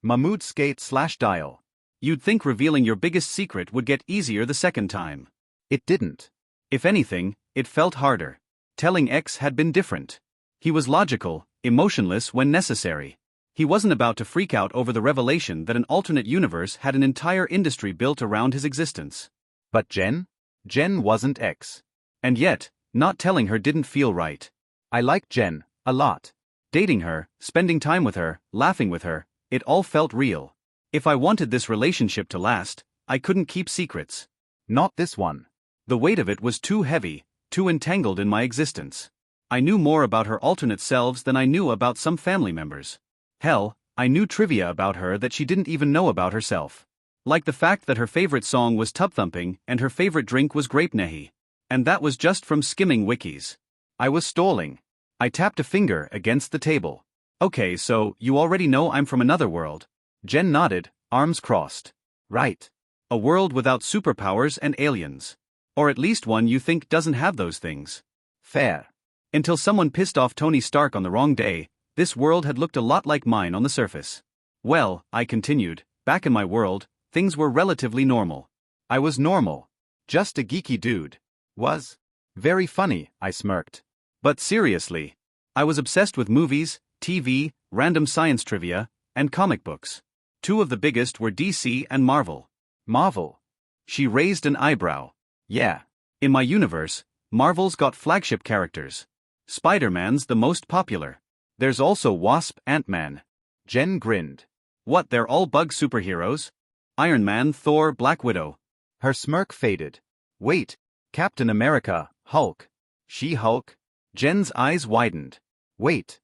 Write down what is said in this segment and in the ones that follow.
Mahmud skate/dial. You'd think revealing your biggest secret would get easier the second time. It didn't. If anything, it felt harder. Telling X had been different. He was logical, emotionless when necessary. He wasn't about to freak out over the revelation that an alternate universe had an entire industry built around his existence. But Jen? Jen wasn't X. And yet, not telling her didn't feel right. I liked Jen a lot. Dating her, spending time with her, laughing with her, it all felt real. If I wanted this relationship to last, I couldn't keep secrets. Not this one. The weight of it was too heavy, too entangled in my existence. I knew more about her alternate selves than I knew about some family members. Hell, I knew trivia about her that she didn't even know about herself. Like the fact that her favorite song was tub thumping and her favorite drink was grape nehi. And that was just from skimming wikis. I was stalling. I tapped a finger against the table. Okay, so you already know I'm from another world. Jen nodded, arms crossed. Right. A world without superpowers and aliens. Or at least one you think doesn't have those things. Fair. Until someone pissed off Tony Stark on the wrong day, this world had looked a lot like mine on the surface. Well, I continued, back in my world, things were relatively normal. I was normal. Just a geeky dude. Was. Very funny, I smirked. But seriously. I was obsessed with movies, TV, random science trivia, and comic books. Two of the biggest were DC and Marvel. Marvel? She raised an eyebrow. Yeah. In my universe, Marvel's got flagship characters. Spider-Man's the most popular. There's also Wasp, Ant-Man. Jen grinned. What, they're all bug superheroes? Iron Man, Thor, Black Widow. Her smirk faded. Wait, Captain America, Hulk. She-Hulk? Jen's eyes widened. Wait.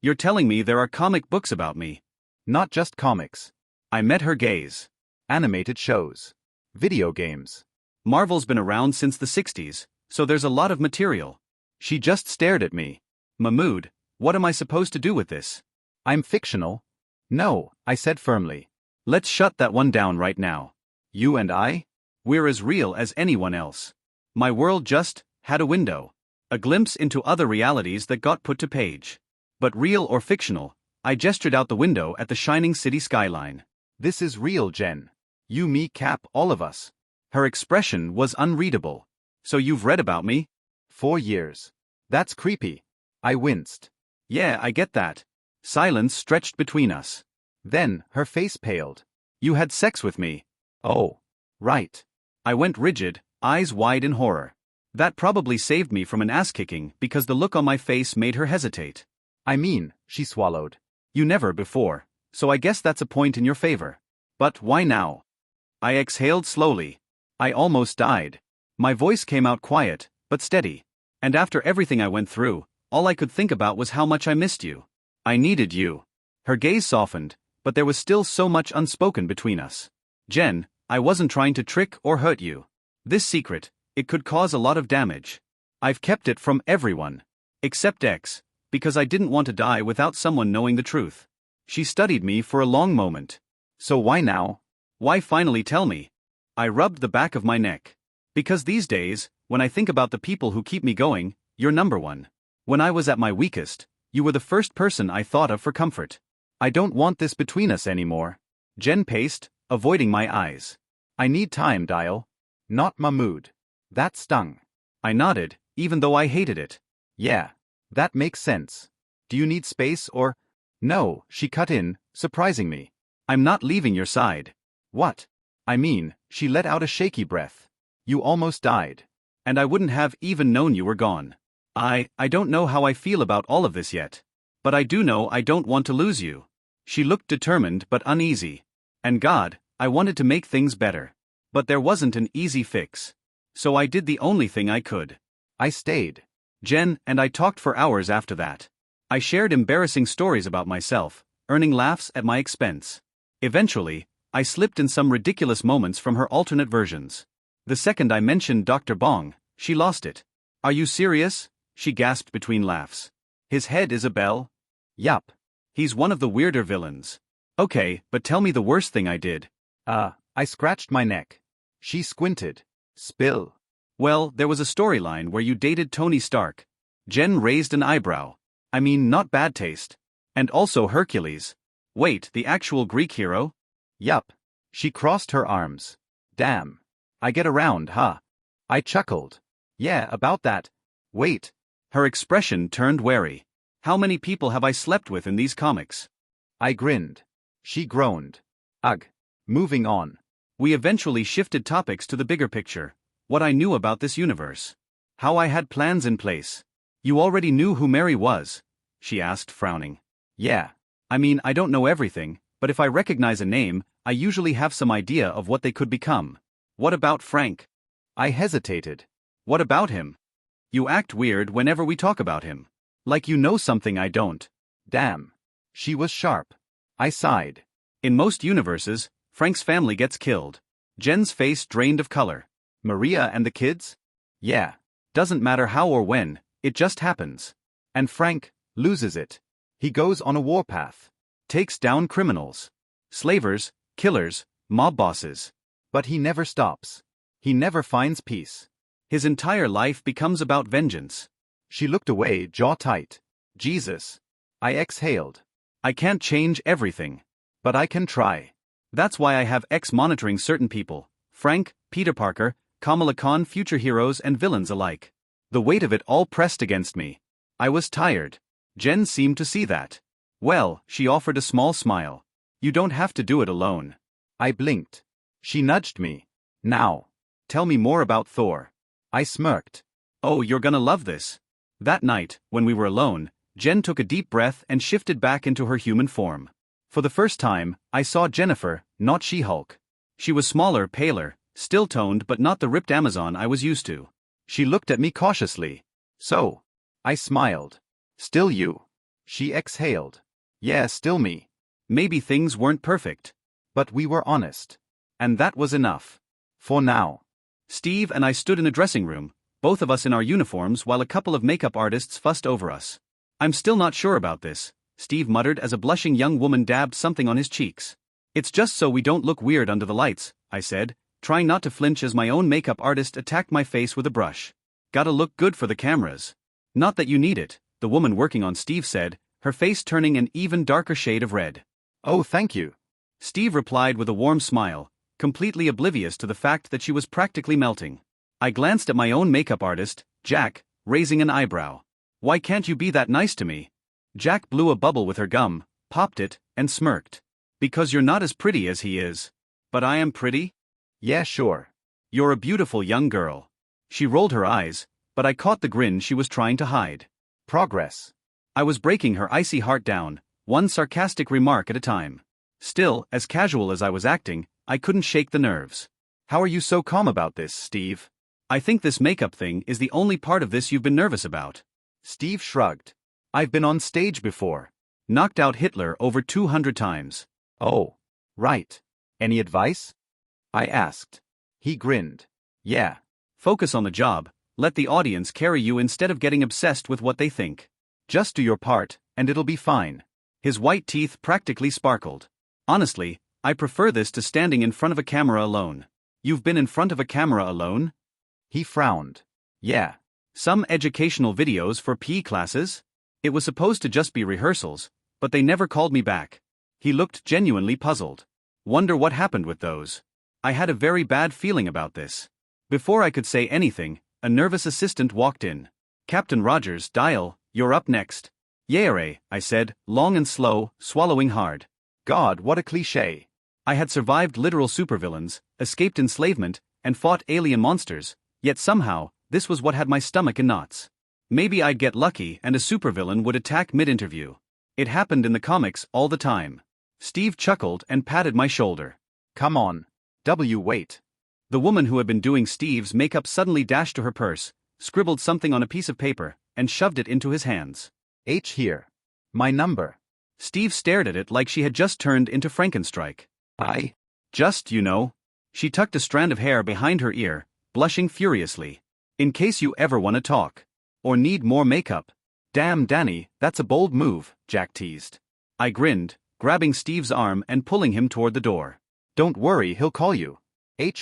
You're telling me there are comic books about me? Not just comics. I met her gaze. Animated shows. Video games. Marvel's been around since the 60s, so there's a lot of material. She just stared at me. Mahmud, what am I supposed to do with this? I'm fictional. No, I said firmly. Let's shut that one down right now. You and I? We're as real as anyone else. My world just had a window. A glimpse into other realities that got put to page. But real or fictional, I gestured out the window at the shining city skyline. This is real, Jen. You, me, Cap, all of us. Her expression was unreadable. So you've read about me? 4 years. That's creepy. I winced. Yeah, I get that. Silence stretched between us. Then, her face paled. You had sex with me. Oh. Right. I went rigid, eyes wide in horror. That probably saved me from an ass-kicking because the look on my face made her hesitate. I mean, she swallowed. You never before, so I guess that's a point in your favor. But why now? I exhaled slowly. I almost died. My voice came out quiet, but steady. And after everything I went through, all I could think about was how much I missed you. I needed you. Her gaze softened, but there was still so much unspoken between us. Jen, I wasn't trying to trick or hurt you. This secret, it could cause a lot of damage. I've kept it from everyone. Except X, because I didn't want to die without someone knowing the truth. She studied me for a long moment. So why now? Why finally tell me? I rubbed the back of my neck. Because these days, when I think about the people who keep me going, you're number one. When I was at my weakest, you were the first person I thought of for comfort. I don't want this between us anymore. Jen paced, avoiding my eyes. I need time, Dial. Not Mahmud. That stung. I nodded, even though I hated it. Yeah. That makes sense. Do you need space or... No, she cut in, surprising me. I'm not leaving your side. What? I mean, she let out a shaky breath. You almost died. And I wouldn't have even known you were gone. I don't know how I feel about all of this yet. But I do know I don't want to lose you. She looked determined but uneasy. And God, I wanted to make things better. But there wasn't an easy fix. So I did the only thing I could. I stayed. Jen and I talked for hours after that. I shared embarrassing stories about myself, earning laughs at my expense. Eventually, I slipped in some ridiculous moments from her alternate versions. The second I mentioned Dr. Bong, she lost it. Are you serious? She gasped between laughs. His head is a bell? Yup. He's one of the weirder villains. Okay, but tell me the worst thing I did. I scratched my neck. She squinted. Spill. Well, there was a storyline where you dated Tony Stark. Jen raised an eyebrow. I mean, not bad taste. And also Hercules. Wait, the actual Greek hero? Yup. She crossed her arms. Damn. I get around, huh? I chuckled. Yeah, about that. Wait. Her expression turned wary. How many people have I slept with in these comics? I grinned. She groaned. Ugh. Moving on. We eventually shifted topics to the bigger picture. What I knew about this universe. How I had plans in place. You already knew who Mary was? She asked, frowning. Yeah. I mean, I don't know everything, but if I recognize a name, I usually have some idea of what they could become. What about Frank? I hesitated. What about him? You act weird whenever we talk about him. Like you know something I don't. Damn. She was sharp. I sighed. In most universes, Frank's family gets killed. Jen's face drained of color. Maria and the kids? Yeah. Doesn't matter how or when, it just happens. And Frank loses it. He goes on a warpath. Takes down criminals. Slavers, killers, mob bosses. But he never stops. He never finds peace. His entire life becomes about vengeance. She looked away, jaw tight. Jesus. I exhaled. I can't change everything. But I can try. That's why I have X monitoring certain people. Frank, Peter Parker, Kamala Khan, future heroes and villains alike. The weight of it all pressed against me. I was tired. Jen seemed to see that. Well, she offered a small smile. You don't have to do it alone. I blinked. She nudged me. Now. Tell me more about Thor. I smirked. Oh, you're gonna love this. That night, when we were alone, Jen took a deep breath and shifted back into her human form. For the first time, I saw Jennifer, not She-Hulk. She was smaller, paler, still-toned but not the ripped Amazon I was used to. She looked at me cautiously. So. I smiled. Still you. She exhaled. Yeah, still me. Maybe things weren't perfect. But we were honest. And that was enough. For now. Steve and I stood in a dressing room, both of us in our uniforms while a couple of makeup artists fussed over us. I'm still not sure about this, Steve muttered as a blushing young woman dabbed something on his cheeks. It's just so we don't look weird under the lights, I said, trying not to flinch as my own makeup artist attacked my face with a brush. Gotta look good for the cameras. Not that you need it, the woman working on Steve said, her face turning an even darker shade of red. Oh, thank you. Steve replied with a warm smile, completely oblivious to the fact that she was practically melting. I glanced at my own makeup artist, Jack, raising an eyebrow. Why can't you be that nice to me? Jack blew a bubble with her gum, popped it, and smirked. Because you're not as pretty as he is. But I am pretty? Yeah, sure. You're a beautiful young girl. She rolled her eyes, but I caught the grin she was trying to hide. Progress. I was breaking her icy heart down, one sarcastic remark at a time. Still, as casual as I was acting, I couldn't shake the nerves. How are you so calm about this, Steve? I think this makeup thing is the only part of this you've been nervous about. Steve shrugged. I've been on stage before. Knocked out Hitler over 200 times. Oh. Right. Any advice? I asked. He grinned. Yeah. Focus on the job, let the audience carry you instead of getting obsessed with what they think. Just do your part, and it'll be fine. His white teeth practically sparkled. Honestly, I prefer this to standing in front of a camera alone. You've been in front of a camera alone? He frowned. Yeah. Some educational videos for PE classes? It was supposed to just be rehearsals, but they never called me back. He looked genuinely puzzled. Wonder what happened with those. I had a very bad feeling about this. Before I could say anything, a nervous assistant walked in. Captain Rogers, dial, you're up next. Yare, I said, long and slow, swallowing hard. God, what a cliché. I had survived literal supervillains, escaped enslavement, and fought alien monsters, yet somehow, this was what had my stomach in knots. Maybe I'd get lucky and a supervillain would attack mid-interview. It happened in the comics all the time. Steve chuckled and patted my shoulder. Come on. Wait. The woman who had been doing Steve's makeup suddenly dashed to her purse, scribbled something on a piece of paper, and shoved it into his hands. H here. My number. Steve stared at it like she had just turned into Frankenstrike. Just, you know. She tucked a strand of hair behind her ear, blushing furiously. In case you ever want to talk. Or need more makeup. Damn, Danny, that's a bold move, Jack teased. I grinned, grabbing Steve's arm and pulling him toward the door. Don't worry, he'll call you.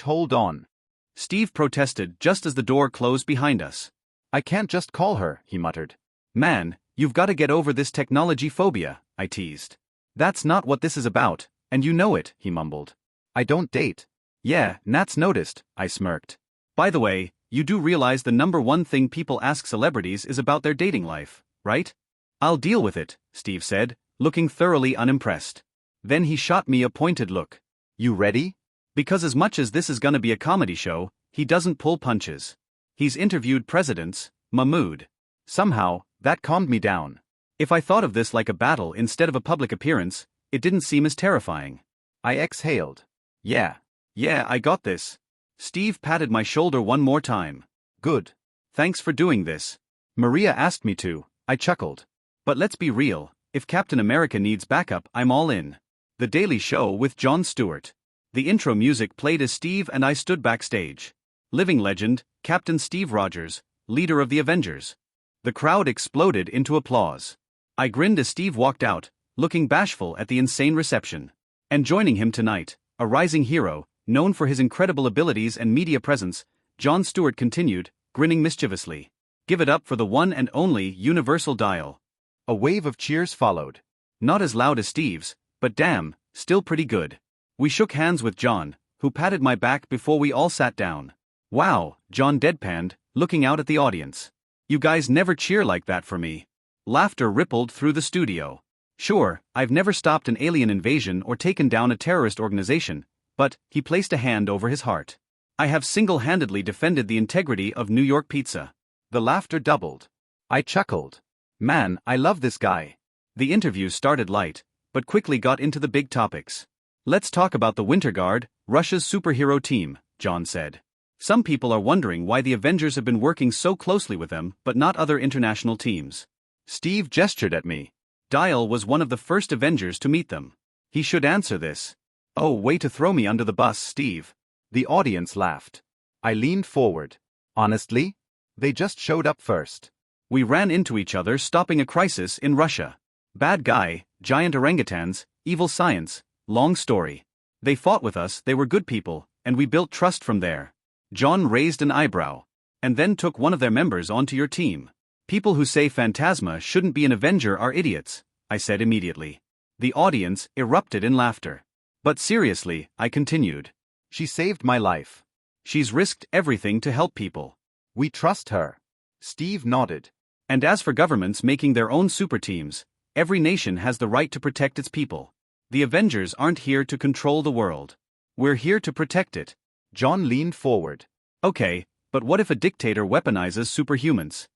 Hold on. Steve protested just as the door closed behind us. I can't just call her, he muttered. Man, you've got to get over this technology phobia, I teased. That's not what this is about, and you know it, he mumbled. I don't date. Yeah, Nat's noticed, I smirked. By the way, you do realize the number one thing people ask celebrities is about their dating life, right? I'll deal with it, Steve said, looking thoroughly unimpressed. Then he shot me a pointed look. You ready? Because as much as this is gonna be a comedy show, he doesn't pull punches. He's interviewed presidents, Mahmud. Somehow, that calmed me down. If I thought of this like a battle instead of a public appearance, it didn't seem as terrifying. I exhaled. Yeah, I got this. Steve patted my shoulder one more time. Good. Thanks for doing this. Maria asked me to, I chuckled. But let's be real, if Captain America needs backup, I'm all in. The Daily Show with Jon Stewart. The intro music played as Steve and I stood backstage. Living legend, Captain Steve Rogers, leader of the Avengers. The crowd exploded into applause. I grinned as Steve walked out, looking bashful at the insane reception. And joining him tonight, a rising hero, known for his incredible abilities and media presence, Jon Stewart continued, grinning mischievously. Give it up for the one and only Universal Dial. A wave of cheers followed. Not as loud as Steve's, but damn, still pretty good. We shook hands with John, who patted my back before we all sat down. Wow, John deadpanned, looking out at the audience. You guys never cheer like that for me. Laughter rippled through the studio. Sure, I've never stopped an alien invasion or taken down a terrorist organization, but, he placed a hand over his heart. I have single-handedly defended the integrity of New York pizza. The laughter doubled. I chuckled. Man, I love this guy. The interview started light, but quickly got into the big topics. Let's talk about the Winter Guard, Russia's superhero team, John said. Some people are wondering why the Avengers have been working so closely with them but not other international teams. Steve gestured at me. Dial was one of the first Avengers to meet them. He should answer this. Oh, way to throw me under the bus, Steve. The audience laughed. I leaned forward. Honestly? They just showed up first. We ran into each other stopping a crisis in Russia. Bad guy, giant orangutans, evil science, long story. They fought with us, they were good people, and we built trust from there. John raised an eyebrow. And then took one of their members onto your team. People who say Phantasma shouldn't be an Avenger are idiots, I said immediately. The audience erupted in laughter. But seriously, I continued. She saved my life. She's risked everything to help people. We trust her. Steve nodded. And as for governments making their own super teams, every nation has the right to protect its people. The Avengers aren't here to control the world. We're here to protect it. John leaned forward. Okay, but what if a dictator weaponizes superhumans?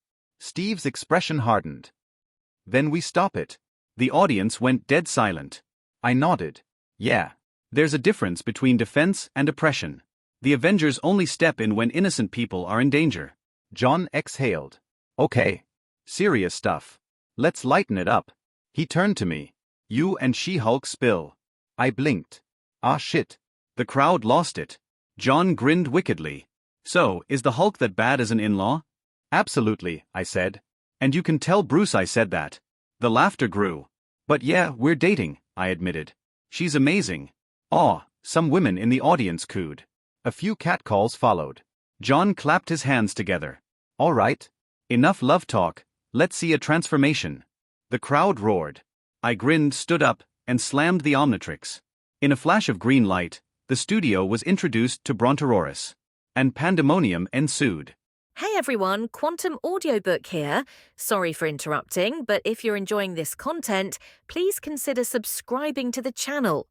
Steve's expression hardened. Then we stop it. The audience went dead silent. I nodded. Yeah. There's a difference between defense and oppression. The Avengers only step in when innocent people are in danger. John exhaled. Okay. Serious stuff. Let's lighten it up. He turned to me. You and She-Hulk spill. I blinked. Ah shit. The crowd lost it. John grinned wickedly. So, is the Hulk that bad as an in-law? Absolutely, I said. And you can tell Bruce I said that. The laughter grew. But yeah, we're dating, I admitted. She's amazing. Aw, some women in the audience cooed. A few catcalls followed. John clapped his hands together. All right. Enough love talk, let's see a transformation. The crowd roared. I grinned, stood up, and slammed the Omnitrix. In a flash of green light, the studio was introduced to Brontosaurus. And pandemonium ensued. Hey everyone, Quantum Audiobook here. Sorry for interrupting, but if you're enjoying this content, please consider subscribing to the channel.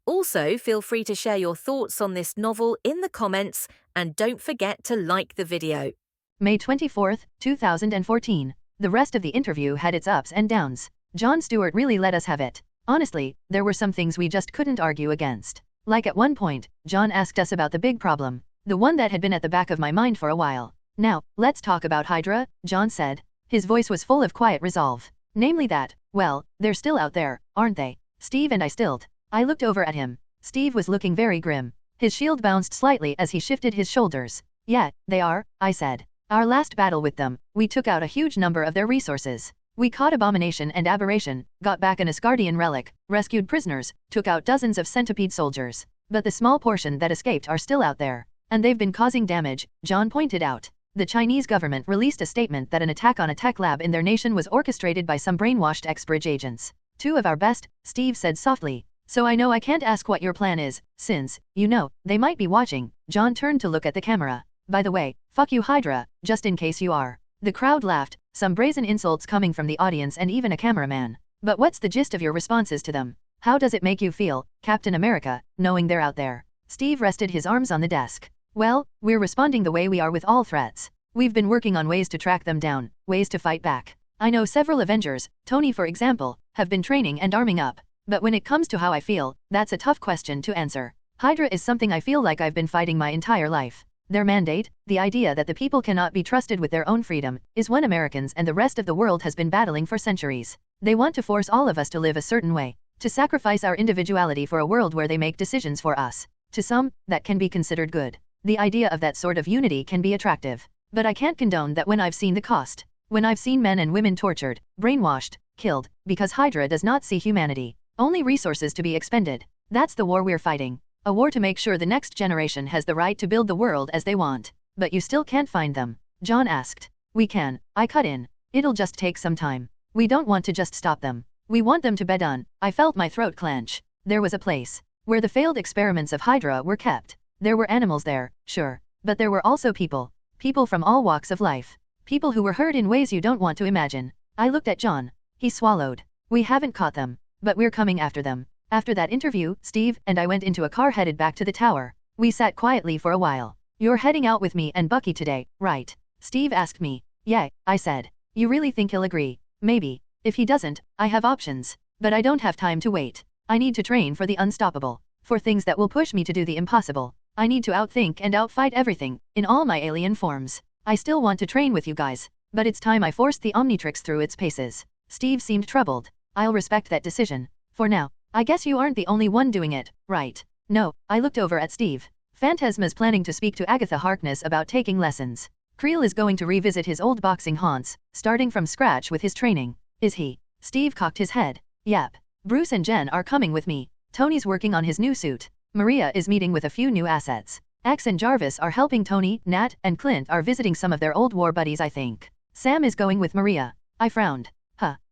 Also, feel free to share your thoughts on this novel in the comments, and don't forget to like the video. May 24th, 2014. The rest of the interview had its ups and downs. Jon Stewart really let us have it. Honestly, there were some things we just couldn't argue against. Like at one point, John asked us about the big problem, the one that had been at the back of my mind for a while. Now, let's talk about Hydra, John said. His voice was full of quiet resolve. Namely that, well, they're still out there, aren't they? Steve and I stilled. I looked over at him. Steve was looking very grim. His shield bounced slightly as he shifted his shoulders. Yeah, they are, I said. Our last battle with them, we took out a huge number of their resources. We caught Abomination and Aberration, got back an Asgardian relic, rescued prisoners, took out dozens of centipede soldiers. But the small portion that escaped are still out there. And they've been causing damage, John pointed out. The Chinese government released a statement that an attack on a tech lab in their nation was orchestrated by some brainwashed ex-Bridge agents. 2 of our best, Steve said softly. So I know I can't ask what your plan is, since, you know, they might be watching. John turned to look at the camera. By the way, fuck you Hydra, just in case you are. The crowd laughed, some brazen insults coming from the audience and even a cameraman. But what's the gist of your responses to them? How does it make you feel, Captain America, knowing they're out there? Steve rested his arms on the desk. Well, we're responding the way we are with all threats. We've been working on ways to track them down, ways to fight back. I know several Avengers, Tony for example, have been training and arming up. But when it comes to how I feel, that's a tough question to answer. Hydra is something I feel like I've been fighting my entire life. Their mandate, the idea that the people cannot be trusted with their own freedom, is one Americans and the rest of the world has been battling for centuries. They want to force all of us to live a certain way, to sacrifice our individuality for a world where they make decisions for us. To some, that can be considered good. The idea of that sort of unity can be attractive. But I can't condone that when I've seen the cost. When I've seen men and women tortured, brainwashed, killed, because Hydra does not see humanity. Only resources to be expended. That's the war we're fighting. A war to make sure the next generation has the right to build the world as they want. But you still can't find them? John asked. We can. I cut in. It'll just take some time. We don't want to just stop them. We want them to be done. I felt my throat clench. There was a place where the failed experiments of Hydra were kept. There were animals there, sure. But there were also people. People from all walks of life. People who were hurt in ways you don't want to imagine. I looked at John. He swallowed. We haven't caught them. But we're coming after them. After that interview, Steve and I went into a car headed back to the tower. We sat quietly for a while. You're heading out with me and Bucky today, right? Steve asked me. Yeah, I said. You really think he'll agree? Maybe. If he doesn't, I have options. But I don't have time to wait. I need to train for the unstoppable. For things that will push me to do the impossible. I need to outthink and outfight everything, in all my alien forms. I still want to train with you guys. But it's time I forced the Omnitrix through its paces. Steve seemed troubled. I'll respect that decision. For now, I guess you aren't the only one doing it, right? No, I looked over at Steve. Phantasma's planning to speak to Agatha Harkness about taking lessons. Creel is going to revisit his old boxing haunts, starting from scratch with his training. Is he? Steve cocked his head. Yep. Bruce and Jen are coming with me. Tony's working on his new suit. Maria is meeting with a few new assets. Axe and Jarvis are helping Tony, Nat, and Clint are visiting some of their old war buddies I think. Sam is going with Maria. I frowned.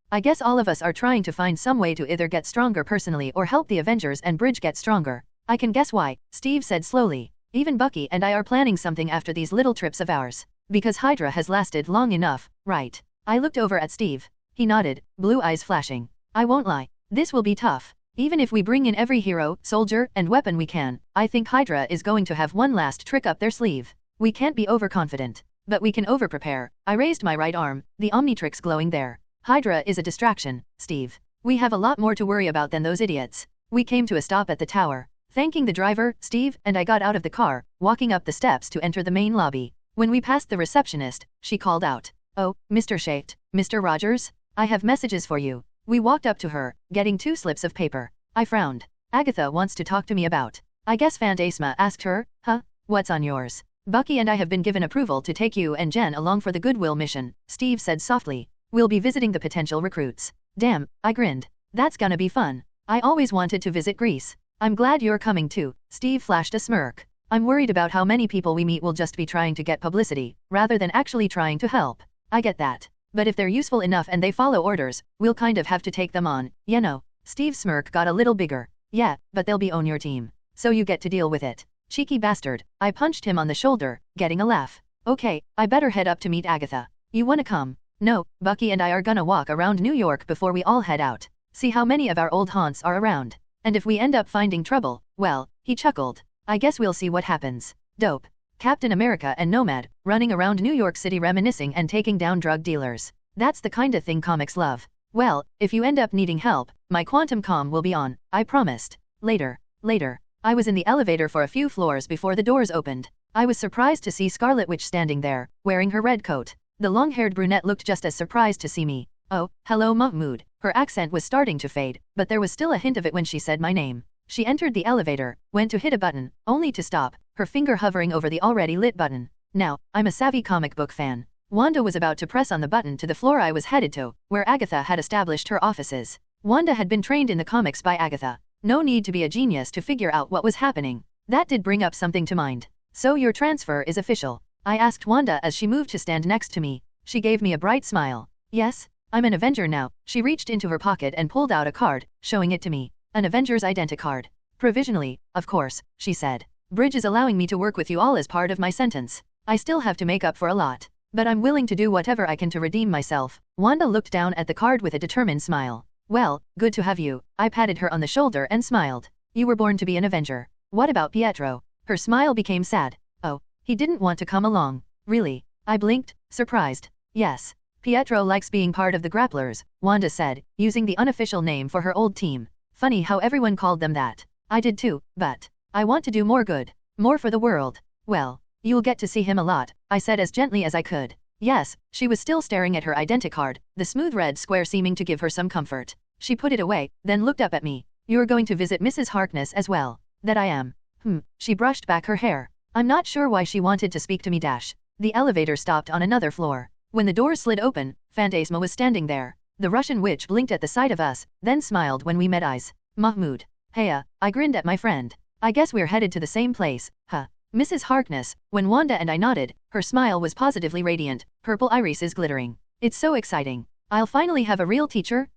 I guess all of us are trying to find some way to either get stronger personally or help the Avengers and Bridge get stronger. I can guess why, Steve said slowly. Even Bucky and I are planning something after these little trips of ours. Because Hydra has lasted long enough, right? I looked over at Steve. He nodded, blue eyes flashing. I won't lie. This will be tough. Even if we bring in every hero, soldier, and weapon we can, I think Hydra is going to have one last trick up their sleeve. We can't be overconfident. But we can overprepare. I raised my right arm, the Omnitrix glowing there. Hydra is a distraction, Steve. We have a lot more to worry about than those idiots. We came to a stop at the tower. Thanking the driver, Steve and I got out of the car, walking up the steps to enter the main lobby. When we passed the receptionist, she called out. Oh, Mr. Shaft, Mr. Rogers? I have messages for you. We walked up to her, getting 2 slips of paper. I frowned. Agatha wants to talk to me about. I guess Phantasma asked her, huh? What's on yours? Bucky and I have been given approval to take you and Jen along for the Goodwill mission, Steve said softly. We'll be visiting the potential recruits. Damn, I grinned. That's gonna be fun. I always wanted to visit Greece. I'm glad you're coming too. Steve flashed a smirk. I'm worried about how many people we meet will just be trying to get publicity, rather than actually trying to help. I get that. But if they're useful enough and they follow orders, we'll kind of have to take them on, you know. Steve's smirk got a little bigger. Yeah, but they'll be on your team. So you get to deal with it. Cheeky bastard. I punched him on the shoulder, getting a laugh. Okay, I better head up to meet Agatha. You wanna come? No, Bucky and I are gonna walk around New York before we all head out. See how many of our old haunts are around. And if we end up finding trouble, well, he chuckled. I guess we'll see what happens. Dope. Captain America and Nomad, running around New York City reminiscing and taking down drug dealers. That's the kinda thing comics love. Well, if you end up needing help, my quantum comm will be on, I promised. Later. I was in the elevator for a few floors before the doors opened. I was surprised to see Scarlet Witch standing there, wearing her red coat. The long-haired brunette looked just as surprised to see me. Oh, hello Mahmud. Her accent was starting to fade, but there was still a hint of it when she said my name. She entered the elevator, went to hit a button, only to stop, her finger hovering over the already lit button. Now, I'm a savvy comic book fan. Wanda was about to press on the button to the floor I was headed to, where Agatha had established her offices. Wanda had been trained in the comics by Agatha. No need to be a genius to figure out what was happening. That did bring up something to mind. So your transfer is official. I asked Wanda as she moved to stand next to me. She gave me a bright smile. Yes, I'm an Avenger now. She reached into her pocket and pulled out a card, showing it to me. An Avenger's identicard. Provisionally, of course, she said. Bridge is allowing me to work with you all as part of my sentence. I still have to make up for a lot. But I'm willing to do whatever I can to redeem myself. Wanda looked down at the card with a determined smile. Well, good to have you. I patted her on the shoulder and smiled. You were born to be an Avenger. What about Pietro? Her smile became sad. Oh, he didn't want to come along. Really? I blinked, surprised. Yes. Pietro likes being part of the Grapplers, Wanda said, using the unofficial name for her old team. Funny how everyone called them that. I did too, but I want to do more good. More for the world. Well, you'll get to see him a lot, I said as gently as I could. Yes, she was still staring at her identicard, the smooth red square seeming to give her some comfort. She put it away, then looked up at me. You're going to visit Mrs. Harkness as well. That I am. She brushed back her hair. I'm not sure why she wanted to speak to me. The elevator stopped on another floor. When the doors slid open, Phantasma was standing there. The Russian witch blinked at the sight of us, then smiled when we met eyes. Mahmud. Heya, I grinned at my friend. I guess we're headed to the same place, huh? Mrs. Harkness. When Wanda and I nodded, her smile was positively radiant, purple irises glittering. It's so exciting. I'll finally have a real teacher?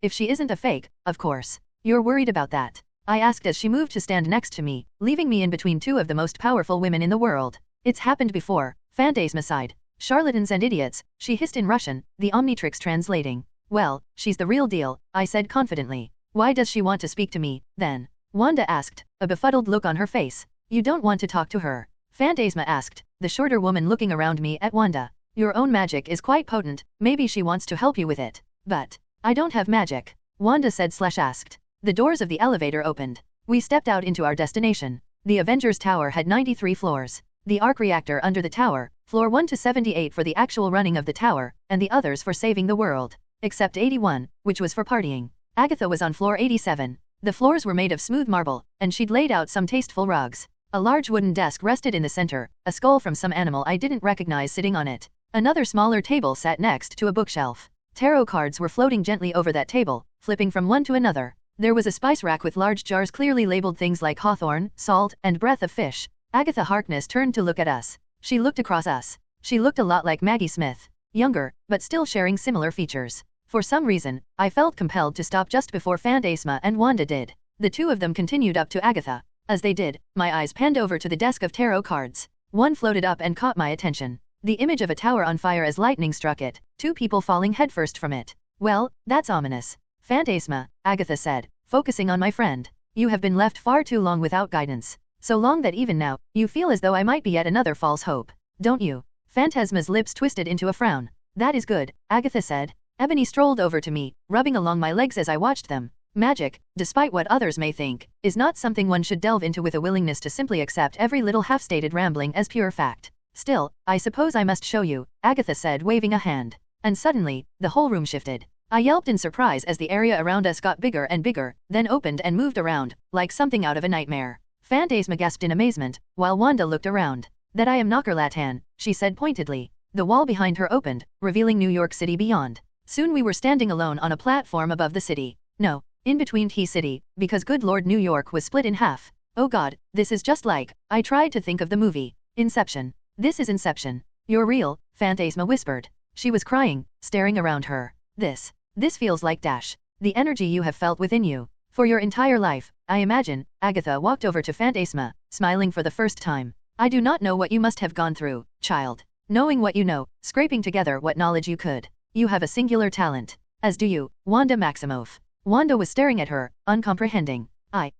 If she isn't a fake, of course. You're worried about that? I asked as she moved to stand next to me, leaving me in between two of the most powerful women in the world. It's happened before, Phantasma sighed. Charlatans and idiots, she hissed in Russian, the Omnitrix translating. Well, she's the real deal, I said confidently. Why does she want to speak to me, then? Wanda asked, a befuddled look on her face. You don't want to talk to her? Phantasma asked, the shorter woman looking around me at Wanda. Your own magic is quite potent, maybe she wants to help you with it. But I don't have magic, Wanda said/asked. The doors of the elevator opened. We stepped out into our destination. The Avengers Tower had 93 floors. The arc reactor under the tower, floor 1 to 78 for the actual running of the tower, and the others for saving the world. Except 81, which was for partying. Agatha was on floor 87. The floors were made of smooth marble, and she'd laid out some tasteful rugs. A large wooden desk rested in the center, a skull from some animal I didn't recognize sitting on it. Another smaller table sat next to a bookshelf. Tarot cards were floating gently over that table, flipping from one to another. There was a spice rack with large jars clearly labeled things like hawthorn, salt, and breath of fish. Agatha Harkness turned to look at us. She looked across us. She looked a lot like Maggie Smith. Younger, but still sharing similar features. For some reason, I felt compelled to stop just before Phantasma and Wanda did. The two of them continued up to Agatha. As they did, my eyes panned over to the desk of tarot cards. One floated up and caught my attention. The image of a tower on fire as lightning struck it, two people falling headfirst from it. Well, that's ominous. Phantasma, Agatha said, focusing on my friend. You have been left far too long without guidance. So long that even now, you feel as though I might be yet another false hope. Don't you? Phantasma's lips twisted into a frown. That is good, Agatha said. Ebony strolled over to me, rubbing along my legs as I watched them. Magic, despite what others may think, is not something one should delve into with a willingness to simply accept every little half-stated rambling as pure fact. Still, I suppose I must show you, Agatha said, waving a hand. And suddenly, the whole room shifted. I yelped in surprise as the area around us got bigger and bigger, then opened and moved around, like something out of a nightmare. Phantasma gasped in amazement, while Wanda looked around. That I am Knockerlatan, she said pointedly. The wall behind her opened, revealing New York City beyond. Soon we were standing alone on a platform above the city. No, in between T City, because good lord New York was split in half. Oh god, this is just like, I tried to think of the movie. Inception. This is Inception. You're real, Phantasma whispered. She was crying, staring around her. This feels like the energy you have felt within you. For your entire life, I imagine. Agatha walked over to Phantasma, smiling for the first time. I do not know what you must have gone through, child. Knowing what you know, scraping together what knowledge you could. You have a singular talent. As do you, Wanda Maximoff. Wanda was staring at her, uncomprehending.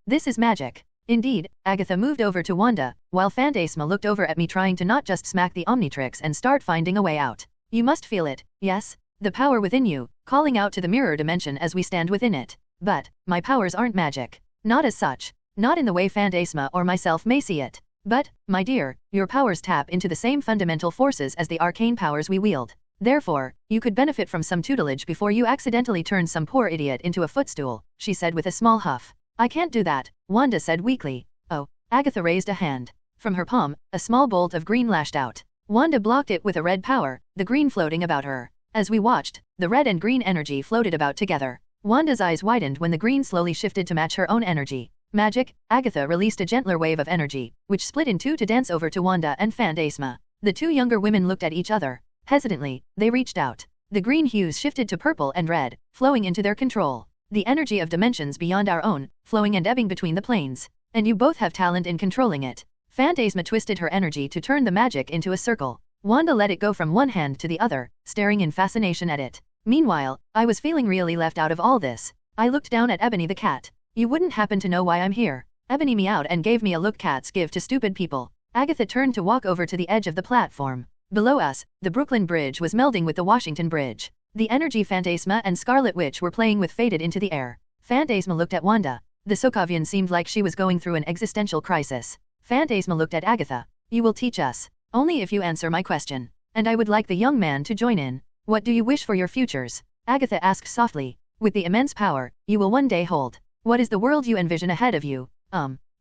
This is magic. Indeed, Agatha moved over to Wanda, while Phantasma looked over at me trying to not just smack the Omnitrix and start finding a way out. You must feel it, yes? The power within you, calling out to the mirror dimension as we stand within it. But, my powers aren't magic. Not as such. Not in the way Phantasma or myself may see it. But, my dear, your powers tap into the same fundamental forces as the arcane powers we wield. Therefore, you could benefit from some tutelage before you accidentally turn some poor idiot into a footstool, she said with a small huff. I can't do that, Wanda said weakly. Oh, Agatha raised a hand. From her palm, a small bolt of green lashed out. Wanda blocked it with a red power, the green floating about her. As we watched, the red and green energy floated about together. Wanda's eyes widened when the green slowly shifted to match her own energy. Magic, Agatha released a gentler wave of energy, which split in two to dance over to Wanda and Phantasma. The two younger women looked at each other. Hesitantly, they reached out. The green hues shifted to purple and red, flowing into their control. The energy of dimensions beyond our own, flowing and ebbing between the planes. And you both have talent in controlling it. Phantasma twisted her energy to turn the magic into a circle. Wanda let it go from one hand to the other, staring in fascination at it. Meanwhile, I was feeling really left out of all this. I looked down at Ebony the cat. You wouldn't happen to know why I'm here. Ebony meowed and gave me a look cats give to stupid people. Agatha turned to walk over to the edge of the platform. Below us, the Brooklyn Bridge was melding with the Washington Bridge. The energy Phantasma and Scarlet Witch were playing with faded into the air. Phantasma looked at Wanda. The Sokovian seemed like she was going through an existential crisis. Phantasma looked at Agatha. You will teach us. Only if you answer my question. And I would like the young man to join in. What do you wish for your futures? Agatha asked softly. With the immense power you will one day hold. What is the world you envision ahead of you?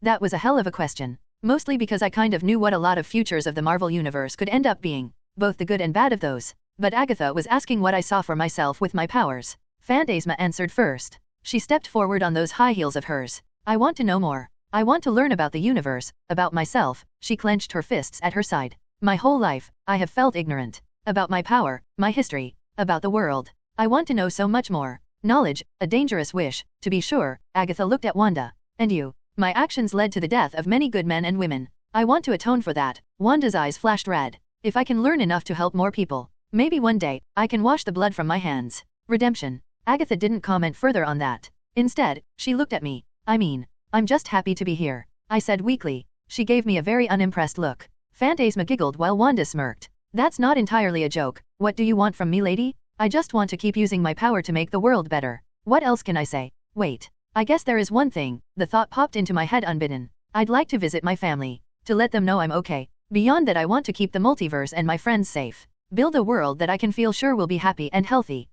That was a hell of a question. Mostly because I kind of knew what a lot of futures of the Marvel Universe could end up being. Both the good and bad of those. But Agatha was asking what I saw for myself with my powers. Phantasma answered first. She stepped forward on those high heels of hers. I want to know more. I want to learn about the universe, about myself. She clenched her fists at her side. My whole life, I have felt ignorant. About my power, my history, about the world. I want to know so much more. Knowledge, a dangerous wish, to be sure. Agatha looked at Wanda. And you? My actions led to the death of many good men and women. I want to atone for that. Wanda's eyes flashed red. If I can learn enough to help more people, maybe one day, I can wash the blood from my hands. Redemption. Agatha didn't comment further on that. Instead, she looked at me. I'm just happy to be here. I said weakly. She gave me a very unimpressed look. Phantasma giggled while Wanda smirked. That's not entirely a joke. What do you want from me, lady? I just want to keep using my power to make the world better. What else can I say? Wait. I guess there is one thing. The thought popped into my head unbidden. I'd like to visit my family. To let them know I'm okay. Beyond that, I want to keep the multiverse and my friends safe. Build a world that I can feel sure will be happy and healthy.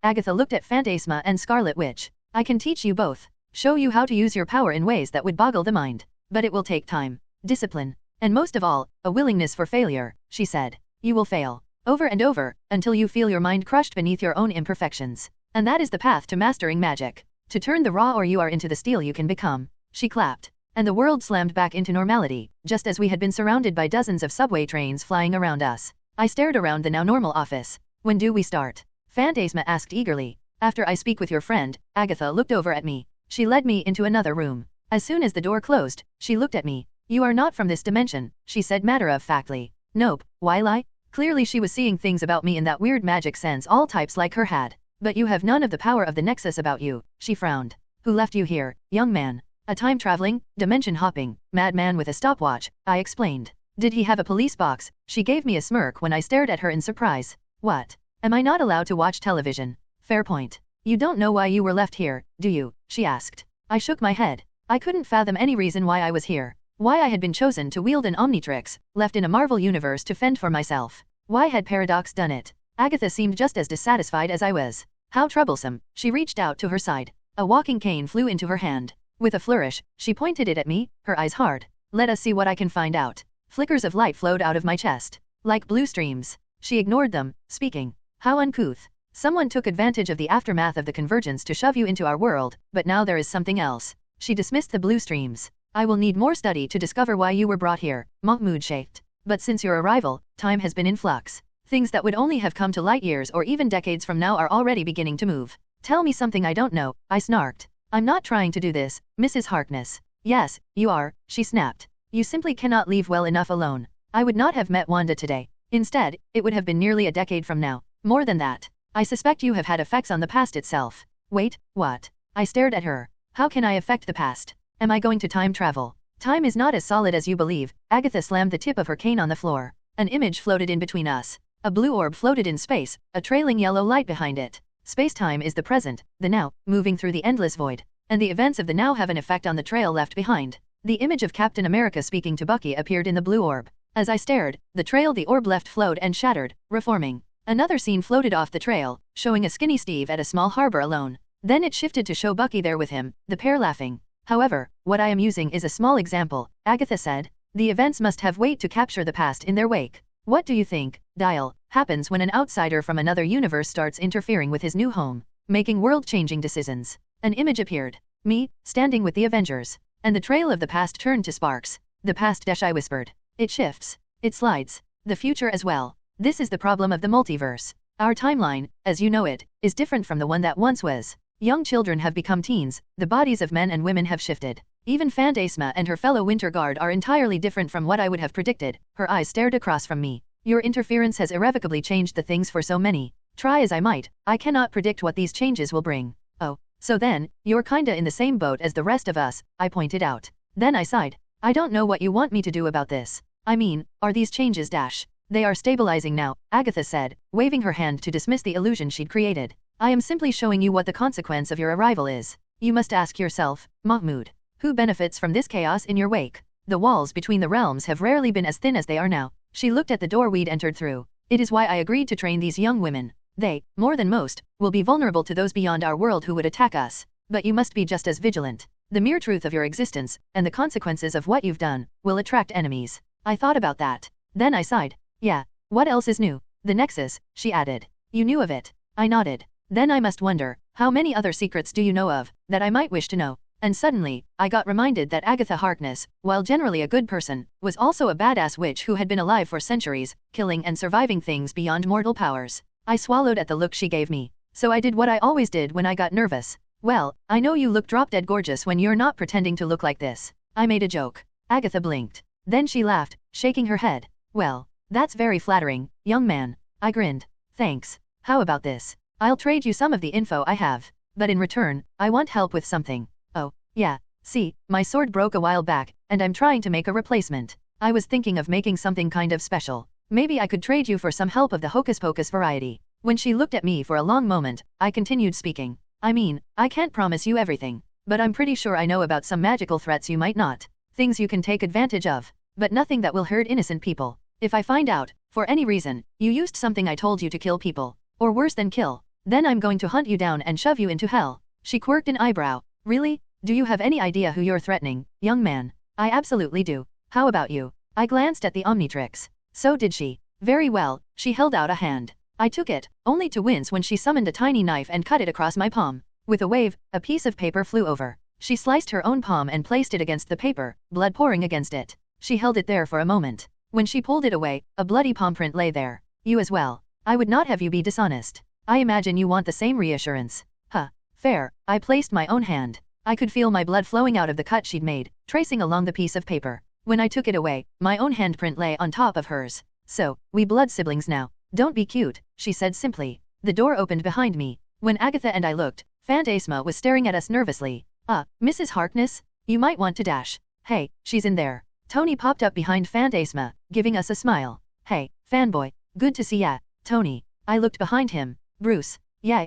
Agatha looked at Phantasma and Scarlet Witch. I can teach you both. Show you how to use your power in ways that would boggle the mind. But it will take time, discipline, and most of all, a willingness for failure, she said. You will fail. Over and over, until you feel your mind crushed beneath your own imperfections. And that is the path to mastering magic. To turn the raw or you are into the steel you can become. She clapped. And the world slammed back into normality, just as we had been surrounded by dozens of subway trains flying around us. I stared around the now normal office. When do we start? Phantasma asked eagerly. After I speak with your friend. Agatha looked over at me. She led me into another room. As soon as the door closed, she looked at me. You are not from this dimension, she said matter-of-factly. Nope, why lie? Clearly she was seeing things about me in that weird magic sense all types like her had. But you have none of the power of the Nexus about you, she frowned. Who left you here, young man? A time-traveling, dimension-hopping, madman with a stopwatch, I explained. Did he have a police box? She gave me a smirk when I stared at her in surprise. What? Am I not allowed to watch television? Fair point. You don't know why you were left here, do you? She asked. I shook my head. I couldn't fathom any reason why I was here. Why I had been chosen to wield an Omnitrix, left in a Marvel universe to fend for myself. Why had Paradox done it? Agatha seemed just as dissatisfied as I was. How troublesome. She reached out to her side. A walking cane flew into her hand. With a flourish, she pointed it at me, her eyes hard. Let us see what I can find out. Flickers of light flowed out of my chest. Like blue streams. She ignored them, speaking. How uncouth. Someone took advantage of the aftermath of the convergence to shove you into our world, but now there is something else. She dismissed the blue streams. I will need more study to discover why you were brought here, Mahmud shaked. But since your arrival, time has been in flux. Things that would only have come to light years or even decades from now are already beginning to move. Tell me something I don't know, I snarked. I'm not trying to do this, Mrs. Harkness. Yes, you are, she snapped. You simply cannot leave well enough alone. I would not have met Wanda today. Instead, it would have been nearly a decade from now. More than that. I suspect you have had effects on the past itself. Wait, what? I stared at her. How can I affect the past? Am I going to time travel? Time is not as solid as you believe. Agatha slammed the tip of her cane on the floor. An image floated in between us. A blue orb floated in space, a trailing yellow light behind it. Space-time is the present, the now, moving through the endless void. And the events of the now have an effect on the trail left behind. The image of Captain America speaking to Bucky appeared in the blue orb. As I stared, the trail the orb left flowed and shattered, reforming. Another scene floated off the trail, showing a skinny Steve at a small harbor alone. Then it shifted to show Bucky there with him, the pair laughing. However, what I am using is a small example, Agatha said. The events must have weight to capture the past in their wake. What do you think, Dial, happens when an outsider from another universe starts interfering with his new home, making world-changing decisions? An image appeared. Me, standing with the Avengers. And the trail of the past turned to sparks. The past, I whispered. It shifts. It slides. The future as well. This is the problem of the multiverse. Our timeline, as you know it, is different from the one that once was. Young children have become teens, the bodies of men and women have shifted. Even Phantasma and her fellow Winter Guard are entirely different from what I would have predicted. Her eyes stared across from me. Your interference has irrevocably changed the things for so many. Try as I might, I cannot predict what these changes will bring. Oh, so then, you're kinda in the same boat as the rest of us, I pointed out. Then I sighed. I don't know what you want me to do about this. I mean, are these changes dash? They are stabilizing now, Agatha said, waving her hand to dismiss the illusion she'd created. I am simply showing you what the consequence of your arrival is. You must ask yourself, Mahmud, who benefits from this chaos in your wake? The walls between the realms have rarely been as thin as they are now. She looked at the door we'd entered through. It is why I agreed to train these young women. They, more than most, will be vulnerable to those beyond our world who would attack us. But you must be just as vigilant. The mere truth of your existence, and the consequences of what you've done, will attract enemies. I thought about that. Then I sighed. Yeah, what else is new? The Nexus, she added. You knew of it. I nodded. Then I must wonder, how many other secrets do you know of, that I might wish to know? And suddenly, I got reminded that Agatha Harkness, while generally a good person, was also a badass witch who had been alive for centuries, killing and surviving things beyond mortal powers. I swallowed at the look she gave me. So I did what I always did when I got nervous. Well, I know you look drop-dead gorgeous when you're not pretending to look like this. I made a joke. Agatha blinked. Then she laughed, shaking her head. Well, that's very flattering, young man. I grinned. Thanks. How about this? I'll trade you some of the info I have. But in return, I want help with something. Oh, yeah. See, my sword broke a while back, and I'm trying to make a replacement. I was thinking of making something kind of special. Maybe I could trade you for some help of the hocus-pocus variety. When she looked at me for a long moment, I continued speaking. I mean, I can't promise you everything. But I'm pretty sure I know about some magical threats you might not. Things you can take advantage of. But nothing that will hurt innocent people. If I find out, for any reason, you used something I told you to kill people, or worse than kill, then I'm going to hunt you down and shove you into hell. She quirked an eyebrow. Really? Do you have any idea who you're threatening, young man? I absolutely do. How about you? I glanced at the Omnitrix. So did she. Very well, she held out a hand. I took it, only to wince when she summoned a tiny knife and cut it across my palm. With a wave, a piece of paper flew over. She sliced her own palm and placed it against the paper, blood pouring against it. She held it there for a moment. When she pulled it away, a bloody palm print lay there. You as well. I would not have you be dishonest. I imagine you want the same reassurance. Huh. Fair. I placed my own hand. I could feel my blood flowing out of the cut she'd made, tracing along the piece of paper. When I took it away, my own handprint lay on top of hers. So, we blood siblings now. Don't be cute, she said simply. The door opened behind me. When Agatha and I looked, Phantasma was staring at us nervously. Mrs. Harkness? You might want to dash. Hey, she's in there. Tony popped up behind Phantasma, giving us a smile. Hey, fanboy. Good to see ya, Tony. I looked behind him. Bruce. Yeah,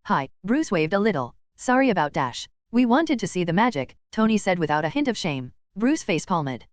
hi. Bruce waved a little. Sorry about dash. We wanted to see the magic, Tony said without a hint of shame. Bruce facepalmed.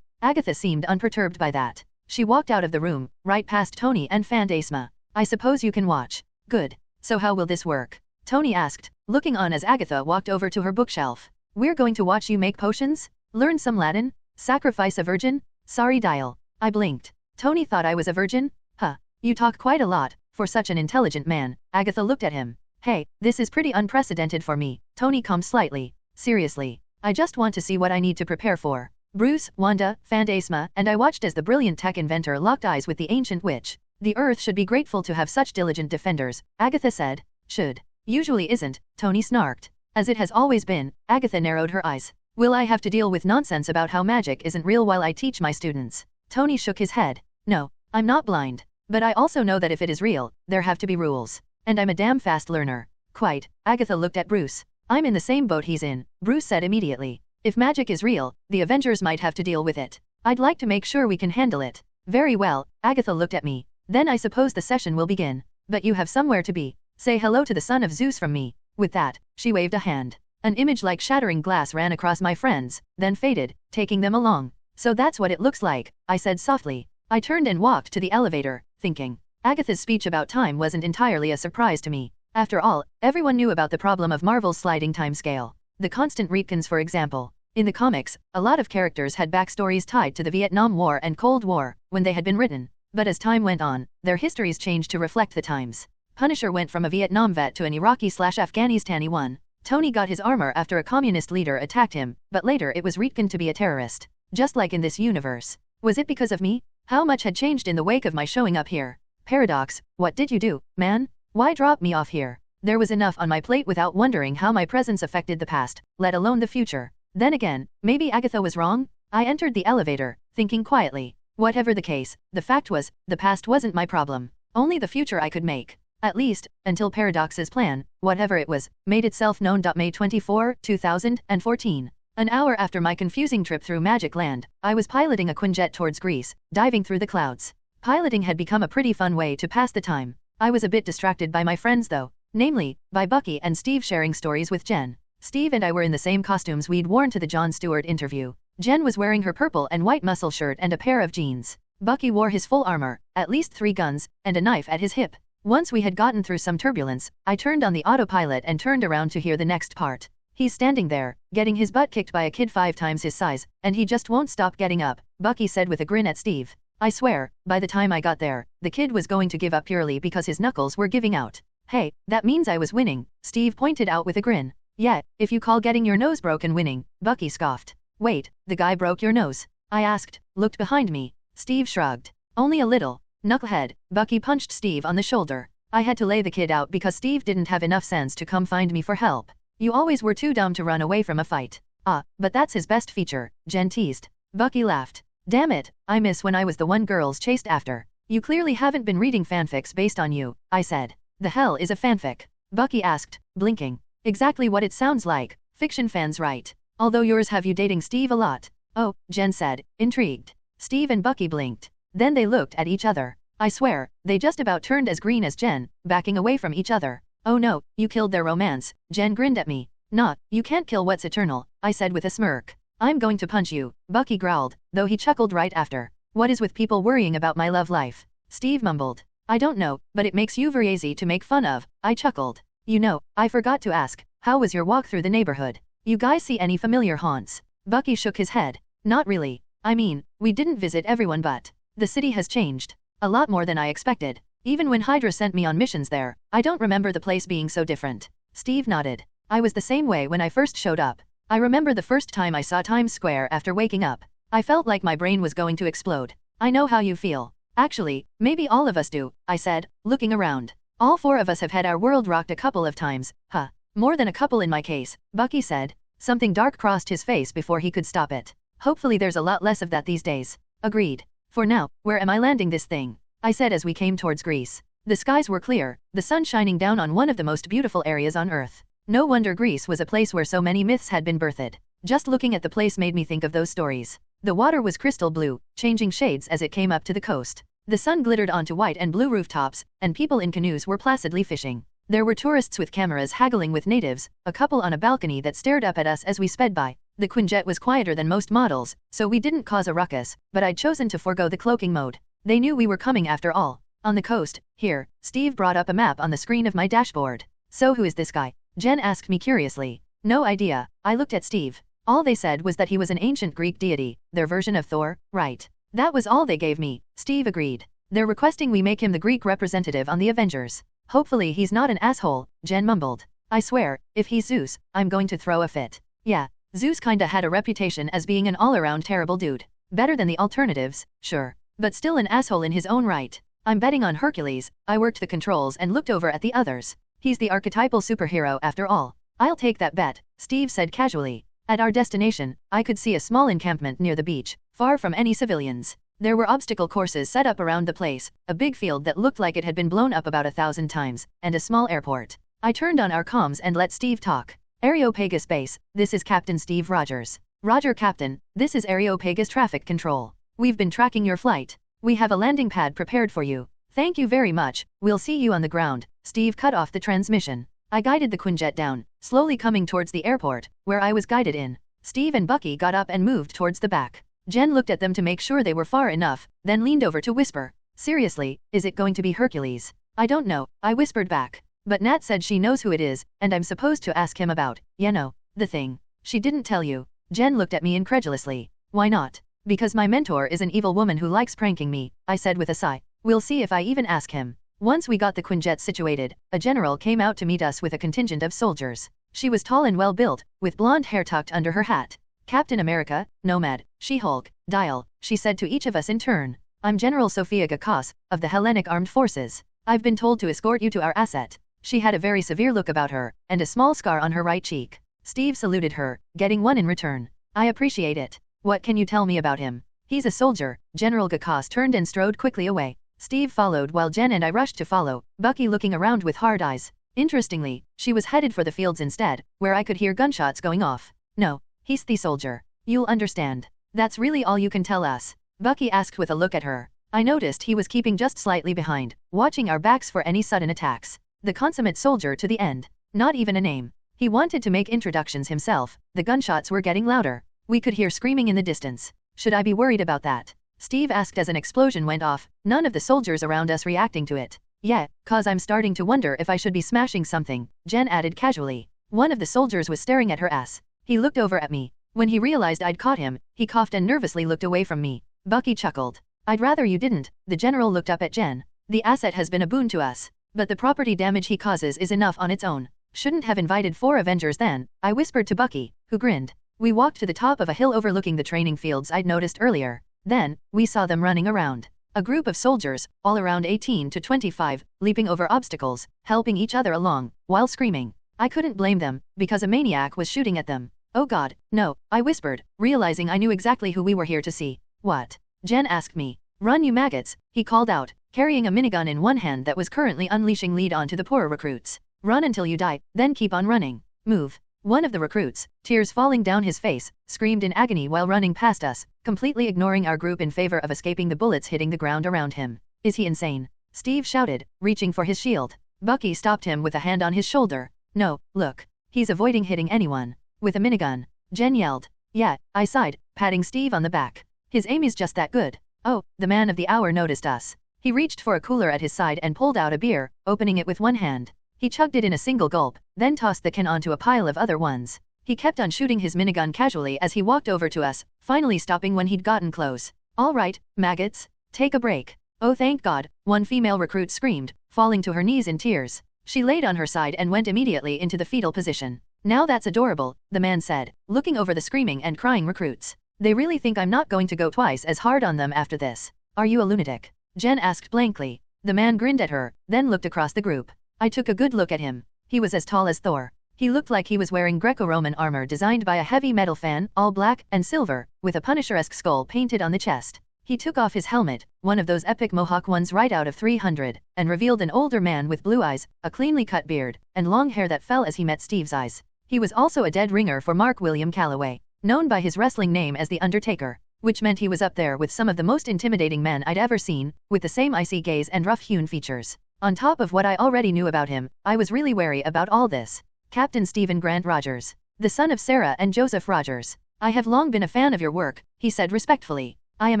Agatha seemed unperturbed by that. She walked out of the room, right past Tony and Phantasma. I suppose you can watch. Good. So how will this work? Tony asked, looking on as Agatha walked over to her bookshelf. We're going to watch you make potions? Learn some Latin? Sacrifice a virgin? Sorry dial. I blinked. Tony thought I was a virgin? Huh. You talk quite a lot, for such an intelligent man. Agatha looked at him. Hey, this is pretty unprecedented for me. Tony calmed slightly. Seriously. I just want to see what I need to prepare for. Bruce, Wanda, Phantasma, and I watched as the brilliant tech inventor locked eyes with the ancient witch. The Earth should be grateful to have such diligent defenders, Agatha said. Should. Usually isn't, Tony snarked. As it has always been, Agatha narrowed her eyes. Will I have to deal with nonsense about how magic isn't real while I teach my students? Tony shook his head. No, I'm not blind. But I also know that if it is real, there have to be rules. And I'm a damn fast learner. Quite. Agatha looked at Bruce. I'm in the same boat he's in, Bruce said immediately. If magic is real, the Avengers might have to deal with it. I'd like to make sure we can handle it. Very well, Agatha looked at me. Then I suppose the session will begin. But you have somewhere to be. Say hello to the son of Zeus from me. With that, she waved a hand. An image like shattering glass ran across my friends, then faded, taking them along. So that's what it looks like, I said softly. I turned and walked to the elevator, thinking. Agatha's speech about time wasn't entirely a surprise to me. After all, everyone knew about the problem of Marvel's sliding timescale. The constant retcons, for example. In the comics, a lot of characters had backstories tied to the Vietnam War and Cold War, when they had been written. But as time went on, their histories changed to reflect the times. Punisher went from a Vietnam vet to an Iraqi/Afghanistani one. Tony got his armor after a communist leader attacked him, but later it was retconned to be a terrorist. Just like in this universe. Was it because of me? How much had changed in the wake of my showing up here? Paradox, what did you do, man? Why drop me off here? There was enough on my plate without wondering how my presence affected the past, let alone the future. Then again, maybe Agatha was wrong? I entered the elevator, thinking quietly. Whatever the case, the fact was, the past wasn't my problem. Only the future I could make. At least, until Paradox's plan, whatever it was, made itself known. May 24, 2014. An hour after my confusing trip through Magic Land, I was piloting a Quinjet towards Greece, diving through the clouds. Piloting had become a pretty fun way to pass the time. I was a bit distracted by my friends though, namely, by Bucky and Steve sharing stories with Jen. Steve and I were in the same costumes we'd worn to the Jon Stewart interview. Jen was wearing her purple and white muscle shirt and a pair of jeans. Bucky wore his full armor, at least 3 guns, and a knife at his hip. Once we had gotten through some turbulence, I turned on the autopilot and turned around to hear the next part. He's standing there, getting his butt kicked by a kid 5 times his size, and he just won't stop getting up, Bucky said with a grin at Steve. I swear, by the time I got there, the kid was going to give up purely because his knuckles were giving out. Hey, that means I was winning, Steve pointed out with a grin. Yeah, if you call getting your nose broken winning, Bucky scoffed. Wait, the guy broke your nose? I asked, looked behind me. Steve shrugged. Only a little. Knucklehead, Bucky punched Steve on the shoulder. I had to lay the kid out because Steve didn't have enough sense to come find me for help. You always were too dumb to run away from a fight. Ah, but that's his best feature, Jen teased. Bucky laughed. Damn it, I miss when I was the one girls chased after. You clearly haven't been reading fanfics based on you, I said. The hell is a fanfic? Bucky asked, blinking. Exactly what it sounds like, fiction fans write. Although yours have you dating Steve a lot. Oh, Jen said, intrigued. Steve and Bucky blinked. Then they looked at each other. I swear, they just about turned as green as Jen, backing away from each other. Oh no, you killed their romance, Jen grinned at me. Nah, you can't kill what's eternal, I said with a smirk. I'm going to punch you, Bucky growled, though he chuckled right after. What is with people worrying about my love life? Steve mumbled. I don't know, but it makes you very easy to make fun of, I chuckled. You know, I forgot to ask, how was your walk through the neighborhood? You guys see any familiar haunts? Bucky shook his head. Not really. I mean, we didn't visit everyone but the city has changed. A lot more than I expected. Even when Hydra sent me on missions there, I don't remember the place being so different. Steve nodded. I was the same way when I first showed up. I remember the first time I saw Times Square after waking up. I felt like my brain was going to explode. I know how you feel. Actually, maybe all of us do, I said, looking around. All 4 of us have had our world rocked a couple of times, huh? More than a couple in my case, Bucky said. Something dark crossed his face before he could stop it. Hopefully there's a lot less of that these days. Agreed. For now, where am I landing this thing? I said as we came towards Greece. The skies were clear, the sun shining down on one of the most beautiful areas on Earth. No wonder Greece was a place where so many myths had been birthed. Just looking at the place made me think of those stories. The water was crystal blue, changing shades as it came up to the coast. The sun glittered onto white and blue rooftops, and people in canoes were placidly fishing. There were tourists with cameras haggling with natives, a couple on a balcony that stared up at us as we sped by. The Quinjet was quieter than most models, so we didn't cause a ruckus, but I'd chosen to forego the cloaking mode. They knew we were coming after all. On the coast, here, Steve brought up a map on the screen of my dashboard. So who is this guy? Jen asked me curiously. No idea, I looked at Steve. All they said was that he was an ancient Greek deity, their version of Thor, right? That was all they gave me, Steve agreed. They're requesting we make him the Greek representative on the Avengers. Hopefully he's not an asshole, Jen mumbled. I swear, if he's Zeus, I'm going to throw a fit. Yeah, Zeus kinda had a reputation as being an all-around terrible dude. Better than the alternatives, sure. But still an asshole in his own right. I'm betting on Hercules. I worked the controls and looked over at the others. He's the archetypal superhero after all. I'll take that bet, Steve said casually. At our destination, I could see a small encampment near the beach, far from any civilians. There were obstacle courses set up around the place, a big field that looked like it had been blown up about 1,000 times, and a small airport. I turned on our comms and let Steve talk. Areopagus Base, this is Captain Steve Rogers. Roger Captain, this is Areopagus Traffic Control. We've been tracking your flight. We have a landing pad prepared for you. Thank you very much, we'll see you on the ground. Steve cut off the transmission. I guided the Quinjet down, slowly coming towards the airport, where I was guided in. Steve and Bucky got up and moved towards the back. Jen looked at them to make sure they were far enough, then leaned over to whisper. Seriously, is it going to be Hercules? I don't know, I whispered back. But Nat said she knows who it is, and I'm supposed to ask him about, the thing. She didn't tell you. Jen looked at me incredulously. Why not? Because my mentor is an evil woman who likes pranking me, I said with a sigh. We'll see if I even ask him. Once we got the Quinjet situated, a general came out to meet us with a contingent of soldiers. She was tall and well built, with blonde hair tucked under her hat. Captain America, Nomad, She-Hulk, Dial, she said to each of us in turn. I'm General Sofia Gakas, of the Hellenic Armed Forces. I've been told to escort you to our asset. She had a very severe look about her, and a small scar on her right cheek. Steve saluted her, getting one in return. I appreciate it. What can you tell me about him? He's a soldier. General Gakas turned and strode quickly away. Steve followed while Jen and I rushed to follow, Bucky looking around with hard eyes. Interestingly, she was headed for the fields instead, where I could hear gunshots going off. No, he's the soldier. You'll understand. That's really all you can tell us? Bucky asked with a look at her. I noticed he was keeping just slightly behind, watching our backs for any sudden attacks. The consummate soldier to the end. Not even a name. He wanted to make introductions himself. The gunshots were getting louder. We could hear screaming in the distance. Should I be worried about that? Steve asked as an explosion went off, none of the soldiers around us reacting to it. Yeah, 'cause I'm starting to wonder if I should be smashing something, Jen added casually. One of the soldiers was staring at her ass. He looked over at me. When he realized I'd caught him, he coughed and nervously looked away from me. Bucky chuckled. I'd rather you didn't. The general looked up at Jen. The asset has been a boon to us, but the property damage he causes is enough on its own. Shouldn't have invited 4 Avengers then, I whispered to Bucky, who grinned. We walked to the top of a hill overlooking the training fields I'd noticed earlier. Then, we saw them running around. A group of soldiers, all around 18 to 25, leaping over obstacles, helping each other along, while screaming. I couldn't blame them, because a maniac was shooting at them. Oh god, no, I whispered, realizing I knew exactly who we were here to see. What? Jen asked me. Run you maggots, he called out, carrying a minigun in one hand that was currently unleashing lead onto the poorer recruits. Run until you die, then keep on running. Move. One of the recruits, tears falling down his face, screamed in agony while running past us, completely ignoring our group in favor of escaping the bullets hitting the ground around him. Is he insane? Steve shouted, reaching for his shield. Bucky stopped him with a hand on his shoulder. No, look. He's avoiding hitting anyone. With a minigun. Jen yelled. Yeah, I sighed, patting Steve on the back. His aim is just that good. Oh, the man of the hour noticed us. He reached for a cooler at his side and pulled out a beer, opening it with one hand. He chugged it in a single gulp, then tossed the can onto a pile of other ones. He kept on shooting his minigun casually as he walked over to us, finally stopping when he'd gotten close. All right, maggots, take a break. Oh thank God, one female recruit screamed, falling to her knees in tears. She laid on her side and went immediately into the fetal position. Now that's adorable, the man said, looking over the screaming and crying recruits. They really think I'm not going to go twice as hard on them after this. Are you a lunatic? Jen asked blankly. The man grinned at her, then looked across the group. I took a good look at him. He was as tall as Thor. He looked like he was wearing Greco-Roman armor designed by a heavy metal fan, all black and silver, with a Punisher-esque skull painted on the chest. He took off his helmet, one of those epic mohawk ones right out of 300, and revealed an older man with blue eyes, a cleanly cut beard, and long hair that fell as he met Steve's eyes. He was also a dead ringer for Mark William Calloway, known by his wrestling name as The Undertaker, which meant he was up there with some of the most intimidating men I'd ever seen, with the same icy gaze and rough-hewn features. On top of what I already knew about him, I was really wary about all this. Captain Stephen Grant Rogers, the son of Sarah and Joseph Rogers. I have long been a fan of your work, he said respectfully. I am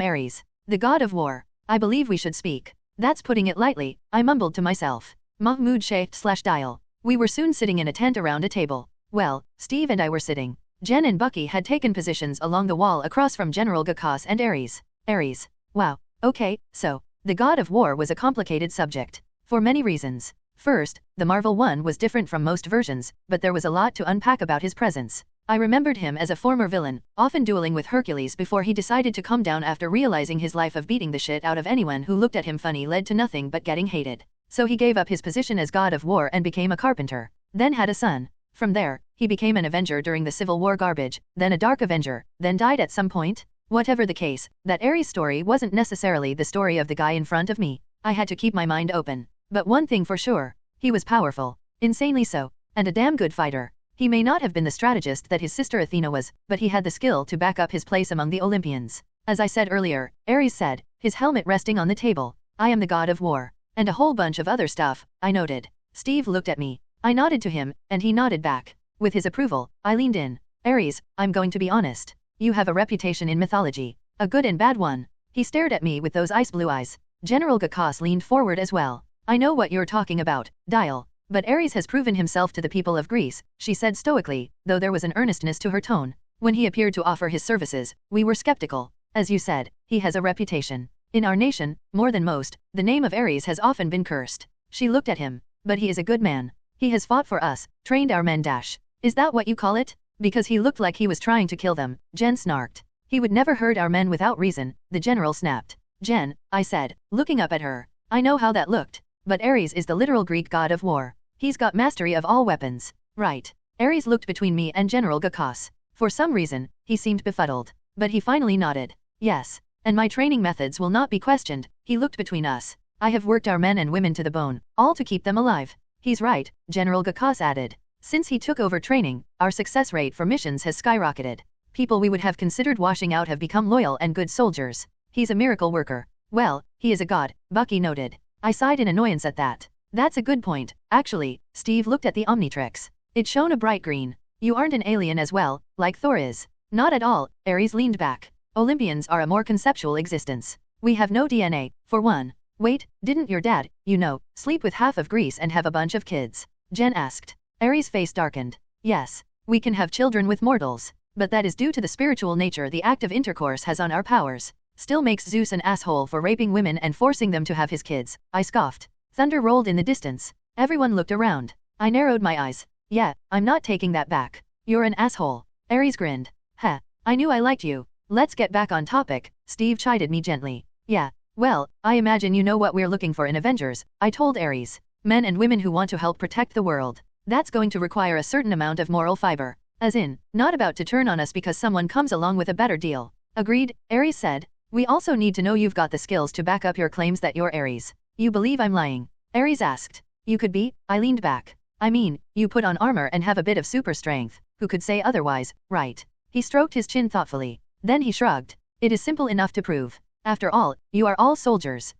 Aries, the god of war. I believe we should speak. That's putting it lightly, I mumbled to myself. Mahmud /dial. We were soon sitting in a tent around a table. Well, Steve and I were sitting. Jen and Bucky had taken positions along the wall across from General Gakas and Aries. Aries. Wow. Okay, so, the god of war was a complicated subject. For many reasons. First, the Marvel one was different from most versions, but there was a lot to unpack about his presence. I remembered him as a former villain, often dueling with Hercules before he decided to calm down after realizing his life of beating the shit out of anyone who looked at him funny led to nothing but getting hated. So he gave up his position as god of war and became a carpenter. Then had a son. From there, he became an Avenger during the Civil War garbage, then a Dark Avenger, then died at some point. Whatever the case, that Aries story wasn't necessarily the story of the guy in front of me. I had to keep my mind open. But one thing for sure, he was powerful, insanely so, and a damn good fighter. He may not have been the strategist that his sister Athena was, but he had the skill to back up his place among the Olympians. As I said earlier, Aries said, his helmet resting on the table, I am the god of war. And a whole bunch of other stuff, I noted. Steve looked at me. I nodded to him, and he nodded back. With his approval, I leaned in. Aries, I'm going to be honest. You have a reputation in mythology. A good and bad one. He stared at me with those ice blue eyes. General Gakas leaned forward as well. I know what you're talking about, Dial. But Aries has proven himself to the people of Greece, she said stoically, though there was an earnestness to her tone. When he appeared to offer his services, we were skeptical. As you said, he has a reputation. In our nation, more than most, the name of Aries has often been cursed. She looked at him. But he is a good man. He has fought for us, trained our men dash. Is that what you call it? Because he looked like he was trying to kill them, Jen snarked. He would never hurt our men without reason, the general snapped. Jen, I said, looking up at her. I know how that looked. But Aries is the literal Greek god of war. He's got mastery of all weapons. Right. Aries looked between me and General Gakos. For some reason, he seemed befuddled. But he finally nodded. Yes. And my training methods will not be questioned. He looked between us. I have worked our men and women to the bone, all to keep them alive. He's right, General Gakos added. Since he took over training, our success rate for missions has skyrocketed. People we would have considered washing out have become loyal and good soldiers. He's a miracle worker. Well, he is a god, Bucky noted. I sighed in annoyance at that. That's a good point. Actually, Steve looked at the Omnitrix. It shone a bright green. You aren't an alien as well, like Thor is. Not at all, Aries leaned back. Olympians are a more conceptual existence. We have no DNA, for one. Wait, didn't your dad, sleep with half of Greece and have a bunch of kids? Jen asked. Aries' face darkened. Yes, we can have children with mortals. But that is due to the spiritual nature the act of intercourse has on our powers. Still makes Zeus an asshole for raping women and forcing them to have his kids, I scoffed. Thunder rolled in the distance. Everyone looked around. I narrowed my eyes. Yeah, I'm not taking that back. You're an asshole. Aries grinned. Heh, I knew I liked you. Let's get back on topic, Steve chided me gently. Yeah. Well, I imagine you know what we're looking for in Avengers, I told Aries. Men and women who want to help protect the world. That's going to require a certain amount of moral fiber. As in, not about to turn on us because someone comes along with a better deal. Agreed, Aries said. We also need to know you've got the skills to back up your claims that you're Aries. You believe I'm lying? Aries asked. You could be, I leaned back. I mean, you put on armor and have a bit of super strength. Who could say otherwise, right? He stroked his chin thoughtfully. Then he shrugged. It is simple enough to prove. After all, you are all soldiers.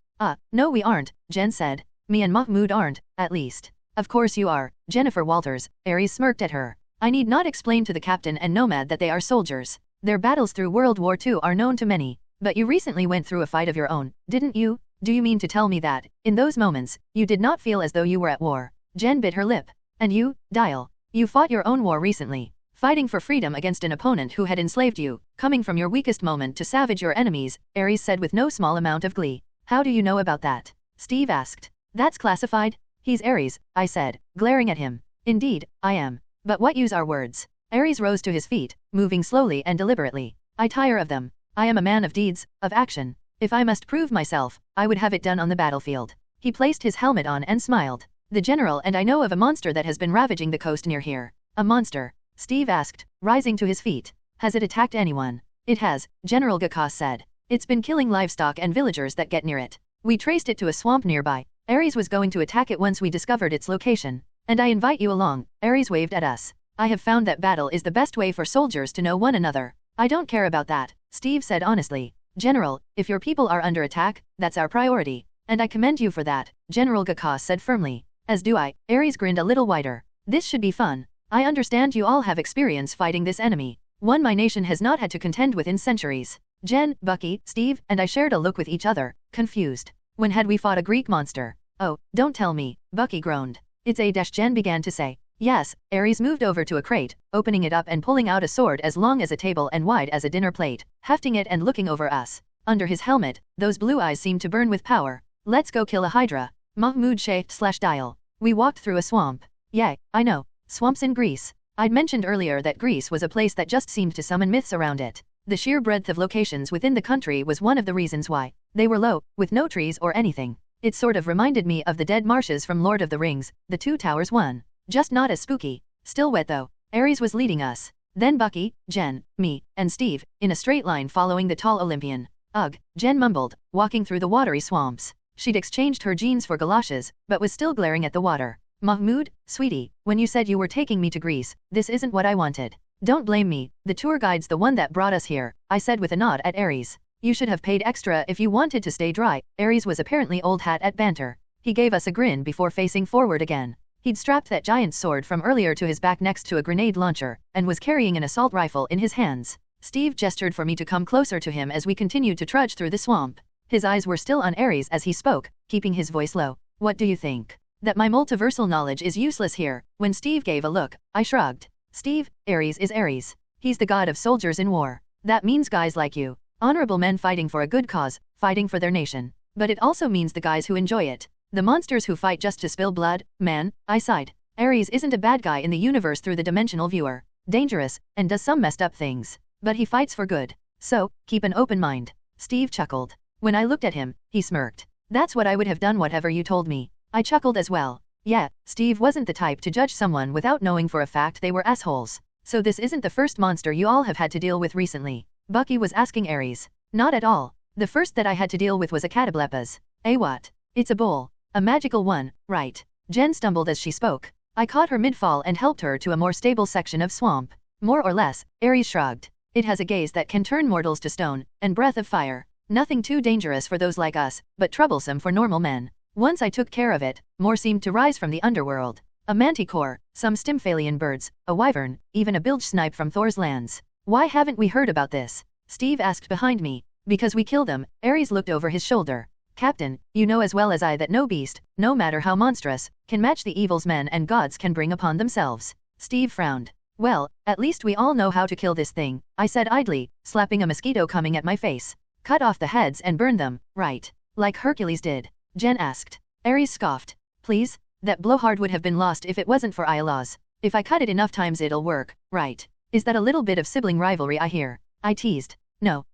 No we aren't, Jen said. Me and Mahmud aren't, at least. Of course you are, Jennifer Walters, Aries smirked at her. I need not explain to the captain and Nomad that they are soldiers. Their battles through World War II are known to many. But you recently went through a fight of your own, didn't you? Do you mean to tell me that, in those moments, you did not feel as though you were at war? Jen bit her lip. And you, Dial? You fought your own war recently. Fighting for freedom against an opponent who had enslaved you, coming from your weakest moment to savage your enemies, Aries said with no small amount of glee. How do you know about that? Steve asked. That's classified? He's Aries, I said, glaring at him. Indeed, I am. But what use are words? Aries rose to his feet, moving slowly and deliberately. I tire of them. I am a man of deeds, of action. If I must prove myself, I would have it done on the battlefield. He placed his helmet on and smiled. The general and I know of a monster that has been ravaging the coast near here. A monster? Steve asked, rising to his feet. Has it attacked anyone? It has, General Gakos said. It's been killing livestock and villagers that get near it. We traced it to a swamp nearby. Aries was going to attack it once we discovered its location. And I invite you along, Aries waved at us. I have found that battle is the best way for soldiers to know one another. I don't care about that, Steve said honestly. General, if your people are under attack, that's our priority. And I commend you for that, General Gakos said firmly. As do I, Aries grinned a little wider. This should be fun. I understand you all have experience fighting this enemy. One my nation has not had to contend with in centuries. Jen, Bucky, Steve, and I shared a look with each other, confused. When had we fought a Greek monster? Oh, don't tell me, Bucky groaned. It's Jen began to say. Yes, Aries moved over to a crate, opening it up and pulling out a sword as long as a table and wide as a dinner plate, hefting it and looking over us. Under his helmet, those blue eyes seemed to burn with power. Let's go kill a Hydra. Mahmud /Dial. We walked through a swamp. Yay, I know. Swamps in Greece. I'd mentioned earlier that Greece was a place that just seemed to summon myths around it. The sheer breadth of locations within the country was one of the reasons why. They were low, with no trees or anything. It sort of reminded me of the dead marshes from Lord of the Rings, the Two Towers one. Just not as spooky. Still wet though. Aries was leading us. Then Bucky, Jen, me, and Steve, in a straight line following the tall Olympian. Ugh, Jen mumbled, walking through the watery swamps. She'd exchanged her jeans for galoshes, but was still glaring at the water. Mahmud, sweetie, when you said you were taking me to Greece, this isn't what I wanted. Don't blame me, the tour guide's the one that brought us here, I said with a nod at Aries. You should have paid extra if you wanted to stay dry. Aries was apparently old hat at banter. He gave us a grin before facing forward again. He'd strapped that giant sword from earlier to his back next to a grenade launcher, and was carrying an assault rifle in his hands. Steve gestured for me to come closer to him as we continued to trudge through the swamp. His eyes were still on Aries as he spoke, keeping his voice low. What do you think? That my multiversal knowledge is useless here. When Steve gave a look, I shrugged. Steve, Aries is Aries. He's the god of soldiers in war. That means guys like you. Honorable men fighting for a good cause, fighting for their nation. But it also means the guys who enjoy it. The monsters who fight just to spill blood, man, I sighed. Aries isn't a bad guy in the universe through the dimensional viewer. Dangerous, and does some messed up things. But he fights for good. So, keep an open mind. Steve chuckled. When I looked at him, he smirked. That's what I would have done whatever you told me. I chuckled as well. Yeah, Steve wasn't the type to judge someone without knowing for a fact they were assholes. So this isn't the first monster you all have had to deal with recently? Bucky was asking Aries. Not at all. The first that I had to deal with was a catoblepas. What? It's a bull. A magical one, right? Jen stumbled as she spoke. I caught her mid-fall and helped her to a more stable section of swamp. More or less, Aries shrugged. It has a gaze that can turn mortals to stone, and breath of fire. Nothing too dangerous for those like us, but troublesome for normal men. Once I took care of it, more seemed to rise from the underworld. A manticore, some stymphalian birds, a wyvern, even a bilge snipe from Thor's lands. Why haven't we heard about this? Steve asked behind me. Because we kill them. Aries looked over his shoulder. Captain, you know as well as I that no beast, no matter how monstrous, can match the evils men and gods can bring upon themselves. Steve frowned. Well, at least we all know how to kill this thing, I said idly, slapping a mosquito coming at my face. Cut off the heads and burn them, right? Like Hercules did. Jen asked. Aries scoffed. Please? That blowhard would have been lost if it wasn't for Iolaus. If I cut it enough times it'll work, right? Is that a little bit of sibling rivalry I hear? I teased. No.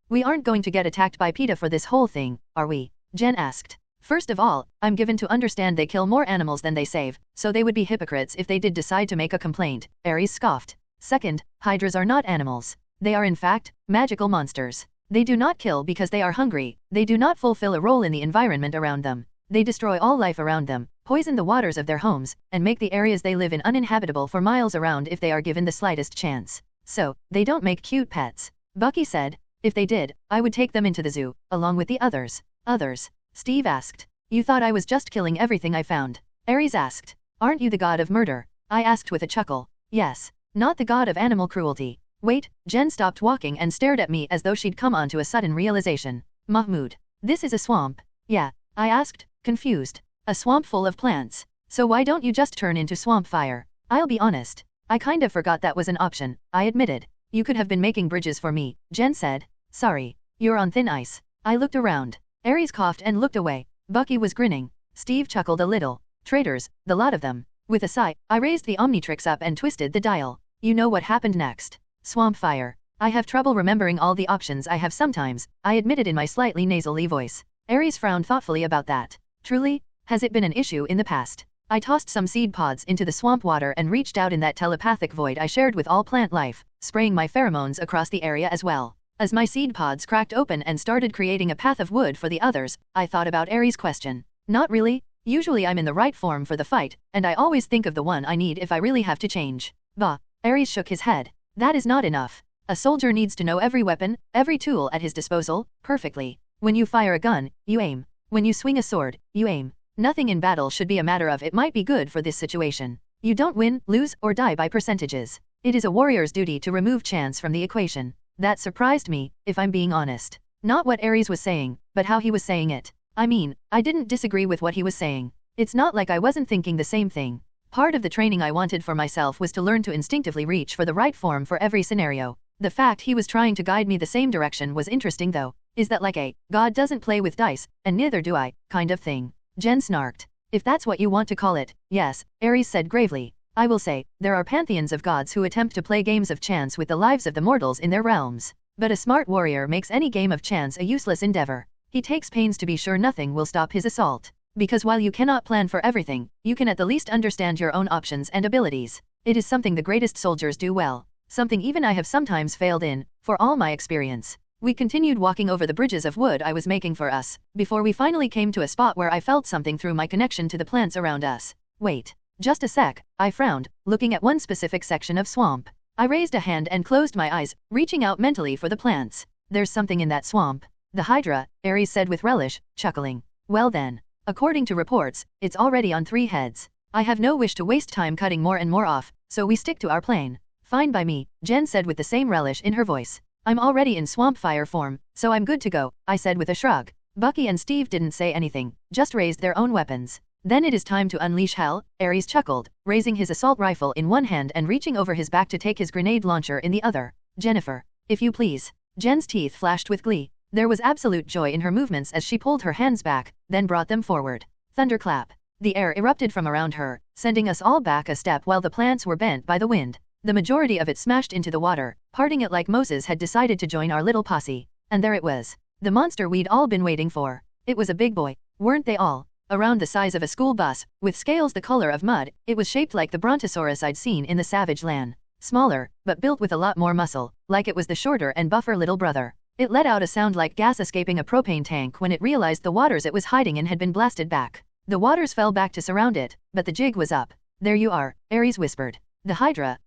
We aren't going to get attacked by PETA for this whole thing, are we? Jen asked. First of all, I'm given to understand they kill more animals than they save, so they would be hypocrites if they did decide to make a complaint, Aries scoffed. Second, Hydras are not animals. They are in fact, magical monsters. They do not kill because they are hungry, they do not fulfill a role in the environment around them. They destroy all life around them, poison the waters of their homes, and make the areas they live in uninhabitable for miles around if they are given the slightest chance. So, they don't make cute pets. Bucky said. If they did, I would take them into the zoo, along with the others. Others? Steve asked. You thought I was just killing everything I found? Aries asked. Aren't you the god of murder? I asked with a chuckle. Yes. Not the god of animal cruelty. Wait, Jen stopped walking and stared at me as though she'd come onto a sudden realization. Mahmud. This is a swamp. Yeah, I asked, confused. A swamp full of plants. So why don't you just turn into Swampfire? I'll be honest. I kind of forgot that was an option, I admitted. You could have been making bridges for me, Jen said. Sorry. You're on thin ice. I looked around. Aries coughed and looked away. Bucky was grinning. Steve chuckled a little. Traitors, the lot of them. With a sigh, I raised the Omnitrix up and twisted the dial. You know what happened next. Swampfire. I have trouble remembering all the options I have sometimes, I admitted in my slightly nasally voice. Aries frowned thoughtfully about that. Truly? Has it been an issue in the past? I tossed some seed pods into the swamp water and reached out in that telepathic void I shared with all plant life, spraying my pheromones across the area as well. As my seed pods cracked open and started creating a path of wood for the others, I thought about Aries' question. Not really. Usually I'm in the right form for the fight, and I always think of the one I need if I really have to change. Bah. Aries shook his head. That is not enough. A soldier needs to know every weapon, every tool at his disposal, perfectly. When you fire a gun, you aim. When you swing a sword, you aim. Nothing in battle should be a matter of it might be good for this situation. You don't win, lose, or die by percentages. It is a warrior's duty to remove chance from the equation. That surprised me, if I'm being honest. Not what Aries was saying, but how he was saying it. I mean, I didn't disagree with what he was saying. It's not like I wasn't thinking the same thing. Part of the training I wanted for myself was to learn to instinctively reach for the right form for every scenario. The fact he was trying to guide me the same direction was interesting though. Is that like a, God doesn't play with dice, and neither do I, kind of thing? Jen snarked. If that's what you want to call it, yes, Aries said gravely. I will say, there are pantheons of gods who attempt to play games of chance with the lives of the mortals in their realms. But a smart warrior makes any game of chance a useless endeavor. He takes pains to be sure nothing will stop his assault. Because while you cannot plan for everything, you can at the least understand your own options and abilities. It is something the greatest soldiers do well. Something even I have sometimes failed in, for all my experience. We continued walking over the bridges of wood I was making for us, before we finally came to a spot where I felt something through my connection to the plants around us. Wait. Just a sec, I frowned, looking at one specific section of swamp. I raised a hand and closed my eyes, reaching out mentally for the plants. There's something in that swamp. The Hydra, Aries said with relish, chuckling. Well then. According to reports, it's already on 3 heads. I have no wish to waste time cutting more and more off, so we stick to our plan. Fine by me, Jen said with the same relish in her voice. I'm already in Swampfire form, so I'm good to go, I said with a shrug. Bucky and Steve didn't say anything, just raised their own weapons. Then it is time to unleash hell, Aries chuckled, raising his assault rifle in one hand and reaching over his back to take his grenade launcher in the other. Jennifer, if you please. Jen's teeth flashed with glee. There was absolute joy in her movements as she pulled her hands back, then brought them forward. Thunderclap. The air erupted from around her, sending us all back a step while the plants were bent by the wind. The majority of it smashed into the water, parting it like Moses had decided to join our little posse. And there it was. The monster we'd all been waiting for. It was a big boy, weren't they all? Around the size of a school bus, with scales the color of mud, it was shaped like the brontosaurus I'd seen in the Savage Land. Smaller, but built with a lot more muscle, like it was the shorter and buffer little brother. It let out a sound like gas escaping a propane tank when it realized the waters it was hiding in had been blasted back. The waters fell back to surround it, but the jig was up. There you are, Aries whispered. The Hydra,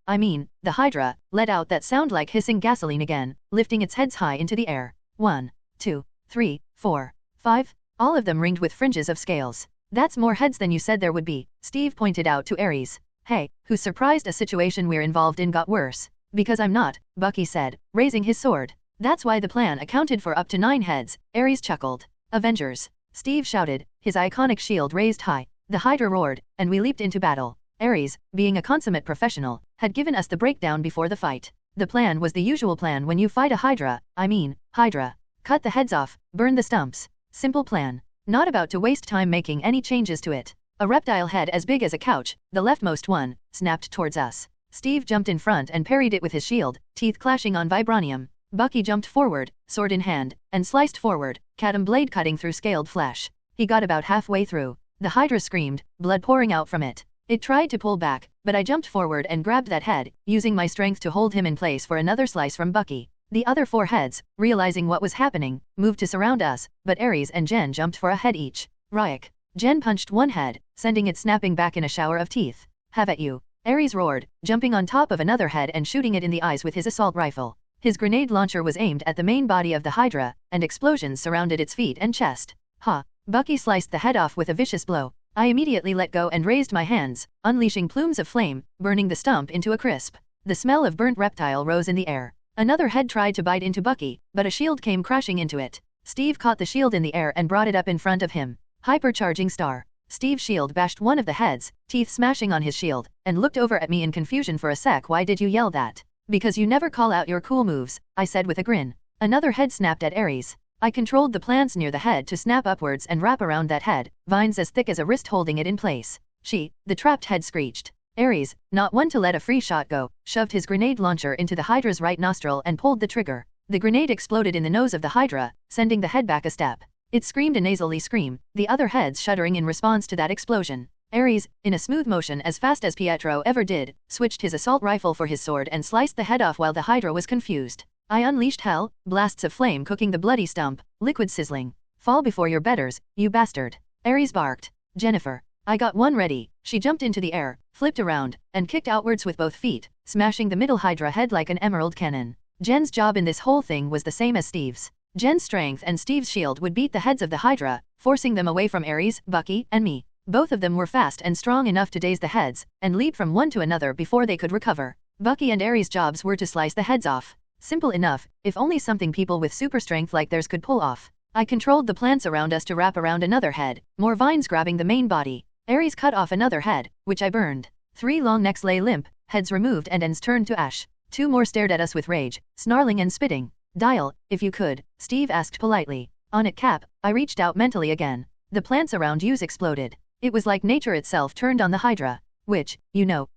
let out that sound like hissing gasoline again, lifting its heads high into the air. 1, 2, 3, 4, 5. All of them ringed with fringes of scales. That's more heads than you said there would be, Steve pointed out to Aries. Hey, who's surprised a situation we're involved in got worse? Because I'm not, Bucky said, raising his sword. That's why the plan accounted for up to 9 heads, Aries chuckled. Avengers, Steve shouted, his iconic shield raised high. The Hydra roared, and we leaped into battle. Aries, being a consummate professional, had given us the breakdown before the fight. The plan was the usual plan when you fight a Hydra. Cut the heads off, burn the stumps. Simple plan. Not about to waste time making any changes to it. A reptile head as big as a couch, the leftmost one, snapped towards us. Steve jumped in front and parried it with his shield, teeth clashing on vibranium. Bucky jumped forward, sword in hand, and sliced forward, Kadam blade cutting through scaled flesh. He got about halfway through. The Hydra screamed, blood pouring out from it. It tried to pull back, but I jumped forward and grabbed that head, using my strength to hold him in place for another slice from Bucky. The other 4 heads, realizing what was happening, moved to surround us, but Aries and Jen jumped for a head each. Ryuk. Jen punched one head, sending it snapping back in a shower of teeth. Have at you. Aries roared, jumping on top of another head and shooting it in the eyes with his assault rifle. His grenade launcher was aimed at the main body of the Hydra, and explosions surrounded its feet and chest. Ha! Bucky sliced the head off with a vicious blow. I immediately let go and raised my hands, unleashing plumes of flame, burning the stump into a crisp. The smell of burnt reptile rose in the air. Another head tried to bite into Bucky, but a shield came crashing into it. Steve caught the shield in the air and brought it up in front of him. Hypercharging star. Steve's shield bashed one of the heads, teeth smashing on his shield, and looked over at me in confusion for a sec. Why did you yell that? Because you never call out your cool moves, I said with a grin. Another head snapped at Aries. I controlled the plants near the head to snap upwards and wrap around that head, vines as thick as a wrist holding it in place. The trapped head screeched. Aries, not one to let a free shot go, shoved his grenade launcher into the Hydra's right nostril and pulled the trigger. The grenade exploded in the nose of the Hydra, sending the head back a step. It screamed a nasally scream, the other heads shuddering in response to that explosion. Aries, in a smooth motion as fast as Pietro ever did, switched his assault rifle for his sword and sliced the head off while the Hydra was confused. I unleashed hell, blasts of flame cooking the bloody stump, liquid sizzling. Fall before your betters, you bastard. Aries barked. Jennifer. I got one ready. She jumped into the air, flipped around, and kicked outwards with both feet, smashing the middle Hydra head like an emerald cannon. Jen's job in this whole thing was the same as Steve's. Jen's strength and Steve's shield would beat the heads of the Hydra, forcing them away from Aries, Bucky, and me. Both of them were fast and strong enough to daze the heads, and leap from one to another before they could recover. Bucky and Aries' jobs were to slice the heads off. Simple enough, if only something people with super strength like theirs could pull off. I controlled the plants around us to wrap around another head, more vines grabbing the main body. Aries cut off another head, which I burned. 3 long necks lay limp, heads removed and ends turned to ash. 2 more stared at us with rage, snarling and spitting. Dial, if you could, Steve asked politely. On it Cap, I reached out mentally again. The plants around us exploded. It was like nature itself turned on the Hydra. Which,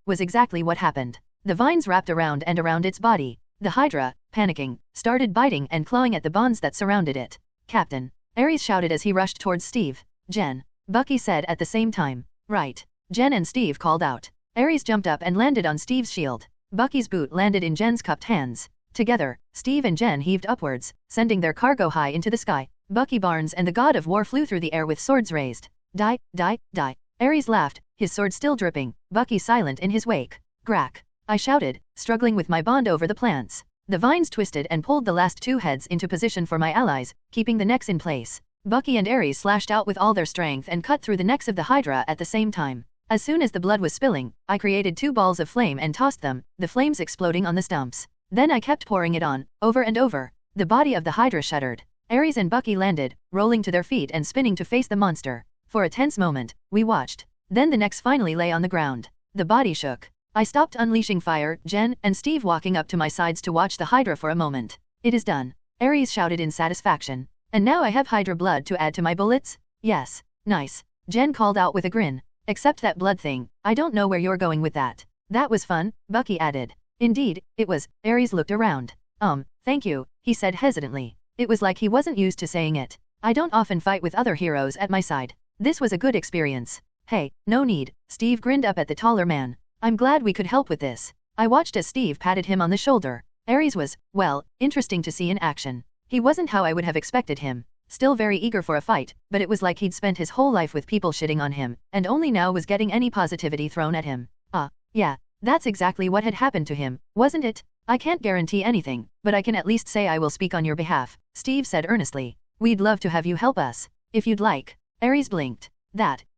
was exactly what happened. The vines wrapped around and around its body. The Hydra, panicking, started biting and clawing at the bonds that surrounded it. Captain, Aries shouted as he rushed towards Steve. Jen, Bucky said at the same time. Right. Jen and Steve called out. Aries jumped up and landed on Steve's shield. Bucky's boot landed in Jen's cupped hands. Together, Steve and Jen heaved upwards, sending their cargo high into the sky. Bucky Barnes and the God of War flew through the air with swords raised. Die, die, die. Aries laughed, his sword still dripping, Bucky silent in his wake. Grack. I shouted, struggling with my bond over the plants. The vines twisted and pulled the last 2 heads into position for my allies, keeping the necks in place. Bucky and Aries slashed out with all their strength and cut through the necks of the Hydra at the same time. As soon as the blood was spilling, I created 2 balls of flame and tossed them, the flames exploding on the stumps. Then I kept pouring it on, over and over. The body of the Hydra shuddered. Aries and Bucky landed, rolling to their feet and spinning to face the monster. For a tense moment, we watched. Then the necks finally lay on the ground. The body shook. I stopped unleashing fire, Jen and Steve walking up to my sides to watch the Hydra for a moment. It is done. Aries shouted in satisfaction. And now I have Hydra blood to add to my bullets? Yes. Nice. Jen called out with a grin. Except that blood thing, I don't know where you're going with that. That was fun, Bucky added. Indeed, it was. Aries looked around. Thank you, he said hesitantly. It was like he wasn't used to saying it. I don't often fight with other heroes at my side. This was a good experience. Hey, no need, Steve grinned up at the taller man. I'm glad we could help with this. I watched as Steve patted him on the shoulder. Aries was, well, interesting to see in action. He wasn't how I would have expected him. Still very eager for a fight, but it was like he'd spent his whole life with people shitting on him, and only now was getting any positivity thrown at him. Yeah, that's exactly what had happened to him, wasn't it? I can't guarantee anything, but I can at least say I will speak on your behalf, Steve said earnestly. We'd love to have you help us. If you'd like. Aries blinked.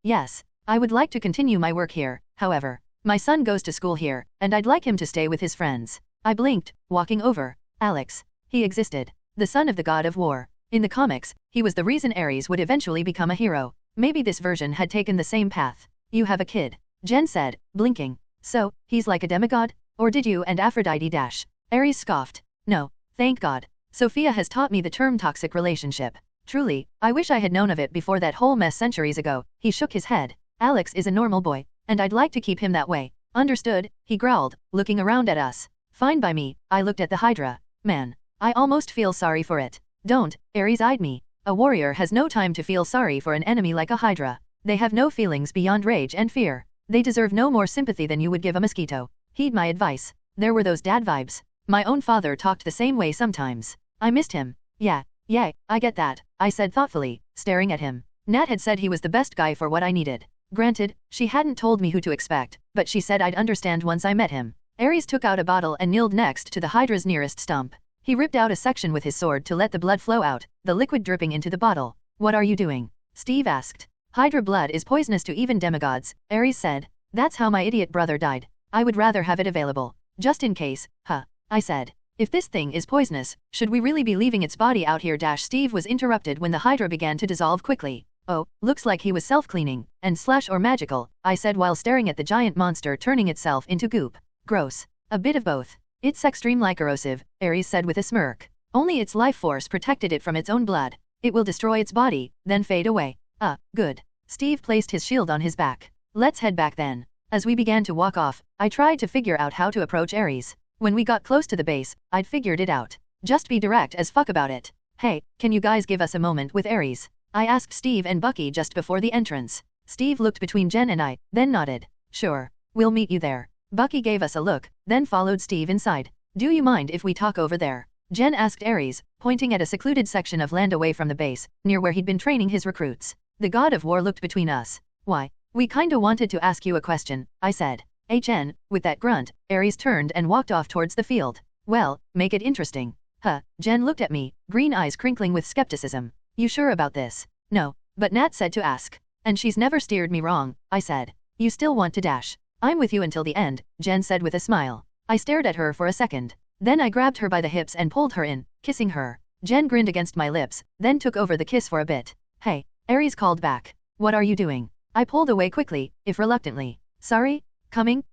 Yes. I would like to continue my work here, however. My son goes to school here, and I'd like him to stay with his friends. I blinked, walking over. Alex. He existed. The son of the god of war. In the comics, he was the reason Aries would eventually become a hero. Maybe this version had taken the same path. You have a kid. Jen said, blinking. So, he's like a demigod? Or did you and Aphrodite dash? Aries scoffed. No, thank God. Sophia has taught me the term toxic relationship. Truly, I wish I had known of it before that whole mess centuries ago. He shook his head. Alex is a normal boy, and I'd like to keep him that way. Understood, he growled, looking around at us. Fine by me. I looked at the Hydra. Man, I almost feel sorry for it. Don't, Aries eyed me. A warrior has no time to feel sorry for an enemy like a Hydra. They have no feelings beyond rage and fear. They deserve no more sympathy than you would give a mosquito. Heed my advice. There were those dad vibes. My own father talked the same way sometimes. I missed him. Yeah, I get that, I said thoughtfully, staring at him. Nat had said he was the best guy for what I needed. Granted, she hadn't told me who to expect, but she said I'd understand once I met him. Aries took out a bottle and kneeled next to the Hydra's nearest stump. He ripped out a section with his sword to let the blood flow out, the liquid dripping into the bottle. What are you doing? Steve asked. Hydra blood is poisonous to even demigods, Aries said. That's how my idiot brother died. I would rather have it available. Just in case, I said. If this thing is poisonous, should we really be leaving its body out here? Steve was interrupted when the Hydra began to dissolve quickly. Oh, looks like he was self-cleaning, and slash or magical, I said while staring at the giant monster turning itself into goop. Gross. A bit of both. It's extremely corrosive, Aries said with a smirk. Only its life force protected it from its own blood. It will destroy its body, then fade away. Good. Steve placed his shield on his back. Let's head back then. As we began to walk off, I tried to figure out how to approach Aries. When we got close to the base, I'd figured it out. Just be direct as fuck about it. Hey, can you guys give us a moment with Aries? I asked Steve and Bucky just before the entrance. Steve looked between Jen and I, then nodded. Sure. We'll meet you there. Bucky gave us a look, then followed Steve inside. Do you mind if we talk over there? Jen asked Aries, pointing at a secluded section of land away from the base, near where he'd been training his recruits. The god of war looked between us. Why? We kinda wanted to ask you a question, I said. HN, with that grunt, Aries turned and walked off towards the field. Well, make it interesting. Jen looked at me, green eyes crinkling with skepticism. You sure about this? No, but Nat said to ask. And she's never steered me wrong, I said. You still want to dash? I'm with you until the end, Jen said with a smile. I stared at her for a second. Then I grabbed her by the hips and pulled her in, kissing her. Jen grinned against my lips, then took over the kiss for a bit. Hey, Aries called back. What are you doing? I pulled away quickly, if reluctantly. Sorry? Coming.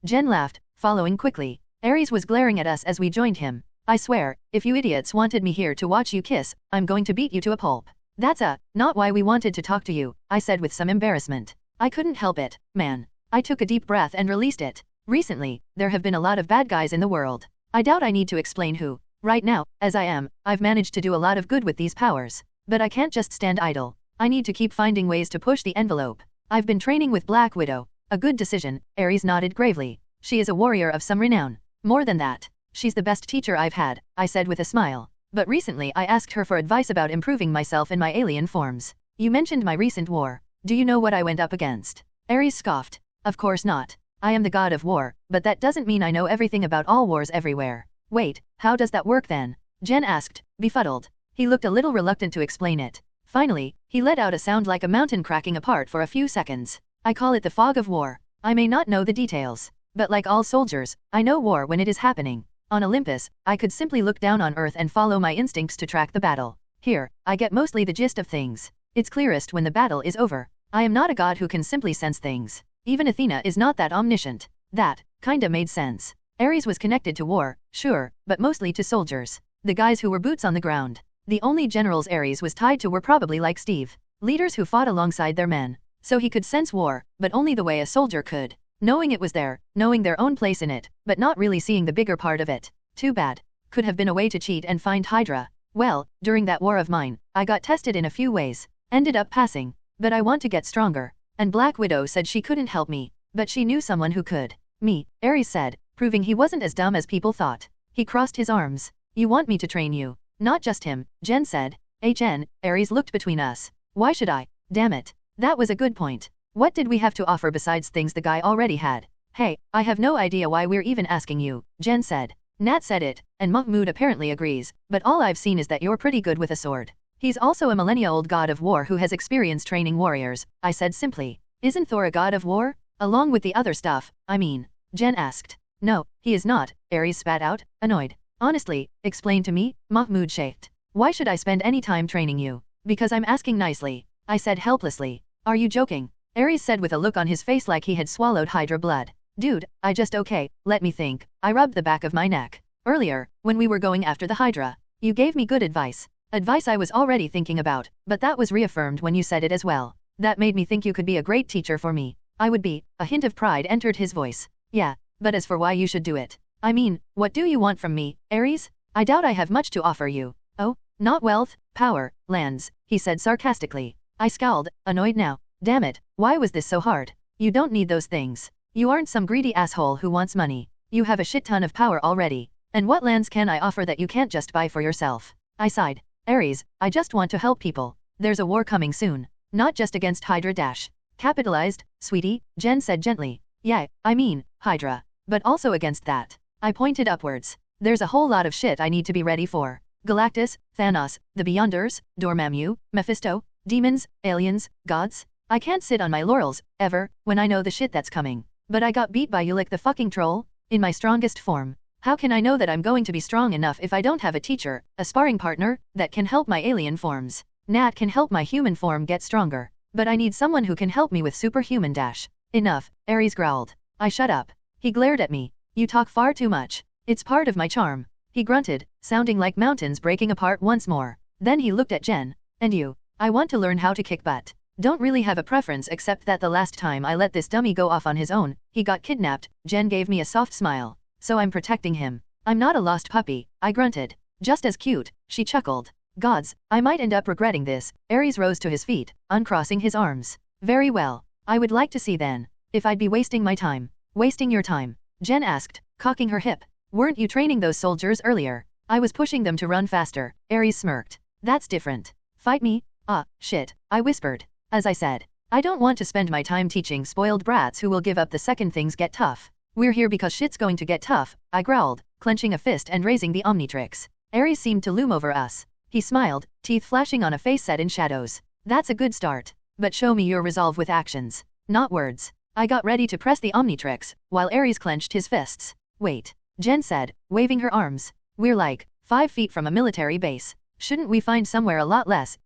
Jen laughed, following quickly. Aries was glaring at us as we joined him. I swear, if you idiots wanted me here to watch you kiss, I'm going to beat you to a pulp. That's not why we wanted to talk to you, I said with some embarrassment. I couldn't help it, man. I took a deep breath and released it. Recently, there have been a lot of bad guys in the world. I doubt I need to explain who. Right now, as I am, I've managed to do a lot of good with these powers. But I can't just stand idle. I need to keep finding ways to push the envelope. I've been training with Black Widow. A good decision, Aries nodded gravely. She is a warrior of some renown. More than that, she's the best teacher I've had, I said with a smile. But recently I asked her for advice about improving myself in my alien forms. You mentioned my recent war. Do you know what I went up against? Aries scoffed. Of course not. I am the god of war, but that doesn't mean I know everything about all wars everywhere. Wait, how does that work then? Jen asked, befuddled. He looked a little reluctant to explain it. Finally, he let out a sound like a mountain cracking apart for a few seconds. I call it the fog of war. I may not know the details, but like all soldiers, I know war when it is happening. On Olympus, I could simply look down on Earth and follow my instincts to track the battle. Here, I get mostly the gist of things. It's clearest when the battle is over. I am not a god who can simply sense things. Even Athena is not that omniscient. That kinda made sense. Aries was connected to war, sure, but mostly to soldiers. The guys who were boots on the ground. The only generals Aries was tied to were probably like Steve. Leaders who fought alongside their men. So he could sense war, but only the way a soldier could. Knowing it was there, knowing their own place in it, but not really seeing the bigger part of it. Too bad. Could have been a way to cheat and find Hydra. Well, during that war of mine, I got tested in a few ways. Ended up passing. But I want to get stronger. And Black Widow said she couldn't help me, but she knew someone who could. Me, Aries said, proving he wasn't as dumb as people thought. He crossed his arms. You want me to train you? Not just him, Jen said. HN, Aries looked between us. Why should I? Damn it. That was a good point. What did we have to offer besides things the guy already had? Hey, I have no idea why we're even asking you, Jen said. Nat said it, and Mahmud apparently agrees, but all I've seen is that you're pretty good with a sword. He's also a millennia-old god of war who has experience training warriors, I said simply. Isn't Thor a god of war? Along with the other stuff, I mean. Jen asked. No, he is not, Aries spat out, annoyed. Honestly, explain to me, Mahmud shaked. Why should I spend any time training you? Because I'm asking nicely, I said helplessly. Are you joking? Aries said with a look on his face like he had swallowed Hydra blood. Dude, I just okay, let me think. I rubbed the back of my neck. Earlier, when we were going after the Hydra, you gave me good advice. Advice I was already thinking about, but that was reaffirmed when you said it as well. That made me think you could be a great teacher for me. I would be. A hint of pride entered his voice. Yeah, but as for why you should do it. I mean, what do you want from me, Aries? I doubt I have much to offer you. Oh, not wealth, power, lands, he said sarcastically. I scowled, annoyed now. Damn it, why was this so hard? You don't need those things. You aren't some greedy asshole who wants money. You have a shit ton of power already. And what lands can I offer that you can't just buy for yourself? I sighed. Aries, I just want to help people. There's a war coming soon. Not just against Hydra dash. Capitalized, sweetie, Jen said gently. Yeah, I mean, Hydra. But also against that. I pointed upwards. There's a whole lot of shit I need to be ready for. Galactus, Thanos, the Beyonders, Dormammu, Mephisto, demons, aliens, gods. I can't sit on my laurels, ever, when I know the shit that's coming. But I got beat by Ulik the fucking troll, in my strongest form. How can I know that I'm going to be strong enough if I don't have a teacher, a sparring partner, that can help my alien forms? Nat can help my human form get stronger. But I need someone who can help me with superhuman dash. Enough, Aries growled. I shut up. He glared at me. You talk far too much. It's part of my charm. He grunted, sounding like mountains breaking apart once more. Then he looked at Jen. And you? I want to learn how to kick butt. Don't really have a preference except that the last time I let this dummy go off on his own, he got kidnapped. Jen gave me a soft smile. So I'm protecting him. I'm not a lost puppy, I grunted. Just as cute, she chuckled. Gods, I might end up regretting this. Aries rose to his feet, uncrossing his arms. Very well. I would like to see then. If I'd be wasting my time. Wasting your time? Jen asked, cocking her hip. Weren't you training those soldiers earlier? I was pushing them to run faster. Aries smirked. That's different. Fight me? Ah, shit, I whispered. As I said, I don't want to spend my time teaching spoiled brats who will give up the second things get tough. We're here because shit's going to get tough, I growled, clenching a fist and raising the Omnitrix. Aries seemed to loom over us. He smiled, teeth flashing on a face set in shadows. That's a good start. But show me your resolve with actions, not words. I got ready to press the Omnitrix, while Aries clenched his fists. Wait, Jen said, waving her arms. We're like 5 feet from a military base. Shouldn't we find somewhere a lot less,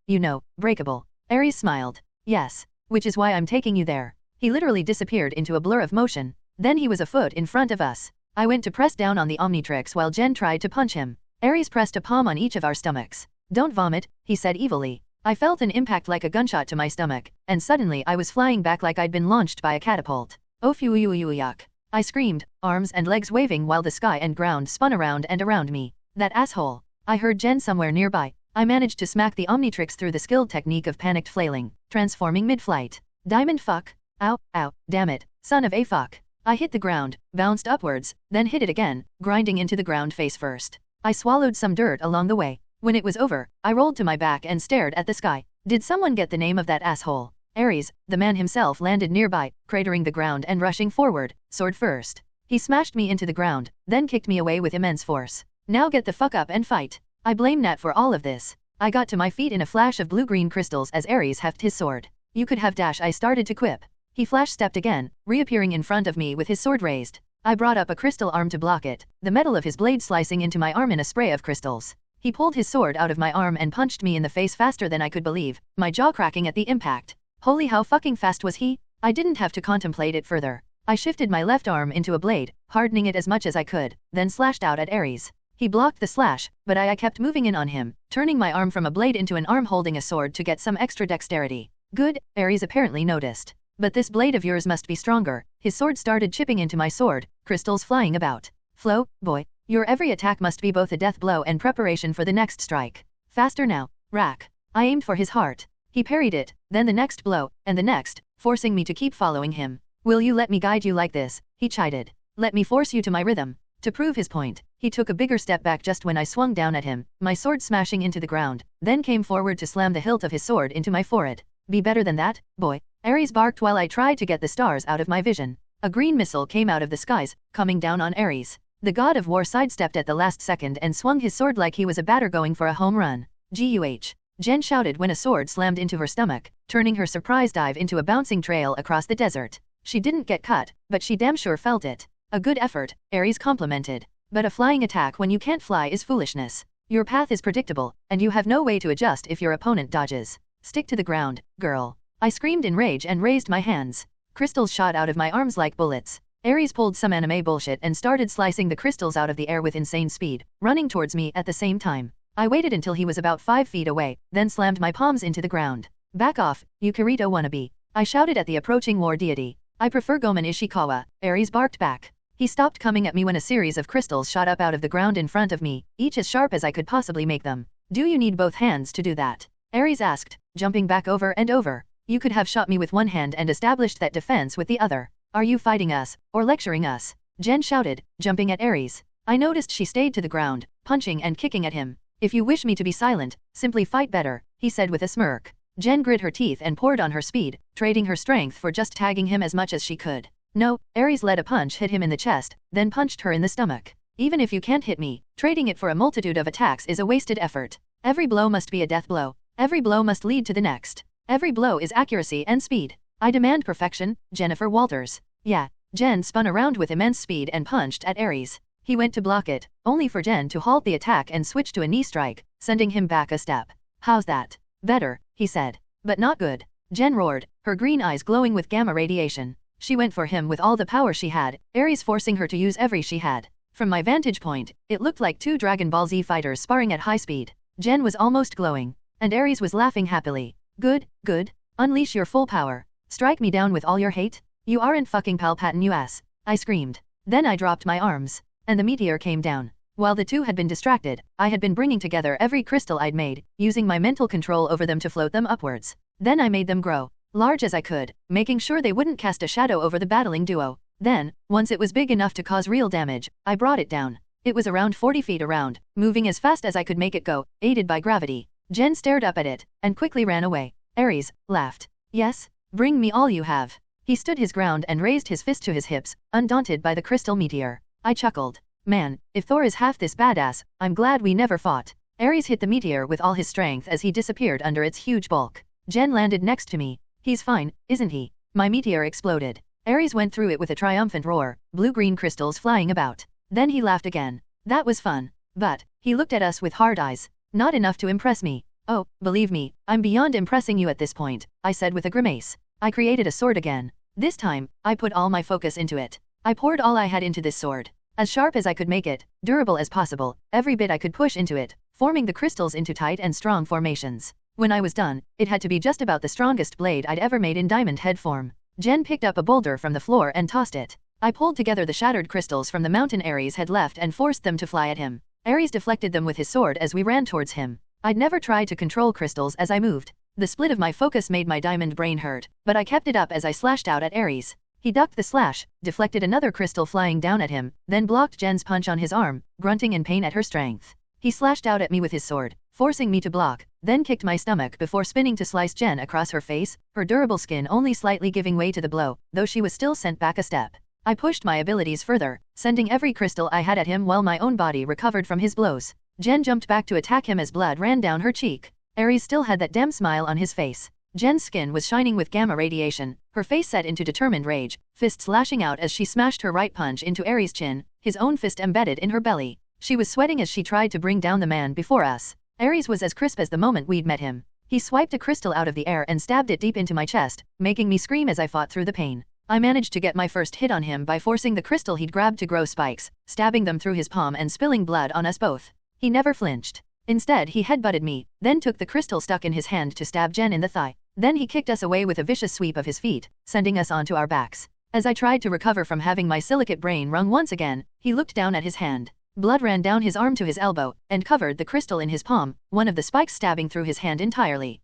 breakable? Aries smiled. Yes, which is why I'm taking you there. He literally disappeared into a blur of motion. Then he was a foot in front of us. I went to press down on the Omnitrix while Jen tried to punch him. Aries pressed a palm on each of our stomachs. Don't vomit, he said evilly. I felt an impact like a gunshot to my stomach, and suddenly I was flying back like I'd been launched by a catapult. Oh phew yuck. I screamed, arms and legs waving while the sky and ground spun around and around me. That asshole. I heard Jen somewhere nearby. I managed to smack the Omnitrix through the skilled technique of panicked flailing, transforming mid-flight. Diamond fuck. Ow, damn it, son of a fuck. I hit the ground, bounced upwards, then hit it again, grinding into the ground face first. I swallowed some dirt along the way. When it was over, I rolled to my back and stared at the sky. Did someone get the name of that asshole? Aries, the man himself, landed nearby, cratering the ground and rushing forward, sword first. He smashed me into the ground, then kicked me away with immense force. Now get the fuck up and fight. I blame Nat for all of this. I got to my feet in a flash of blue-green crystals as Aries heft his sword. You could have dash, I started to quip. He flash-stepped again, reappearing in front of me with his sword raised. I brought up a crystal arm to block it, the metal of his blade slicing into my arm in a spray of crystals. He pulled his sword out of my arm and punched me in the face faster than I could believe, my jaw cracking at the impact. Holy how fucking fast was he? I didn't have to contemplate it further. I shifted my left arm into a blade, hardening it as much as I could, then slashed out at Aries. He blocked the slash, but I kept moving in on him, turning my arm from a blade into an arm holding a sword to get some extra dexterity. Good, Aries apparently noticed. But this blade of yours must be stronger. His sword started chipping into my sword, crystals flying about. Flo, boy, your every attack must be both a death blow and preparation for the next strike. Faster now, rack. I aimed for his heart. He parried it, then the next blow, and the next, forcing me to keep following him. Will you let me guide you like this? He chided. Let me force you to my rhythm. To prove his point, he took a bigger step back just when I swung down at him, my sword smashing into the ground, then came forward to slam the hilt of his sword into my forehead. Be better than that, boy. Aries barked while I tried to get the stars out of my vision. A green missile came out of the skies, coming down on Aries. The god of war sidestepped at the last second and swung his sword like he was a batter going for a home run. Guh! Jen shouted when a sword slammed into her stomach, turning her surprise dive into a bouncing trail across the desert. She didn't get cut, but she damn sure felt it. A good effort, Aries complimented. But a flying attack when you can't fly is foolishness. Your path is predictable, and you have no way to adjust if your opponent dodges. Stick to the ground, girl. I screamed in rage and raised my hands. Crystals shot out of my arms like bullets. Aries pulled some anime bullshit and started slicing the crystals out of the air with insane speed, running towards me at the same time. I waited until he was about 5 feet away, then slammed my palms into the ground. Back off, you Kirito wannabe. I shouted at the approaching war deity. I prefer Gomen Ishikawa, Aries barked back. He stopped coming at me when a series of crystals shot up out of the ground in front of me, each as sharp as I could possibly make them. Do you need both hands to do that? Aries asked, jumping back over and over. You could have shot me with one hand and established that defense with the other. Are you fighting us, or lecturing us? Jen shouted, jumping at Aries. I noticed she stayed to the ground, punching and kicking at him. If you wish me to be silent, simply fight better, he said with a smirk. Jen grit her teeth and poured on her speed, trading her strength for just tagging him as much as she could. No, Aries let a punch hit him in the chest, then punched her in the stomach. Even if you can't hit me, trading it for a multitude of attacks is a wasted effort. Every blow must be a death blow. Every blow must lead to the next. Every blow is accuracy and speed. I demand perfection, Jennifer Walters. Yeah. Jen spun around with immense speed and punched at Aries. He went to block it, only for Jen to halt the attack and switch to a knee strike, sending him back a step. How's that? Better, he said. But not good. Jen roared, her green eyes glowing with gamma radiation. She went for him with all the power she had, Aries forcing her to use every she had. From my vantage point, it looked like two Dragon Ball Z fighters sparring at high speed. Jen was almost glowing, and Aries was laughing happily. Good, good. Unleash your full power. Strike me down with all your hate. You aren't fucking Palpatine, you ass. I screamed. Then I dropped my arms, and the meteor came down. While the two had been distracted, I had been bringing together every crystal I'd made, using my mental control over them to float them upwards. Then I made them grow, large as I could, making sure they wouldn't cast a shadow over the battling duo. Then, once it was big enough to cause real damage, I brought it down. It was around 40 feet around, moving as fast as I could make it go, aided by gravity. Jen stared up at it, and quickly ran away. Aries laughed. Yes? Bring me all you have. He stood his ground and raised his fist to his hips, undaunted by the crystal meteor. I chuckled. Man, if Thor is half this badass, I'm glad we never fought. Aries hit the meteor with all his strength as he disappeared under its huge bulk. Jen landed next to me. He's fine, isn't he? My meteor exploded. Aries went through it with a triumphant roar, blue-green crystals flying about. Then he laughed again. That was fun. But, he looked at us with hard eyes. Not enough to impress me. Oh, believe me, I'm beyond impressing you at this point, I said with a grimace. I created a sword again. This time, I put all my focus into it. I poured all I had into this sword. As sharp as I could make it, durable as possible, every bit I could push into it, forming the crystals into tight and strong formations. When I was done, it had to be just about the strongest blade I'd ever made in diamond head form. Jen picked up a boulder from the floor and tossed it. I pulled together the shattered crystals from the mountain Aries had left and forced them to fly at him. Aries deflected them with his sword as we ran towards him. I'd never tried to control crystals as I moved. The split of my focus made my diamond brain hurt, but I kept it up as I slashed out at Aries. He ducked the slash, deflected another crystal flying down at him, then blocked Jen's punch on his arm, grunting in pain at her strength. He slashed out at me with his sword, forcing me to block, then kicked my stomach before spinning to slice Jen across her face, her durable skin only slightly giving way to the blow, though she was still sent back a step. I pushed my abilities further, sending every crystal I had at him while my own body recovered from his blows. Jen jumped back to attack him as blood ran down her cheek. Aries still had that damn smile on his face. Jen's skin was shining with gamma radiation, her face set into determined rage, fists lashing out as she smashed her right punch into Aries' chin, his own fist embedded in her belly. She was sweating as she tried to bring down the man before us. Aries was as crisp as the moment we'd met him. He swiped a crystal out of the air and stabbed it deep into my chest, making me scream as I fought through the pain. I managed to get my first hit on him by forcing the crystal he'd grabbed to grow spikes, stabbing them through his palm and spilling blood on us both. He never flinched. Instead he headbutted me, then took the crystal stuck in his hand to stab Jen in the thigh. Then he kicked us away with a vicious sweep of his feet, sending us onto our backs. As I tried to recover from having my silicate brain wrung once again, he looked down at his hand. Blood ran down his arm to his elbow, and covered the crystal in his palm, one of the spikes stabbing through his hand entirely.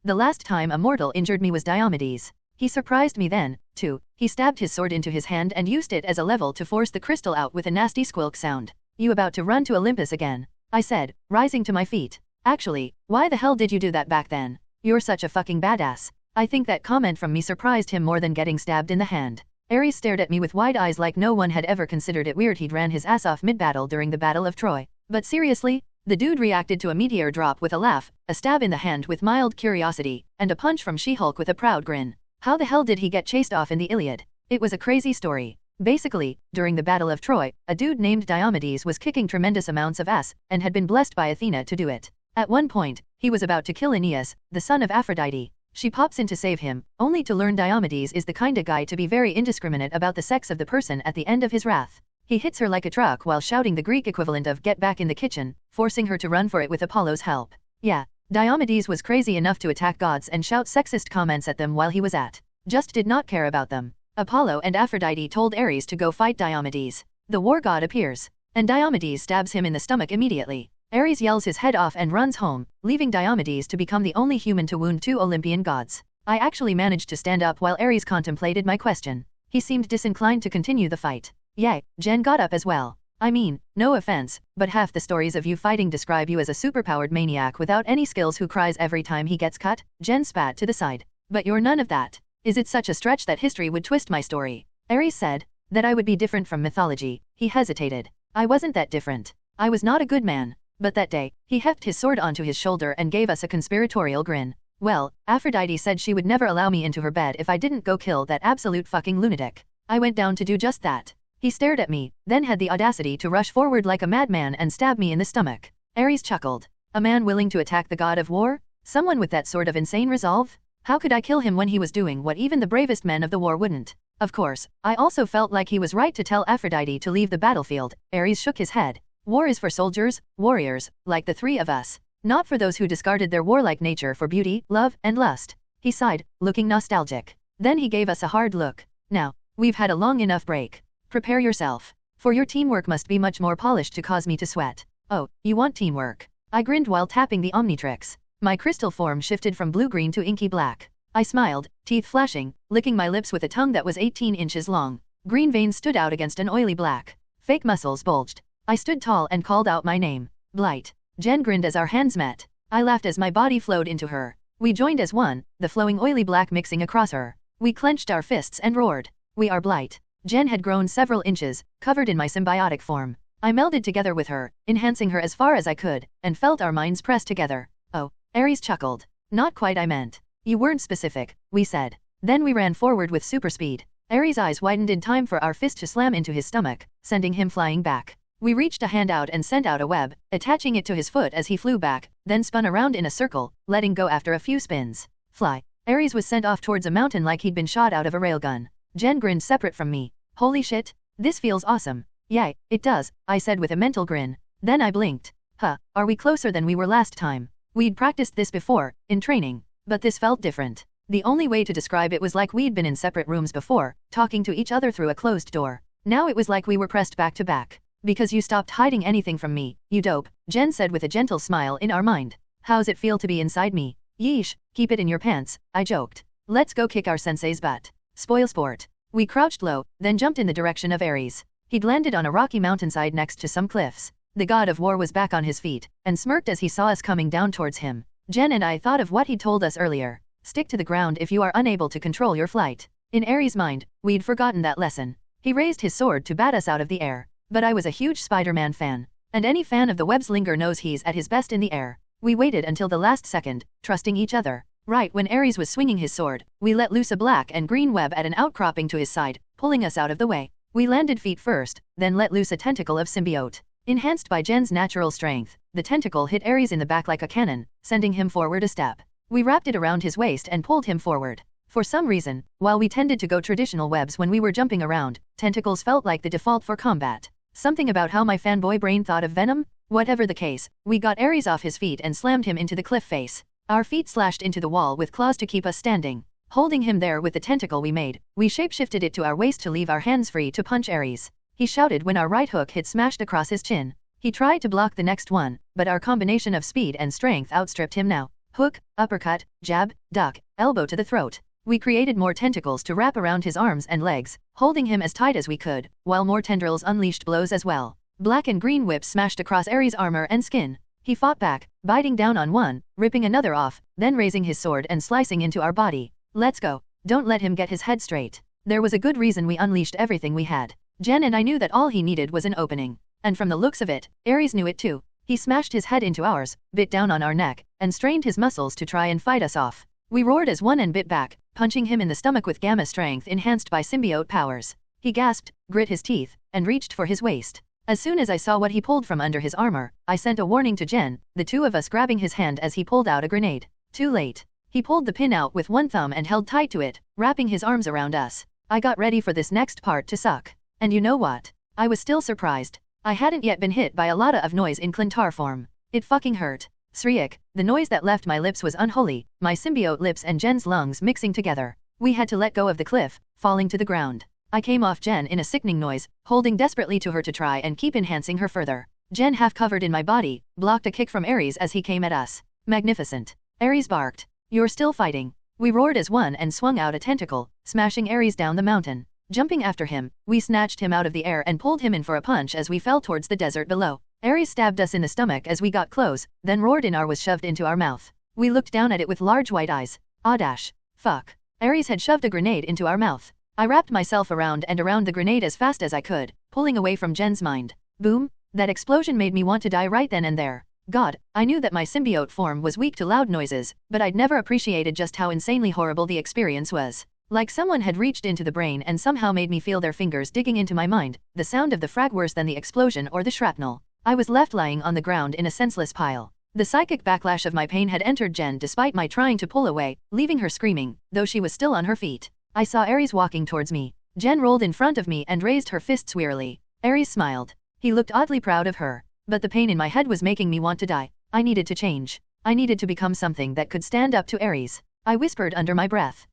The last time a mortal injured me was Diomedes. He surprised me then, too. He stabbed his sword into his hand and used it as a level to force the crystal out with a nasty squilk sound. You about to run to Olympus again? I said, rising to my feet. Actually, why the hell did you do that back then? You're such a fucking badass. I think that comment from me surprised him more than getting stabbed in the hand. Aries stared at me with wide eyes like no one had ever considered it weird he'd ran his ass off mid-battle during the Battle of Troy. But seriously? The dude reacted to a meteor drop with a laugh, a stab in the hand with mild curiosity, and a punch from She-Hulk with a proud grin. How the hell did he get chased off in the Iliad? It was a crazy story. Basically, during the Battle of Troy, a dude named Diomedes was kicking tremendous amounts of ass, and had been blessed by Athena to do it. At one point, he was about to kill Aeneas, the son of Aphrodite. She pops in to save him, only to learn Diomedes is the kinda guy to be very indiscriminate about the sex of the person at the end of his wrath. He hits her like a truck while shouting the Greek equivalent of "get back in the kitchen," forcing her to run for it with Apollo's help. Yeah, Diomedes was crazy enough to attack gods and shout sexist comments at them while he was at. Just did not care about them. Apollo and Aphrodite told Ares to go fight Diomedes. The war god appears, and Diomedes stabs him in the stomach immediately. Ares yells his head off and runs home, leaving Diomedes to become the only human to wound 2 Olympian gods. I actually managed to stand up while Ares contemplated my question. He seemed disinclined to continue the fight. Yay, Jen got up as well. I mean, no offense, but half the stories of you fighting describe you as a superpowered maniac without any skills who cries every time he gets cut. Jen spat to the side. But you're none of that. Is it such a stretch that history would twist my story? Ares said. That I would be different from mythology. He hesitated. I wasn't that different. I was not a good man. But that day, he heft his sword onto his shoulder and gave us a conspiratorial grin. Well, Aphrodite said she would never allow me into her bed if I didn't go kill that absolute fucking lunatic. I went down to do just that. He stared at me, then had the audacity to rush forward like a madman and stab me in the stomach. Ares chuckled. A man willing to attack the god of war? Someone with that sort of insane resolve? How could I kill him when he was doing what even the bravest men of the war wouldn't? Of course, I also felt like he was right to tell Aphrodite to leave the battlefield. Ares shook his head. War is for soldiers, warriors, like the 3 of us. Not for those who discarded their warlike nature for beauty, love, and lust. He sighed, looking nostalgic. Then he gave us a hard look. Now, we've had a long enough break. Prepare yourself. For your teamwork must be much more polished to cause me to sweat. Oh, you want teamwork? I grinned while tapping the Omnitrix. My crystal form shifted from blue-green to inky black. I smiled, teeth flashing, licking my lips with a tongue that was 18 inches long. Green veins stood out against an oily black. Fake muscles bulged. I stood tall and called out my name. Blight. Jen grinned as our hands met. I laughed as my body flowed into her. We joined as one, the flowing oily black mixing across her. We clenched our fists and roared. We are Blight. Jen had grown several inches, covered in my symbiotic form. I melded together with her, enhancing her as far as I could, and felt our minds press together. Oh, Ares chuckled. Not quite I meant. You weren't specific, we said. Then we ran forward with super speed. Ares' eyes widened in time for our fist to slam into his stomach, sending him flying back. We reached a hand out and sent out a web, attaching it to his foot as he flew back, then spun around in a circle, letting go after a few spins. Fly. Ares was sent off towards a mountain like he'd been shot out of a railgun. Jen grinned separate from me. Holy shit. This feels awesome. Yay, it does, I said with a mental grin. Then I blinked. Huh, are we closer than we were last time? We'd practiced this before, in training. But this felt different. The only way to describe it was like we'd been in separate rooms before, talking to each other through a closed door. Now it was like we were pressed back to back. Because you stopped hiding anything from me, you dope, Jen said with a gentle smile in our mind. How's it feel to be inside me? Yeesh, keep it in your pants, I joked. Let's go kick our sensei's butt. Spoil sport. We crouched low, then jumped in the direction of Ares. He'd landed on a rocky mountainside next to some cliffs. The god of war was back on his feet, and smirked as he saw us coming down towards him. Jen and I thought of what he'd told us earlier. Stick to the ground if you are unable to control your flight. In Ares' mind, we'd forgotten that lesson. He raised his sword to bat us out of the air. But I was a huge Spider-Man fan. And any fan of the web's linger knows he's at his best in the air. We waited until the last second, trusting each other. Right when Ares was swinging his sword, we let loose a black and green web at an outcropping to his side, pulling us out of the way. We landed feet first, then let loose a tentacle of symbiote. Enhanced by Jen's natural strength, the tentacle hit Ares in the back like a cannon, sending him forward a step. We wrapped it around his waist and pulled him forward. For some reason, while we tended to go traditional webs when we were jumping around, tentacles felt like the default for combat. Something about how my fanboy brain thought of venom? Whatever the case, we got Ares off his feet and slammed him into the cliff face. Our feet slashed into the wall with claws to keep us standing. Holding him there with the tentacle we made, we shapeshifted it to our waist to leave our hands free to punch Ares. he shouted when our right hook hit smashed across his chin. He tried to block the next one, but our combination of speed and strength outstripped him now. Hook, uppercut, jab, duck, elbow to the throat. We created more tentacles to wrap around his arms and legs, holding him as tight as we could, while more tendrils unleashed blows as well. Black and green whips smashed across Aries' armor and skin. He fought back, biting down on one, ripping another off, then raising his sword and slicing into our body. Let's go. Don't let him get his head straight. There was a good reason we unleashed everything we had. Jen and I knew that all he needed was an opening. And from the looks of it, Aries knew it too. He smashed his head into ours, bit down on our neck, and strained his muscles to try and fight us off. We roared as one and bit back, punching him in the stomach with gamma strength enhanced by symbiote powers. He gasped, grit his teeth, and reached for his waist. As soon as I saw what he pulled from under his armor, I sent a warning to Jen, the two of us grabbing his hand as he pulled out a grenade. Too late. He pulled the pin out with one thumb and held tight to it, wrapping his arms around us. I got ready for this next part to suck. And you know what? I was still surprised. I hadn't yet been hit by a lot of noise in Clintar form. It fucking hurt. Shriek, the noise that left my lips was unholy, my symbiote lips and Jen's lungs mixing together. We had to let go of the cliff, falling to the ground. I came off Jen in a sickening noise, holding desperately to her to try and keep enhancing her further. Jen, half covered in my body, blocked a kick from Aries as he came at us. Magnificent. Aries barked. You're still fighting. We roared as one and swung out a tentacle, smashing Aries down the mountain. Jumping after him, we snatched him out of the air and pulled him in for a punch as we fell towards the desert below. Aries stabbed us in the stomach as we got close, then roared and was shoved into our mouth. We looked down at it with large white eyes. Ah dash. Fuck. Aries had shoved a grenade into our mouth. I wrapped myself around and around the grenade as fast as I could, pulling away from Jen's mind. Boom. That explosion made me want to die right then and there. God, I knew that my symbiote form was weak to loud noises, but I'd never appreciated just how insanely horrible the experience was. Like someone had reached into the brain and somehow made me feel their fingers digging into my mind, the sound of the frag worse than the explosion or the shrapnel. I was left lying on the ground in a senseless pile. The psychic backlash of my pain had entered Jen despite my trying to pull away, leaving her screaming, though she was still on her feet. I saw Aries walking towards me. Jen rolled in front of me and raised her fists wearily. Aries smiled. He looked oddly proud of her. But the pain in my head was making me want to die. I needed to change. I needed to become something that could stand up to Aries. I whispered under my breath.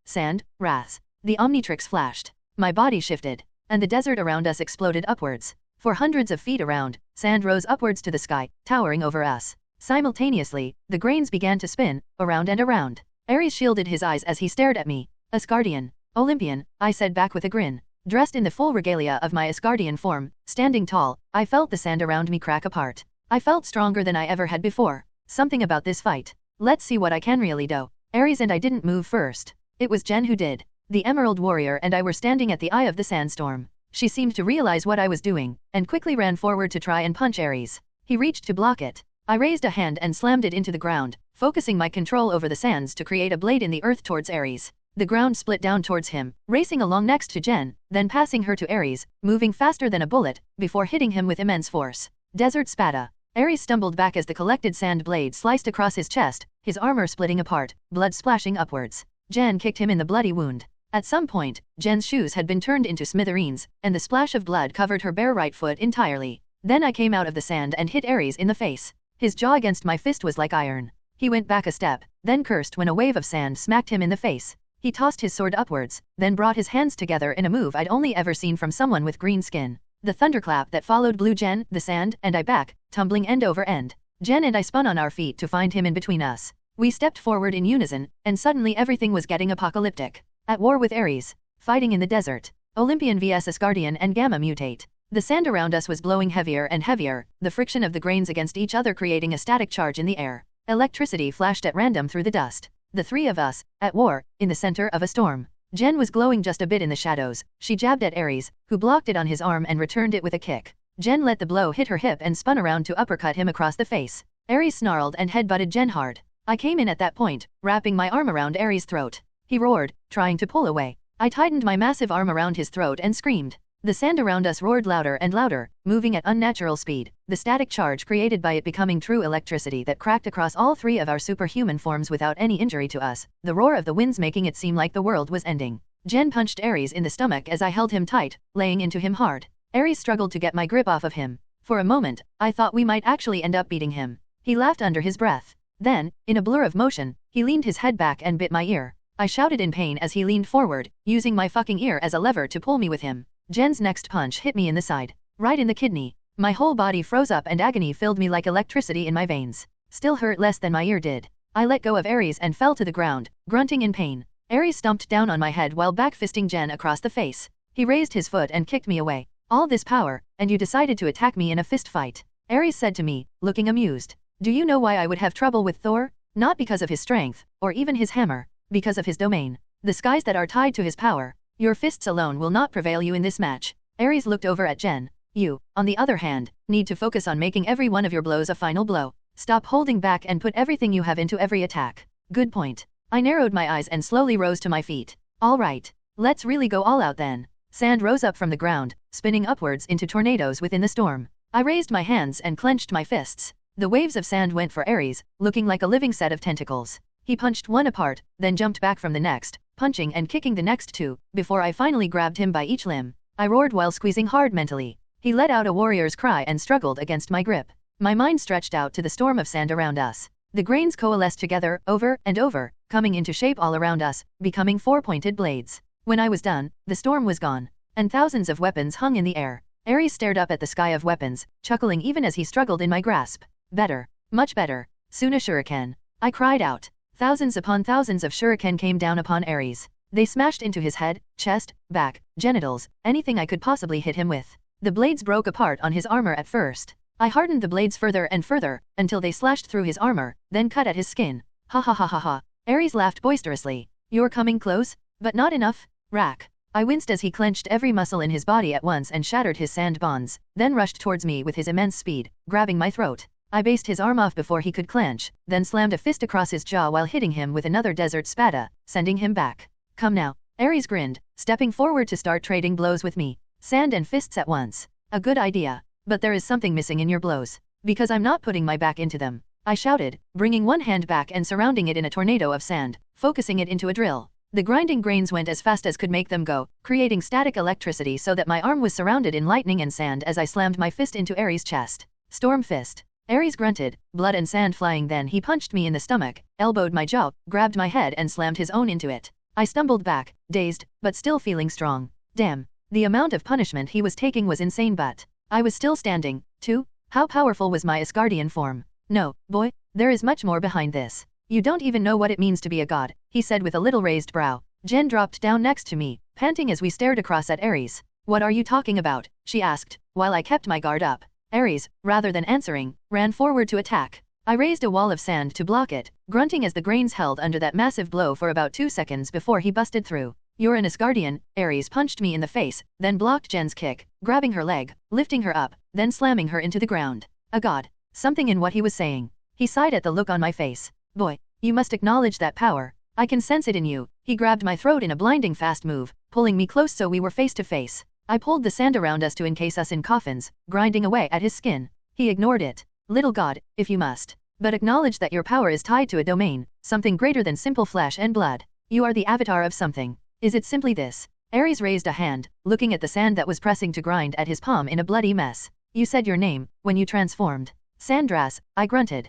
Sand, wrath. The Omnitrix flashed. My body shifted, and the desert around us exploded upwards. For hundreds of feet around, sand rose upwards to the sky, towering over us. Simultaneously, the grains began to spin, around and around. Aries shielded his eyes as he stared at me. Asgardian. Olympian, I said back with a grin. Dressed in the full regalia of my Asgardian form, standing tall, I felt the sand around me crack apart. I felt stronger than I ever had before. Something about this fight. Let's see what I can really do. Aries and I didn't move first. It was Jen who did. The Emerald Warrior and I were standing at the eye of the sandstorm. She seemed to realize what I was doing, and quickly ran forward to try and punch Aries. He reached to block it. I raised a hand and slammed it into the ground, focusing my control over the sands to create a blade in the earth towards Aries. The ground split down towards him, racing along next to Jen, then passing her to Aries, moving faster than a bullet, before hitting him with immense force. Desert Spada. Aries stumbled back as the collected sand blade sliced across his chest, his armor splitting apart, blood splashing upwards. Jen kicked him in the bloody wound. At some point, Jen's shoes had been turned into smithereens, and the splash of blood covered her bare right foot entirely. Then I came out of the sand and hit Aries in the face. His jaw against my fist was like iron. He went back a step, then cursed when a wave of sand smacked him in the face. He tossed his sword upwards, then brought his hands together in a move I'd only ever seen from someone with green skin. The thunderclap that followed blew Jen, the sand, and I back, tumbling end over end. Jen and I spun on our feet to find him in between us. We stepped forward in unison, and suddenly everything was getting apocalyptic. At war with Aries. Fighting in the desert. Olympian vs Asgardian and Gamma mutate. The sand around us was blowing heavier and heavier, the friction of the grains against each other creating a static charge in the air. Electricity flashed at random through the dust. The three of us, at war, in the center of a storm. Jen was glowing just a bit in the shadows. She jabbed at Aries, who blocked it on his arm and returned it with a kick. Jen let the blow hit her hip and spun around to uppercut him across the face. Aries snarled and headbutted Jen hard. I came in at that point, wrapping my arm around Aries' throat. He roared, trying to pull away. I tightened my massive arm around his throat and screamed. The sand around us roared louder and louder, moving at unnatural speed, the static charge created by it becoming true electricity that cracked across all three of our superhuman forms without any injury to us, the roar of the winds making it seem like the world was ending. Jen punched Aries in the stomach as I held him tight, laying into him hard. Aries struggled to get my grip off of him. For a moment, I thought we might actually end up beating him. He laughed under his breath. Then, in a blur of motion, he leaned his head back and bit my ear. I shouted in pain as he leaned forward, using my fucking ear as a lever to pull me with him. Jen's next punch hit me in the side, right in the kidney. My whole body froze up and agony filled me like electricity in my veins. Still hurt less than my ear did. I let go of Aries and fell to the ground, grunting in pain. Aries stomped down on my head while back-fisting Jen across the face. He raised his foot and kicked me away. All this power, and you decided to attack me in a fist fight. Aries said to me, looking amused. Do you know why I would have trouble with Thor? Not because of his strength, or even his hammer, because of his domain. The skies that are tied to his power. Your fists alone will not prevail you in this match. Aries looked over at Jen. You, on the other hand, need to focus on making every one of your blows a final blow. Stop holding back and put everything you have into every attack. Good point. I narrowed my eyes and slowly rose to my feet. All right. Let's really go all out then. Sand rose up from the ground, spinning upwards into tornadoes within the storm. I raised my hands and clenched my fists. The waves of sand went for Aries, looking like a living set of tentacles. He punched one apart, then jumped back from the next, punching and kicking the next two, before I finally grabbed him by each limb. I roared while squeezing hard mentally. He let out a warrior's cry and struggled against my grip. My mind stretched out to the storm of sand around us. The grains coalesced together, over and over, coming into shape all around us, becoming four-pointed blades. When I was done, the storm was gone, and thousands of weapons hung in the air. Aries stared up at the sky of weapons, chuckling even as he struggled in my grasp. Better. Much better. Soon a shuriken. I cried out. Thousands upon thousands of shuriken came down upon Aries. They smashed into his head, chest, back, genitals, anything I could possibly hit him with. The blades broke apart on his armor at first. I hardened the blades further and further, until they slashed through his armor, then cut at his skin. Ha ha ha ha ha. Aries laughed boisterously. You're coming close? But not enough? Rack. I winced as he clenched every muscle in his body at once and shattered his sand bonds, then rushed towards me with his immense speed, grabbing my throat. I based his arm off before he could clench, then slammed a fist across his jaw while hitting him with another desert spada, sending him back. Come now. Aries grinned, stepping forward to start trading blows with me. Sand and fists at once. A good idea. But there is something missing in your blows. Because I'm not putting my back into them. I shouted, bringing one hand back and surrounding it in a tornado of sand, focusing it into a drill. The grinding grains went as fast as could make them go, creating static electricity so that my arm was surrounded in lightning and sand as I slammed my fist into Aries' chest. Storm fist. Aries grunted, blood and sand flying, then he punched me in the stomach, elbowed my jaw, grabbed my head and slammed his own into it. I stumbled back, dazed, but still feeling strong. Damn. The amount of punishment he was taking was insane, but I was still standing, too. How powerful was my Asgardian form? No, boy, there is much more behind this. You don't even know what it means to be a god, he said with a little raised brow. Jen dropped down next to me, panting as we stared across at Aries. What are you talking about? She asked, while I kept my guard up. Aries, rather than answering, ran forward to attack. I raised a wall of sand to block it, grunting as the grains held under that massive blow for about 2 seconds before he busted through. You're an Asgardian. Aries punched me in the face, then blocked Jen's kick, grabbing her leg, lifting her up, then slamming her into the ground. A god. Something in what he was saying. He sighed at the look on my face. Boy, you must acknowledge that power. I can sense it in you. He grabbed my throat in a blinding fast move, pulling me close so we were face to face. I pulled the sand around us to encase us in coffins, grinding away at his skin. He ignored it. Little god, if you must. But acknowledge that your power is tied to a domain, something greater than simple flesh and blood. You are the avatar of something. Is it simply this? Aries raised a hand, looking at the sand that was pressing to grind at his palm in a bloody mess. You said your name, when you transformed. Sandras, I grunted.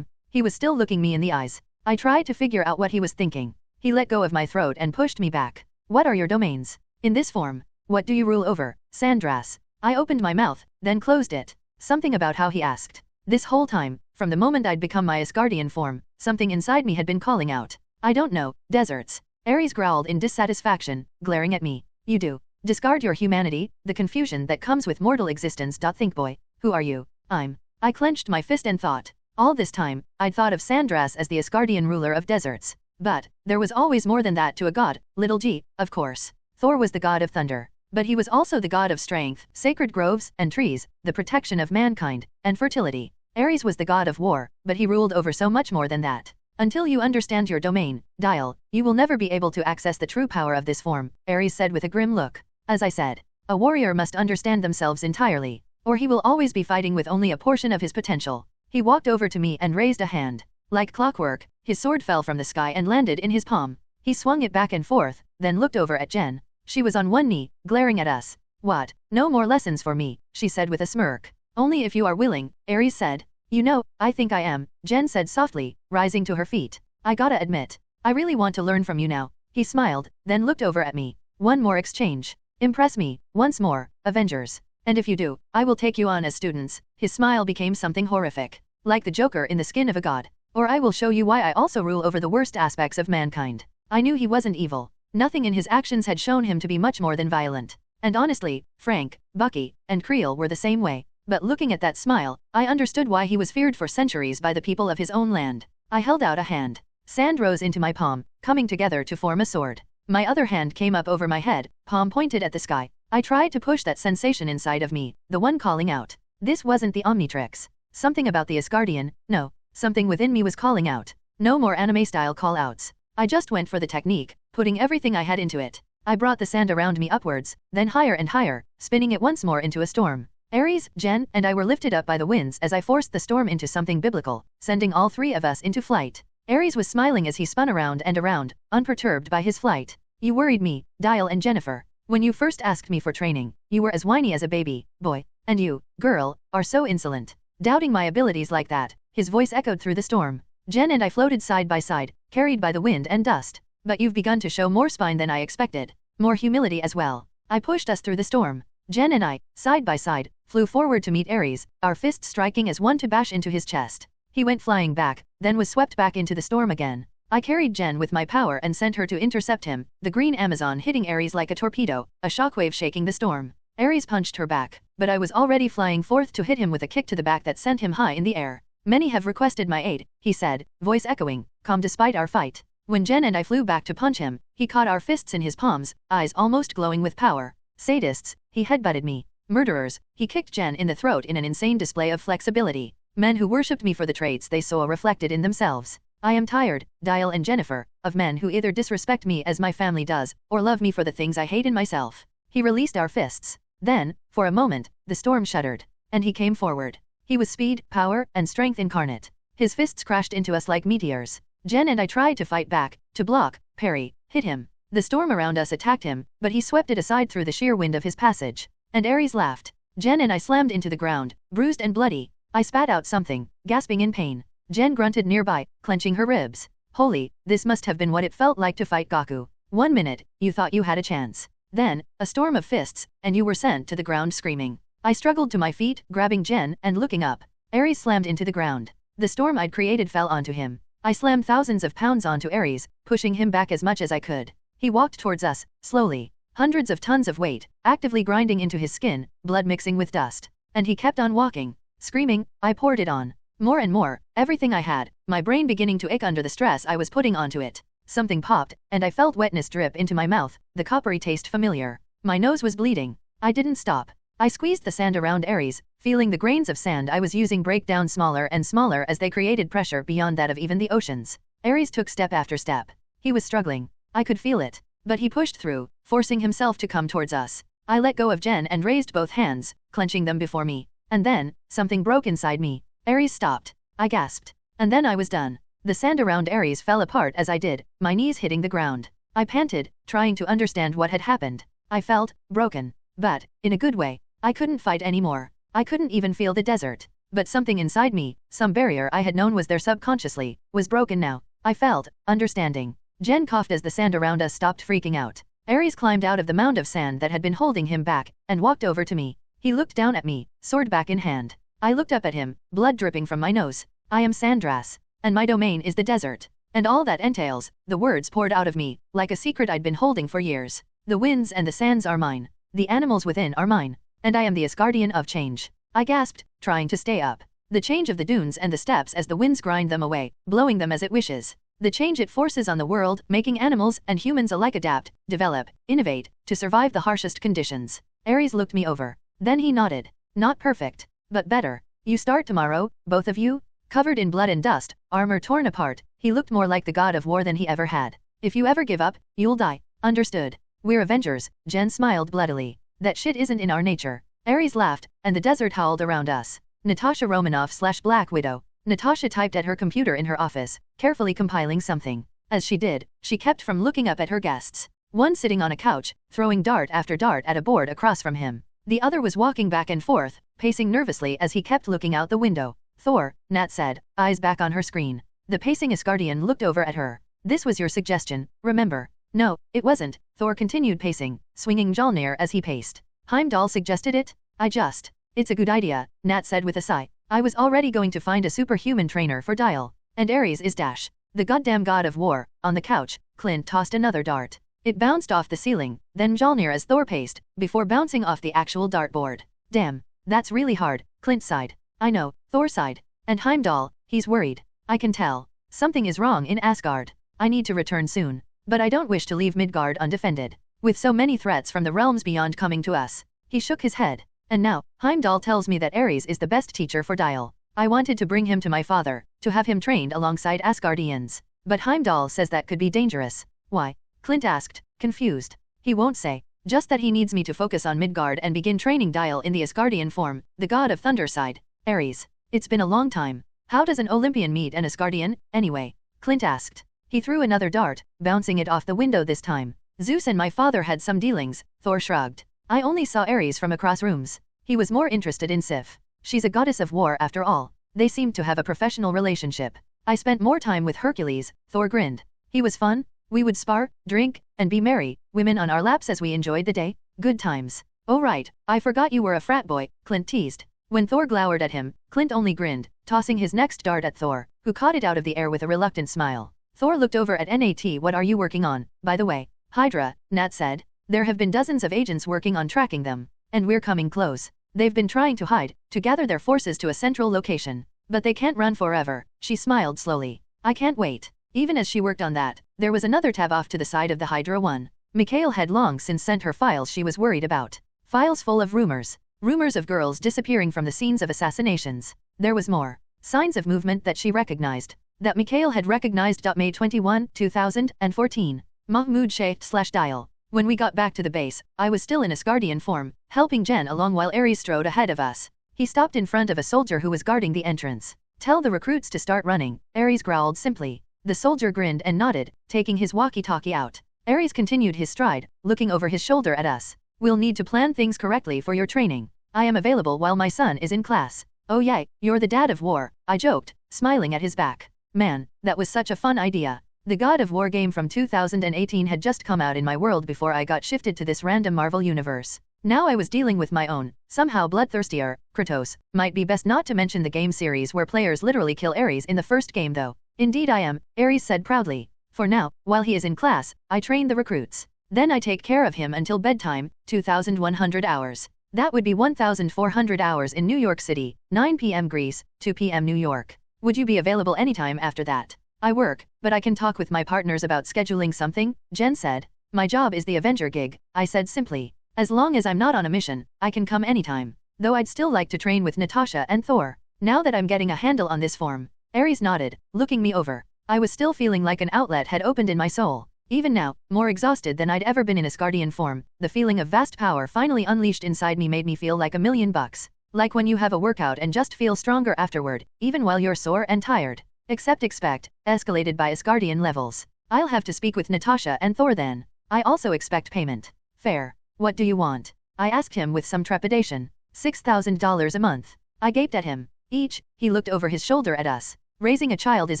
He was still looking me in the eyes. I tried to figure out what he was thinking. He let go of my throat and pushed me back. What are your domains? In this form. What do you rule over, Sandras? I opened my mouth, then closed it. Something about how he asked. This whole time, from the moment I'd become my Asgardian form, something inside me had been calling out. I don't know, deserts. Aries growled in dissatisfaction, glaring at me. You do. Discard your humanity, the confusion that comes with mortal existence. Think, boy, who are you? I clenched my fist and thought. All this time, I'd thought of Sandras as the Asgardian ruler of deserts. But there was always more than that to a god, little g, of course. Thor was the god of thunder. But he was also the god of strength, sacred groves and trees, the protection of mankind, and fertility. Aries was the god of war, but he ruled over so much more than that. Until you understand your domain, Dial, you will never be able to access the true power of this form, Aries said with a grim look. As I said, a warrior must understand themselves entirely, or he will always be fighting with only a portion of his potential. He walked over to me and raised a hand. Like clockwork, his sword fell from the sky and landed in his palm. He swung it back and forth, then looked over at Jen. She was on one knee, glaring at us. What? No more lessons for me, she said with a smirk. Only if you are willing, Aries said. You know, I think I am, Jen said softly, rising to her feet. I gotta admit, I really want to learn from you now. He smiled, then looked over at me. One more exchange. Impress me, once more, Avengers. And if you do, I will take you on as students. His smile became something horrific. Like the Joker in the skin of a god. Or I will show you why I also rule over the worst aspects of mankind. I knew he wasn't evil. Nothing in his actions had shown him to be much more than violent. And honestly, Frank, Bucky, and Creel were the same way. But looking at that smile, I understood why he was feared for centuries by the people of his own land. I held out a hand. Sand rose into my palm, coming together to form a sword. My other hand came up over my head, palm pointed at the sky. I tried to push that sensation inside of me, the one calling out. This wasn't the Omnitrix. Something about the Asgardian, no. Something within me was calling out. No more anime-style call-outs. I just went for the technique, putting everything I had into it. I brought the sand around me upwards, then higher and higher, spinning it once more into a storm. Aries, Jen, and I were lifted up by the winds as I forced the storm into something biblical, sending all three of us into flight. Aries was smiling as he spun around and around, unperturbed by his flight. You worried me, Dial and Jennifer. When you first asked me for training, you were as whiny as a baby, boy. And you, girl, are so insolent. Doubting my abilities like that, his voice echoed through the storm. Jen and I floated side by side, carried by the wind and dust. But you've begun to show more spine than I expected. More humility as well. I pushed us through the storm. Jen and I, side by side, flew forward to meet Aries, our fists striking as one to bash into his chest. He went flying back, then was swept back into the storm again. I carried Jen with my power and sent her to intercept him, the green Amazon hitting Aries like a torpedo, a shockwave shaking the storm. Aries punched her back, but I was already flying forth to hit him with a kick to the back that sent him high in the air. Many have requested my aid, he said, voice echoing, calm despite our fight. When Jen and I flew back to punch him, he caught our fists in his palms, eyes almost glowing with power. Sadists, he headbutted me. Murderers, he kicked Jen in the throat in an insane display of flexibility. Men who worshipped me for the traits they saw reflected in themselves. I am tired, Dial and Jennifer, of men who either disrespect me as my family does, or love me for the things I hate in myself. He released our fists. Then, for a moment, the storm shuddered. And he came forward. He was speed, power, and strength incarnate. His fists crashed into us like meteors. Jen and I tried to fight back, to block, parry, hit him. The storm around us attacked him, but he swept it aside through the sheer wind of his passage. And Aries laughed. Jen and I slammed into the ground, bruised and bloody. I spat out something, gasping in pain. Jen grunted nearby, clenching her ribs. Holy, this must have been what it felt like to fight Gaku. 1 minute, you thought you had a chance. Then, a storm of fists, and you were sent to the ground screaming. I struggled to my feet, grabbing Jen and looking up. Aries slammed into the ground. The storm I'd created fell onto him. I slammed thousands of pounds onto Aries, pushing him back as much as I could. He walked towards us, slowly. Hundreds of tons of weight, actively grinding into his skin, blood mixing with dust. And he kept on walking. Screaming, I poured it on. More and more, everything I had, my brain beginning to ache under the stress I was putting onto it. Something popped, and I felt wetness drip into my mouth, the coppery taste familiar. My nose was bleeding. I didn't stop. I squeezed the sand around Aries, feeling the grains of sand I was using break down smaller and smaller as they created pressure beyond that of even the oceans. Aries took step after step. He was struggling. I could feel it. But he pushed through, forcing himself to come towards us. I let go of Jen and raised both hands, clenching them before me. And then, something broke inside me. Aries stopped. I gasped. And then I was done. The sand around Aries fell apart as I did, my knees hitting the ground. I panted, trying to understand what had happened. I felt broken. But, in a good way. I couldn't fight anymore. I couldn't even feel the desert. But something inside me, some barrier I had known was there subconsciously, was broken now. I felt, understanding. Jen coughed as the sand around us stopped freaking out. Aries climbed out of the mound of sand that had been holding him back, and walked over to me. He looked down at me, sword back in hand. I looked up at him, blood dripping from my nose. I am Sandras, and my domain is the desert. And all that entails, the words poured out of me, like a secret I'd been holding for years. The winds and the sands are mine. The animals within are mine. And I am the Asgardian of change. I gasped, trying to stay up. The change of the dunes and the steppes as the winds grind them away, blowing them as it wishes. The change it forces on the world, making animals and humans alike adapt, develop, innovate, to survive the harshest conditions. Aries looked me over. Then he nodded. Not perfect, but better. You start tomorrow, both of you? Covered in blood and dust, armor torn apart, he looked more like the god of war than he ever had. If you ever give up, you'll die. Understood. We're Avengers, Jen smiled bloodily. That shit isn't in our nature. Aries laughed, and the desert howled around us. Natasha Romanoff/Black Widow. Natasha typed at her computer in her office, carefully compiling something. As she did, she kept from looking up at her guests. One sitting on a couch, throwing dart after dart at a board across from him. The other was walking back and forth, pacing nervously as he kept looking out the window. Thor, Nat said, eyes back on her screen. The pacing Asgardian looked over at her. This was your suggestion, remember? No, it wasn't, Thor continued pacing, swinging Mjolnir as he paced. Heimdall suggested it? It's a good idea, Nat said with a sigh. I was already going to find a superhuman trainer for Dial. And Aries is the goddamn god of war. On the couch, Clint tossed another dart. It bounced off the ceiling, then Mjolnir as Thor paced, before bouncing off the actual dartboard. Damn, that's really hard, Clint sighed. I know, Thor sighed. And Heimdall, he's worried. I can tell. Something is wrong in Asgard. I need to return soon. But I don't wish to leave Midgard undefended. With so many threats from the realms beyond coming to us. He shook his head. And now, Heimdall tells me that Aries is the best teacher for Dial. I wanted to bring him to my father, to have him trained alongside Asgardians. But Heimdall says that could be dangerous. Why? Clint asked, confused. He won't say. Just that he needs me to focus on Midgard and begin training Dial in the Asgardian form, the god of thunder side. Aries. It's been a long time. How does an Olympian meet an Asgardian, anyway? Clint asked. He threw another dart, bouncing it off the window this time. Zeus and my father had some dealings, Thor shrugged. I only saw Aries from across rooms. He was more interested in Sif. She's a goddess of war after all. They seemed to have a professional relationship. I spent more time with Hercules, Thor grinned. He was fun. We would spar, drink, and be merry, women on our laps as we enjoyed the day. Good times. Oh right, I forgot you were a frat boy, Clint teased. When Thor glowered at him, Clint only grinned, tossing his next dart at Thor, who caught it out of the air with a reluctant smile. Thor looked over at Nat. What are you working on, by the way? Hydra, Nat said. There have been dozens of agents working on tracking them. And we're coming close. They've been trying to hide, to gather their forces to a central location. But they can't run forever, she smiled slowly. I can't wait. Even as she worked on that, there was another tab off to the side of the Hydra one. Mikhail had long since sent her files she was worried about. Files full of rumors. Rumors of girls disappearing from the scenes of assassinations. There was more. Signs of movement that she recognized. That Mikhail had recognized. May 21, 2014. Mahmud /Dial. When we got back to the base, I was still in Asgardian form, helping Jen along while Aries strode ahead of us. He stopped in front of a soldier who was guarding the entrance. Tell the recruits to start running, Aries growled simply. The soldier grinned and nodded, taking his walkie-talkie out. Aries continued his stride, looking over his shoulder at us. We'll need to plan things correctly for your training. I am available while my son is in class. Oh yay, you're the dad of war, I joked, smiling at his back. Man, that was such a fun idea. The God of War game from 2018 had just come out in my world before I got shifted to this random Marvel universe. Now I was dealing with my own, somehow bloodthirstier, Kratos. Might be best not to mention the game series where players literally kill Ares in the first game though. Indeed I am, Ares said proudly. For now, while he is in class, I train the recruits. Then I take care of him until bedtime, 2,100 hours. That would be 1,400 hours in New York City, 9 p.m. Greece, 2 p.m. New York. Would you be available anytime after that? I work, but I can talk with my partners about scheduling something, Jen said. My job is the Avenger gig, I said simply. As long as I'm not on a mission, I can come anytime. Though I'd still like to train with Natasha and Thor. Now that I'm getting a handle on this form. Ares nodded, looking me over. I was still feeling like an outlet had opened in my soul. Even now, more exhausted than I'd ever been in Asgardian form, the feeling of vast power finally unleashed inside me made me feel like $1,000,000. Like when you have a workout and just feel stronger afterward, even while you're sore and tired. Expect, escalated by Asgardian levels. I'll have to speak with Natasha and Thor then. I also expect payment. Fair. What do you want? I asked him with some trepidation. $6,000 a month. I gaped at him. Each, he looked over his shoulder at us. Raising a child is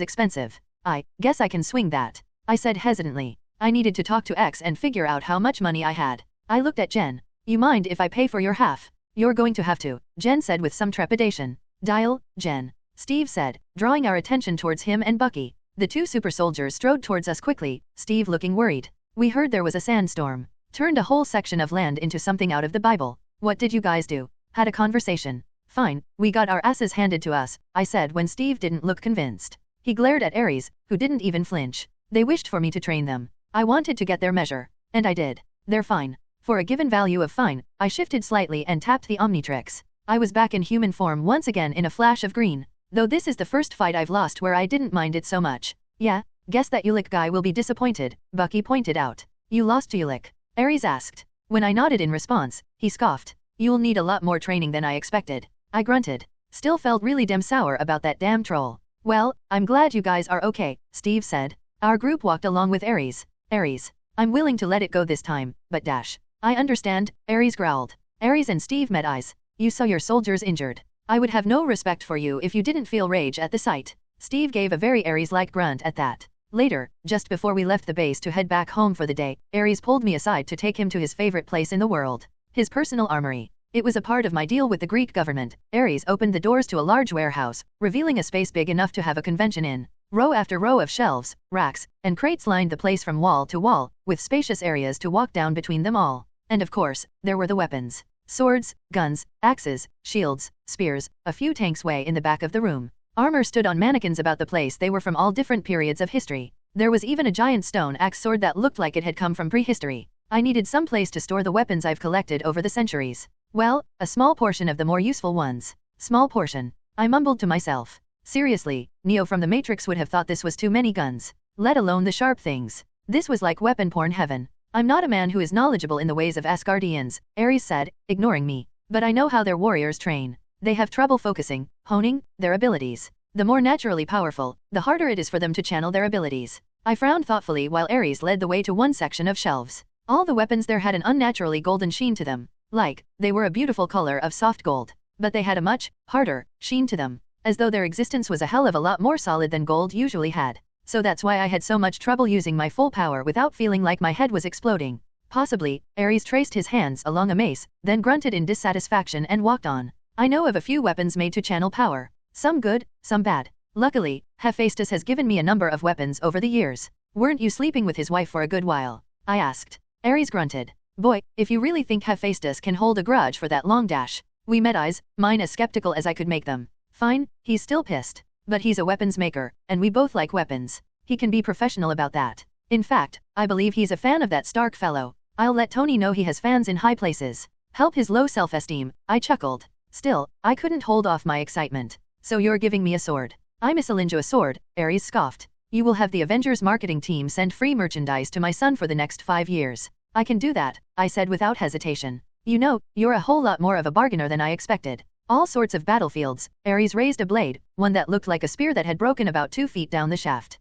expensive. I guess I can swing that. I said hesitantly. I needed to talk to X and figure out how much money I had. I looked at Jen. You mind if I pay for your half? You're going to have to, Jen said with some trepidation. Dial, Jen. Steve said, drawing our attention towards him and Bucky. The two super soldiers strode towards us quickly, Steve looking worried. We heard there was a sandstorm. Turned a whole section of land into something out of the Bible. What did you guys do? Had a conversation. Fine, we got our asses handed to us, I said when Steve didn't look convinced. He glared at Aries, who didn't even flinch. They wished for me to train them. I wanted to get their measure. And I did. They're fine. For a given value of fine, I shifted slightly and tapped the Omnitrix. I was back in human form once again in a flash of green. Though this is the first fight I've lost where I didn't mind it so much. Yeah, guess that Ulik guy will be disappointed, Bucky pointed out. You lost to Ulik? Aries asked. When I nodded in response, he scoffed. You'll need a lot more training than I expected. I grunted. Still felt really damn sour about that damn troll. Well, I'm glad you guys are okay, Steve said. Our group walked along with Aries. Aries. I'm willing to let it go this time, but dash. I understand, Aries growled. Aries and Steve met eyes. You saw your soldiers injured. I would have no respect for you if you didn't feel rage at the sight. Steve gave a very Aries-like grunt at that. Later, just before we left the base to head back home for the day, Aries pulled me aside to take him to his favorite place in the world, his personal armory. It was a part of my deal with the Greek government. Aries opened the doors to a large warehouse, revealing a space big enough to have a convention in. Row after row of shelves, racks, and crates lined the place from wall to wall, with spacious areas to walk down between them all. And of course, there were the weapons. Swords, guns, axes, shields, spears, a few tanks way in the back of the room. Armor stood on mannequins about the place. They were from all different periods of history. There was even a giant stone axe sword that looked like it had come from prehistory. I needed some place to store the weapons I've collected over the centuries. Well, a small portion of the more useful ones. Small portion. I mumbled to myself. Seriously, Neo from the Matrix would have thought this was too many guns. Let alone the sharp things. This was like weapon porn heaven. I'm not a man who is knowledgeable in the ways of Asgardians, Aries said, ignoring me. But I know how their warriors train. They have trouble focusing, honing, their abilities. The more naturally powerful, the harder it is for them to channel their abilities. I frowned thoughtfully while Aries led the way to one section of shelves. All the weapons there had an unnaturally golden sheen to them. Like, they were a beautiful color of soft gold. But they had a much harder sheen to them. As though their existence was a hell of a lot more solid than gold usually had. So that's why I had so much trouble using my full power without feeling like my head was exploding. Possibly, Aries traced his hands along a mace, then grunted in dissatisfaction and walked on. I know of a few weapons made to channel power. Some good, some bad. Luckily, Hephaestus has given me a number of weapons over the years. Weren't you sleeping with his wife for a good while? I asked. Aries grunted. Boy, if you really think Hephaestus can hold a grudge for that long dash. We met eyes, mine as skeptical as I could make them. Fine, he's still pissed. But he's a weapons maker, and we both like weapons. He can be professional about that. In fact, I believe he's a fan of that Stark fellow. I'll let Tony know he has fans in high places. Help his low self-esteem, I chuckled. Still, I couldn't hold off my excitement. So you're giving me a sword? I misaligned a sword, Aries scoffed. You will have the Avengers marketing team send free merchandise to my son for the next 5 years. I can do that, I said without hesitation. You know, you're a whole lot more of a bargainer than I expected. All sorts of battlefields. Aries raised a blade, one that looked like a spear that had broken about 2 feet down the shaft.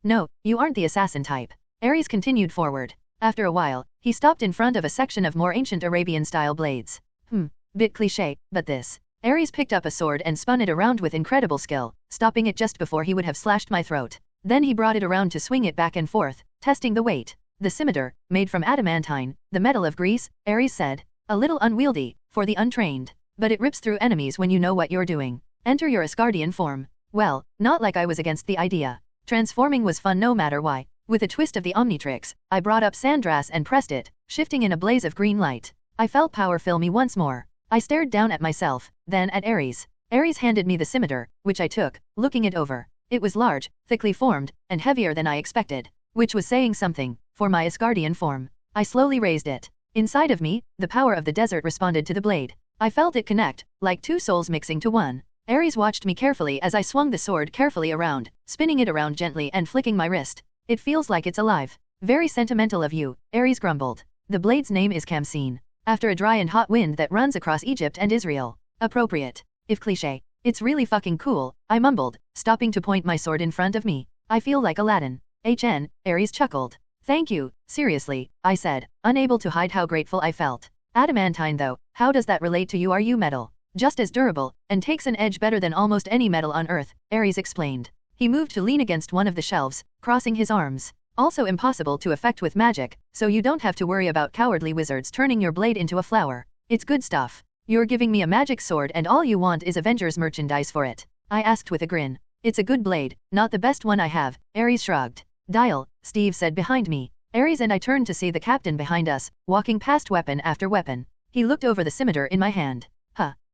No, you aren't the assassin type. Aries continued forward. After a while, he stopped in front of a section of more ancient Arabian-style blades. Bit cliché, but this. Aries picked up a sword and spun it around with incredible skill, stopping it just before he would have slashed my throat. Then he brought it around to swing it back and forth, testing the weight. The scimitar, made from adamantine, the metal of Greece, Aries said. A little unwieldy, for the untrained. But it rips through enemies when you know what you're doing. Enter your Asgardian form. Well, not like I was against the idea. Transforming was fun no matter why. With a twist of the Omnitrix, I brought up Sandras and pressed it, shifting in a blaze of green light. I felt power fill me once more. I stared down at myself, then at Aries. Aries handed me the scimitar, which I took, looking it over. It was large, thickly formed, and heavier than I expected. Which was saying something, for my Asgardian form. I slowly raised it. Inside of me, the power of the desert responded to the blade. I felt it connect, like 2 souls mixing to one. Aries watched me carefully as I swung the sword carefully around, spinning it around gently and flicking my wrist. It feels like it's alive. Very sentimental of you, Aries grumbled. The blade's name is Khamsin. After a dry and hot wind that runs across Egypt and Israel. Appropriate. If cliché. It's really fucking cool, I mumbled, stopping to point my sword in front of me. I feel like Aladdin. Aries chuckled. Thank you, seriously, I said, unable to hide how grateful I felt. Adamantine though, how does that relate to you? Are you metal? Just as durable, and takes an edge better than almost any metal on Earth, Aries explained. He moved to lean against one of the shelves, crossing his arms. Also impossible to affect with magic, so you don't have to worry about cowardly wizards turning your blade into a flower. It's good stuff. You're giving me a magic sword and all you want is Avengers merchandise for it? I asked with a grin. It's a good blade, not the best one I have, Aries shrugged. Dial, Steve said behind me. Aries and I turned to see the captain behind us, walking past weapon after weapon. He looked over the scimitar in my hand.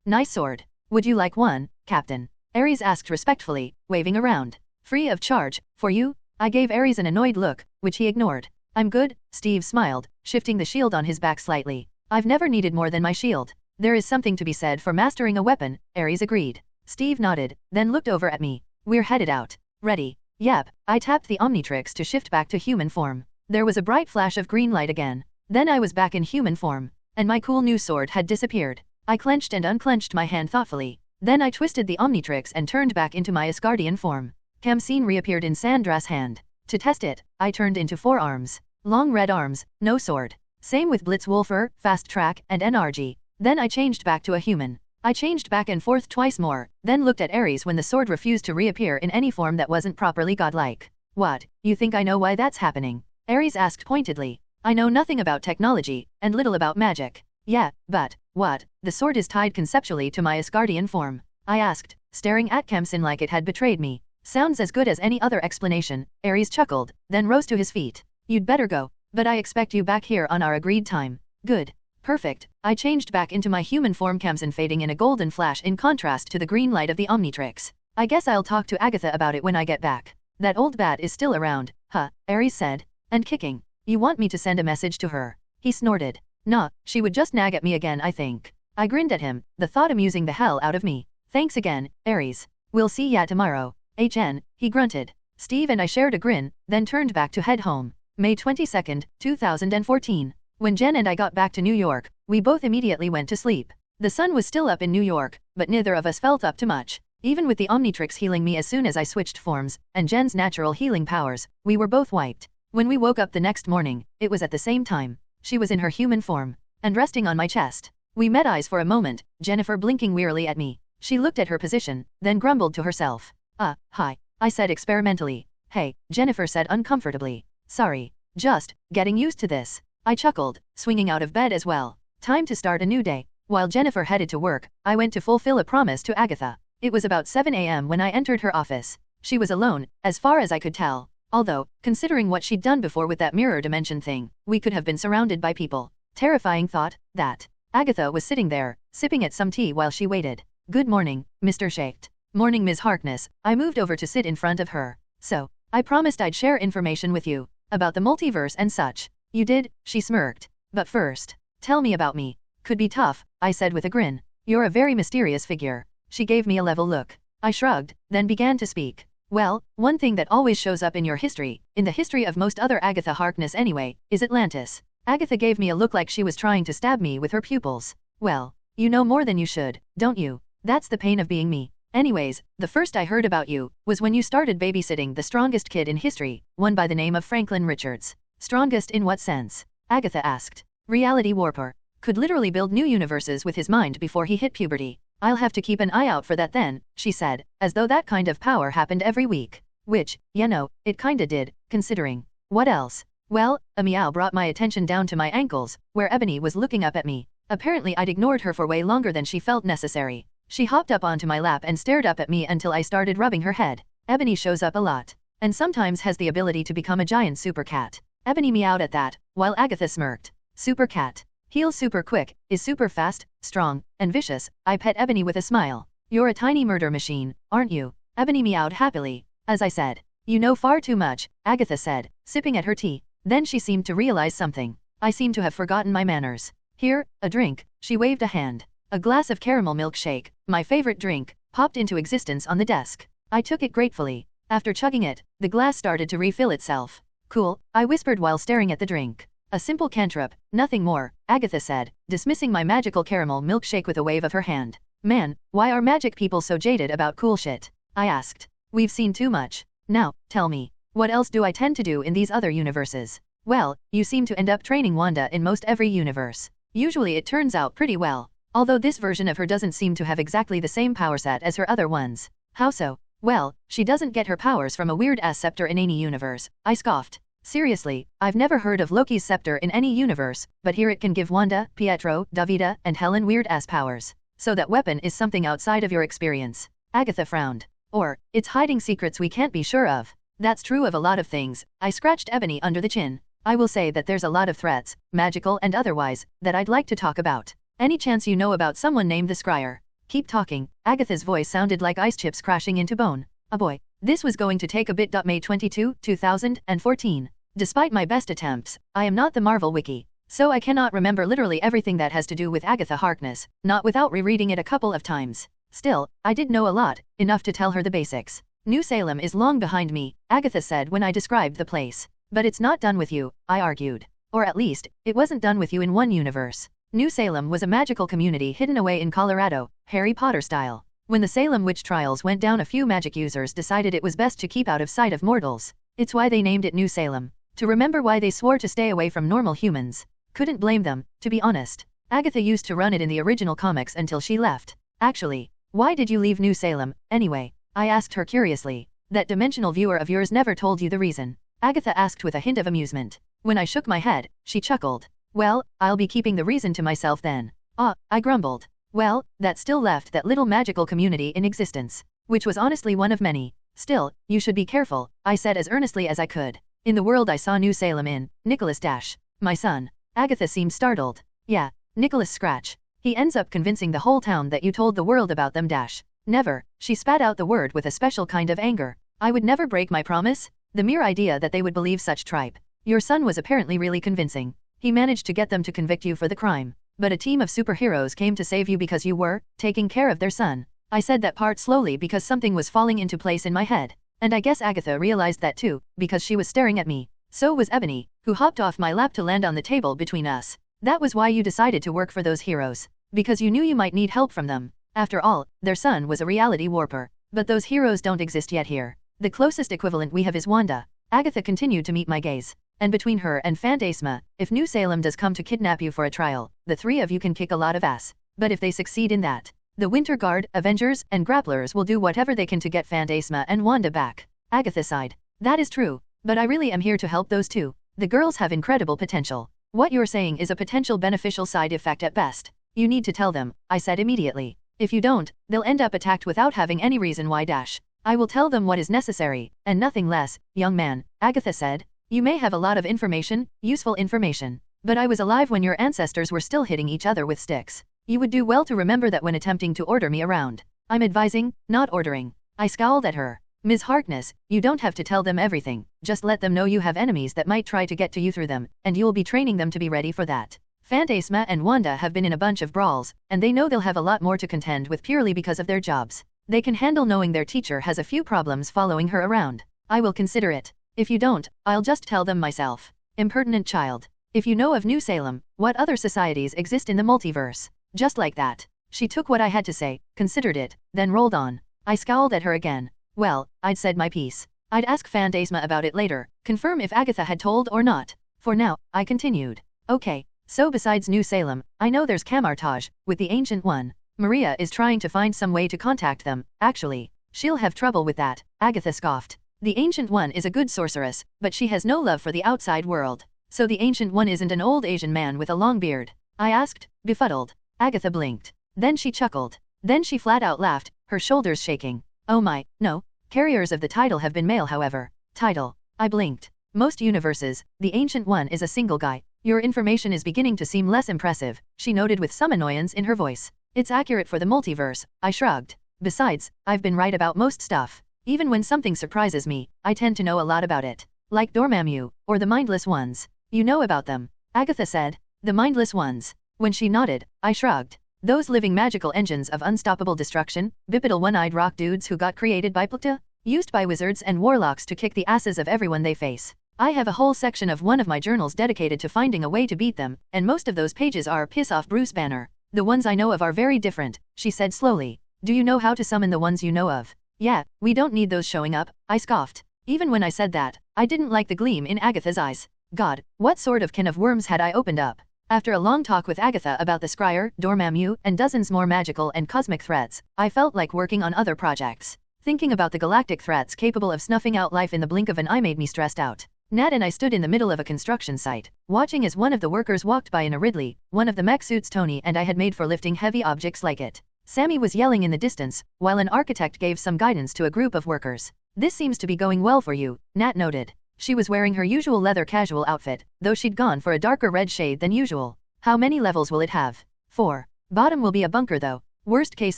Nice sword. Would you like one, Captain? Aries asked respectfully, waving around. Free of charge, for you? I gave Aries an annoyed look, which he ignored. I'm good, Steve smiled, shifting the shield on his back slightly. I've never needed more than my shield. There is something to be said for mastering a weapon, Aries agreed. Steve nodded, then looked over at me. We're headed out. Ready? Yep. I tapped the Omnitrix to shift back to human form. There was a bright flash of green light again. Then I was back in human form. And my cool new sword had disappeared. I clenched and unclenched my hand thoughtfully. Then I twisted the Omnitrix and turned back into my Asgardian form. Khamsin reappeared in Sandra's hand. To test it, I turned into 4 arms. Long red arms, no sword. Same with Blitzwolfer, Fast Track, and NRG. Then I changed back to a human. I changed back and forth twice more, then looked at Aries when the sword refused to reappear in any form that wasn't properly godlike. What, you think I know why that's happening? Aries asked pointedly. I know nothing about technology, and little about magic. Yeah, but, what, the sword is tied conceptually to my Asgardian form? I asked, staring at Kempson like it had betrayed me. Sounds as good as any other explanation, Aries chuckled, then rose to his feet. You'd better go, but I expect you back here on our agreed time. Good. Perfect. I changed back into my human form, Kempson fading in a golden flash in contrast to the green light of the Omnitrix. I guess I'll talk to Agatha about it when I get back. That old bat is still around, huh, Aries said. And kicking. You want me to send a message to her? He snorted. Nah, she would just nag at me again, I think. I grinned at him, the thought amusing the hell out of me. Thanks again, Aries. We'll see ya tomorrow. He grunted. Steve and I shared a grin, then turned back to head home. May 22nd, 2014. When Jen and I got back to New York, we both immediately went to sleep. The sun was still up in New York, but neither of us felt up to much. Even with the Omnitrix healing me as soon as I switched forms, and Jen's natural healing powers, we were both wiped. When we woke up the next morning, it was at the same time. She was in her human form, and resting on my chest. We met eyes for a moment, Jennifer blinking wearily at me. She looked at her position, then grumbled to herself. Hi, I said experimentally. Hey, Jennifer said uncomfortably. Sorry, just getting used to this. I chuckled, swinging out of bed as well. Time to start a new day. While Jennifer headed to work, I went to fulfill a promise to Agatha. It was about 7 a.m. when I entered her office. She was alone, as far as I could tell. Although, considering what she'd done before with that mirror dimension thing, we could have been surrounded by people. Terrifying thought, that. Agatha was sitting there, sipping at some tea while she waited. Good morning, Mr. Shaked. Morning, Ms. Harkness. I moved over to sit in front of her. So, I promised I'd share information with you, about the multiverse and such. You did, she smirked. But first, tell me about me. Could be tough, I said with a grin. You're a very mysterious figure. She gave me a level look. I shrugged, then began to speak. Well, one thing that always shows up in your history, in the history of most other Agatha Harkness anyway, is Atlantis. Agatha gave me a look like she was trying to stab me with her pupils. Well, you know more than you should, don't you? That's the pain of being me. Anyways, the first I heard about you was when you started babysitting the strongest kid in history, one by the name of Franklin Richards. Strongest in what sense? Agatha asked. Reality warper. Could literally build new universes with his mind before he hit puberty. I'll have to keep an eye out for that then, she said, as though that kind of power happened every week. Which, it kinda did, considering. What else? Well, a meow brought my attention down to my ankles, where Ebony was looking up at me. Apparently I'd ignored her for way longer than she felt necessary. She hopped up onto my lap and stared up at me until I started rubbing her head. Ebony shows up a lot, and sometimes has the ability to become a giant super cat. Ebony meowed at that, while Agatha smirked. Super cat. Heals super quick, is super fast, strong, and vicious. I pet Ebony with a smile. You're a tiny murder machine, aren't you? Ebony meowed happily. As I said. You know far too much, Agatha said, sipping at her tea. Then she seemed to realize something. I seem to have forgotten my manners. Here, a drink. She waved a hand. A glass of caramel milkshake, my favorite drink, popped into existence on the desk. I took it gratefully. After chugging it, the glass started to refill itself. Cool, I whispered while staring at the drink. A simple cantrip, nothing more, Agatha said, dismissing my magical caramel milkshake with a wave of her hand. Man, why are magic people so jaded about cool shit? I asked. We've seen too much. Now, tell me, what else do I tend to do in these other universes? Well, you seem to end up training Wanda in most every universe. Usually it turns out pretty well. Although this version of her doesn't seem to have exactly the same power set as her other ones. How so? Well, she doesn't get her powers from a weird-ass scepter in any universe, I scoffed. Seriously, I've never heard of Loki's scepter in any universe, but here it can give Wanda, Pietro, Davida, and Helen weird-ass powers. So that weapon is something outside of your experience. Agatha frowned. Or, it's hiding secrets we can't be sure of. That's true of a lot of things. I scratched Ebony under the chin. I will say that there's a lot of threats, magical and otherwise, that I'd like to talk about. Any chance you know about someone named the Scryer? Keep talking. Agatha's voice sounded like ice chips crashing into bone. Oh boy, this was going to take a bit. May 22, 2014. Despite my best attempts, I am not the Marvel Wiki, so I cannot remember literally everything that has to do with Agatha Harkness, not without rereading it a couple of times. Still, I did know a lot, enough to tell her the basics. New Salem is long behind me, Agatha said when I described the place. But it's not done with you, I argued. Or at least, it wasn't done with you in one universe. New Salem was a magical community hidden away in Colorado, Harry Potter style. When the Salem witch trials went down, a few magic users decided it was best to keep out of sight of mortals. It's why they named it New Salem. To remember why they swore to stay away from normal humans. Couldn't blame them, to be honest. Agatha used to run it in the original comics until she left. Actually, why did you leave New Salem, anyway? I asked her curiously. That dimensional viewer of yours never told you the reason? Agatha asked with a hint of amusement. When I shook my head, she chuckled. Well, I'll be keeping the reason to myself then. I grumbled. Well, that still left that little magical community in existence, which was honestly one of many. Still, you should be careful, I said as earnestly as I could. In the world I saw New Salem in, Nicholas Dash, my son. Agatha seemed startled. Yeah, Nicholas Scratch. He ends up convincing the whole town that you told the world about them Dash. Never, she spat out the word with a special kind of anger. I would never break my promise? The mere idea that they would believe such tripe. Your son was apparently really convincing. He managed to get them to convict you for the crime. But a team of superheroes came to save you because you were taking care of their son. I said that part slowly because something was falling into place in my head. And I guess Agatha realized that too, because she was staring at me. So was Ebony, who hopped off my lap to land on the table between us. That was why you decided to work for those heroes. Because you knew you might need help from them. After all, their son was a reality warper. But those heroes don't exist yet here. The closest equivalent we have is Wanda. Agatha continued to meet my gaze. And between her and Phantasma, if New Salem does come to kidnap you for a trial, the three of you can kick a lot of ass. But if they succeed in that, the Winter Guard, Avengers, and Grapplers will do whatever they can to get Phantasma and Wanda back. Agatha sighed. That is true. But I really am here to help those two. The girls have incredible potential. What you're saying is a potential beneficial side effect at best. You need to tell them, I said immediately. If you don't, they'll end up attacked without having any reason why dash. I will tell them what is necessary, and nothing less, young man, Agatha said. You may have a lot of information, useful information. But I was alive when your ancestors were still hitting each other with sticks. You would do well to remember that when attempting to order me around. I'm advising, not ordering. I scowled at her. Ms. Harkness, you don't have to tell them everything, just let them know you have enemies that might try to get to you through them, and you'll be training them to be ready for that. Phantasma and Wanda have been in a bunch of brawls, and they know they'll have a lot more to contend with purely because of their jobs. They can handle knowing their teacher has a few problems following her around. I will consider it. If you don't, I'll just tell them myself. Impertinent child. If you know of New Salem, what other societies exist in the multiverse? Just like that. She took what I had to say, considered it, then rolled on. I scowled at her again. Well, I'd said my piece. I'd ask Phantasma about it later, confirm if Agatha had told or not. For now, I continued. Okay, so besides New Salem, I know there's Camartage, with the Ancient One. Maria is trying to find some way to contact them, actually. She'll have trouble with that, Agatha scoffed. The Ancient One is a good sorceress, but she has no love for the outside world. So the Ancient One isn't an old Asian man with a long beard? I asked, befuddled. Agatha blinked. Then she chuckled. Then she flat out laughed, her shoulders shaking. Oh my, no. Carriers of the title have been male however. Title. I blinked. Most universes, the Ancient One is a single guy. Your information is beginning to seem less impressive, she noted with some annoyance in her voice. It's accurate for the multiverse, I shrugged. Besides, I've been right about most stuff. Even when something surprises me, I tend to know a lot about it. Like Dormammu, or the Mindless Ones. You know about them, Agatha said. The Mindless Ones. When she nodded, I shrugged. Those living magical engines of unstoppable destruction, bipedal one-eyed rock dudes who got created by Plukta? Used by wizards and warlocks to kick the asses of everyone they face. I have a whole section of one of my journals dedicated to finding a way to beat them, and most of those pages are piss off Bruce Banner. The ones I know of are very different, she said slowly. Do you know how to summon the ones you know of? Yeah, we don't need those showing up, I scoffed. Even when I said that, I didn't like the gleam in Agatha's eyes. God, what sort of can of worms had I opened up? After a long talk with Agatha about the Scryer, Dormammu, and dozens more magical and cosmic threats, I felt like working on other projects. Thinking about the galactic threats capable of snuffing out life in the blink of an eye made me stressed out. Nat and I stood in the middle of a construction site, watching as one of the workers walked by in a Ridley, one of the mech suits Tony and I had made for lifting heavy objects like it. Sammy was yelling in the distance, while an architect gave some guidance to a group of workers. This seems to be going well for you, Nat noted. She was wearing her usual leather casual outfit, though she'd gone for a darker red shade than usual. How many levels will it have? 4. Bottom will be a bunker though. Worst case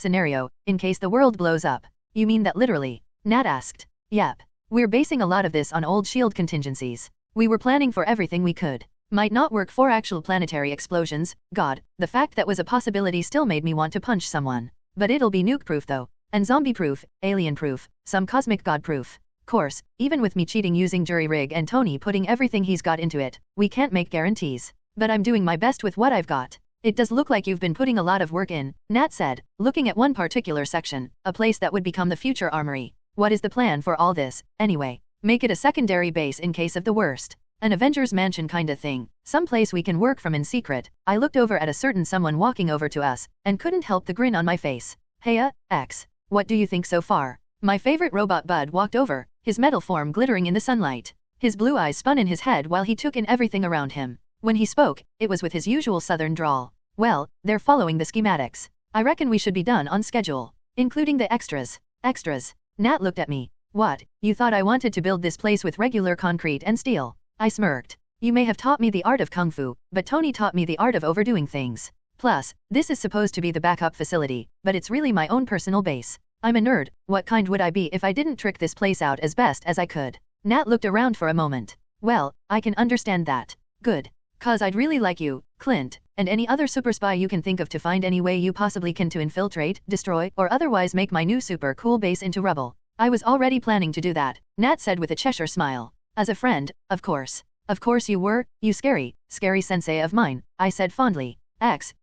scenario, in case the world blows up. You mean that literally? Nat asked. Yep. We're basing a lot of this on old SHIELD contingencies. We were planning for everything we could. Might not work for actual planetary explosions, God, the fact that was a possibility still made me want to punch someone. But it'll be nuke-proof though. And zombie-proof, alien-proof, some cosmic god-proof. Course, even with me cheating using jury rig and Tony putting everything he's got into it, we can't make guarantees. But I'm doing my best with what I've got. It does look like you've been putting a lot of work in, Nat said, looking at one particular section, a place that would become the future armory. What is the plan for all this, anyway? Make it a secondary base in case of the worst. An Avengers mansion kinda thing, some place we can work from in secret. I looked over at a certain someone walking over to us, and couldn't help the grin on my face. Heya, X. What do you think so far? My favorite robot bud walked over, his metal form glittering in the sunlight. His blue eyes spun in his head while he took in everything around him. When he spoke, it was with his usual southern drawl. Well, they're following the schematics. I reckon we should be done on schedule. Including the extras. Extras. Nat looked at me. What, you thought I wanted to build this place with regular concrete and steel? I smirked. You may have taught me the art of kung fu, but Tony taught me the art of overdoing things. Plus, this is supposed to be the backup facility, but it's really my own personal base. I'm a nerd, what kind would I be if I didn't trick this place out as best as I could? Nat looked around for a moment. Well, I can understand that. Good. 'Cause I'd really like you, Clint, and any other super spy you can think of to find any way you possibly can to infiltrate, destroy, or otherwise make my new super cool base into rubble. I was already planning to do that, Nat said with a Cheshire smile. As a friend, of course. Of course you were, you scary sensei of mine, I said fondly.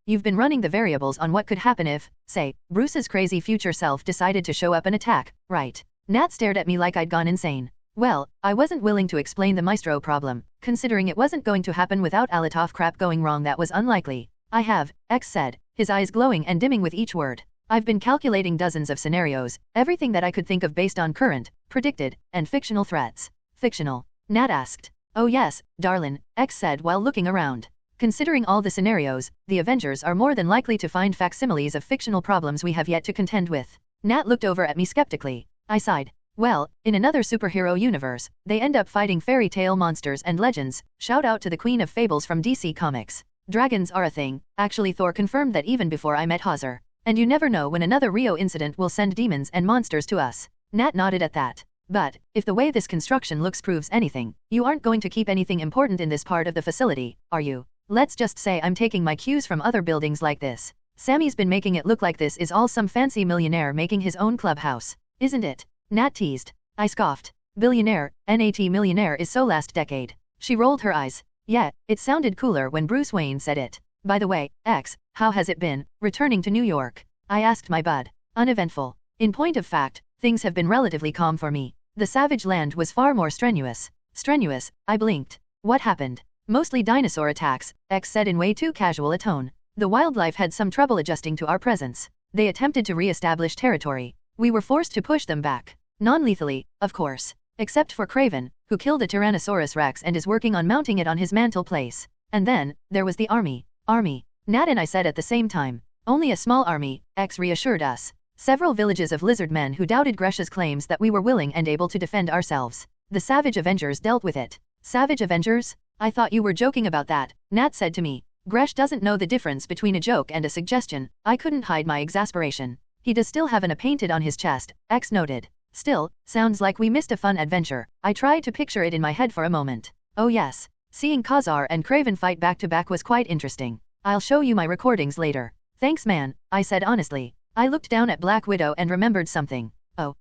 You've been running the variables on what could happen if, say, Bruce's crazy future self decided to show up and attack, right? Nat stared at me like I'd gone insane. Well, I wasn't willing to explain the Maestro problem, considering it wasn't going to happen without a lot of crap going wrong that was unlikely. I have, X said, his eyes glowing and dimming with each word. I've been calculating dozens of scenarios, everything that I could think of based on current, predicted, and fictional threats. Fictional? Nat asked. Oh yes, darlin', X said while looking around. Considering all the scenarios, the Avengers are more than likely to find facsimiles of fictional problems we have yet to contend with. Nat looked over at me skeptically. I sighed. Well, in another superhero universe, they end up fighting fairy tale monsters and legends. Shout out to the Queen of Fables from DC Comics. Dragons are a thing. Actually, Thor confirmed that even before I met Hauser. And you never know when another Rio incident will send demons and monsters to us. Nat nodded at that. But, if the way this construction looks proves anything, you aren't going to keep anything important in this part of the facility, are you? Let's just say I'm taking my cues from other buildings like this. Sammy's been making it look like this is all some fancy millionaire making his own clubhouse. Isn't it? Nat teased. I scoffed. Billionaire, NAT millionaire is so last decade. She rolled her eyes. Yeah, it sounded cooler when Bruce Wayne said it. By the way, X, how has it been, returning to New York? I asked my bud. Uneventful. In point of fact, things have been relatively calm for me. The savage land was far more strenuous. Strenuous, I blinked. What happened? Mostly dinosaur attacks, X said in way too casual a tone. The wildlife had some trouble adjusting to our presence. They attempted to re-establish territory. We were forced to push them back. Non-lethally, of course. Except for Kraven, who killed a Tyrannosaurus Rex and is working on mounting it on his mantle place. And then, there was the army. Army. Nat and I said at the same time. Only a small army, X reassured us. Several villages of lizard men who doubted Gresh's claims that we were willing and able to defend ourselves. The Savage Avengers dealt with it. Savage Avengers? I thought you were joking about that, Nat said to me. Gresh doesn't know the difference between a joke and a suggestion. I couldn't hide my exasperation. He does still have an A painted on his chest, X noted. Still, sounds like we missed a fun adventure. I tried to picture it in my head for a moment. Oh yes. Seeing Khazar and Kraven fight back to back was quite interesting. I'll show you my recordings later. Thanks man, I said honestly. I looked down at Black Widow and remembered something. Oh,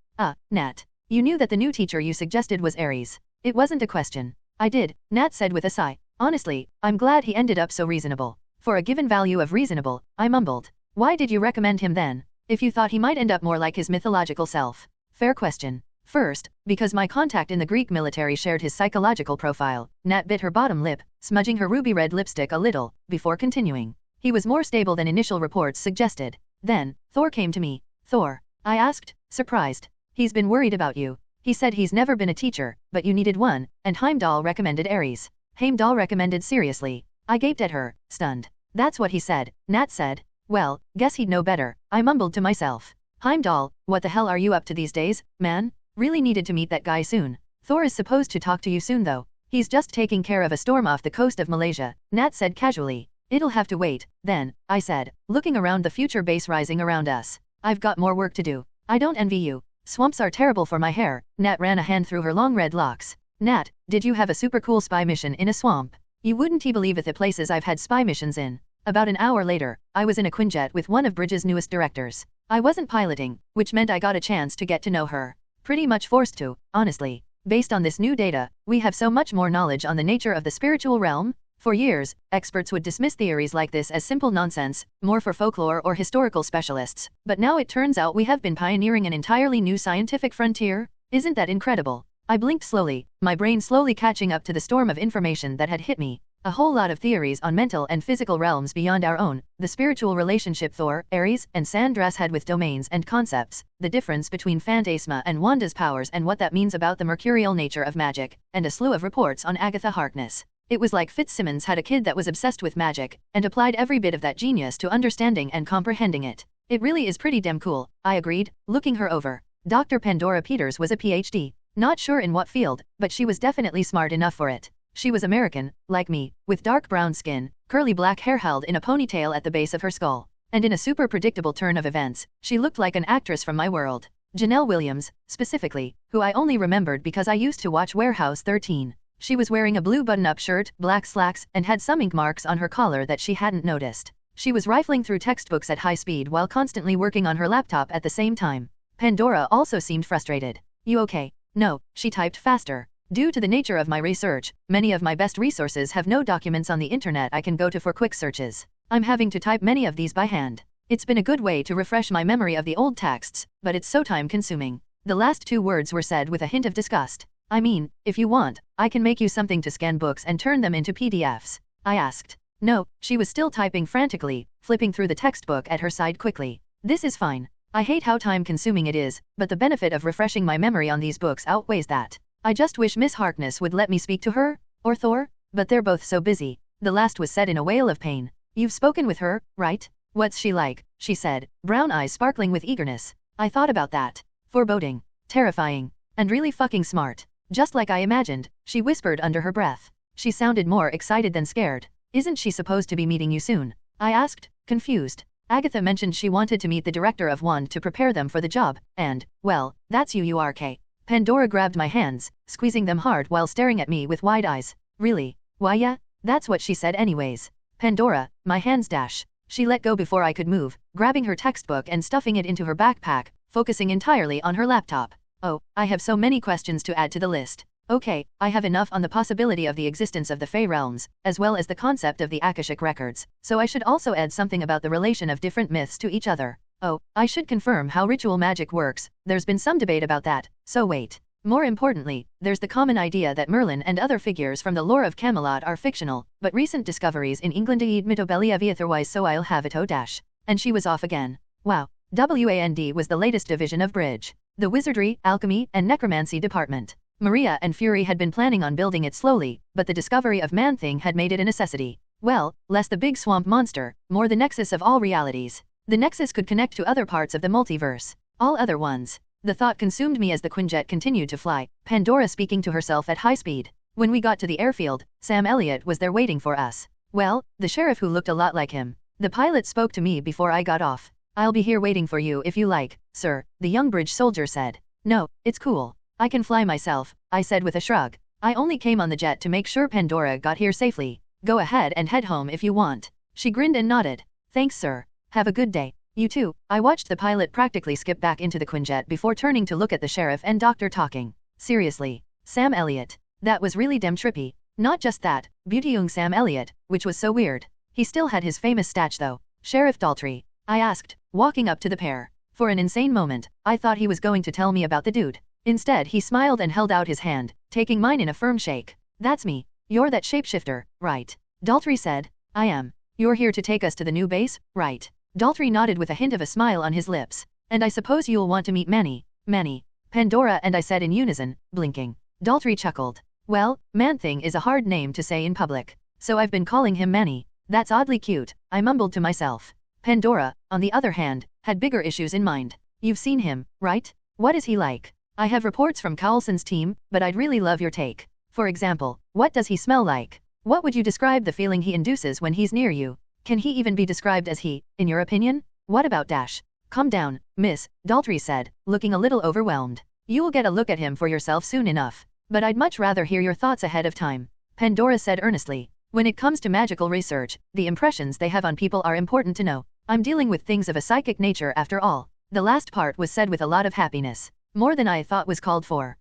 Nat. You knew that the new teacher you suggested was Aries. It wasn't a question. I did, Nat said with a sigh. Honestly, I'm glad he ended up so reasonable. For a given value of reasonable, I mumbled. Why did you recommend him then? If you thought he might end up more like his mythological self. Fair question. First, because my contact in the Greek military shared his psychological profile. Nat bit her bottom lip, smudging her ruby red lipstick a little, before continuing. He was more stable than initial reports suggested. Then, Thor came to me. Thor? I asked, surprised. He's been worried about you. He said he's never been a teacher, but you needed one, and Heimdall recommended Aries. Heimdall recommended seriously. I gaped at her, stunned. That's what he said, Nat said. Well, guess he'd know better, I mumbled to myself. Heimdall, what the hell are you up to these days, man? Really needed to meet that guy soon. Thor is supposed to talk to you soon though. He's just taking care of a storm off the coast of Malaysia, Nat said casually. It'll have to wait, then, I said, looking around the future base rising around us. I've got more work to do. I don't envy you. Swamps are terrible for my hair. Nat ran a hand through her long red locks. Nat, did you have a super cool spy mission in a swamp? You wouldn't believe it the places I've had spy missions in. About an hour later, I was in a Quinjet with one of Bridge's newest directors. I wasn't piloting, which meant I got a chance to get to know her. Pretty much forced to, honestly. Based on this new data, we have so much more knowledge on the nature of the spiritual realm. For years, experts would dismiss theories like this as simple nonsense, more for folklore or historical specialists. But now it turns out we have been pioneering an entirely new scientific frontier. Isn't that incredible? I blinked slowly, my brain slowly catching up to the storm of information that had hit me. A whole lot of theories on mental and physical realms beyond our own, the spiritual relationship Thor, Aries, and Sandra's had with domains and concepts, the difference between Phantasma and Wanda's powers and what that means about the mercurial nature of magic, and a slew of reports on Agatha Harkness. It was like Fitzsimmons had a kid that was obsessed with magic, and applied every bit of that genius to understanding and comprehending it. It really is pretty damn cool, I agreed, looking her over. Dr. Pandora Peters was a PhD. Not sure in what field, but she was definitely smart enough for it. She was American, like me, with dark brown skin, curly black hair held in a ponytail at the base of her skull. And in a super predictable turn of events, she looked like an actress from my world. Janelle Williams, specifically, who I only remembered because I used to watch Warehouse 13. She was wearing a blue button-up shirt, black slacks, and had some ink marks on her collar that she hadn't noticed. She was rifling through textbooks at high speed while constantly working on her laptop at the same time. Pandora also seemed frustrated. You okay? No, she typed faster. Due to the nature of my research, many of my best resources have no documents on the internet I can go to for quick searches. I'm having to type many of these by hand. It's been a good way to refresh my memory of the old texts, but it's so time-consuming. The last 2 words were said with a hint of disgust. I mean, if you want, I can make you something to scan books and turn them into PDFs. I asked. No, she was still typing frantically, flipping through the textbook at her side quickly. This is fine. I hate how time-consuming it is, but the benefit of refreshing my memory on these books outweighs that. I just wish Miss Harkness would let me speak to her, or Thor, but they're both so busy. The last was said in a wail of pain. You've spoken with her, right? What's she like? She said, brown eyes sparkling with eagerness. I thought about that. Foreboding. Terrifying. And really fucking smart. Just like I imagined, she whispered under her breath. She sounded more excited than scared. Isn't she supposed to be meeting you soon? I asked, confused. Agatha mentioned she wanted to meet the director of WAND to prepare them for the job, and, well, that's UURK. Pandora grabbed my hands, squeezing them hard while staring at me with wide eyes. Really? Why yeah? That's what she said anyways. Pandora, my hands dash. She let go before I could move, grabbing her textbook and stuffing it into her backpack, focusing entirely on her laptop. Oh, I have so many questions to add to the list. Okay, I have enough on the possibility of the existence of the Fey realms, as well as the concept of the Akashic records, so I should also add something about the relation of different myths to each other. Oh, I should confirm how ritual magic works. There's been some debate about that, so wait. More importantly, there's the common idea that Merlin and other figures from the lore of Camelot are fictional, but recent discoveries in England aid mitobelli otherwise so I'll have it dash. And she was off again. Wow. WAND was the latest division of Bridge. The Wizardry, Alchemy, and Necromancy department. Maria and Fury had been planning on building it slowly, but the discovery of Man-Thing had made it a necessity. Well, less the big swamp monster, more the nexus of all realities. The nexus could connect to other parts of the multiverse. All other ones. The thought consumed me as the Quinjet continued to fly, Pandora speaking to herself at high speed. When we got to the airfield, Sam Elliott was there waiting for us. Well, the sheriff who looked a lot like him. The pilot spoke to me before I got off. I'll be here waiting for you if you like, sir, the young bridge soldier said. No, it's cool. I can fly myself, I said with a shrug. I only came on the jet to make sure Pandora got here safely. Go ahead and head home if you want. She grinned and nodded. Thanks, sir. Have a good day. You too. I watched the pilot practically skip back into the Quinjet before turning to look at the sheriff and doctor talking. Seriously. Sam Elliott. That was really damn trippy. Not just that, beauty young Sam Elliott, which was so weird. He still had his famous stache though. Sheriff Daltrey. I asked, walking up to the pair. For an insane moment, I thought he was going to tell me about the dude. Instead he smiled and held out his hand, taking mine in a firm shake. That's me. You're that shapeshifter, right? Daltrey said. I am. You're here to take us to the new base, right? Daltrey nodded with a hint of a smile on his lips. And I suppose you'll want to meet Manny. Manny. Pandora and I said in unison, blinking. Daltrey chuckled. Well, Man-Thing is a hard name to say in public. So I've been calling him Manny. That's oddly cute, I mumbled to myself. Pandora, on the other hand, had bigger issues in mind. You've seen him, right? What is he like? I have reports from Coulson's team, but I'd really love your take. For example, what does he smell like? What would you describe the feeling he induces when he's near you? Can he even be described as he, in your opinion? What about Dash? Calm down, miss, Daltrey said, looking a little overwhelmed. You'll get a look at him for yourself soon enough. But I'd much rather hear your thoughts ahead of time. Pandora said earnestly. When it comes to magical research, the impressions they have on people are important to know. I'm dealing with things of a psychic nature after all. The last part was said with a lot of happiness. More than I thought was called for.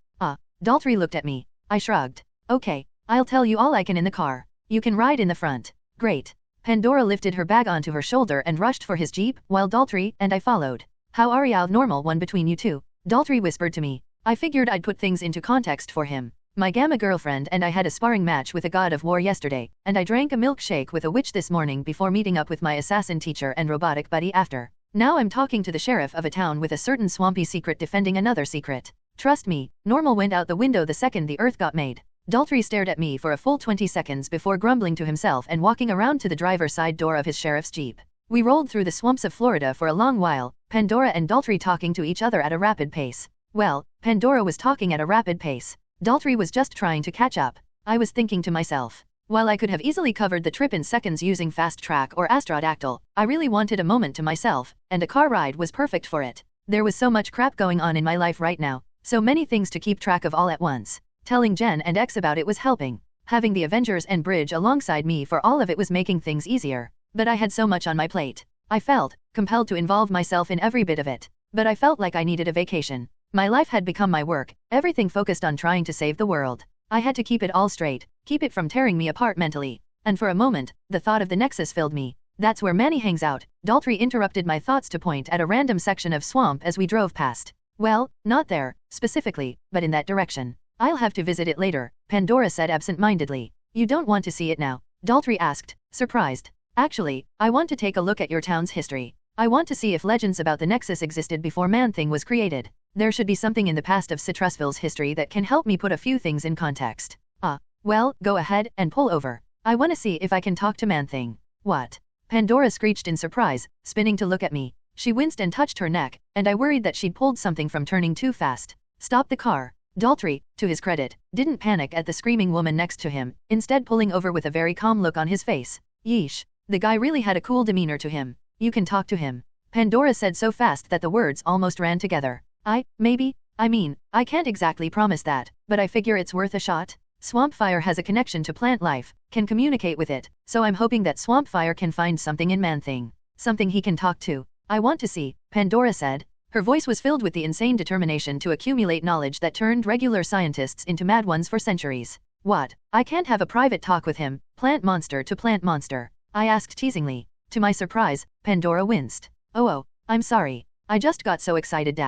Daltrey looked at me. I shrugged. Okay, I'll tell you all I can in the car. You can ride in the front. Great. Pandora lifted her bag onto her shoulder and rushed for his jeep, while Daltrey and I followed. How are you normal one between you two? Daltrey whispered to me. I figured I'd put things into context for him. My Gamma girlfriend and I had a sparring match with a god of war yesterday, and I drank a milkshake with a witch this morning before meeting up with my assassin teacher and robotic buddy after. Now I'm talking to the sheriff of a town with a certain swampy secret defending another secret. Trust me, normal went out the window the second the earth got made. Daltrey stared at me for a full 20 seconds before grumbling to himself and walking around to the driver's side door of his sheriff's jeep. We rolled through the swamps of Florida for a long while, Pandora and Daltrey talking to each other at a rapid pace. Well, Pandora was talking at a rapid pace. Daltrey was just trying to catch up. I was thinking to myself, while I could have easily covered the trip in seconds using Fast Track or Astrodactyl, I really wanted a moment to myself, and a car ride was perfect for it. There was so much crap going on in my life right now, so many things to keep track of all at once. Telling Jen and X about it was helping. Having the Avengers and Bridge alongside me for all of it was making things easier. But I had so much on my plate. I felt compelled to involve myself in every bit of it. But I felt like I needed a vacation. My life had become my work, everything focused on trying to save the world. I had to keep it all straight, keep it from tearing me apart mentally. And for a moment, the thought of the Nexus filled me. That's where Manny hangs out. Daltrey interrupted my thoughts to point at a random section of swamp as we drove past. Well, not there, specifically, but in that direction. I'll have to visit it later, Pandora said absent-mindedly. You don't want to see it now? Daltrey asked, surprised. Actually, I want to take a look at your town's history. I want to see if legends about the Nexus existed before Man-Thing was created. There should be something in the past of Citrusville's history that can help me put a few things in context. Well, go ahead and pull over. I want to see if I can talk to Man-Thing. What? Pandora screeched in surprise, spinning to look at me. She winced and touched her neck, and I worried that she'd pulled something from turning too fast. Stop the car. Daltrey, to his credit, didn't panic at the screaming woman next to him, instead pulling over with a very calm look on his face. Yeesh. The guy really had a cool demeanor to him. You can talk to him. Pandora said so fast that the words almost ran together. I can't exactly promise that, but I figure it's worth a shot. Swampfire has a connection to plant life, can communicate with it, so I'm hoping that Swampfire can find something in Man-Thing. Something he can talk to. I want to see, Pandora said. Her voice was filled with the insane determination to accumulate knowledge that turned regular scientists into mad ones for centuries. What? I can't have a private talk with him, plant monster to plant monster? I asked teasingly. To my surprise, Pandora winced. Oh, I'm sorry. I just got so excited.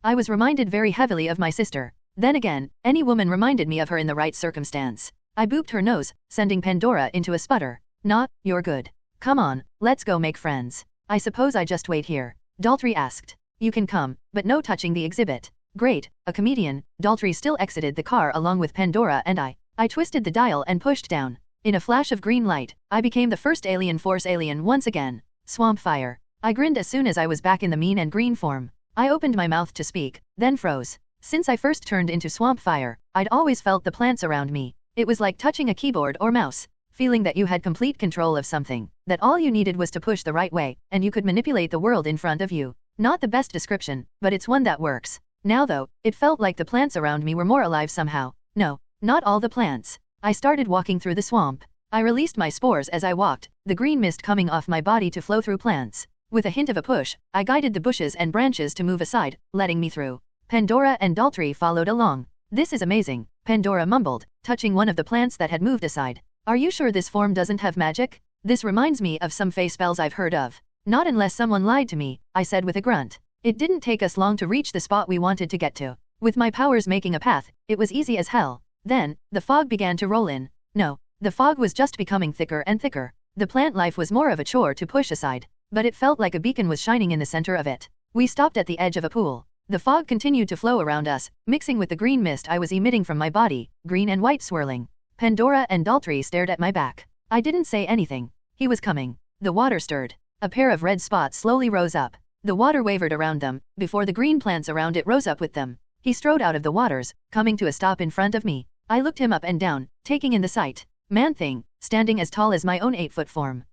I was reminded very heavily of my sister. Then again, any woman reminded me of her in the right circumstance. I booped her nose, sending Pandora into a sputter. Nah, you're good. Come on, let's go make friends. I suppose I just wait here? Daltrey asked. You can come, but no touching the exhibit. Great, a comedian. Daltrey still exited the car along with Pandora and I. I twisted the dial and pushed down. In a flash of green light, I became the first Alien Force alien once again. Swampfire. I grinned as soon as I was back in the mean and green form. I opened my mouth to speak, then froze. Since I first turned into Swampfire, I'd always felt the plants around me. It was like touching a keyboard or mouse, feeling that you had complete control of something, that all you needed was to push the right way, and you could manipulate the world in front of you. Not the best description, but it's one that works. Now though, it felt like the plants around me were more alive somehow. No, not all the plants. I started walking through the swamp. I released my spores as I walked, the green mist coming off my body to flow through plants. With a hint of a push, I guided the bushes and branches to move aside, letting me through. Pandora and Daltrey followed along. This is amazing, Pandora mumbled, touching one of the plants that had moved aside. Are you sure this form doesn't have magic? This reminds me of some fey spells I've heard of. Not unless someone lied to me, I said with a grunt. It didn't take us long to reach the spot we wanted to get to. With my powers making a path, it was easy as hell. Then, the fog began to roll in. No, the fog was just becoming thicker and thicker. The plant life was more of a chore to push aside, but it felt like a beacon was shining in the center of it. We stopped at the edge of a pool. The fog continued to flow around us, mixing with the green mist I was emitting from my body, green and white swirling. Pandora and Daltrey stared at my back. I didn't say anything. He was coming. The water stirred. A pair of red spots slowly rose up. The water wavered around them, before the green plants around it rose up with them. He strode out of the waters, coming to a stop in front of me. I looked him up and down, taking in the sight. Man-Thing, standing as tall as my own 8-foot form.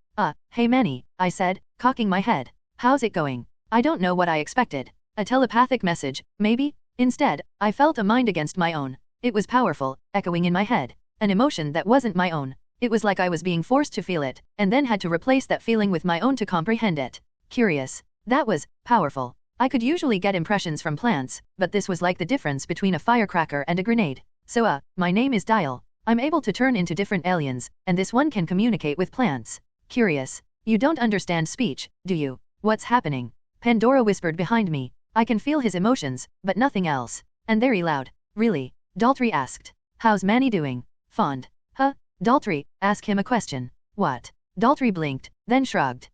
Hey Manny, I said, cocking my head. How's it going? I don't know what I expected. A telepathic message, maybe? Instead, I felt a mind against my own. It was powerful, echoing in my head. An emotion that wasn't my own. It was like I was being forced to feel it, and then had to replace that feeling with my own to comprehend it. Curious. That was powerful. I could usually get impressions from plants, but this was like the difference between a firecracker and a grenade. So my name is Dial. I'm able to turn into different aliens, and this one can communicate with plants. Curious. You don't understand speech, do you? What's happening? Pandora whispered behind me. I can feel his emotions, but nothing else. And very loud. Really? Daltrey asked. How's Manny doing? Fond. Huh? Daltrey, ask him a question. What? Daltrey blinked, then shrugged.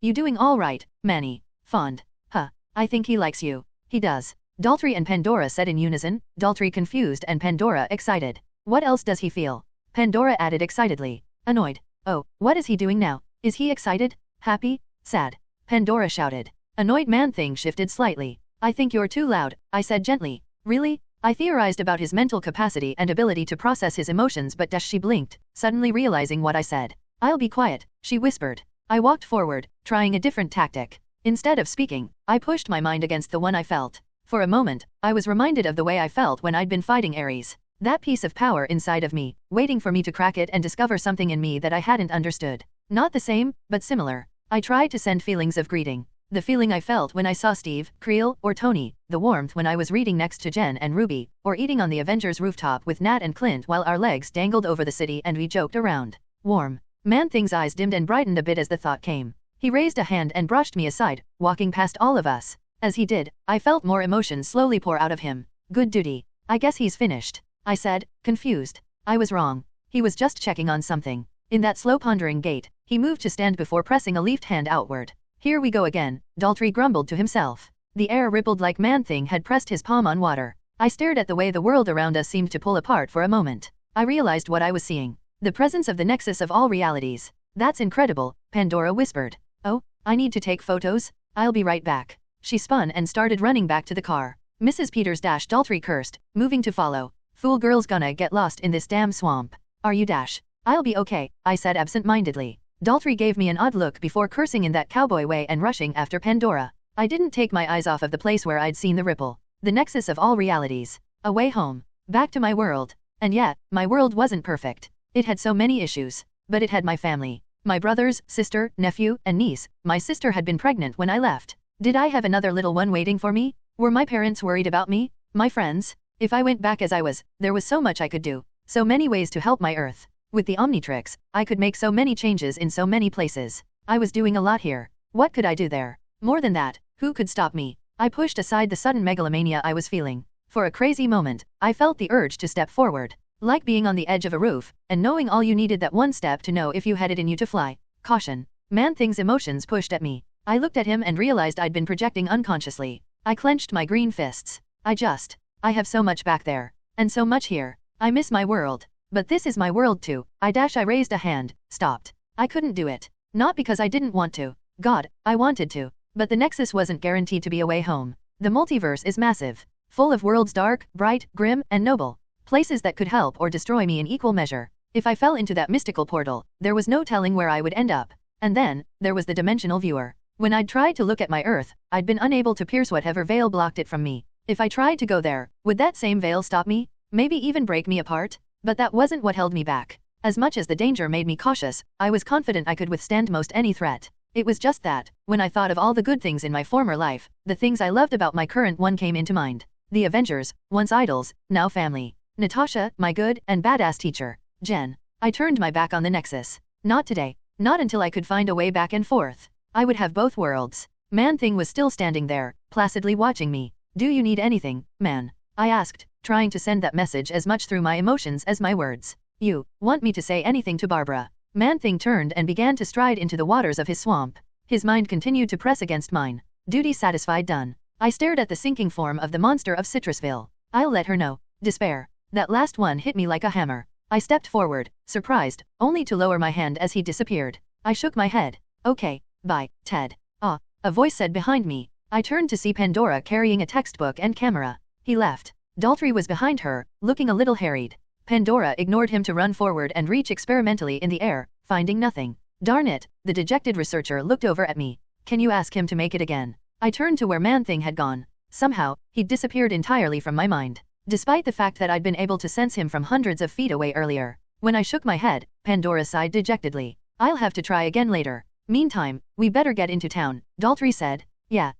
You doing all right, Manny? Fond. Huh. I think he likes you. He does. Daltrey and Pandora said in unison, Daltrey confused and Pandora excited. What else does he feel? Pandora added excitedly. Annoyed. Oh, what is he doing now? Is he excited? Happy? Sad? Pandora shouted. Annoyed Man-Thing shifted slightly. I think you're too loud, I said gently. Really? I theorized about his mental capacity and ability to process his emotions, but she blinked, suddenly realizing what I said. I'll be quiet, she whispered. I walked forward, trying a different tactic. Instead of speaking, I pushed my mind against the one I felt. For a moment, I was reminded of the way I felt when I'd been fighting Aries. That piece of power inside of me, waiting for me to crack it and discover something in me that I hadn't understood. Not the same, but similar. I tried to send feelings of greeting. The feeling I felt when I saw Steve, Creel, or Tony, the warmth when I was reading next to Jen and Ruby, or eating on the Avengers rooftop with Nat and Clint while our legs dangled over the city and we joked around. Warm. Man-Thing's eyes dimmed and brightened a bit as the thought came. He raised a hand and brushed me aside, walking past all of us. As he did, I felt more emotion slowly pour out of him. Good duty. I guess he's finished, I said, confused. I was wrong. He was just checking on something. In that slow pondering gait, he moved to stand before pressing a left hand outward. Here we go again, Daltrey grumbled to himself. The air rippled like Man-Thing had pressed his palm on water. I stared at the way the world around us seemed to pull apart for a moment. I realized what I was seeing. The presence of the nexus of all realities. That's incredible, Pandora whispered. Oh, I need to take photos? I'll be right back. She spun and started running back to the car. Mrs. Peters dash Daltrey cursed, moving to follow. Fool girl's gonna get lost in this damn swamp. Are you dash? I'll be okay, I said absent-mindedly. Daltrey gave me an odd look before cursing in that cowboy way and rushing after Pandora. I didn't take my eyes off of the place where I'd seen the ripple. The nexus of all realities. A way home. Back to my world. And yet, my world wasn't perfect. It had so many issues. But it had my family. My brothers, sister, nephew, and niece. My sister had been pregnant when I left. Did I have another little one waiting for me? Were my parents worried about me? My friends? If I went back as I was, there was so much I could do. So many ways to help my Earth. With the Omnitrix, I could make so many changes in so many places. I was doing a lot here. What could I do there? More than that, who could stop me? I pushed aside the sudden megalomania I was feeling. For a crazy moment, I felt the urge to step forward. Like being on the edge of a roof, and knowing all you needed that one step to know if you had it in you to fly. Caution. Man-Thing's emotions pushed at me. I looked at him and realized I'd been projecting unconsciously. I clenched my green fists. I have so much back there. And so much here. I miss my world. But this is my world too. I raised a hand, stopped. I couldn't do it. Not because I didn't want to. God, I wanted to. But the Nexus wasn't guaranteed to be a way home. The multiverse is massive. Full of worlds dark, bright, grim, and noble. Places that could help or destroy me in equal measure. If I fell into that mystical portal, there was no telling where I would end up. And then, there was the dimensional viewer. When I'd tried to look at my Earth, I'd been unable to pierce whatever veil blocked it from me. If I tried to go there, would that same veil stop me? Maybe even break me apart? But that wasn't what held me back. As much as the danger made me cautious, I was confident I could withstand most any threat. It was just that, when I thought of all the good things in my former life, the things I loved about my current one came into mind. The Avengers, once idols, now family. Natasha, my good and badass teacher. Jen. I turned my back on the Nexus. Not today. Not until I could find a way back and forth. I would have both worlds. Man-Thing was still standing there, placidly watching me. Do you need anything, man? I asked, trying to send that message as much through my emotions as my words. You want me to say anything to Barbara? Man-Thing turned and began to stride into the waters of his swamp. His mind continued to press against mine. Duty satisfied, done. I stared at the sinking form of the monster of Citrusville. I'll let her know. Despair. That last one hit me like a hammer. I stepped forward, surprised, only to lower my hand as he disappeared. I shook my head. Okay, bye, Ted. Ah, a voice said behind me. I turned to see Pandora carrying a textbook and camera. He left. Daltrey was behind her, looking a little harried. Pandora ignored him to run forward and reach experimentally in the air, finding nothing. Darn it, the dejected researcher looked over at me. Can you ask him to make it again? I turned to where Man-Thing had gone. Somehow, he'd disappeared entirely from my mind. Despite the fact that I'd been able to sense him from hundreds of feet away earlier. When I shook my head, Pandora sighed dejectedly. I'll have to try again later. Meantime, we better get into town, Daltrey said. Yeah.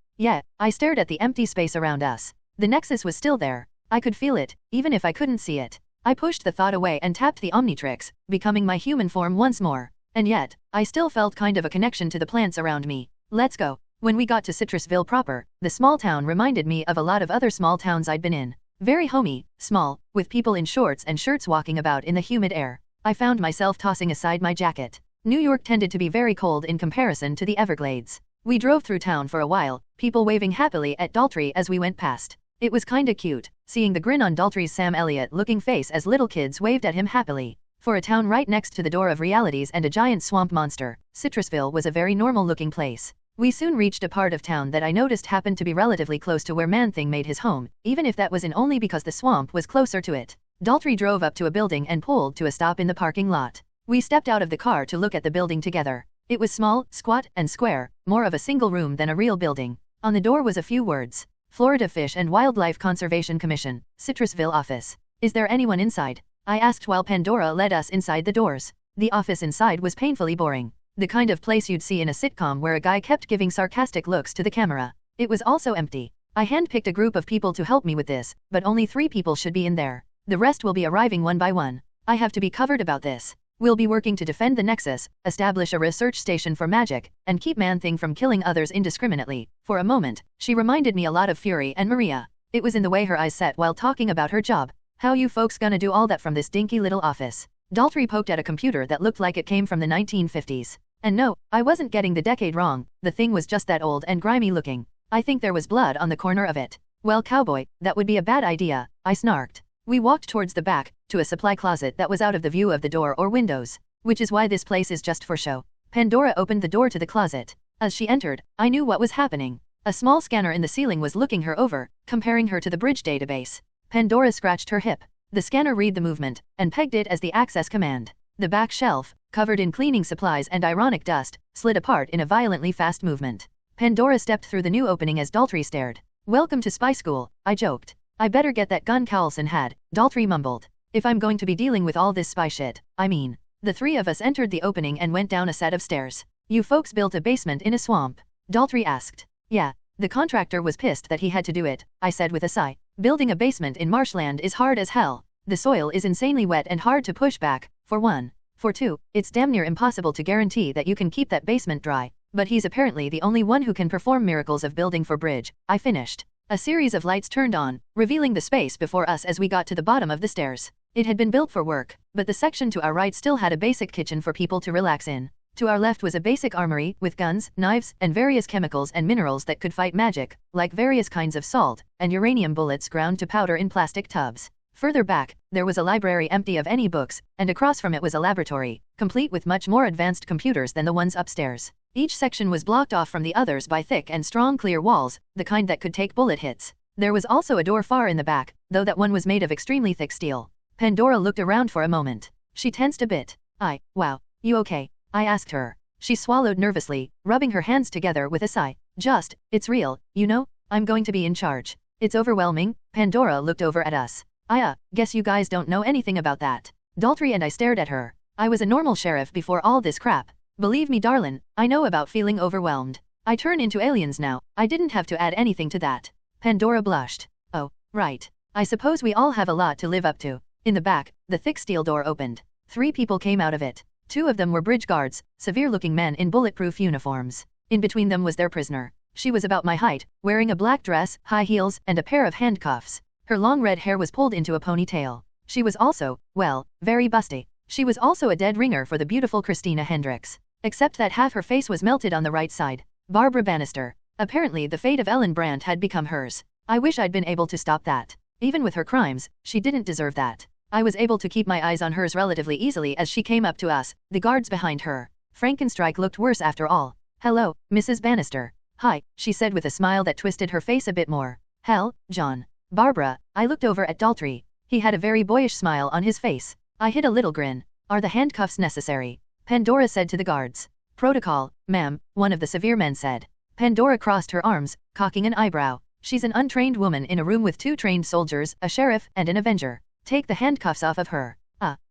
I stared at the empty space around us. The Nexus was still there. I could feel it, even if I couldn't see it. I pushed the thought away and tapped the Omnitrix, becoming my human form once more. And yet, I still felt kind of a connection to the plants around me. Let's go. When we got to Citrusville proper, the small town reminded me of a lot of other small towns I'd been in. Very homey, small, with people in shorts and shirts walking about in the humid air. I found myself tossing aside my jacket. New York tended to be very cold in comparison to the Everglades. We drove through town for a while, people waving happily at Daltrey as we went past. It was kinda cute, seeing the grin on Daltrey's Sam Elliott-looking face as little kids waved at him happily. For a town right next to the door of realities and a giant swamp monster, Citrusville was a very normal-looking place. We soon reached a part of town that I noticed happened to be relatively close to where Man-Thing made his home, even if that was in only because the swamp was closer to it. Daltrey drove up to a building and pulled to a stop in the parking lot. We stepped out of the car to look at the building together. It was small, squat, and square, more of a single room than a real building. On the door was a few words. Florida Fish and Wildlife Conservation Commission, Citrusville office. Is there anyone inside? I asked while Pandora led us inside the doors. The office inside was painfully boring. The kind of place you'd see in a sitcom where a guy kept giving sarcastic looks to the camera. It was also empty. I handpicked a group of people to help me with this, but only 3 people should be in there. The rest will be arriving one by one. I have to be covered about this. We'll be working to defend the Nexus, establish a research station for magic, and keep Man-Thing from killing others indiscriminately. For a moment, she reminded me a lot of Fury and Maria. It was in the way her eyes set while talking about her job. How you folks gonna do all that from this dinky little office? Daltrey poked at a computer that looked like it came from the 1950s. And no, I wasn't getting the decade wrong, the thing was just that old and grimy looking. I think there was blood on the corner of it. Well, cowboy, that would be a bad idea, I snarked. We walked towards the back, to a supply closet that was out of the view of the door or windows. Which is why this place is just for show. Pandora opened the door to the closet. As she entered, I knew what was happening. A small scanner in the ceiling was looking her over, comparing her to the bridge database. Pandora scratched her hip. The scanner read the movement, and pegged it as the access command. The back shelf, covered in cleaning supplies and ironic dust, slid apart in a violently fast movement. Pandora stepped through the new opening as Daltrey stared. Welcome to spy school, I joked. I better get that gun Carlson had, Daltrey mumbled. If I'm going to be dealing with all this spy shit, I mean. The 3 of us entered the opening and went down a set of stairs. You folks built a basement in a swamp? Daltrey asked. Yeah. The contractor was pissed that he had to do it, I said with a sigh. Building a basement in marshland is hard as hell. The soil is insanely wet and hard to push back, for 1. For 2, it's damn near impossible to guarantee that you can keep that basement dry. But he's apparently the only one who can perform miracles of building for bridge, I finished. A series of lights turned on, revealing the space before us as we got to the bottom of the stairs. It had been built for work, but the section to our right still had a basic kitchen for people to relax in. To our left was a basic armory, with guns, knives, and various chemicals and minerals that could fight magic, like various kinds of salt, and uranium bullets ground to powder in plastic tubs. Further back, there was a library empty of any books, and across from it was a laboratory, complete with much more advanced computers than the ones upstairs. Each section was blocked off from the others by thick and strong clear walls, the kind that could take bullet hits. There was also a door far in the back, though that one was made of extremely thick steel. Pandora looked around for a moment. She tensed a bit. Wow, you okay? I asked her. She swallowed nervously, rubbing her hands together with a sigh. It's real, you know? I'm going to be in charge. It's overwhelming. Pandora looked over at us. Guess you guys don't know anything about that. Daltrey and I stared at her. I was a normal sheriff before all this crap. Believe me darlin', I know about feeling overwhelmed. I turn into aliens now, I didn't have to add anything to that. Pandora blushed. Oh, right. I suppose we all have a lot to live up to. In the back, the thick steel door opened. 3 people came out of it. 2 of them were bridge guards, severe-looking men in bulletproof uniforms. In between them was their prisoner. She was about my height, wearing a black dress, high heels, and a pair of handcuffs. Her long red hair was pulled into a ponytail. She was also, well, very busty. She was also a dead ringer for the beautiful Christina Hendricks. Except that half her face was melted on the right side. Barbara Bannister. Apparently the fate of Ellen Brandt had become hers. I wish I'd been able to stop that. Even with her crimes, she didn't deserve that. I was able to keep my eyes on hers relatively easily as she came up to us, the guards behind her. Frankenstrike looked worse after all. Hello, Mrs. Bannister. Hi, she said with a smile that twisted her face a bit more. Hell, John. Barbara, I looked over at Daltrey. He had a very boyish smile on his face. I hid a little grin. Are the handcuffs necessary? Pandora said to the guards. Protocol, ma'am, one of the severe men said. Pandora crossed her arms, cocking an eyebrow. She's an untrained woman in a room with 2 trained soldiers, a sheriff, and an Avenger. Take the handcuffs off of her.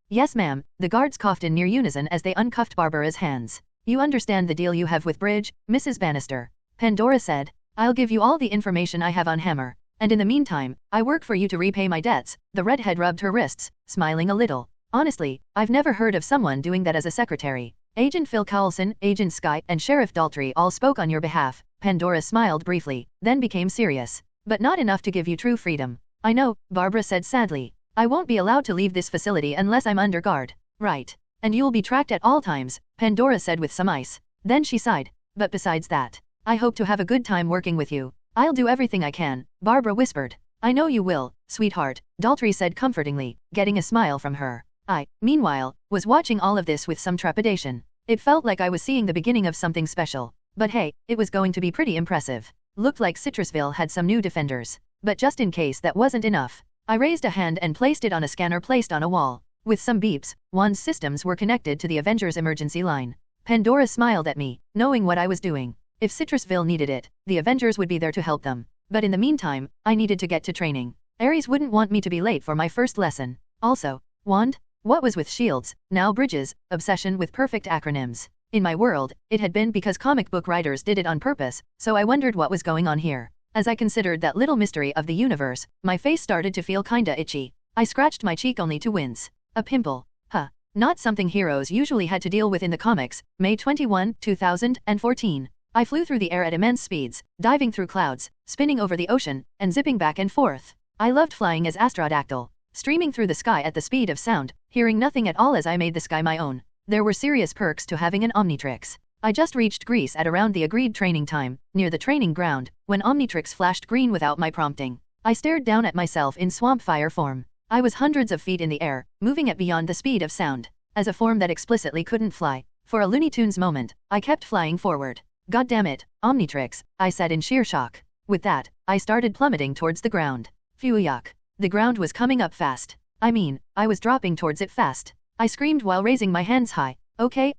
Yes ma'am, the guards coughed in near unison as they uncuffed Barbara's hands. You understand the deal you have with Bridge, Mrs. Bannister? Pandora said. I'll give you all the information I have on Hammer. And in the meantime, I work for you to repay my debts. The redhead rubbed her wrists, smiling a little. Honestly, I've never heard of someone doing that as a secretary. Agent Phil Carlson, Agent Sky, and Sheriff Daltrey all spoke on your behalf. Pandora smiled briefly, then became serious. But not enough to give you true freedom. I know, Barbara said sadly. I won't be allowed to leave this facility unless I'm under guard. Right. And you'll be tracked at all times, Pandora said with some ice. Then she sighed. But besides that, I hope to have a good time working with you. I'll do everything I can, Barbara whispered. I know you will, sweetheart, Daltrey said comfortingly, getting a smile from her. I, meanwhile, was watching all of this with some trepidation. It felt like I was seeing the beginning of something special. But hey, it was going to be pretty impressive. Looked like Citrusville had some new defenders. But just in case that wasn't enough, I raised a hand and placed it on a scanner placed on a wall. With some beeps, Juan's systems were connected to the Avengers emergency line. Pandora smiled at me, knowing what I was doing. If Citrusville needed it, the Avengers would be there to help them. But in the meantime, I needed to get to training. Aries wouldn't want me to be late for my first lesson. Also, Wand? What was with shields, now bridges, obsession with perfect acronyms? In my world, it had been because comic book writers did it on purpose, so I wondered what was going on here. As I considered that little mystery of the universe, my face started to feel kinda itchy. I scratched my cheek only to wince. A pimple. Huh. Not something heroes usually had to deal with in the comics. May 21, 2014. I flew through the air at immense speeds, diving through clouds, spinning over the ocean, and zipping back and forth. I loved flying as Astrodactyl, streaming through the sky at the speed of sound, hearing nothing at all as I made the sky my own. There were serious perks to having an Omnitrix. I just reached Greece at around the agreed training time, near the training ground, when Omnitrix flashed green without my prompting. I stared down at myself in Swampfire form. I was hundreds of feet in the air, moving at beyond the speed of sound. As a form that explicitly couldn't fly. For a Looney Tunes moment, I kept flying forward. God damn it, Omnitrix, I said in sheer shock. With that, I started plummeting towards the ground. Phew yuck. The ground was coming up fast. I mean, I was dropping towards it fast. I screamed while raising my hands high. Okay.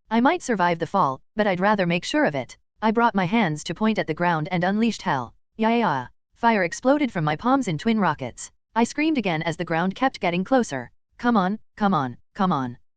I might survive the fall, but I'd rather make sure of it. I brought my hands to point at the ground and unleashed hell. Yeah. Fire exploded from my palms in twin rockets. I screamed again as the ground kept getting closer. Come on.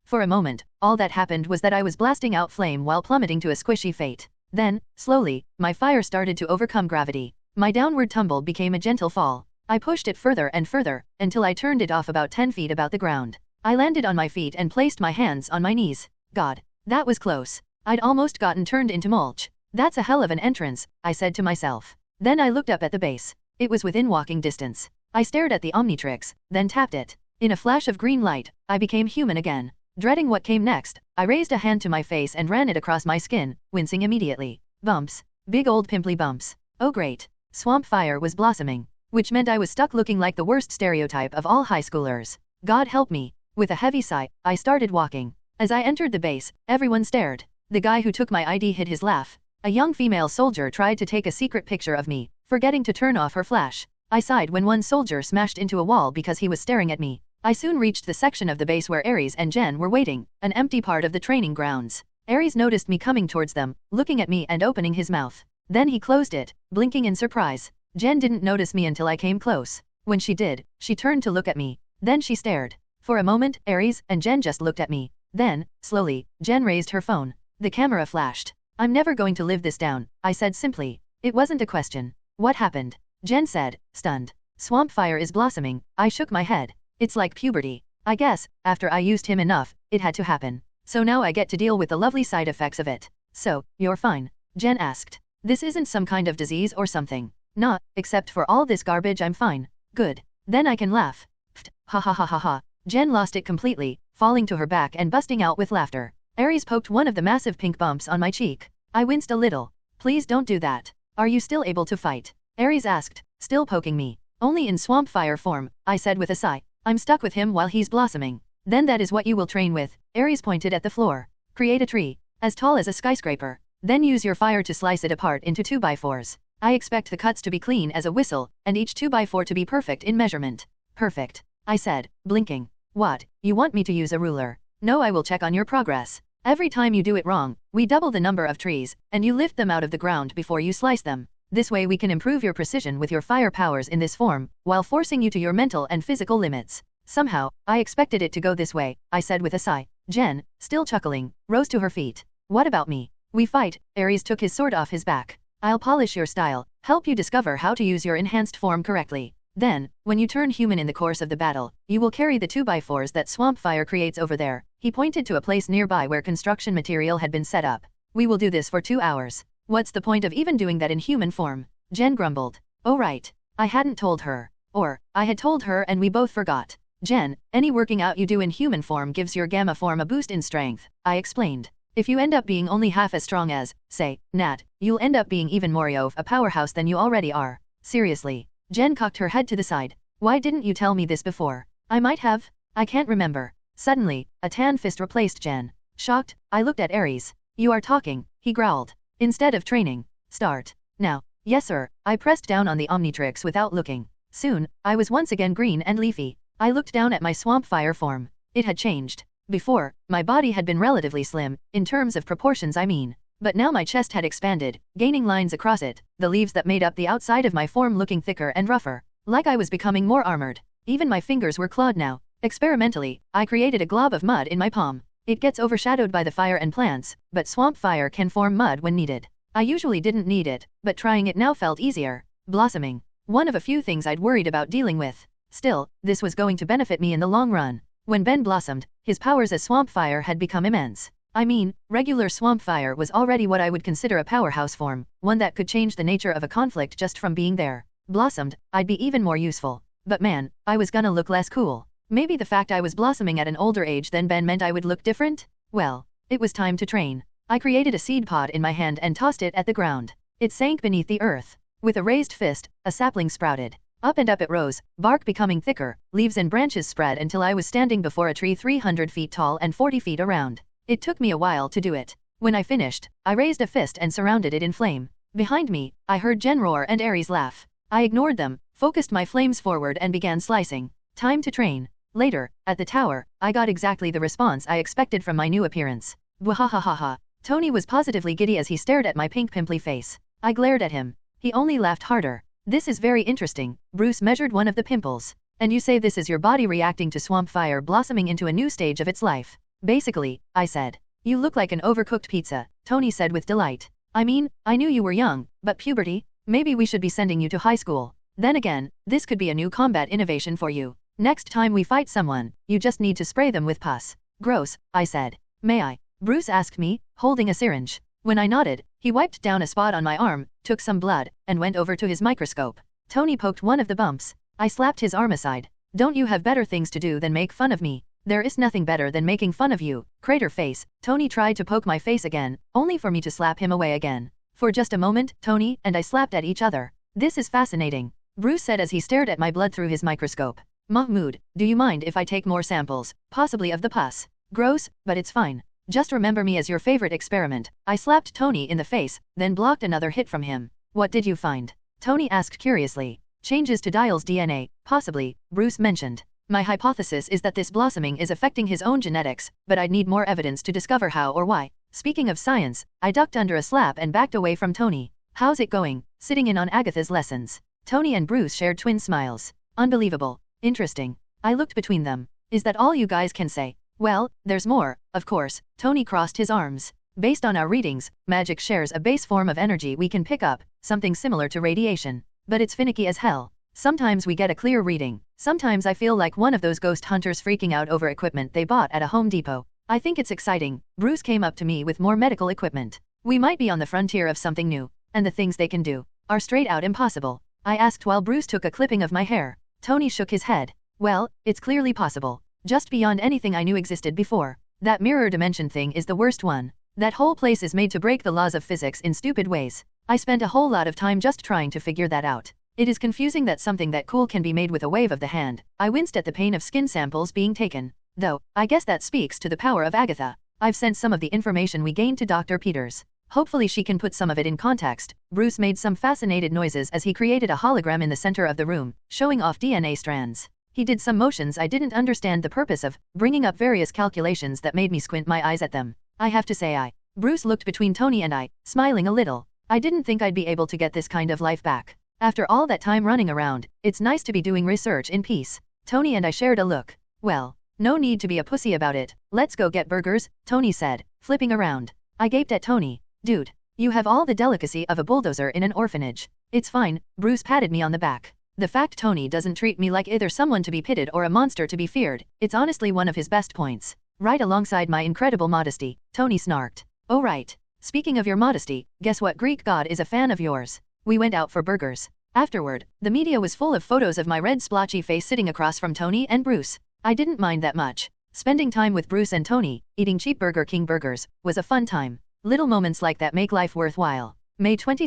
For a moment, all that happened was that I was blasting out flame while plummeting to a squishy fate. Then, slowly, my fire started to overcome gravity. My downward tumble became a gentle fall. I pushed it further and further, until I turned it off about 10 feet about the ground. I landed on my feet and placed my hands on my knees. God, that was close. I'd almost gotten turned into mulch. That's a hell of an entrance, I said to myself. Then I looked up at the base. It was within walking distance. I stared at the Omnitrix, then tapped it. In a flash of green light, I became human again. Dreading what came next, I raised a hand to my face and ran it across my skin, wincing immediately. Bumps. Big old pimply bumps. Oh great. Swampfire was blossoming. Which meant I was stuck looking like the worst stereotype of all high schoolers. God help me. With a heavy sigh, I started walking. As I entered the base, everyone stared. The guy who took my ID hid his laugh. A young female soldier tried to take a secret picture of me, forgetting to turn off her flash. I sighed when one soldier smashed into a wall because he was staring at me. I soon reached the section of the base where Aries and Jen were waiting, an empty part of the training grounds. Aries noticed me coming towards them, looking at me and opening his mouth. Then he closed it, blinking in surprise. Jen didn't notice me until I came close. When she did, she turned to look at me. Then she stared. For a moment, Aries and Jen just looked at me. Then, slowly, Jen raised her phone. The camera flashed. I'm never going to live this down, I said simply. It wasn't a question. What happened? Jen said, stunned. Swampfire is blossoming. I shook my head. It's like puberty. I guess, after I used him enough, it had to happen. So now I get to deal with the lovely side effects of it. So, you're fine? Jen asked. This isn't some kind of disease or something. Not, except for all this garbage I'm fine. Good. Then I can laugh. Pfft, ha. Jen lost it completely, falling to her back and busting out with laughter. Aries poked one of the massive pink bumps on my cheek. I winced a little. Please don't do that. Are you still able to fight? Aries asked, still poking me. Only in Swampfire form, I said with a sigh. I'm stuck with him while he's blossoming. Then that is what you will train with. Aries pointed at the floor. Create a tree, as tall as a skyscraper. Then use your fire to slice it apart into 2x4s. I expect the cuts to be clean as a whistle, and each 2x4 to be perfect in measurement. Perfect, I said, blinking. What, you want me to use a ruler? No, I will check on your progress. Every time you do it wrong, we double the number of trees, and you lift them out of the ground before you slice them. This way we can improve your precision with your fire powers in this form, while forcing you to your mental and physical limits. Somehow, I expected it to go this way, I said with a sigh. Jen, still chuckling, rose to her feet. What about me? We fight. Aries took his sword off his back. I'll polish your style, help you discover how to use your enhanced form correctly. Then, when you turn human in the course of the battle, you will carry the 2x4s that Swampfire creates over there. He pointed to a place nearby where construction material had been set up. We will do this for 2 hours. What's the point of even doing that in human form? Jen grumbled. Oh right. I hadn't told her. Or, I had told her and we both forgot. Jen, any working out you do in human form gives your gamma form a boost in strength, I explained. If you end up being only half as strong as, say, Nat, you'll end up being even more of a powerhouse than you already are. Seriously. Jen cocked her head to the side. Why didn't you tell me this before? I might have. I can't remember. Suddenly, a tan fist replaced Jen. Shocked, I looked at Aries. You are talking, he growled. Instead of training. Start. Now. Yes sir, I pressed down on the Omnitrix without looking. Soon, I was once again green and leafy. I looked down at my Swampfire form. It had changed. Before, my body had been relatively slim, in terms of proportions I mean. But now my chest had expanded, gaining lines across it, the leaves that made up the outside of my form looking thicker and rougher. Like I was becoming more armored. Even my fingers were clawed now. Experimentally, I created a glob of mud in my palm. It gets overshadowed by the fire and plants, but Swampfire can form mud when needed. I usually didn't need it, but trying it now felt easier. Blossoming. One of a few things I'd worried about dealing with. Still, this was going to benefit me in the long run. When Ben blossomed, his powers as Swampfire had become immense. I mean, regular Swampfire was already what I would consider a powerhouse form, one that could change the nature of a conflict just from being there. Blossomed, I'd be even more useful. But man, I was gonna look less cool. Maybe the fact I was blossoming at an older age than Ben meant I would look different? Well, it was time to train. I created a seed pod in my hand and tossed it at the ground. It sank beneath the earth. With a raised fist, a sapling sprouted. Up and up it rose, bark becoming thicker, leaves and branches spread until I was standing before a tree 300 feet tall and 40 feet around. It took me a while to do it. When I finished, I raised a fist and surrounded it in flame. Behind me, I heard Jen roar and Aries laugh. I ignored them, focused my flames forward and began slicing. Time to train. Later, at the tower, I got exactly the response I expected from my new appearance. Bwahahaha. Tony was positively giddy as he stared at my pink pimply face. I glared at him. He only laughed harder. This is very interesting. Bruce measured one of the pimples. And you say this is your body reacting to Swampfire blossoming into a new stage of its life. Basically, I said. You look like an overcooked pizza, Tony said with delight. I mean, I knew you were young, but puberty? Maybe we should be sending you to high school. Then again, this could be a new combat innovation for you. Next time we fight someone, you just need to spray them with pus. Gross, I said. May I? Bruce asked me, holding a syringe. When I nodded, he wiped down a spot on my arm, took some blood, and went over to his microscope. Tony poked one of the bumps. I slapped his arm aside. Don't you have better things to do than make fun of me? There is nothing better than making fun of you, crater face. Tony tried to poke my face again, only for me to slap him away again. For just a moment, Tony and I slapped at each other. This is fascinating, Bruce said as he stared at my blood through his microscope. Mahmud, do you mind if I take more samples, possibly of the pus? Gross, but it's fine. Just remember me as your favorite experiment. I slapped Tony in the face, then blocked another hit from him. What did you find? Tony asked curiously. Changes to Dial's DNA, possibly, Bruce mentioned. My hypothesis is that this blossoming is affecting his own genetics, but I'd need more evidence to discover how or why. Speaking of science, I ducked under a slap and backed away from Tony. How's it going? Sitting in on Agatha's lessons. Tony and Bruce shared twin smiles. Unbelievable. Interesting. I looked between them. Is that all you guys can say? Well, there's more, of course. Tony crossed his arms. Based on our readings, magic shares a base form of energy we can pick up, something similar to radiation. But it's finicky as hell. Sometimes we get a clear reading. Sometimes I feel like one of those ghost hunters freaking out over equipment they bought at a Home Depot. I think it's exciting. Bruce came up to me with more medical equipment. We might be on the frontier of something new, and the things they can do are straight out impossible. I asked while Bruce took a clipping of my hair. Tony shook his head. Well, it's clearly possible. Just beyond anything I knew existed before. That mirror dimension thing is the worst one. That whole place is made to break the laws of physics in stupid ways. I spent a whole lot of time just trying to figure that out. It is confusing that something that cool can be made with a wave of the hand. I winced at the pain of skin samples being taken. Though, I guess that speaks to the power of Agatha. I've sent some of the information we gained to Dr. Peters. Hopefully she can put some of it in context. Bruce made some fascinated noises as he created a hologram in the center of the room, showing off DNA strands. He did some motions I didn't understand the purpose of, bringing up various calculations that made me squint my eyes at them. I have to say Bruce looked between Tony and I, smiling a little. I didn't think I'd be able to get this kind of life back. After all that time running around, it's nice to be doing research in peace. Tony and I shared a look. Well, no need to be a pussy about it. Let's go get burgers, Tony said, flipping around. I gaped at Tony. Dude, you have all the delicacy of a bulldozer in an orphanage. It's fine, Bruce patted me on the back. The fact Tony doesn't treat me like either someone to be pitied or a monster to be feared, it's honestly one of his best points. Right alongside my incredible modesty, Tony snarked. Oh right. Speaking of your modesty, guess what Greek god is a fan of yours? We went out for burgers. Afterward, the media was full of photos of my red splotchy face sitting across from Tony and Bruce. I didn't mind that much. Spending time with Bruce and Tony, eating cheap Burger King burgers, was a fun time. Little moments like that make life worthwhile. May 22,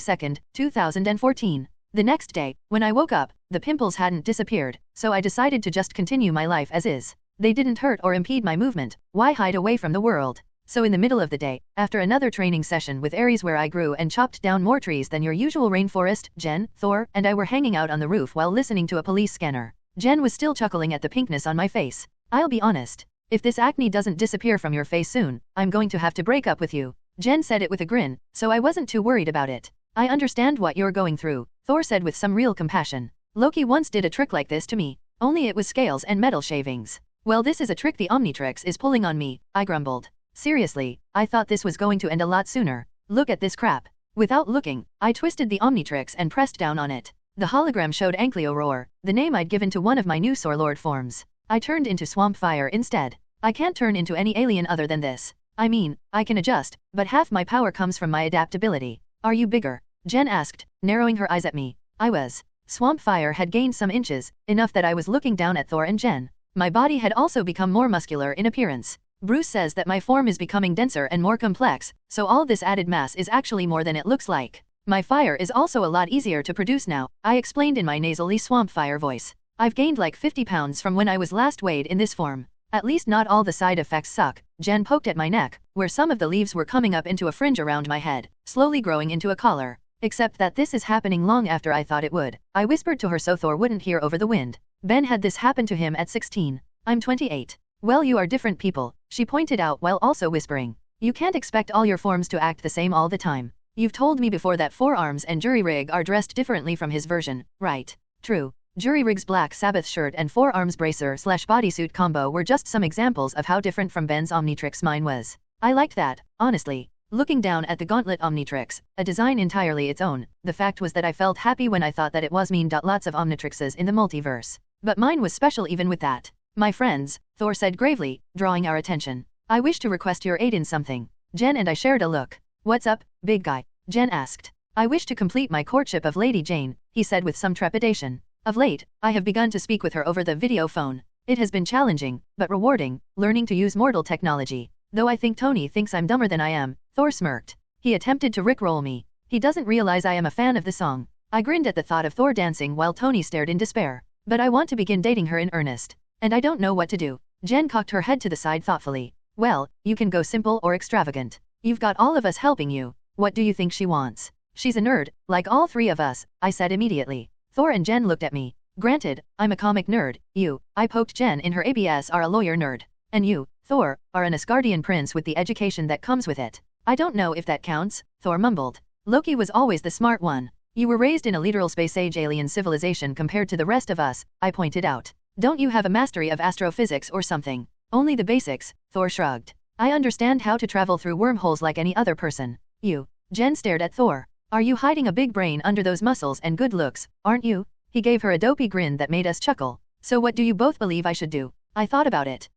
2014. The next day, when I woke up, the pimples hadn't disappeared, so I decided to just continue my life as is. They didn't hurt or impede my movement. Why hide away from the world? So in the middle of the day, after another training session with Aries where I grew and chopped down more trees than your usual rainforest, Jen, Thor, and I were hanging out on the roof while listening to a police scanner. Jen was still chuckling at the pinkness on my face. I'll be honest. If this acne doesn't disappear from your face soon, I'm going to have to break up with you. Jen said it with a grin, so I wasn't too worried about it. I understand what you're going through, Thor said with some real compassion. Loki once did a trick like this to me, only it was scales and metal shavings. Well, this is a trick the Omnitrix is pulling on me, I grumbled. Seriously, I thought this was going to end a lot sooner. Look at this crap. Without looking, I twisted the Omnitrix and pressed down on it. The hologram showed Ankylo, the name I'd given to one of my new Sorlord forms. I turned into Swampfire instead. I can't turn into any alien other than this. I mean, I can adjust, but half my power comes from my adaptability. Are you bigger? Jen asked, narrowing her eyes at me. I was. Swampfire had gained some inches, enough that I was looking down at Thor and Jen. My body had also become more muscular in appearance. Bruce says that my form is becoming denser and more complex, so all this added mass is actually more than it looks like. My fire is also a lot easier to produce now, I explained in my nasally Swampfire voice. I've gained like 50 pounds from when I was last weighed in this form. At least not all the side effects suck. Jen poked at my neck, where some of the leaves were coming up into a fringe around my head, slowly growing into a collar. Except that this is happening long after I thought it would. I whispered to her so Thor wouldn't hear over the wind. Ben had this happen to him at 16. I'm 28. Well, you are different people, she pointed out while also whispering. You can't expect all your forms to act the same all the time. You've told me before that Forearms and Jury Rig are dressed differently from his version, right? True. Jury Rig's Black Sabbath shirt and Forearms bracer/bodysuit combo were just some examples of how different from Ben's Omnitrix mine was. I liked that, honestly. Looking down at the Gauntlet Omnitrix, a design entirely its own, the fact was that I felt happy when I thought that it was mean. Lots of Omnitrixes in the multiverse. But mine was special even with that. My friends, Thor said gravely, drawing our attention. I wish to request your aid in something. Jen and I shared a look. What's up, big guy? Jen asked. I wish to complete my courtship of Lady Jane, he said with some trepidation. Of late, I have begun to speak with her over the video phone. It has been challenging, but rewarding, learning to use mortal technology. Though I think Tony thinks I'm dumber than I am, Thor smirked. He attempted to rickroll me. He doesn't realize I am a fan of the song. I grinned at the thought of Thor dancing while Tony stared in despair. But I want to begin dating her in earnest. And I don't know what to do. Jen cocked her head to the side thoughtfully. Well, you can go simple or extravagant. You've got all of us helping you. What do you think she wants? She's a nerd, like all three of us, I said immediately. Thor and Jen looked at me. Granted, I'm a comic nerd. You, I poked Jen in her ABS, are a lawyer nerd. And you, Thor, are an Asgardian prince with the education that comes with it. I don't know if that counts, Thor mumbled. Loki was always the smart one. You were raised in a literal space-age alien civilization compared to the rest of us, I pointed out. Don't you have a mastery of astrophysics or something? Only the basics, Thor shrugged. I understand how to travel through wormholes like any other person. You. Jen stared at Thor. Are you hiding a big brain under those muscles and good looks, aren't you? He gave her a dopey grin that made us chuckle. So what do you both believe I should do? I thought about it.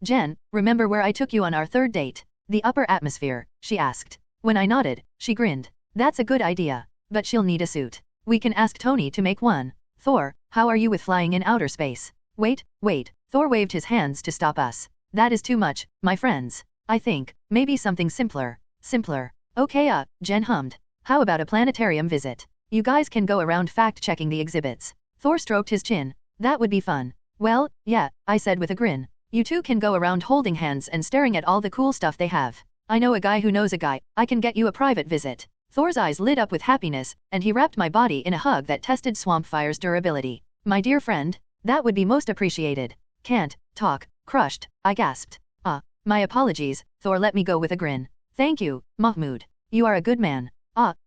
Jen, remember where I took you on our third date? The upper atmosphere, she asked. When I nodded, she grinned. That's a good idea. But she'll need a suit. We can ask Tony to make one. Thor, how are you with flying in outer space? Wait. Thor waved his hands to stop us. That is too much, my friends. I think, maybe something simpler. Okay, Jen hummed. How about a planetarium visit? You guys can go around fact-checking the exhibits. Thor stroked his chin. That would be fun. Well, yeah, I said with a grin. You two can go around holding hands and staring at all the cool stuff they have. I know a guy who knows a guy. I can get you a private visit. Thor's eyes lit up with happiness, and he wrapped my body in a hug that tested Swampfire's durability. My dear friend, that would be most appreciated. Can't talk, crushed, I gasped. My apologies, Thor let me go with a grin. Thank you, Mahmud. You are a good man.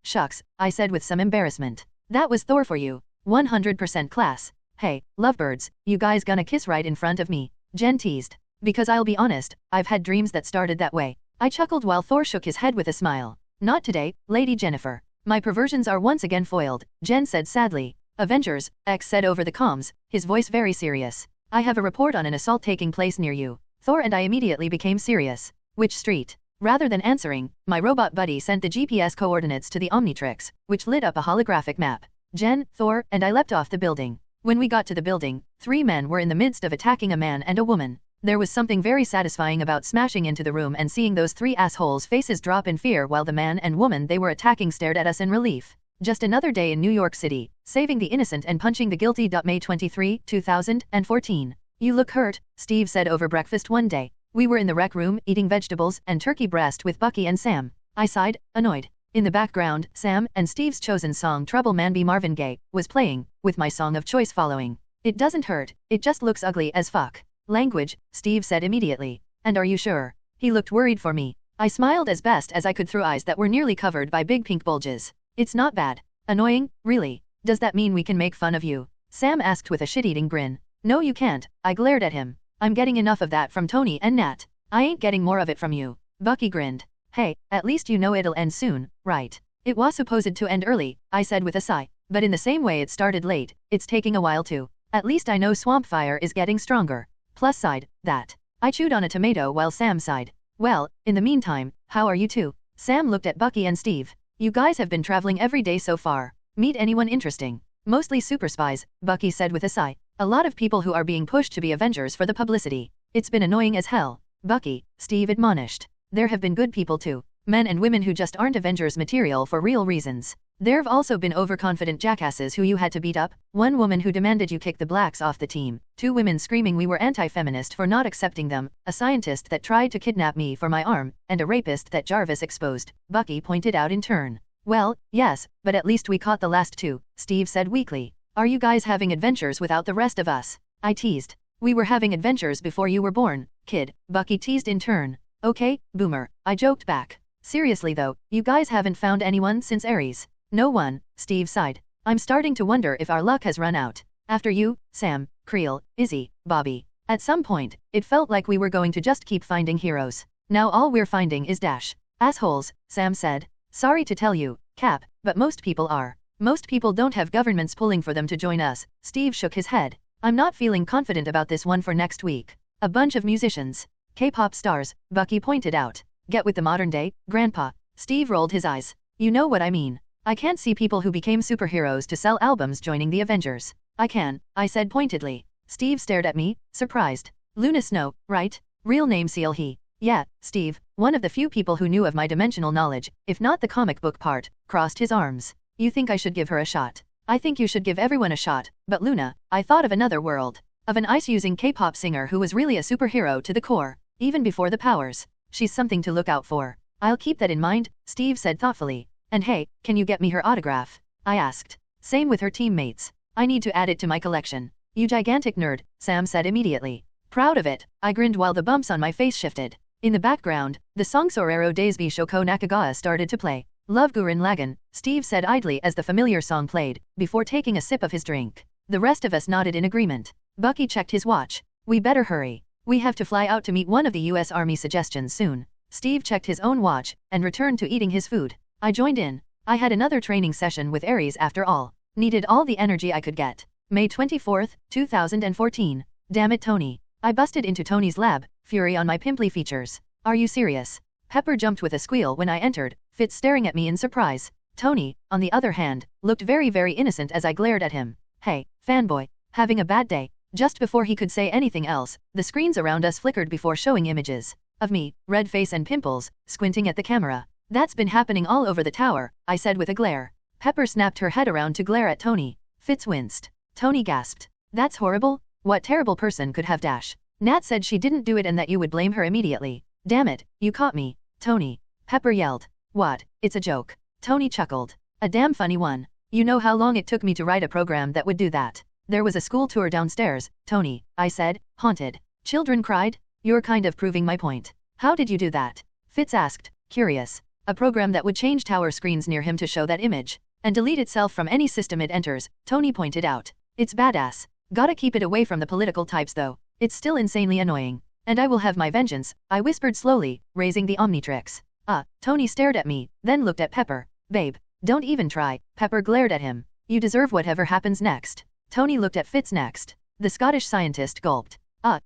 Shucks, I said with some embarrassment. That was Thor for you. 100% class. Hey, lovebirds, you guys gonna kiss right in front of me? Jen teased. Because I'll be honest, I've had dreams that started that way. I chuckled while Thor shook his head with a smile. Not today, Lady Jennifer. My perversions are once again foiled, Jen said sadly. Avengers, X said over the comms, his voice very serious. I have a report on an assault taking place near you. Thor and I immediately became serious. Which street? Rather than answering, my robot buddy sent the GPS coordinates to the Omnitrix, which lit up a holographic map. Jen, Thor, and I leapt off the building. When we got to the building, 3 men were in the midst of attacking a man and a woman. There was something very satisfying about smashing into the room and seeing those 3 assholes' faces drop in fear while the man and woman they were attacking stared at us in relief. Just another day in New York City, saving the innocent and punching the guilty. May 23, 2014. You look hurt, Steve said over breakfast one day. We were in the rec room eating vegetables and turkey breast with Bucky and Sam. I sighed, annoyed. In the background, Sam and Steve's chosen song Trouble Man by Marvin Gaye was playing, with my song of choice following. It doesn't hurt, it just looks ugly as fuck. Language, Steve said immediately. And are you sure? He looked worried for me. I smiled as best as I could through eyes that were nearly covered by big pink bulges. It's not bad. Annoying, really? Does that mean we can make fun of you? Sam asked with a shit-eating grin. No you can't, I glared at him. I'm getting enough of that from Tony and Nat. I ain't getting more of it from you. Bucky grinned. Hey, at least you know it'll end soon, right? It was supposed to end early, I said with a sigh. But in the same way it started late, it's taking a while too. At least I know Swampfire is getting stronger. Plus side, that. I chewed on a tomato while Sam sighed. Well, in the meantime, how are you two? Sam looked at Bucky and Steve. You guys have been traveling every day so far. Meet anyone interesting? Mostly super spies, Bucky said with a sigh. A lot of people who are being pushed to be Avengers for the publicity. It's been annoying as hell. Bucky, Steve admonished. There have been good people too. Men and women who just aren't Avengers material for real reasons. There've also been overconfident jackasses who you had to beat up, 1 woman who demanded you kick the blacks off the team, 2 women screaming we were anti-feminist for not accepting them, a scientist that tried to kidnap me for my arm, and a rapist that Jarvis exposed, Bucky pointed out in turn. Well, yes, but at least we caught the last 2, Steve said weakly. Are you guys having adventures without the rest of us? I teased. We were having adventures before you were born, kid, Bucky teased in turn. Okay, boomer, I joked back. Seriously though, you guys haven't found anyone since Aries. No one, Steve sighed. I'm starting to wonder if our luck has run out. After you, Sam, Creel, Izzy, Bobby. At some point, it felt like we were going to just keep finding heroes. Now all we're finding is dash. Assholes, Sam said. Sorry to tell you, Cap, but most people are. Most people don't have governments pulling for them to join us. Steve shook his head. I'm not feeling confident about this one for next week. A bunch of musicians. K-pop stars, Bucky pointed out. Get with the modern day, Grandpa. Steve rolled his eyes. You know what I mean. I can't see people who became superheroes to sell albums joining the Avengers. I can, I said pointedly. Steve stared at me, surprised. Luna Snow, right? Real name Seal he. Yeah, Steve, one of the few people who knew of my dimensional knowledge, if not the comic book part, crossed his arms. You think I should give her a shot? I think you should give everyone a shot, but Luna, I thought of another world. Of an ice-using K-pop singer who was really a superhero to the core, even before the powers. She's something to look out for. I'll keep that in mind, Steve said thoughtfully. And hey, can you get me her autograph? I asked. Same with her teammates. I need to add it to my collection. You gigantic nerd, Sam said immediately. Proud of it, I grinned while the bumps on my face shifted. In the background, the song Sorero Daisby Shoko Nakagawa started to play. Love Gurren Lagann, Steve said idly as the familiar song played, before taking a sip of his drink. The rest of us nodded in agreement. Bucky checked his watch. We better hurry. We have to fly out to meet one of the US Army suggestions soon. Steve checked his own watch, and returned to eating his food. I joined in. I had another training session with Aries after all. Needed all the energy I could get. May 24, 2014. Damn it Tony. I busted into Tony's lab, fury on my pimply features. Are you serious? Pepper jumped with a squeal when I entered, Fitz staring at me in surprise. Tony, on the other hand, looked very very innocent as I glared at him. Hey, fanboy. Having a bad day? Just before he could say anything else, the screens around us flickered before showing images of me, red face and pimples, squinting at the camera. That's been happening all over the tower, I said with a glare. Pepper snapped her head around to glare at Tony. Fitz winced. Tony gasped. That's horrible? What terrible person could have dash? Nat said she didn't do it and that you would blame her immediately. Damn it, you caught me, Tony. Pepper yelled. What, it's a joke. Tony chuckled. A damn funny one. You know how long it took me to write a program that would do that. There was a school tour downstairs, Tony, I said, haunted. Children cried? You're kind of proving my point. How did you do that? Fitz asked, curious. A program that would change tower screens near him to show that image. And delete itself from any system it enters, Tony pointed out. It's badass. Gotta keep it away from the political types though. It's still insanely annoying. And I will have my vengeance, I whispered slowly, raising the Omnitrix. Tony stared at me, then looked at Pepper. Babe, don't even try, Pepper glared at him. You deserve whatever happens next. Tony looked at Fitz next. The Scottish scientist gulped.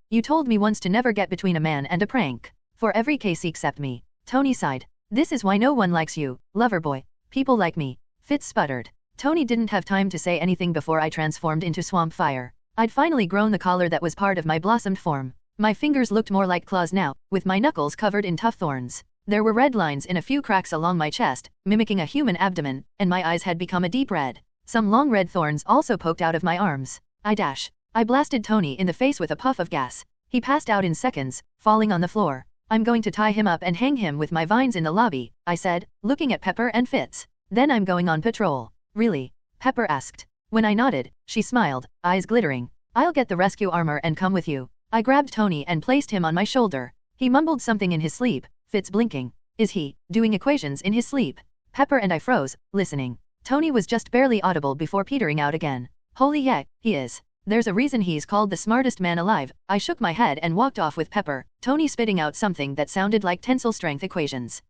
You told me once to never get between a man and a prank. For every case except me. Tony sighed. This is why no one likes you, lover boy. People like me. Fitz sputtered. Tony didn't have time to say anything before I transformed into Swampfire. I'd finally grown the collar that was part of my blossomed form. My fingers looked more like claws now, with my knuckles covered in tough thorns. There were red lines in a few cracks along my chest, mimicking a human abdomen, and my eyes had become a deep red. Some long red thorns also poked out of my arms. I blasted Tony in the face with a puff of gas. He passed out in seconds, falling on the floor. I'm going to tie him up and hang him with my vines in the lobby, I said, looking at Pepper and Fitz. Then I'm going on patrol. Really? Pepper asked. When I nodded, she smiled, eyes glittering. I'll get the rescue armor and come with you. I grabbed Tony and placed him on my shoulder. He mumbled something in his sleep, Fitz blinking. Is he doing equations in his sleep? Pepper and I froze, listening. Tony was just barely audible before petering out again. Holy yeah, he is. There's a reason he's called the smartest man alive. I shook my head and walked off with Pepper, Tony spitting out something that sounded like tensile strength equations.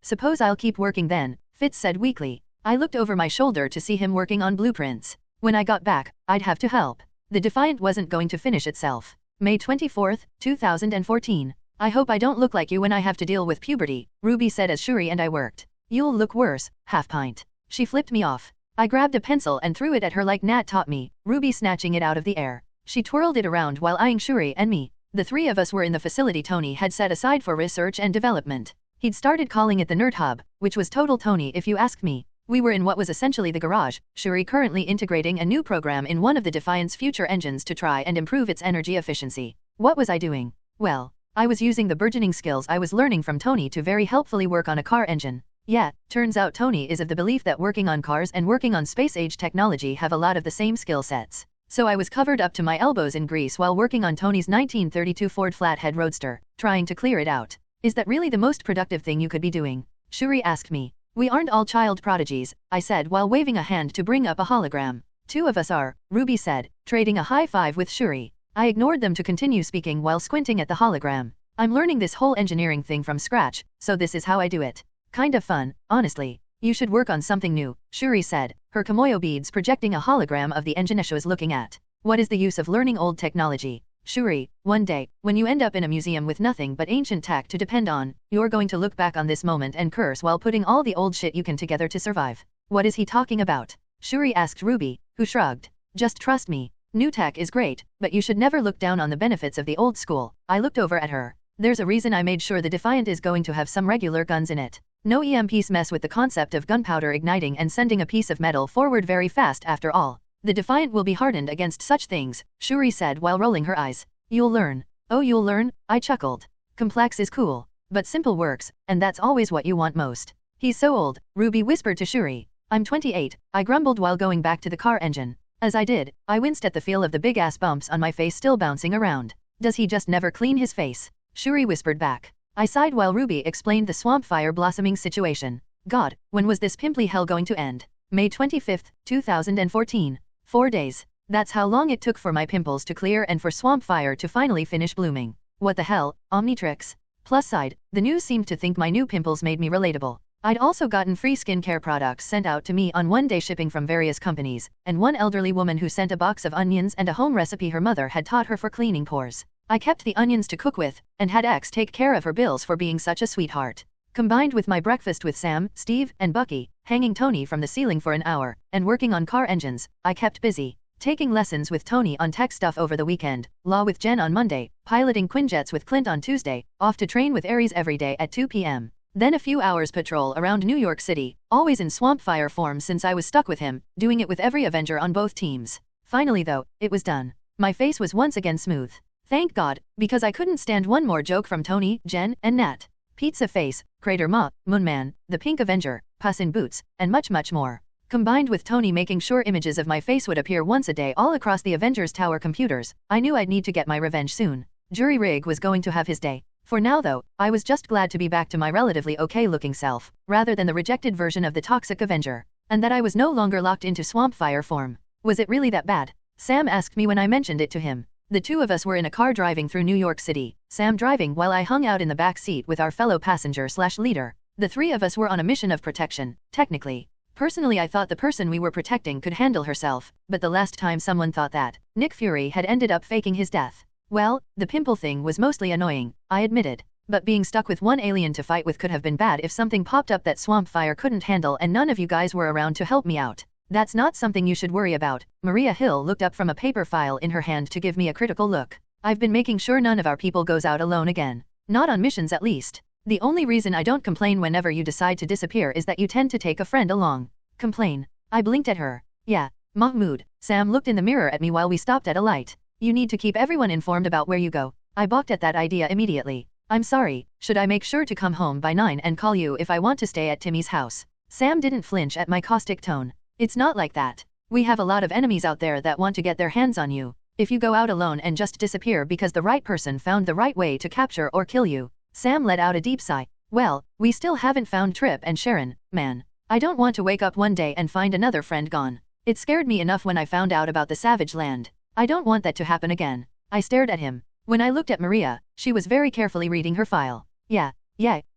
Suppose I'll keep working then, Fitz said weakly. I looked over my shoulder to see him working on blueprints. When I got back, I'd have to help. The Defiant wasn't going to finish itself. May 24, 2014. I hope I don't look like you when I have to deal with puberty, Ruby said as Shuri and I worked. You'll look worse, half pint. She flipped me off. I grabbed a pencil and threw it at her like Nat taught me, Ruby snatching it out of the air. She twirled it around while eyeing Shuri and me. The three of us were in the facility Tony had set aside for research and development. He'd started calling it the Nerd Hub, which was total Tony if you ask me. We were in what was essentially the garage, Shuri currently integrating a new program in one of the Defiant's future engines to try and improve its energy efficiency. What was I doing? Well, I was using the burgeoning skills I was learning from Tony to very helpfully work on a car engine. Yeah, turns out Tony is of the belief that working on cars and working on space-age technology have a lot of the same skill sets. So I was covered up to my elbows in grease while working on Tony's 1932 Ford Flathead Roadster, trying to clear it out. Is that really the most productive thing you could be doing? Shuri asked me. We aren't all child prodigies, I said while waving a hand to bring up a hologram. Two of us are, Ruby said, trading a high five with Shuri. I ignored them to continue speaking while squinting at the hologram. I'm learning this whole engineering thing from scratch, so this is how I do it. Kind of fun, honestly. You should work on something new, Shuri said, her Kimoyo beads projecting a hologram of the engine she was looking at. What is the use of learning old technology? Shuri, one day, when you end up in a museum with nothing but ancient tech to depend on, you're going to look back on this moment and curse while putting all the old shit you can together to survive. What is he talking about? Shuri asked Ruby, who shrugged. Just trust me. New tech is great, but you should never look down on the benefits of the old school. I looked over at her. There's a reason I made sure the Defiant is going to have some regular guns in it. No EMPs mess with the concept of gunpowder igniting and sending a piece of metal forward very fast after all. The Defiant will be hardened against such things, Shuri said while rolling her eyes. You'll learn. Oh, you'll learn? I chuckled. Complex is cool. But simple works, and that's always what you want most. He's so old, Ruby whispered to Shuri. I'm 28, I grumbled while going back to the car engine. As I did, I winced at the feel of the big-ass bumps on my face still bouncing around. Does he just never clean his face? Shuri whispered back. I sighed while Ruby explained the Swampfire blossoming situation. God, when was this pimply hell going to end? May 25, 2014. 4 days. That's how long it took for my pimples to clear and for Swampfire to finally finish blooming. What the hell, Omnitrix? Plus side, the news seemed to think my new pimples made me relatable. I'd also gotten free skincare products sent out to me on one-day shipping from various companies, and one elderly woman who sent a box of onions and a home recipe her mother had taught her for cleaning pores. I kept the onions to cook with, and had X take care of her bills for being such a sweetheart. Combined with my breakfast with Sam, Steve, and Bucky, hanging Tony from the ceiling for an hour, and working on car engines, I kept busy. Taking lessons with Tony on tech stuff over the weekend, law with Jen on Monday, piloting Quinjets with Clint on Tuesday, off to train with Aries every day at 2 p.m. Then a few hours patrol around New York City, always in Swampfire form since I was stuck with him, doing it with every Avenger on both teams. Finally though, it was done. My face was once again smooth. Thank God, because I couldn't stand one more joke from Tony, Jen, and Nat. Pizza Face, Crater Ma, Moonman, the Pink Avenger, Puss in Boots, and much more. Combined with Tony making sure images of my face would appear once a day all across the Avengers Tower computers, I knew I'd need to get my revenge soon. Jury Rig was going to have his day. For now though, I was just glad to be back to my relatively okay-looking self, rather than the rejected version of the toxic Avenger. And that I was no longer locked into Swampfire form. Was it really that bad? Sam asked me when I mentioned it to him. The two of us were in a car driving through New York City, Sam driving while I hung out in the back seat with our fellow passenger/leader. The three of us were on a mission of protection, technically. Personally I thought the person we were protecting could handle herself, but the last time someone thought that, Nick Fury had ended up faking his death. Well, the pimple thing was mostly annoying, I admitted. But being stuck with one alien to fight with could have been bad if something popped up that Swampfire couldn't handle and none of you guys were around to help me out. That's not something you should worry about. Maria Hill looked up from a paper file in her hand to give me a critical look. I've been making sure none of our people goes out alone again. Not on missions at least. The only reason I don't complain whenever you decide to disappear is that you tend to take a friend along. Complain? I blinked at her. Yeah, Mahmud. Sam looked in the mirror at me while we stopped at a light. You need to keep everyone informed about where you go. I balked at that idea immediately. I'm sorry, should I make sure to come home by 9 and call you if I want to stay at Timmy's house? Sam didn't flinch at my caustic tone. It's not like that. We have a lot of enemies out there that want to get their hands on you. If you go out alone and just disappear because the right person found the right way to capture or kill you. Sam let out a deep sigh. Well, we still haven't found Trip and Sharon, man. I don't want to wake up one day and find another friend gone. It scared me enough when I found out about the Savage Land. I don't want that to happen again. I stared at him. When I looked at Maria, she was very carefully reading her file. Yeah,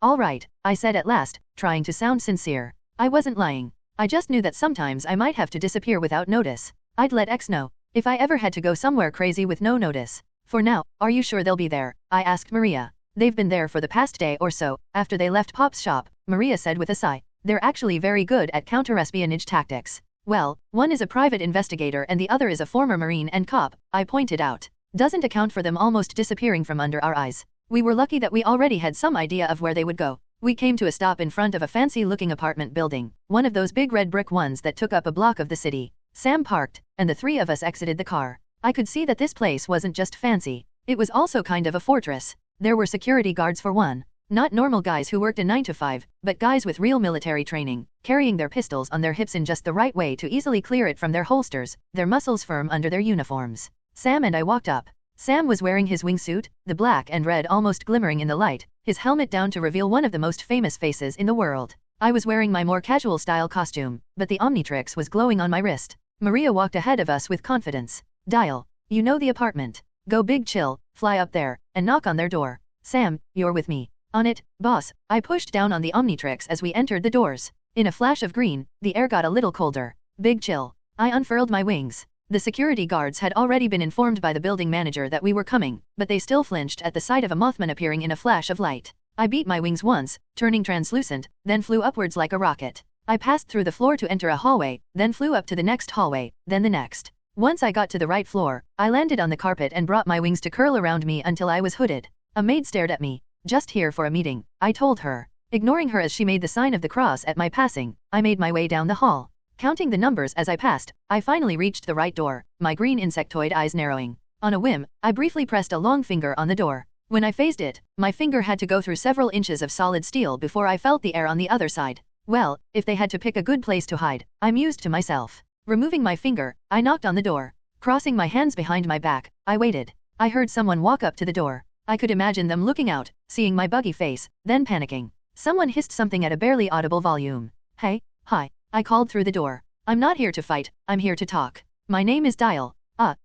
all right, I said at last, trying to sound sincere. I wasn't lying. I just knew that sometimes I might have to disappear without notice. I'd let X know, if I ever had to go somewhere crazy with no notice. For now, are you sure they'll be there? I asked Maria. They've been there for the past day or so, after they left Pop's shop, Maria said with a sigh. They're actually very good at counter-espionage tactics. Well, one is a private investigator and the other is a former Marine and cop, I pointed out. Doesn't account for them almost disappearing from under our eyes. We were lucky that we already had some idea of where they would go. We came to a stop in front of a fancy-looking apartment building, one of those big red brick ones that took up a block of the city. Sam parked, and the three of us exited the car. I could see that this place wasn't just fancy. It was also kind of a fortress. There were security guards for one. Not normal guys who worked a 9 to 5, but guys with real military training, carrying their pistols on their hips in just the right way to easily clear it from their holsters, their muscles firm under their uniforms. Sam and I walked up. Sam was wearing his wingsuit, the black and red almost glimmering in the light, his helmet down to reveal one of the most famous faces in the world. I was wearing my more casual style costume, but the Omnitrix was glowing on my wrist. Maria walked ahead of us with confidence. Dial. You know the apartment. Go big chill, fly up there, and knock on their door. Sam, you're with me. On it, boss. I pushed down on the Omnitrix as we entered the doors. In a flash of green, the air got a little colder. Big chill. I unfurled my wings. The security guards had already been informed by the building manager that we were coming, but they still flinched at the sight of a Mothman appearing in a flash of light. I beat my wings once, turning translucent, then flew upwards like a rocket. I passed through the floor to enter a hallway, then flew up to the next hallway, then the next. Once I got to the right floor, I landed on the carpet and brought my wings to curl around me until I was hooded. A maid stared at me. Just here for a meeting, I told her. Ignoring her as she made the sign of the cross at my passing, I made my way down the hall. Counting the numbers as I passed, I finally reached the right door, my green insectoid eyes narrowing. On a whim, I briefly pressed a long finger on the door. When I phased it, my finger had to go through several inches of solid steel before I felt the air on the other side. Well, if they had to pick a good place to hide, I mused to myself. Removing my finger, I knocked on the door. Crossing my hands behind my back, I waited. I heard someone walk up to the door. I could imagine them looking out, seeing my buggy face, then panicking. Someone hissed something at a barely audible volume. Hey, hi. I called through the door. I'm not here to fight, I'm here to talk. My name is Dial.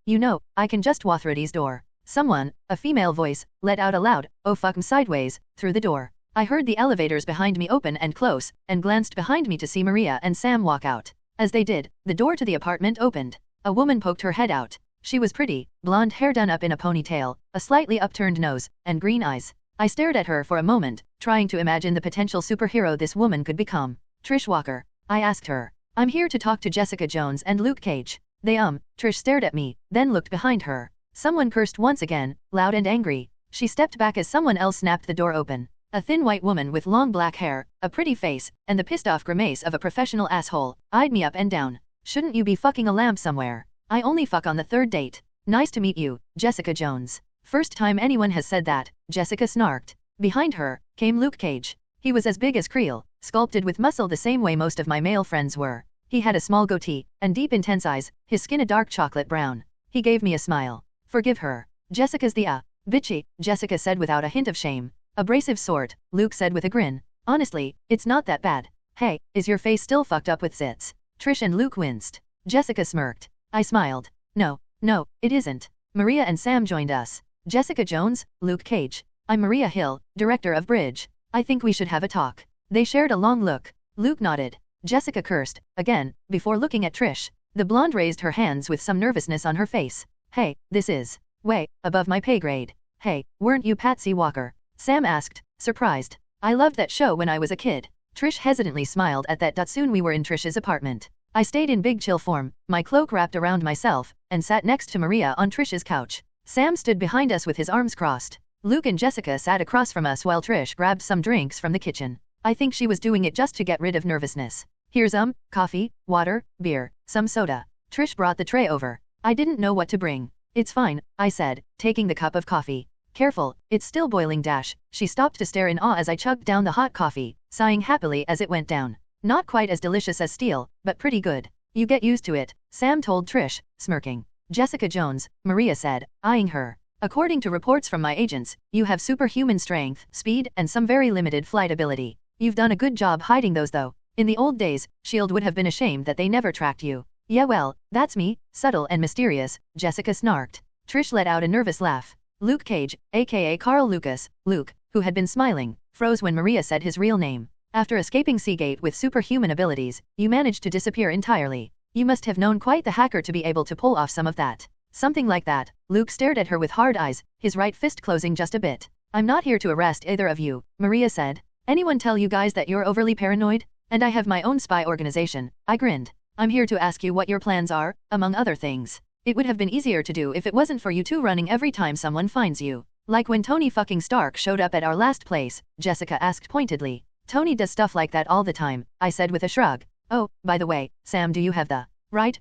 You know, I can just walk through this door. Someone, a female voice, let out a loud, oh fuck, sideways, through the door. I heard the elevators behind me open and close, and glanced behind me to see Maria and Sam walk out. As they did, the door to the apartment opened. A woman poked her head out. She was pretty, blonde hair done up in a ponytail, a slightly upturned nose, and green eyes. I stared at her for a moment, trying to imagine the potential superhero this woman could become. Trish Walker. I asked her. I'm here to talk to Jessica Jones and Luke Cage. Trish stared at me, then looked behind her. Someone cursed once again, loud and angry. She stepped back as someone else snapped the door open. A thin white woman with long black hair, a pretty face, and the pissed-off grimace of a professional asshole, eyed me up and down. Shouldn't you be fucking a lamb somewhere? I only fuck on the third date. Nice to meet you, Jessica Jones. First time anyone has said that, Jessica snarked. Behind her, came Luke Cage. He was as big as Creel, sculpted with muscle the same way most of my male friends were. He had a small goatee, and deep intense eyes, his skin a dark chocolate brown. He gave me a smile. Forgive her. Jessica's the bitchy, Jessica said without a hint of shame. Abrasive sort, Luke said with a grin. Honestly, it's not that bad. Hey, is your face still fucked up with zits? Trish and Luke winced. Jessica smirked. I smiled. No, it isn't. Maria and Sam joined us. Jessica Jones, Luke Cage. I'm Maria Hill, director of Bridge. I think we should have a talk. They shared a long look. Luke nodded. Jessica cursed, again, before looking at Trish. The blonde raised her hands with some nervousness on her face. Hey, this is way above my pay grade. Hey, weren't you Patsy Walker? Sam asked, surprised. I loved that show when I was a kid. Trish hesitantly smiled at that. Soon we were in Trish's apartment. I stayed in big chill form, my cloak wrapped around myself, and sat next to Maria on Trish's couch. Sam stood behind us with his arms crossed. Luke and Jessica sat across from us while Trish grabbed some drinks from the kitchen. I think she was doing it just to get rid of nervousness. Here's coffee, water, beer, some soda. Trish brought the tray over. I didn't know what to bring. It's fine, I said, taking the cup of coffee. Careful, it's still boiling. She stopped to stare in awe as I chugged down the hot coffee, sighing happily as it went down. Not quite as delicious as steel, but pretty good. You get used to it, Sam told Trish, smirking. Jessica Jones, Maria said, eyeing her. According to reports from my agents, you have superhuman strength, speed, and some very limited flight ability. You've done a good job hiding those though. In the old days, S.H.I.E.L.D. would have been ashamed that they never tracked you. Yeah well, that's me, subtle and mysterious, Jessica snarked. Trish let out a nervous laugh. Luke Cage, aka Carl Lucas, Luke, who had been smiling, froze when Maria said his real name. After escaping Seagate with superhuman abilities, you managed to disappear entirely. You must have known quite the hacker to be able to pull off some of that. Something like that. Luke stared at her with hard eyes, his right fist closing just a bit. I'm not here to arrest either of you, Maria said. Anyone tell you guys that you're overly paranoid? And I have my own spy organization, I grinned. I'm here to ask you what your plans are, among other things. It would have been easier to do if it wasn't for you two running every time someone finds you. Like when Tony fucking Stark showed up at our last place, Jessica asked pointedly. Tony does stuff like that all the time, I said with a shrug. Oh, by the way, Sam, do you have the... Right.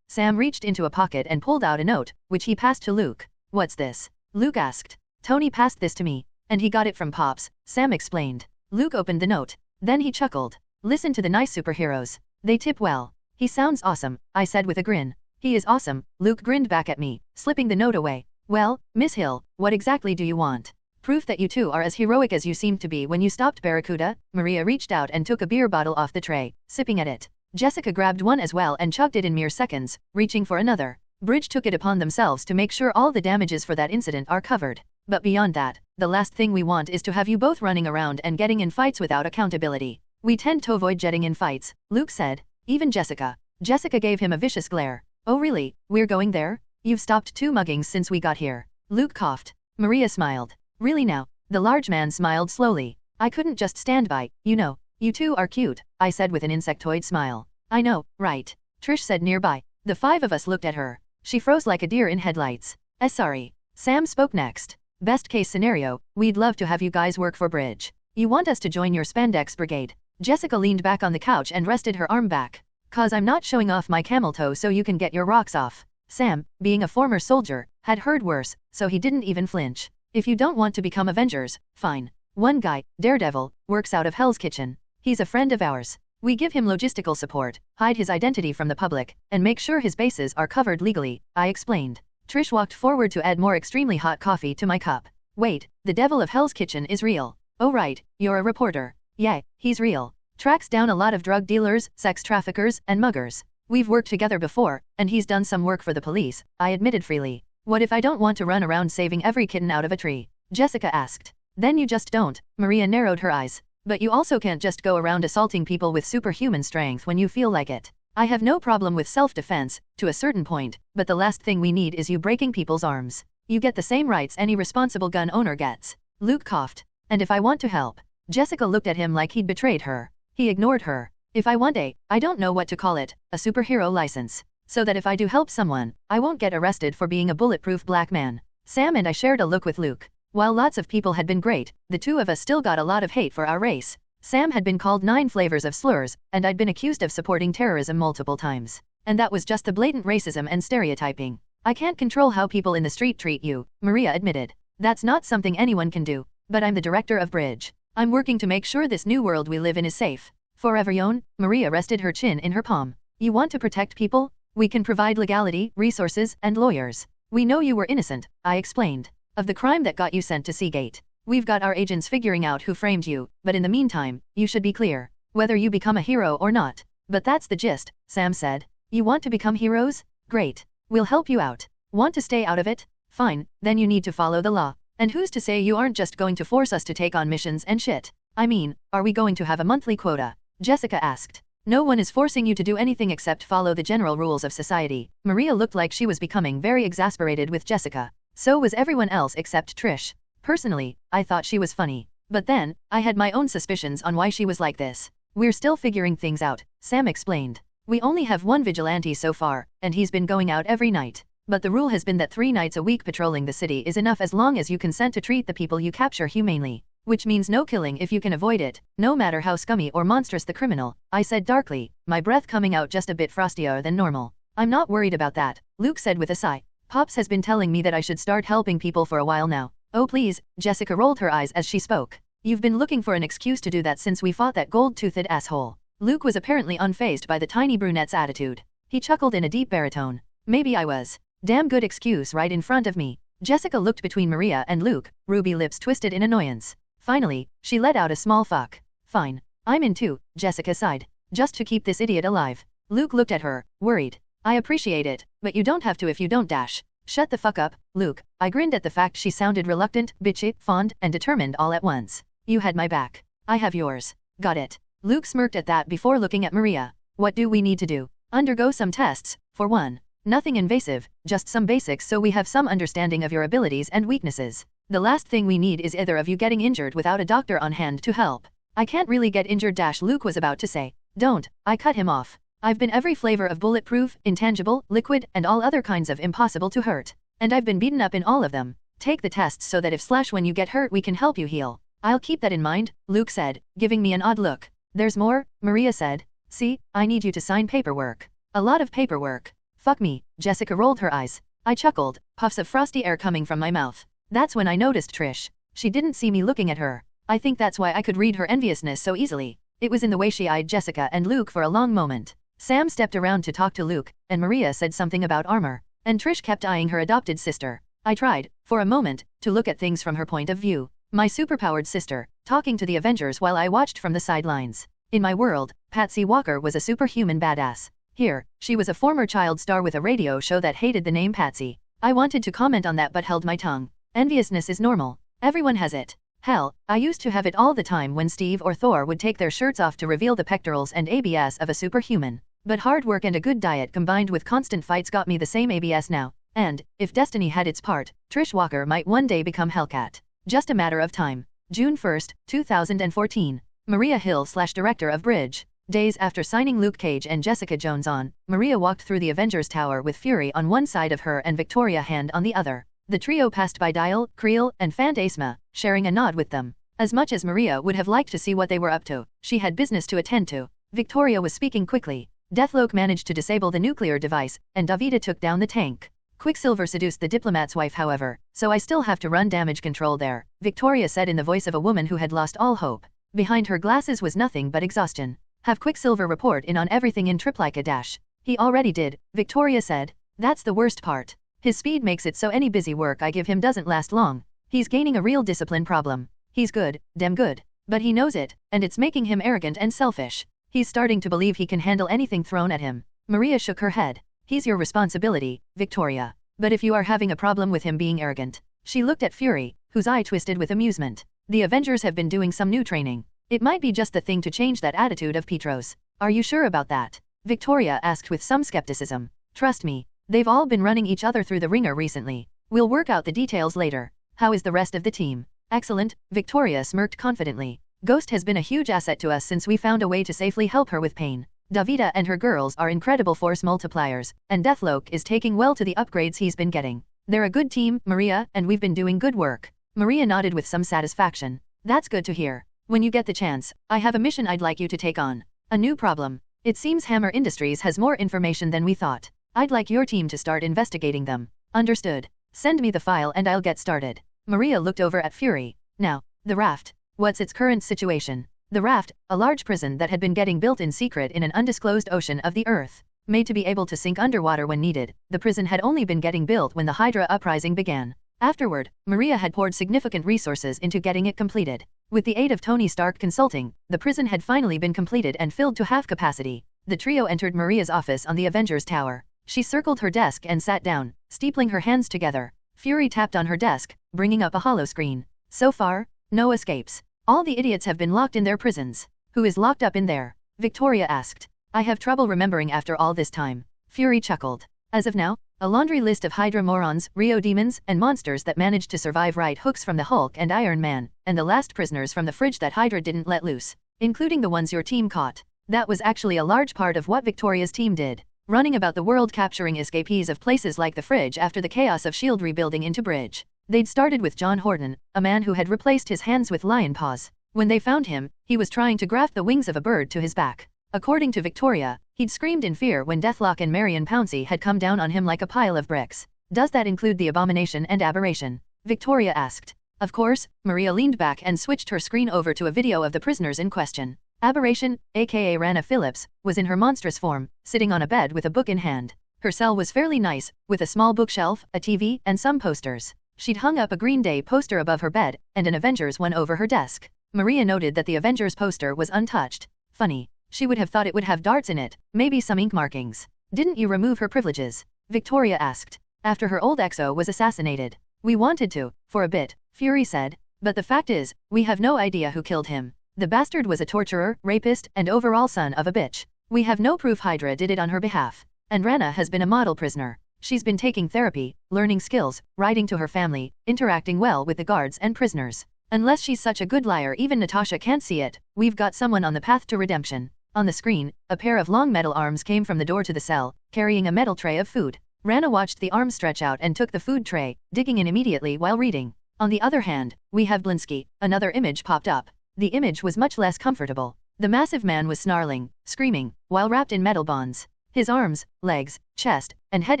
Sam reached into a pocket and pulled out a note, which he passed to Luke. What's this? Luke asked. Tony passed this to me, and he got it from Pops, Sam explained. Luke opened the note. Then he chuckled. Listen to the nice superheroes. They tip well. He sounds awesome, I said with a grin. He is awesome, Luke grinned back at me, slipping the note away. Well, Miss Hill, what exactly do you want? Proof that you two are as heroic as you seemed to be when you stopped Barracuda? Maria reached out and took a beer bottle off the tray, sipping at it. Jessica grabbed one as well and chugged it in mere seconds, reaching for another. Bridge took it upon themselves to make sure all the damages for that incident are covered. But beyond that, the last thing we want is to have you both running around and getting in fights without accountability. We tend to avoid getting in fights, Luke said. Even Jessica. Jessica gave him a vicious glare. Oh really, we're going there? You've stopped 2 muggings since we got here. Luke coughed. Maria smiled. Really now? The large man smiled slowly. I couldn't just stand by, you know. You two are cute, I said with an insectoid smile. I know, right? Trish said nearby. The 5 of us looked at her. She froze like a deer in headlights. Sorry. Sam spoke next. Best case scenario, we'd love to have you guys work for Bridge. You want us to join your spandex brigade? Jessica leaned back on the couch and rested her arm back. Cause I'm not showing off my camel toe so you can get your rocks off. Sam, being a former soldier, had heard worse, so he didn't even flinch. If you don't want to become Avengers, fine. One guy, Daredevil, works out of Hell's Kitchen. He's a friend of ours. We give him logistical support, hide his identity from the public, and make sure his bases are covered legally, I explained. Trish walked forward to add more extremely hot coffee to my cup. Wait, the devil of Hell's Kitchen is real. Oh right, you're a reporter. Yeah, he's real. Tracks down a lot of drug dealers, sex traffickers, and muggers. We've worked together before, and he's done some work for the police, I admitted freely. What if I don't want to run around saving every kitten out of a tree? Jessica asked. Then you just don't, Maria narrowed her eyes. But you also can't just go around assaulting people with superhuman strength when you feel like it. I have no problem with self-defense, to a certain point, but the last thing we need is you breaking people's arms. You get the same rights any responsible gun owner gets. Luke coughed. And if I want to help? Jessica looked at him like he'd betrayed her. He ignored her. If I want I don't know what to call it, a superhero license. So that if I do help someone, I won't get arrested for being a bulletproof black man. Sam and I shared a look with Luke. While lots of people had been great, the 2 of us still got a lot of hate for our race. Sam had been called 9 flavors of slurs, and I'd been accused of supporting terrorism multiple times. And that was just the blatant racism and stereotyping. I can't control how people in the street treat you, Maria admitted. That's not something anyone can do. But I'm the director of Bridge. I'm working to make sure this new world we live in is safe. Forever young, Maria rested her chin in her palm. You want to protect people? We can provide legality, resources, and lawyers. We know you were innocent, I explained, of the crime that got you sent to Seagate. We've got our agents figuring out who framed you, but in the meantime, you should be clear. Whether you become a hero or not. But that's the gist, Sam said. You want to become heroes? Great. We'll help you out. Want to stay out of it? Fine, then you need to follow the law. And who's to say you aren't just going to force us to take on missions and shit? I mean, are we going to have a monthly quota? Jessica asked. No one is forcing you to do anything except follow the general rules of society. Maria looked like she was becoming very exasperated with Jessica. So was everyone else except Trish. Personally, I thought she was funny. But then, I had my own suspicions on why she was like this. We're still figuring things out, Sam explained. We only have one vigilante so far, and he's been going out every night. But the rule has been that 3 nights a week patrolling the city is enough as long as you consent to treat the people you capture humanely. Which means no killing if you can avoid it, no matter how scummy or monstrous the criminal, I said darkly, my breath coming out just a bit frostier than normal. I'm not worried about that, Luke said with a sigh. Pops has been telling me that I should start helping people for a while now. Oh please, Jessica rolled her eyes as she spoke. You've been looking for an excuse to do that since we fought that gold-toothed asshole. Luke was apparently unfazed by the tiny brunette's attitude. He chuckled in a deep baritone. Maybe I was. Damn good excuse right in front of me. Jessica looked between Maria and Luke, ruby lips twisted in annoyance. Finally, she let out a small fuck. Fine. I'm in too, Jessica sighed. Just to keep this idiot alive. Luke looked at her, worried. I appreciate it, but you don't have to if you don't dash. Shut the fuck up, Luke. I grinned at the fact she sounded reluctant, bitchy, fond, and determined all at once. You had my back. I have yours. Got it. Luke smirked at that before looking at Maria. What do we need to do? Undergo some tests, for one. Nothing invasive, just some basics so we have some understanding of your abilities and weaknesses. The last thing we need is either of you getting injured without a doctor on hand to help. I can't really get injured - Luke was about to say. Don't, I cut him off. I've been every flavor of bulletproof, intangible, liquid, and all other kinds of impossible to hurt. And I've been beaten up in all of them. Take the tests so that if / when you get hurt we can help you heal. I'll keep that in mind, Luke said, giving me an odd look. There's more, Maria said. See, I need you to sign paperwork. A lot of paperwork. Fuck me, Jessica rolled her eyes. I chuckled, puffs of frosty air coming from my mouth. That's when I noticed Trish. She didn't see me looking at her. I think that's why I could read her enviousness so easily. It was in the way she eyed Jessica and Luke for a long moment. Sam stepped around to talk to Luke, and Maria said something about armor, and Trish kept eyeing her adopted sister. I tried, for a moment, to look at things from her point of view. My superpowered sister, talking to the Avengers while I watched from the sidelines. In my world, Patsy Walker was a superhuman badass. Here, she was a former child star with a radio show that hated the name Patsy. I wanted to comment on that but held my tongue. Enviousness is normal. Everyone has it. Hell, I used to have it all the time when Steve or Thor would take their shirts off to reveal the pectorals and ABS of a superhuman. But hard work and a good diet combined with constant fights got me the same ABS now. And, if destiny had its part, Trish Walker might one day become Hellcat. Just a matter of time. June 1st, 2014. Maria Hill / Director of Bridge. Days after signing Luke Cage and Jessica Jones on, Maria walked through the Avengers Tower with Fury on one side of her and Victoria Hand on the other. The trio passed by Dial, Creel, and Phantasma, sharing a nod with them. As much as Maria would have liked to see what they were up to, she had business to attend to. Victoria was speaking quickly. Deathloke managed to disable the nuclear device, and Davida took down the tank. Quicksilver seduced the diplomat's wife however, so I still have to run damage control there, Victoria said in the voice of a woman who had lost all hope. Behind her glasses was nothing but exhaustion. Have Quicksilver report in on everything in Triplica - He already did, Victoria said. That's the worst part. His speed makes it so any busy work I give him doesn't last long. He's gaining a real discipline problem. He's good, damn good. But he knows it, and it's making him arrogant and selfish. He's starting to believe he can handle anything thrown at him. Maria shook her head. He's your responsibility, Victoria. But if you are having a problem with him being arrogant. She looked at Fury, whose eye twisted with amusement. The Avengers have been doing some new training. It might be just the thing to change that attitude of Petro's. Are you sure about that? Victoria asked with some skepticism. Trust me, they've all been running each other through the ringer recently. We'll work out the details later. How is the rest of the team? Excellent, Victoria smirked confidently. Ghost has been a huge asset to us since we found a way to safely help her with pain. Davida and her girls are incredible force multipliers, and Deathloke is taking well to the upgrades he's been getting. They're a good team, Maria, and we've been doing good work. Maria nodded with some satisfaction. That's good to hear. When you get the chance, I have a mission I'd like you to take on. A new problem. It seems Hammer Industries has more information than we thought. I'd like your team to start investigating them. Understood. Send me the file and I'll get started. Maria looked over at Fury. Now, the Raft. What's its current situation? The Raft, a large prison that had been getting built in secret in an undisclosed ocean of the Earth. Made to be able to sink underwater when needed, the prison had only been getting built when the Hydra uprising began. Afterward, Maria had poured significant resources into getting it completed. With the aid of Tony Stark Consulting, the prison had finally been completed and filled to half capacity. The trio entered Maria's office on the Avengers Tower. She circled her desk and sat down, steepling her hands together. Fury tapped on her desk, bringing up a holoscreen. So far, no escapes. All the idiots have been locked in their prisons. Who is locked up in there? Victoria asked. I have trouble remembering after all this time. Fury chuckled. As of now, a laundry list of Hydra morons, Rio demons, and monsters that managed to survive right hooks from the Hulk and Iron Man, and the last prisoners from the fridge that Hydra didn't let loose, including the ones your team caught. That was actually a large part of what Victoria's team did, running about the world capturing escapees of places like the fridge after the chaos of S.H.I.E.L.D. rebuilding into Bridge. They'd started with John Horton, a man who had replaced his hands with lion paws. When they found him, he was trying to graft the wings of a bird to his back. According to Victoria, he'd screamed in fear when Deathlock and Marion Pouncey had come down on him like a pile of bricks. Does that include the abomination and aberration? Victoria asked. Of course. Maria leaned back and switched her screen over to a video of the prisoners in question. Aberration, aka Rana Phillips, was in her monstrous form, sitting on a bed with a book in hand. Her cell was fairly nice, with a small bookshelf, a TV, and some posters. She'd hung up a Green Day poster above her bed, and an Avengers one over her desk. Maria noted that the Avengers poster was untouched. Funny. She would have thought it would have darts in it, maybe some ink markings. Didn't you remove her privileges? Victoria asked. After her old exo was assassinated. We wanted to, for a bit, Fury said. But the fact is, we have no idea who killed him. The bastard was a torturer, rapist, and overall son of a bitch. We have no proof Hydra did it on her behalf. And Rana has been a model prisoner. She's been taking therapy, learning skills, writing to her family, interacting well with the guards and prisoners. Unless she's such a good liar even Natasha can't see it, we've got someone on the path to redemption. On the screen, a pair of long metal arms came from the door to the cell, carrying a metal tray of food. Rana watched the arms stretch out and took the food tray, digging in immediately while reading. On the other hand, we have Blinsky. Another image popped up. The image was much less comfortable. The massive man was snarling, screaming, while wrapped in metal bonds. His arms, legs, chest, and head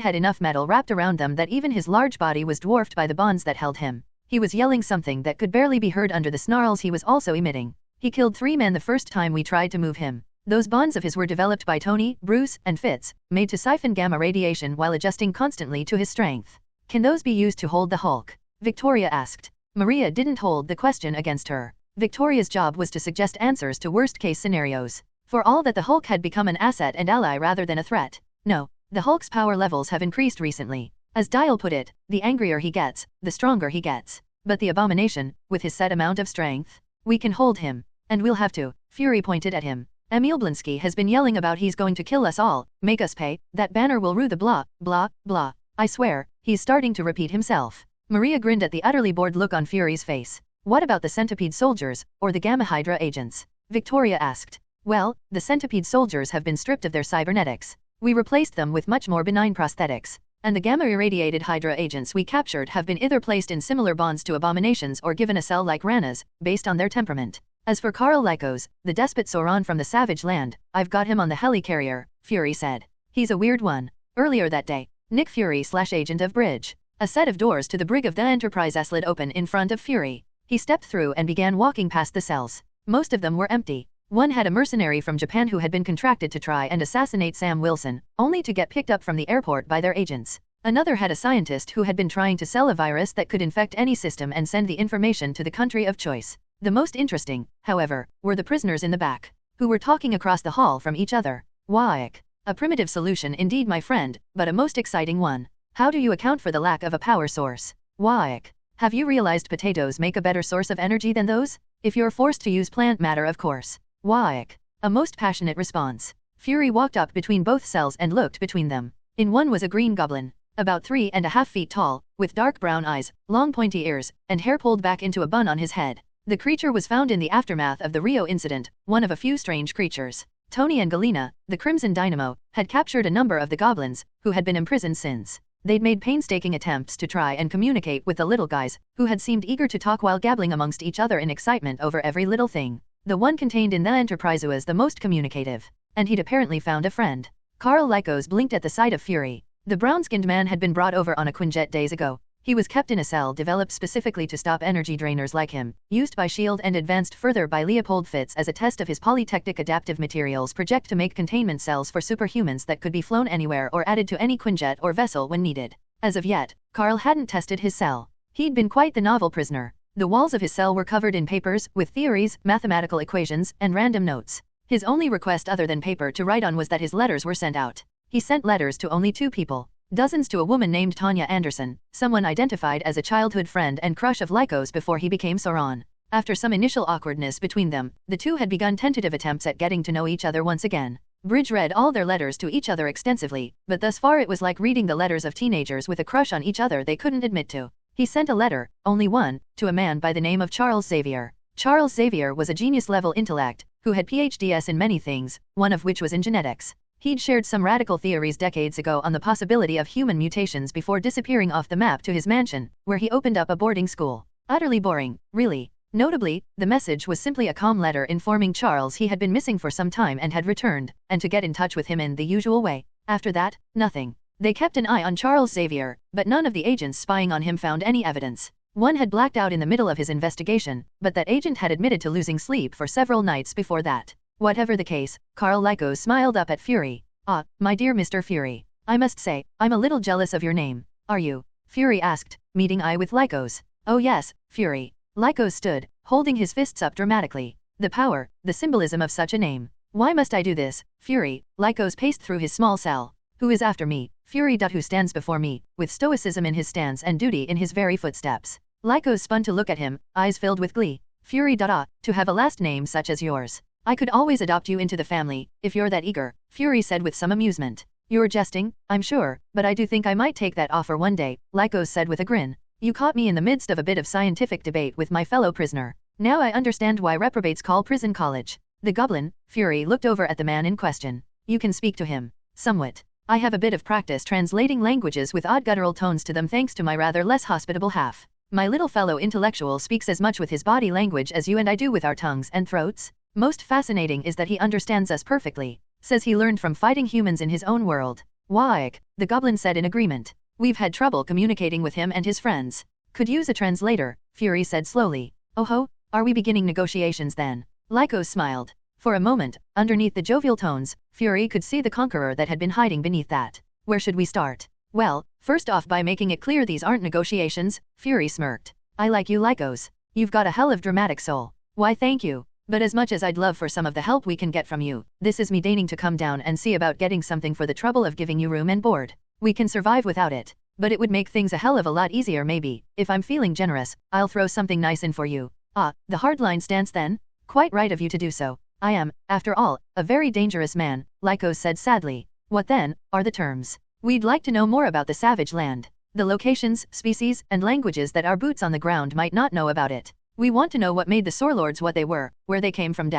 had enough metal wrapped around them that even his large body was dwarfed by the bonds that held him. He was yelling something that could barely be heard under the snarls he was also emitting. He killed 3 men the first time we tried to move him. Those bonds of his were developed by Tony, Bruce, and Fitz, made to siphon gamma radiation while adjusting constantly to his strength. Can those be used to hold the Hulk? Victoria asked. Maria didn't hold the question against her. Victoria's job was to suggest answers to worst-case scenarios. For all that the Hulk had become an asset and ally rather than a threat. No, the Hulk's power levels have increased recently. As Dial put it, the angrier he gets, the stronger he gets. But the abomination, with his set amount of strength, we can hold him. And we'll have to. Fury pointed at him. Emil Blinsky has been yelling about he's going to kill us all, make us pay, that banner will rue the blah, blah, blah. I swear, he's starting to repeat himself. Maria grinned at the utterly bored look on Fury's face. What about the Centipede soldiers, or the Gamma Hydra agents? Victoria asked. Well, the Centipede soldiers have been stripped of their cybernetics. We replaced them with much more benign prosthetics. And the gamma-irradiated Hydra agents we captured have been either placed in similar bonds to abominations or given a cell like Rana's, based on their temperament. As for Karl Lykos, the despot Sauron from the Savage Land, I've got him on the helicarrier, Fury said. He's a weird one. Earlier that day, Nick Fury/agent of Bridge. A set of doors to the brig of the Enterprise slid open in front of Fury. He stepped through and began walking past the cells. Most of them were empty. One had a mercenary from Japan who had been contracted to try and assassinate Sam Wilson, only to get picked up from the airport by their agents. Another had a scientist who had been trying to sell a virus that could infect any system and send the information to the country of choice. The most interesting, however, were the prisoners in the back, who were talking across the hall from each other. Waik. A primitive solution indeed, my friend, but a most exciting one. How do you account for the lack of a power source? Waik. Have you realized potatoes make a better source of energy than those? If you're forced to use plant matter, of course. Waik. A most passionate response. Fury walked up between both cells and looked between them. In one was a green goblin, about 3.5 feet tall, with dark brown eyes, long pointy ears, and hair pulled back into a bun on his head. The creature was found in the aftermath of the Rio incident, one of a few strange creatures. Tony and Galena, the Crimson Dynamo, had captured a number of the goblins, who had been imprisoned since. They'd made painstaking attempts to try and communicate with the little guys, who had seemed eager to talk while gabbling amongst each other in excitement over every little thing. The one contained in the Enterprise was the most communicative, and he'd apparently found a friend. Karl Lykos blinked at the sight of Fury. The brown-skinned man had been brought over on a Quinjet days ago. He was kept in a cell developed specifically to stop energy drainers like him, used by S.H.I.E.L.D. and advanced further by Leopold Fitz as a test of his polytectic adaptive materials project to make containment cells for superhumans that could be flown anywhere or added to any Quinjet or vessel when needed. As of yet, Karl hadn't tested his cell. He'd been quite the novel prisoner. The walls of his cell were covered in papers, with theories, mathematical equations, and random notes. His only request other than paper to write on was that his letters were sent out. He sent letters to only 2 people. Dozens to a woman named Tanya Anderson, someone identified as a childhood friend and crush of Lykos before he became Sauron. After some initial awkwardness between them, the two had begun tentative attempts at getting to know each other once again. Bridge read all their letters to each other extensively, but thus far it was like reading the letters of teenagers with a crush on each other they couldn't admit to. He sent a letter, only one, to a man by the name of Charles Xavier. Charles Xavier was a genius-level intellect, who had PhDs in many things, one of which was in genetics. He'd shared some radical theories decades ago on the possibility of human mutations before disappearing off the map to his mansion, where he opened up a boarding school. Utterly boring, really. Notably, the message was simply a calm letter informing Charles he had been missing for some time and had returned, and to get in touch with him in the usual way. After that, nothing. They kept an eye on Charles Xavier, but none of the agents spying on him found any evidence. One had blacked out in the middle of his investigation, but that agent had admitted to losing sleep for several nights before that. Whatever the case, Carl Lycos smiled up at Fury. "Ah, my dear Mr. Fury. I must say, I'm a little jealous of your name. Are you?" Fury asked, meeting eye with Lycos. "Oh yes, Fury." Lycos stood, holding his fists up dramatically. The power, the symbolism of such a name. "Why must I do this, Fury?" Lycos paced through his small cell. "Who is after me, Fury? Who stands before me, with stoicism in his stance and duty in his very footsteps?" Lycos spun to look at him, eyes filled with glee. "Fury. To have a last name such as yours. I could always adopt you into the family, if you're that eager," Fury said with some amusement. "You're jesting, I'm sure, but I do think I might take that offer one day," Lycos said with a grin. "You caught me in the midst of a bit of scientific debate with my fellow prisoner. Now I understand why reprobates call prison college." The goblin, Fury, looked over at the man in question. "You can speak to him." "Somewhat. I have a bit of practice translating languages with odd guttural tones to them thanks to my rather less hospitable half. My little fellow intellectual speaks as much with his body language as you and I do with our tongues and throats. Most fascinating is that he understands us perfectly. Says he learned from fighting humans in his own world." "Why?" the goblin said in agreement. "We've had trouble communicating with him and his friends. Could use a translator," Fury said slowly. "Oh ho, are we beginning negotiations then?" Lycos smiled. For a moment, underneath the jovial tones, Fury could see the conqueror that had been hiding beneath that. "Where should we start?" "Well, first off by making it clear these aren't negotiations," Fury smirked. "I like you, Lycos. You've got a hell of dramatic soul." "Why thank you. But as much as I'd love for some of the help we can get from you, this is me deigning to come down and see about getting something for the trouble of giving you room and board. We can survive without it. But it would make things a hell of a lot easier maybe. If I'm feeling generous, I'll throw something nice in for you." "Ah, the hardline stance then? Quite right of you to do so. I am, after all, a very dangerous man," Lycos said sadly. "What then, are the terms?" "We'd like to know more about the savage land. The locations, species, and languages that our boots on the ground might not know about it. We want to know what made the Sorlords what they were, where they came from.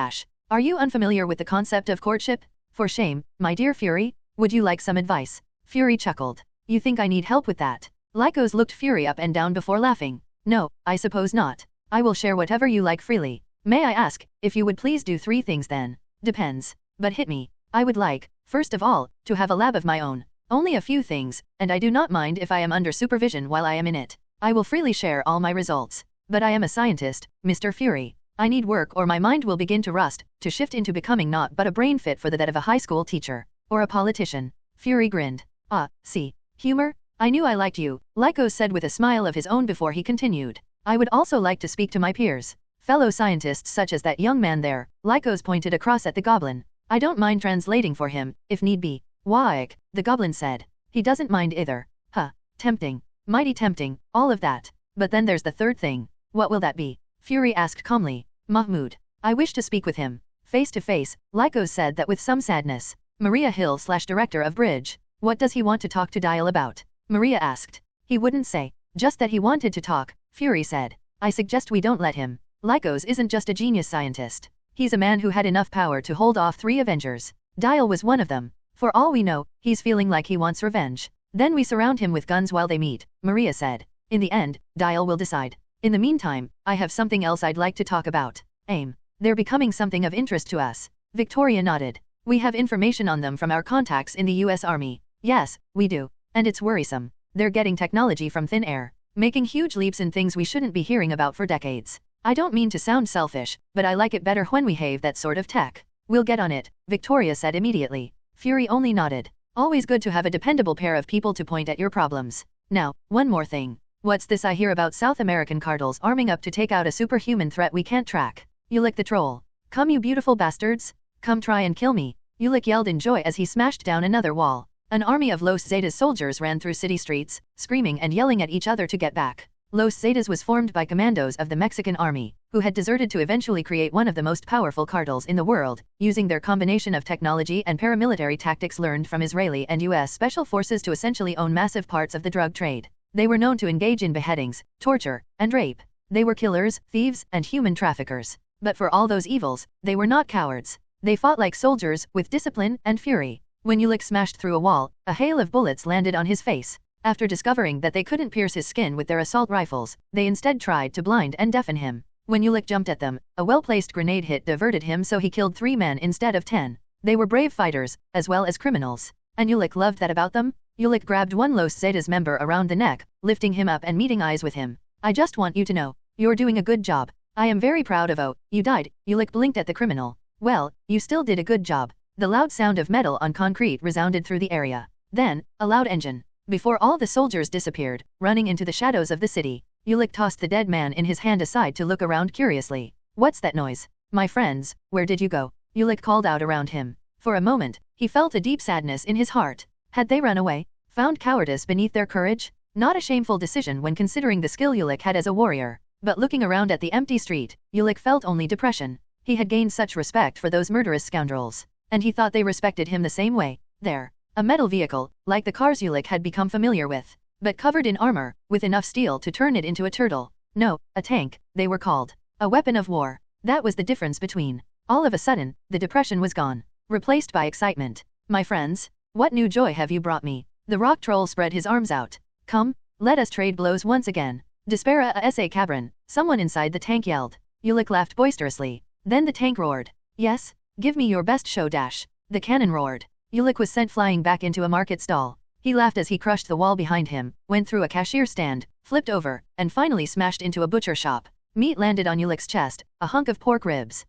Are you unfamiliar with the concept of courtship? For shame, my dear Fury. Would you like some advice?" Fury chuckled. "You think I need help with that?" Lycos looked Fury up and down before laughing. "No, I suppose not. I will share whatever you like freely. May I ask, if you would please do 3 things then?" "Depends. But hit me." "I would like, first of all, to have a lab of my own. Only a few things, and I do not mind if I am under supervision while I am in it. I will freely share all my results. But I am a scientist, Mr. Fury. I need work or my mind will begin to rust, to shift into becoming not but a brain fit for that of a high school teacher. Or a politician." Fury grinned. "Ah, see. Humor? I knew I liked you," Lycos said with a smile of his own before he continued. "I would also like to speak to my peers. Fellow scientists such as that young man there," Lycos pointed across at the goblin. "I don't mind translating for him, if need be." "Why?" the goblin said. "He doesn't mind either." "Huh. Tempting. Mighty tempting, all of that. But then there's the third thing." "What will that be?" Fury asked calmly. "Mahmud. I wish to speak with him. Face to face," Lycos said that with some sadness. "Maria Hill / Director of Bridge. What does he want to talk to Dial about?" Maria asked. "He wouldn't say. Just that he wanted to talk," Fury said. "I suggest we don't let him. Lycos isn't just a genius scientist. He's a man who had enough power to hold off 3 Avengers. Dial was one of them. For all we know, he's feeling like he wants revenge. Then we surround him with guns while they meet," Maria said. "In the end, Dial will decide. In the meantime, I have something else I'd like to talk about. AIM. They're becoming something of interest to us." Victoria nodded. "We have information on them from our contacts in the US Army." "Yes, we do. And it's worrisome. They're getting technology from thin air, making huge leaps in things we shouldn't be hearing about for decades. I don't mean to sound selfish, but I like it better when we have that sort of tech." "We'll get on it," Victoria said immediately. Fury only nodded. "Always good to have a dependable pair of people to point at your problems. Now, one more thing. What's this I hear about South American cartels arming up to take out a superhuman threat we can't track? Ulik the troll. Come you beautiful bastards. Come try and kill me." Ulik yelled in joy as he smashed down another wall. An army of Los Zetas soldiers ran through city streets, screaming and yelling at each other to get back. Los Zetas was formed by commandos of the Mexican army, who had deserted to eventually create one of the most powerful cartels in the world, using their combination of technology and paramilitary tactics learned from Israeli and US special forces to essentially own massive parts of the drug trade. They were known to engage in beheadings, torture, and rape. They were killers, thieves, and human traffickers. But for all those evils, they were not cowards. They fought like soldiers, with discipline and fury. When Ulik smashed through a wall, a hail of bullets landed on his face. After discovering that they couldn't pierce his skin with their assault rifles, they instead tried to blind and deafen him. When Ulik jumped at them, a well-placed grenade hit diverted him, so he killed 3 men instead of 10. They were brave fighters, as well as criminals. And Ulik loved that about them. Ulik grabbed one Los Zetas member around the neck, lifting him up and meeting eyes with him. I just want you to know, you're doing a good job. I am very proud of you died. Ulik blinked at the criminal. Well, you still did a good job. The loud sound of metal on concrete resounded through the area. Then, a loud engine. Before all the soldiers disappeared, running into the shadows of the city, Ulik tossed the dead man in his hand aside to look around curiously. What's that noise? My friends, where did you go? Ulik called out around him. For a moment, he felt a deep sadness in his heart. Had they run away? Found cowardice beneath their courage? Not a shameful decision when considering the skill Ulik had as a warrior. But looking around at the empty street, Ulik felt only depression. He had gained such respect for those murderous scoundrels. And he thought they respected him the same way. There. A metal vehicle, like the cars Ulik had become familiar with. But covered in armor, with enough steel to turn it into a turtle. No, a tank, they were called. A weapon of war. That was the difference between. All of a sudden, the depression was gone. Replaced by excitement. My friends, what new joy have you brought me? The rock troll spread his arms out. Come, let us trade blows once again. Dispara a sa cabron, someone inside the tank yelled. Ulik laughed boisterously. Then the tank roared. Yes, give me your best show dash. The cannon roared. Ulik was sent flying back into a market stall. He laughed as he crushed the wall behind him, went through a cashier stand, flipped over, and finally smashed into a butcher shop. Meat landed on Ulik's chest, a hunk of pork ribs.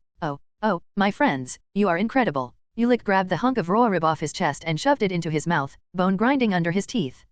Oh, my friends, you are incredible. Ulik grabbed the hunk of raw rib off his chest and shoved it into his mouth, bone grinding under his teeth.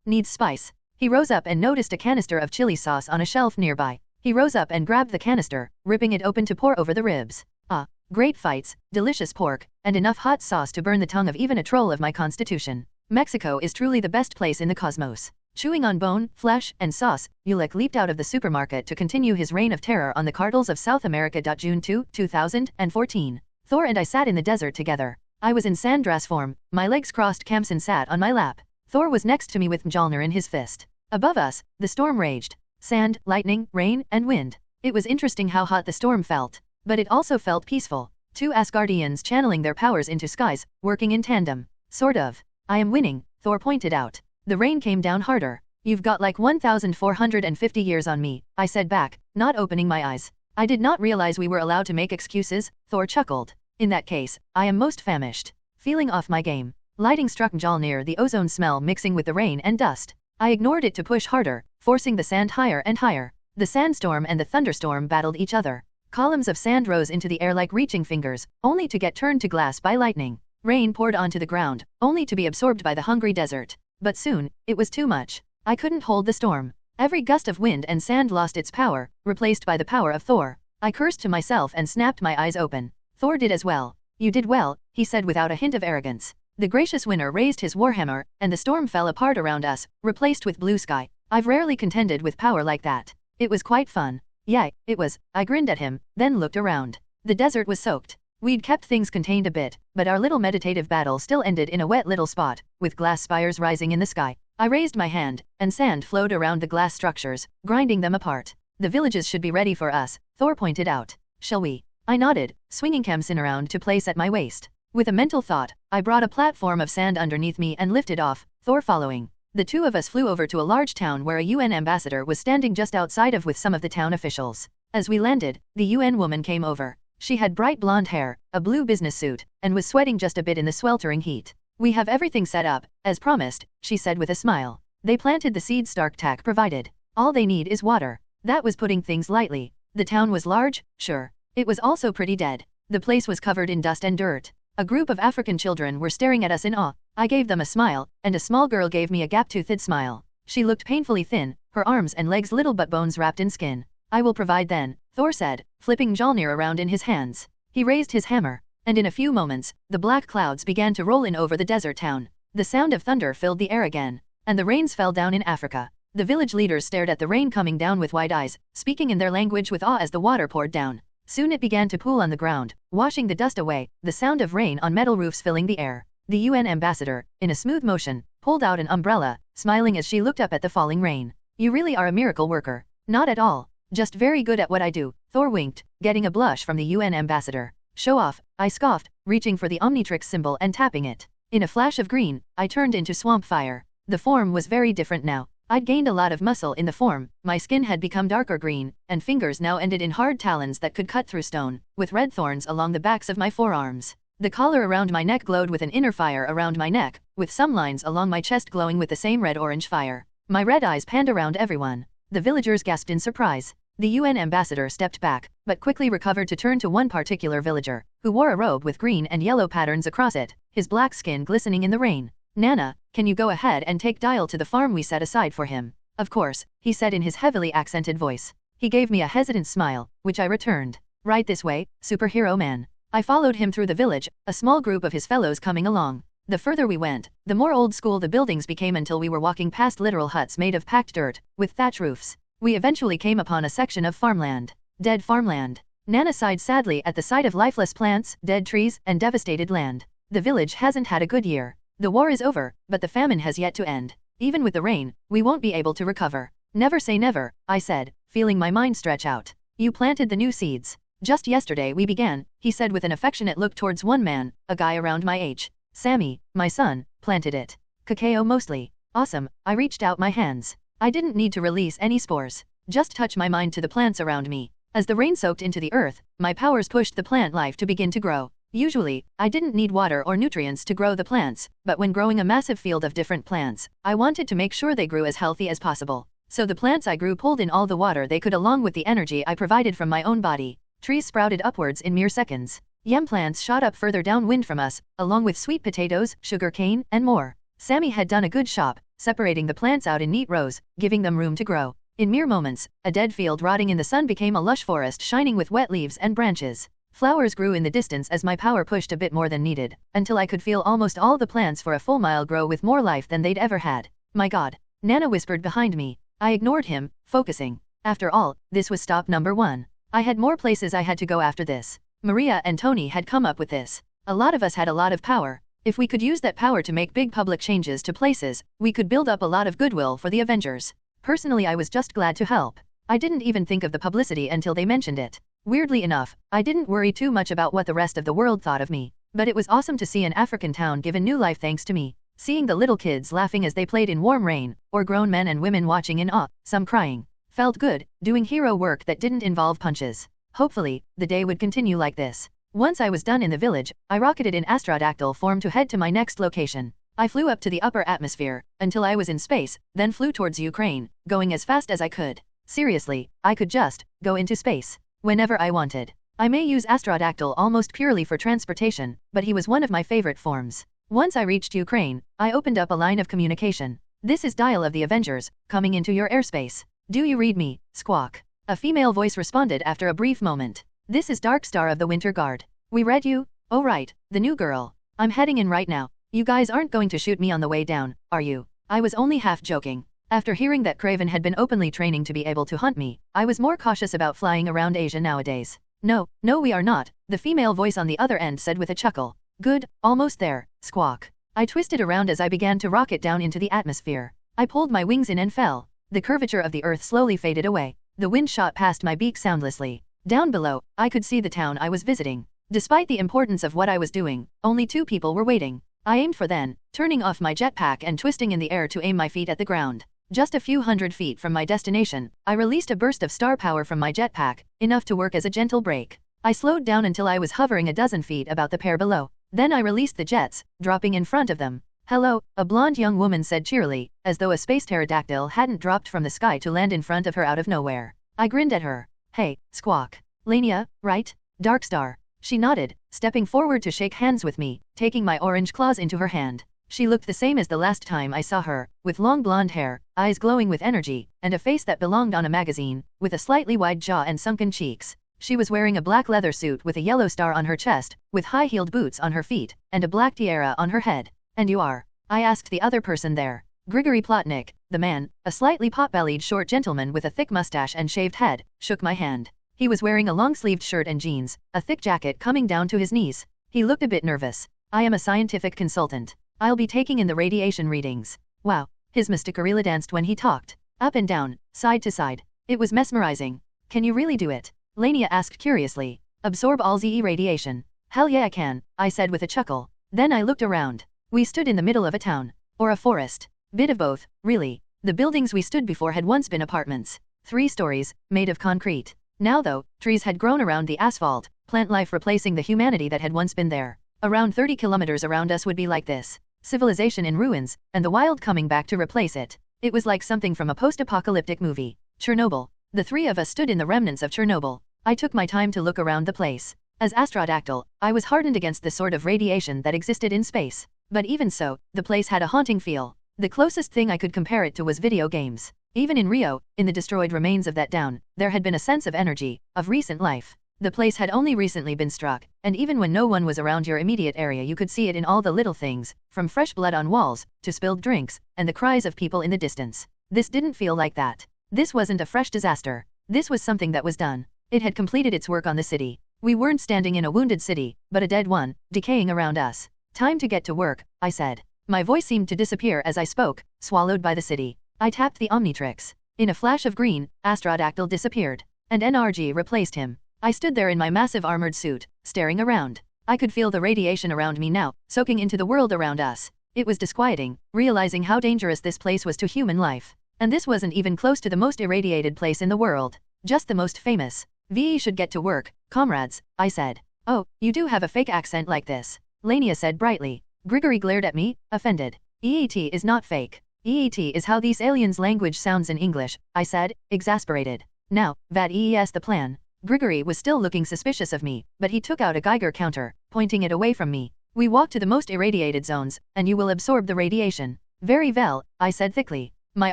Needs spice. He rose up and noticed a canister of chili sauce on a shelf nearby. He rose up and grabbed the canister, ripping it open to pour over the ribs. Ah, great fights, delicious pork, and enough hot sauce to burn the tongue of even a troll of my constitution. Mexico is truly the best place in the cosmos. Chewing on bone, flesh, and sauce, Ulik leaped out of the supermarket to continue his reign of terror on the cartels of South America. June 2, 2014. Thor and I sat in the desert together. I was in Sandra's form, my legs crossed. Kamsin sat on my lap. Thor was next to me with Mjolnir in his fist. Above us, the storm raged. Sand, lightning, rain, and wind. It was interesting how hot the storm felt. But it also felt peaceful. 2 Asgardians channeling their powers into skies, working in tandem. Sort of. I am winning, Thor pointed out. The rain came down harder. You've got like 1,450 years on me, I said back, not opening my eyes. I did not realize we were allowed to make excuses, Thor chuckled. In that case, I am most famished. Feeling off my game. Lighting struck Mjolnir, the ozone smell mixing with the rain and dust. I ignored it to push harder, forcing the sand higher and higher. The sandstorm and the thunderstorm battled each other. Columns of sand rose into the air like reaching fingers, only to get turned to glass by lightning. Rain poured onto the ground, only to be absorbed by the hungry desert. But soon, it was too much. I couldn't hold the storm. Every gust of wind and sand lost its power, replaced by the power of Thor. I cursed to myself and snapped my eyes open. Thor did as well. You did well, he said without a hint of arrogance. The gracious winner raised his warhammer, and the storm fell apart around us, replaced with blue sky. I've rarely contended with power like that. It was quite fun. Yeah, it was. I grinned at him, then looked around. The desert was soaked. We'd kept things contained a bit, but our little meditative battle still ended in a wet little spot, with glass spires rising in the sky. I raised my hand, and sand flowed around the glass structures, grinding them apart. The villages should be ready for us, Thor pointed out. Shall we? I nodded, swinging Kamsin around to place at my waist. With a mental thought, I brought a platform of sand underneath me and lifted off, Thor following. The two of us flew over to a large town where a UN ambassador was standing just outside of with some of the town officials. As we landed, the UN woman came over. She had bright blonde hair, a blue business suit, and was sweating just a bit in the sweltering heat. We have everything set up, as promised, she said with a smile. They planted the seeds StarkTac provided. All they need is water. That was putting things lightly. The town was large, sure. It was also pretty dead. The place was covered in dust and dirt. A group of African children were staring at us in awe. I gave them a smile, and a small girl gave me a gap-toothed smile. She looked painfully thin, her arms and legs little but bones wrapped in skin. I will provide then, Thor said, flipping Mjolnir around in his hands. He raised his hammer, and in a few moments, the black clouds began to roll in over the desert town. The sound of thunder filled the air again, and the rains fell down in Africa. The village leaders stared at the rain coming down with wide eyes, speaking in their language with awe as the water poured down. Soon it began to pool on the ground, washing the dust away, the sound of rain on metal roofs filling the air. The UN ambassador, in a smooth motion, pulled out an umbrella, smiling as she looked up at the falling rain. You really are a miracle worker. Not at all. Just very good at what I do, Thor winked, getting a blush from the UN ambassador. Show off, I scoffed, reaching for the Omnitrix symbol and tapping it. In a flash of green, I turned into Swampfire. The form was very different now. I'd gained a lot of muscle in the form, my skin had become darker green, and fingers now ended in hard talons that could cut through stone, with red thorns along the backs of my forearms. The collar around my neck glowed with an inner fire around my neck, with some lines along my chest glowing with the same red-orange fire. My red eyes panned around everyone. The villagers gasped in surprise. The UN ambassador stepped back, but quickly recovered to turn to one particular villager, who wore a robe with green and yellow patterns across it, his black skin glistening in the rain. Nana, can you go ahead and take Dial to the farm we set aside for him? Of course, he said in his heavily accented voice. He gave me a hesitant smile, which I returned. Right this way, superhero man. I followed him through the village, a small group of his fellows coming along. The further we went, the more old school the buildings became until we were walking past literal huts made of packed dirt, with thatch roofs. We eventually came upon a section of farmland. Dead farmland. Nana sighed sadly at the sight of lifeless plants, dead trees, and devastated land. The village hasn't had a good year. The war is over, but the famine has yet to end. Even with the rain, we won't be able to recover. Never say never, I said, feeling my mind stretch out. You planted the new seeds. Just yesterday we began, he said with an affectionate look towards one man, a guy around my age. Sammy, my son, planted it. Cacao mostly. Awesome, I reached out my hands. I didn't need to release any spores. Just touch my mind to the plants around me. As the rain soaked into the earth, my powers pushed the plant life to begin to grow. Usually, I didn't need water or nutrients to grow the plants, but when growing a massive field of different plants, I wanted to make sure they grew as healthy as possible. So the plants I grew pulled in all the water they could along with the energy I provided from my own body. Trees sprouted upwards in mere seconds. Yam plants shot up further downwind from us, along with sweet potatoes, sugar cane, and more. Sammy had done a good job, separating the plants out in neat rows, giving them room to grow. In mere moments, a dead field rotting in the sun became a lush forest shining with wet leaves and branches. Flowers grew in the distance as my power pushed a bit more than needed, until I could feel almost all the plants for a full mile grow with more life than they'd ever had. My God, Nana whispered behind me. I ignored him, focusing. After all, this was stop number 1. I had more places I had to go after this. Maria and Tony had come up with this. A lot of us had a lot of power. If we could use that power to make big public changes to places, we could build up a lot of goodwill for the Avengers. Personally, I was just glad to help. I didn't even think of the publicity until they mentioned it. Weirdly enough, I didn't worry too much about what the rest of the world thought of me. But it was awesome to see an African town given new life thanks to me. Seeing the little kids laughing as they played in warm rain, or grown men and women watching in awe, some crying. Felt good, doing hero work that didn't involve punches. Hopefully, the day would continue like this. Once I was done in the village, I rocketed in astrodactyl form to head to my next location. I flew up to the upper atmosphere, until I was in space, then flew towards Ukraine, going as fast as I could. Seriously, I could just go into space whenever I wanted. I may use astrodactyl almost purely for transportation, but he was one of my favorite forms. Once I reached Ukraine, I opened up a line of communication. This is Dial of the Avengers, coming into your airspace. Do you read me? Squawk. A female voice responded after a brief moment. This is Darkstar of the Winter Guard. We read you? Oh right, the new girl. I'm heading in right now. You guys aren't going to shoot me on the way down, are you? I was only half joking. After hearing that Craven had been openly training to be able to hunt me, I was more cautious about flying around Asia nowadays. No, we are not, the female voice on the other end said with a chuckle. Good, almost there, squawk. I twisted around as I began to rocket down into the atmosphere. I pulled my wings in and fell. The curvature of the earth slowly faded away. The wind shot past my beak soundlessly. Down below, I could see the town I was visiting. Despite the importance of what I was doing, only 2 people were waiting. I aimed for them, turning off my jetpack and twisting in the air to aim my feet at the ground. Just a few hundred feet from my destination, I released a burst of star power from my jetpack, enough to work as a gentle brake. I slowed down until I was hovering a dozen feet about the pair below. Then I released the jets, dropping in front of them. Hello, a blonde young woman said cheerily, as though a space pterodactyl hadn't dropped from the sky to land in front of her out of nowhere. I grinned at her. Hey, squawk. Lania, right? Darkstar. She nodded, stepping forward to shake hands with me, taking my orange claws into her hand. She looked the same as the last time I saw her, with long blonde hair, eyes glowing with energy, and a face that belonged on a magazine, with a slightly wide jaw and sunken cheeks. She was wearing a black leather suit with a yellow star on her chest, with high-heeled boots on her feet, and a black tiara on her head. And you are? I asked the other person there. Grigory Plotnik, the man, a slightly pot-bellied short gentleman with a thick mustache and shaved head, shook my hand. He was wearing a long-sleeved shirt and jeans, a thick jacket coming down to his knees. He looked a bit nervous. I am a scientific consultant. I'll be taking in the radiation readings. Wow. His mystic gorilla danced when he talked. Up and down, side to side. It was mesmerizing. Can you really do it? Lania asked curiously. Absorb all ZE radiation. Hell yeah I can, I said with a chuckle. Then I looked around. We stood in the middle of a town. Or a forest. Bit of both, really. The buildings we stood before had once been apartments. 3 stories, made of concrete. Now though, trees had grown around the asphalt, plant life replacing the humanity that had once been there. Around 30 kilometers around us would be like this. Civilization in ruins, and the wild coming back to replace it. It was like something from a post-apocalyptic movie. Chernobyl. The 3 of us stood in the remnants of Chernobyl. I took my time to look around the place. As Astrodactyl, I was hardened against the sort of radiation that existed in space. But even so, the place had a haunting feel. The closest thing I could compare it to was video games. Even in Rio, in the destroyed remains of that town, there had been a sense of energy, of recent life. The place had only recently been struck, and even when no one was around your immediate area you could see it in all the little things, from fresh blood on walls, to spilled drinks, and the cries of people in the distance. This didn't feel like that. This wasn't a fresh disaster. This was something that was done. It had completed its work on the city. We weren't standing in a wounded city, but a dead one, decaying around us. Time to get to work, I said. My voice seemed to disappear as I spoke, swallowed by the city. I tapped the Omnitrix. In a flash of green, Astrodactyl disappeared. And NRG replaced him. I stood there in my massive armored suit, staring around. I could feel the radiation around me now, soaking into the world around us. It was disquieting, realizing how dangerous this place was to human life. And this wasn't even close to the most irradiated place in the world. Just the most famous. VE should get to work, comrades, I said. Oh, you do have a fake accent like this. Lania said brightly. Grigory glared at me, offended. EET is not fake. EET is how these aliens' language sounds in English, I said, exasperated. Now, vad EES the plan. Grigory was still looking suspicious of me, but he took out a Geiger counter, pointing it away from me. We walk to the most irradiated zones, and you will absorb the radiation. Very well, I said thickly. My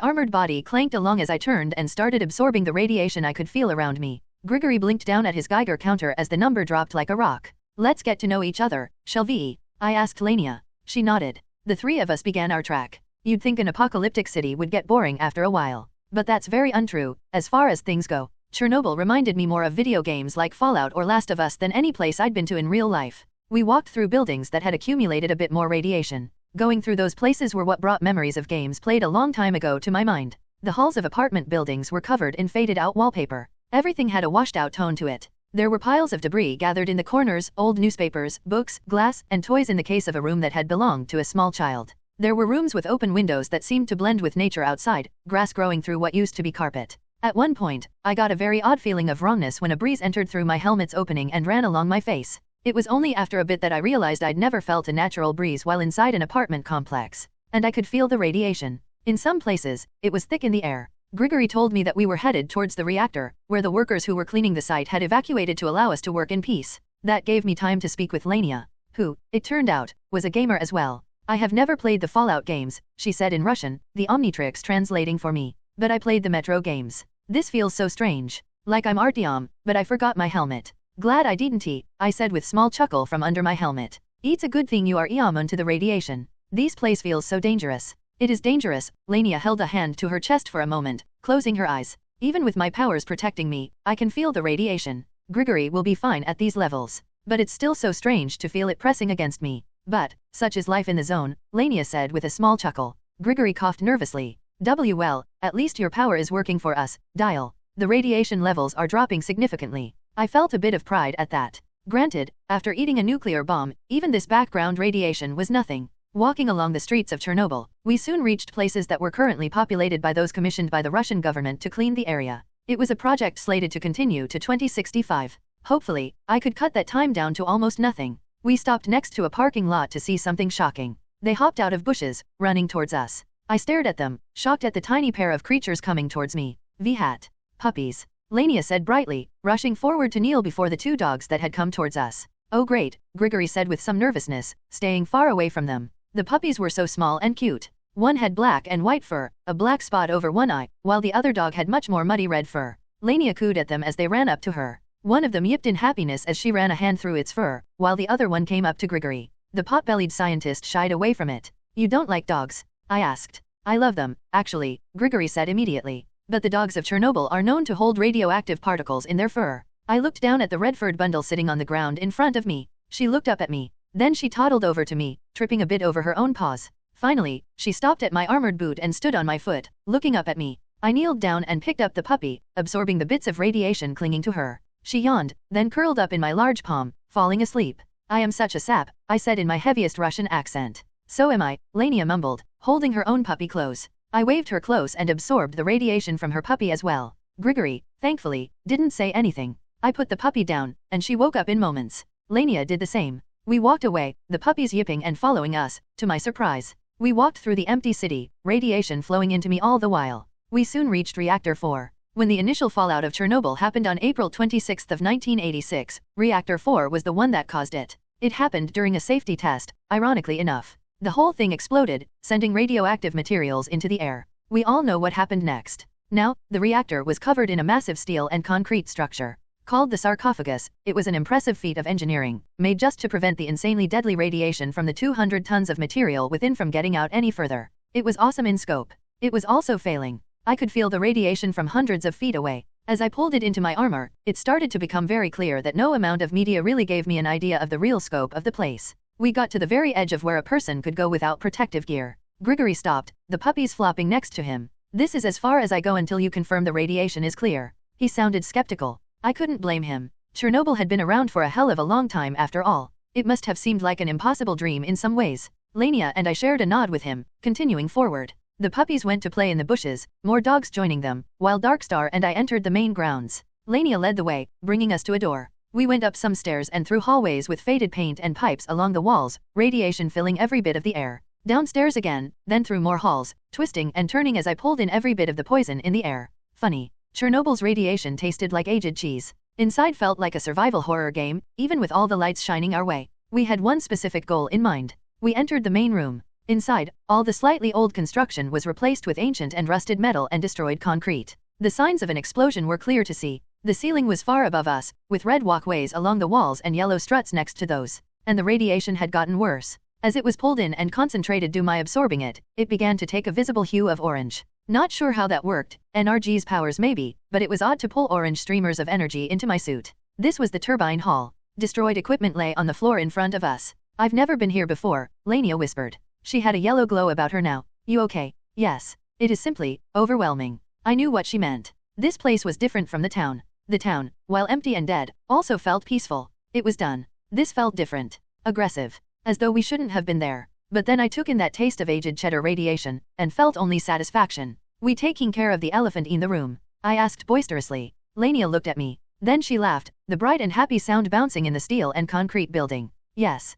armored body clanked along as I turned and started absorbing the radiation I could feel around me. Grigory blinked down at his Geiger counter as the number dropped like a rock. Let's get to know each other, shall we? I asked Lania. She nodded. The 3 of us began our track. You'd think an apocalyptic city would get boring after a while. But that's very untrue, as far as things go. Chernobyl reminded me more of video games like Fallout or Last of Us than any place I'd been to in real life. We walked through buildings that had accumulated a bit more radiation. Going through those places were what brought memories of games played a long time ago to my mind. The halls of apartment buildings were covered in faded-out wallpaper. Everything had a washed-out tone to it. There were piles of debris gathered in the corners, old newspapers, books, glass, and toys in the case of a room that had belonged to a small child. There were rooms with open windows that seemed to blend with nature outside, grass growing through what used to be carpet. At one point, I got a very odd feeling of wrongness when a breeze entered through my helmet's opening and ran along my face. It was only after a bit that I realized I'd never felt a natural breeze while inside an apartment complex. And I could feel the radiation. In some places, it was thick in the air. Grigory told me that we were headed towards the reactor, where the workers who were cleaning the site had evacuated to allow us to work in peace. That gave me time to speak with Lania, who, it turned out, was a gamer as well. I have never played the Fallout games, she said in Russian, the Omnitrix translating for me. But I played the Metro games. This feels so strange. Like I'm Artyom, but I forgot my helmet. Glad I didn't, I said with small chuckle from under my helmet. It's a good thing you are immune to the radiation. This place feels so dangerous. It is dangerous. Lania held a hand to her chest for a moment, closing her eyes. Even with my powers protecting me, I can feel the radiation. Grigory will be fine at these levels. But it's still so strange to feel it pressing against me. But, such is life in the zone, Lania said with a small chuckle. Grigory coughed nervously. Well, at least your power is working for us, Dial. The radiation levels are dropping significantly. I felt a bit of pride at that. Granted, after eating a nuclear bomb, even this background radiation was nothing. Walking along the streets of Chernobyl, we soon reached places that were currently populated by those commissioned by the Russian government to clean the area. It was a project slated to continue to 2065. Hopefully, I could cut that time down to almost nothing. We stopped next to a parking lot to see something shocking. They hopped out of bushes, running towards us. I stared at them, shocked at the tiny pair of creatures coming towards me. V-hat. Puppies. Lania said brightly, rushing forward to kneel before the 2 dogs that had come towards us. Oh great, Grigory said with some nervousness, staying far away from them. The puppies were so small and cute. One had black and white fur, a black spot over one eye, while the other dog had much more muddy red fur. Lania cooed at them as they ran up to her. One of them yipped in happiness as she ran a hand through its fur, while the other one came up to Grigory. The pot-bellied scientist shied away from it. You don't like dogs? I asked. I love them, actually, Grigory said immediately. But the dogs of Chernobyl are known to hold radioactive particles in their fur. I looked down at the red-furred bundle sitting on the ground in front of me. She looked up at me. Then she toddled over to me, tripping a bit over her own paws. Finally, she stopped at my armored boot and stood on my foot, looking up at me. I kneeled down and picked up the puppy, absorbing the bits of radiation clinging to her. She yawned, then curled up in my large palm, falling asleep. I am such a sap, I said in my heaviest Russian accent. So am I, Lania mumbled, holding her own puppy close. I waved her close and absorbed the radiation from her puppy as well. Grigory, thankfully, didn't say anything. I put the puppy down, and she woke up in moments. Lania did the same. We walked away, the puppies yipping and following us, to my surprise. We walked through the empty city, radiation flowing into me all the while. We soon reached Reactor 4. When the initial fallout of Chernobyl happened on April 26 of 1986, Reactor 4 was the one that caused it. It happened during a safety test, ironically enough. The whole thing exploded, sending radioactive materials into the air. We all know what happened next. Now, the reactor was covered in a massive steel and concrete structure. Called the sarcophagus, it was an impressive feat of engineering, made just to prevent the insanely deadly radiation from the 200 tons of material within from getting out any further. It was awesome in scope. It was also failing. I could feel the radiation from hundreds of feet away. As I pulled it into my armor, it started to become very clear that no amount of media really gave me an idea of the real scope of the place. We got to the very edge of where a person could go without protective gear. Grigory stopped, the puppies flopping next to him. This is as far as I go until you confirm the radiation is clear. He sounded skeptical. I couldn't blame him. Chernobyl had been around for a hell of a long time after all. It must have seemed like an impossible dream in some ways. Lania and I shared a nod with him, continuing forward. The puppies went to play in the bushes, more dogs joining them, while Darkstar and I entered the main grounds. Lania led the way, bringing us to a door. We went up some stairs and through hallways with faded paint and pipes along the walls, radiation filling every bit of the air. Downstairs again, then through more halls, twisting and turning as I pulled in every bit of the poison in the air. Funny. Chernobyl's radiation tasted like aged cheese. Inside felt like a survival horror game, even with all the lights shining our way. We had one specific goal in mind. We entered the main room. Inside, all the slightly old construction was replaced with ancient and rusted metal and destroyed concrete. The signs of an explosion were clear to see. The ceiling was far above us, with red walkways along the walls and yellow struts next to those. And the radiation had gotten worse. As it was pulled in and concentrated due my absorbing it, it began to take a visible hue of orange. Not sure how that worked, NRG's powers maybe, but it was odd to pull orange streamers of energy into my suit. This was the turbine hall. Destroyed equipment lay on the floor in front of us. I've never been here before, Lania whispered. She had a yellow glow about her now. You okay? Yes. It is simply overwhelming. I knew what she meant. This place was different from the town. The town, while empty and dead, also felt peaceful. It was done. This felt different. Aggressive. As though we shouldn't have been there. But then I took in that taste of aged cheddar radiation, and felt only satisfaction. We taking care of the elephant in the room? I asked boisterously. Lania looked at me. Then she laughed, the bright and happy sound bouncing in the steel and concrete building. Yes,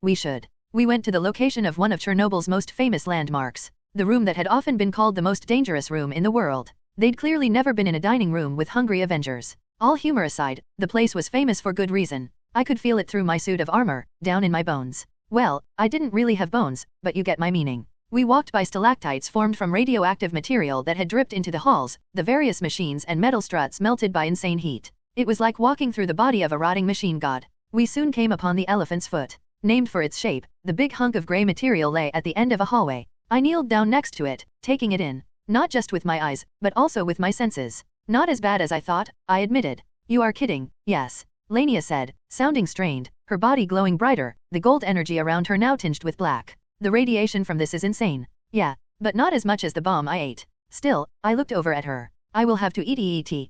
we should. We went to the location of one of Chernobyl's most famous landmarks. The room that had often been called the most dangerous room in the world. They'd clearly never been in a dining room with hungry Avengers. All humor aside, the place was famous for good reason. I could feel it through my suit of armor, down in my bones. Well, I didn't really have bones, but you get my meaning. We walked by stalactites formed from radioactive material that had dripped into the halls, the various machines and metal struts melted by insane heat. It was like walking through the body of a rotting machine god. We soon came upon the elephant's foot. Named for its shape, the big hunk of gray material lay at the end of a hallway. I kneeled down next to it, taking it in. Not just with my eyes, but also with my senses. Not as bad as I thought, I admitted. You are kidding, yes. Lania said, sounding strained, her body glowing brighter, the gold energy around her now tinged with black. The radiation from this is insane. Yeah, but not as much as the bomb I ate. Still, I looked over at her. I will have to eat.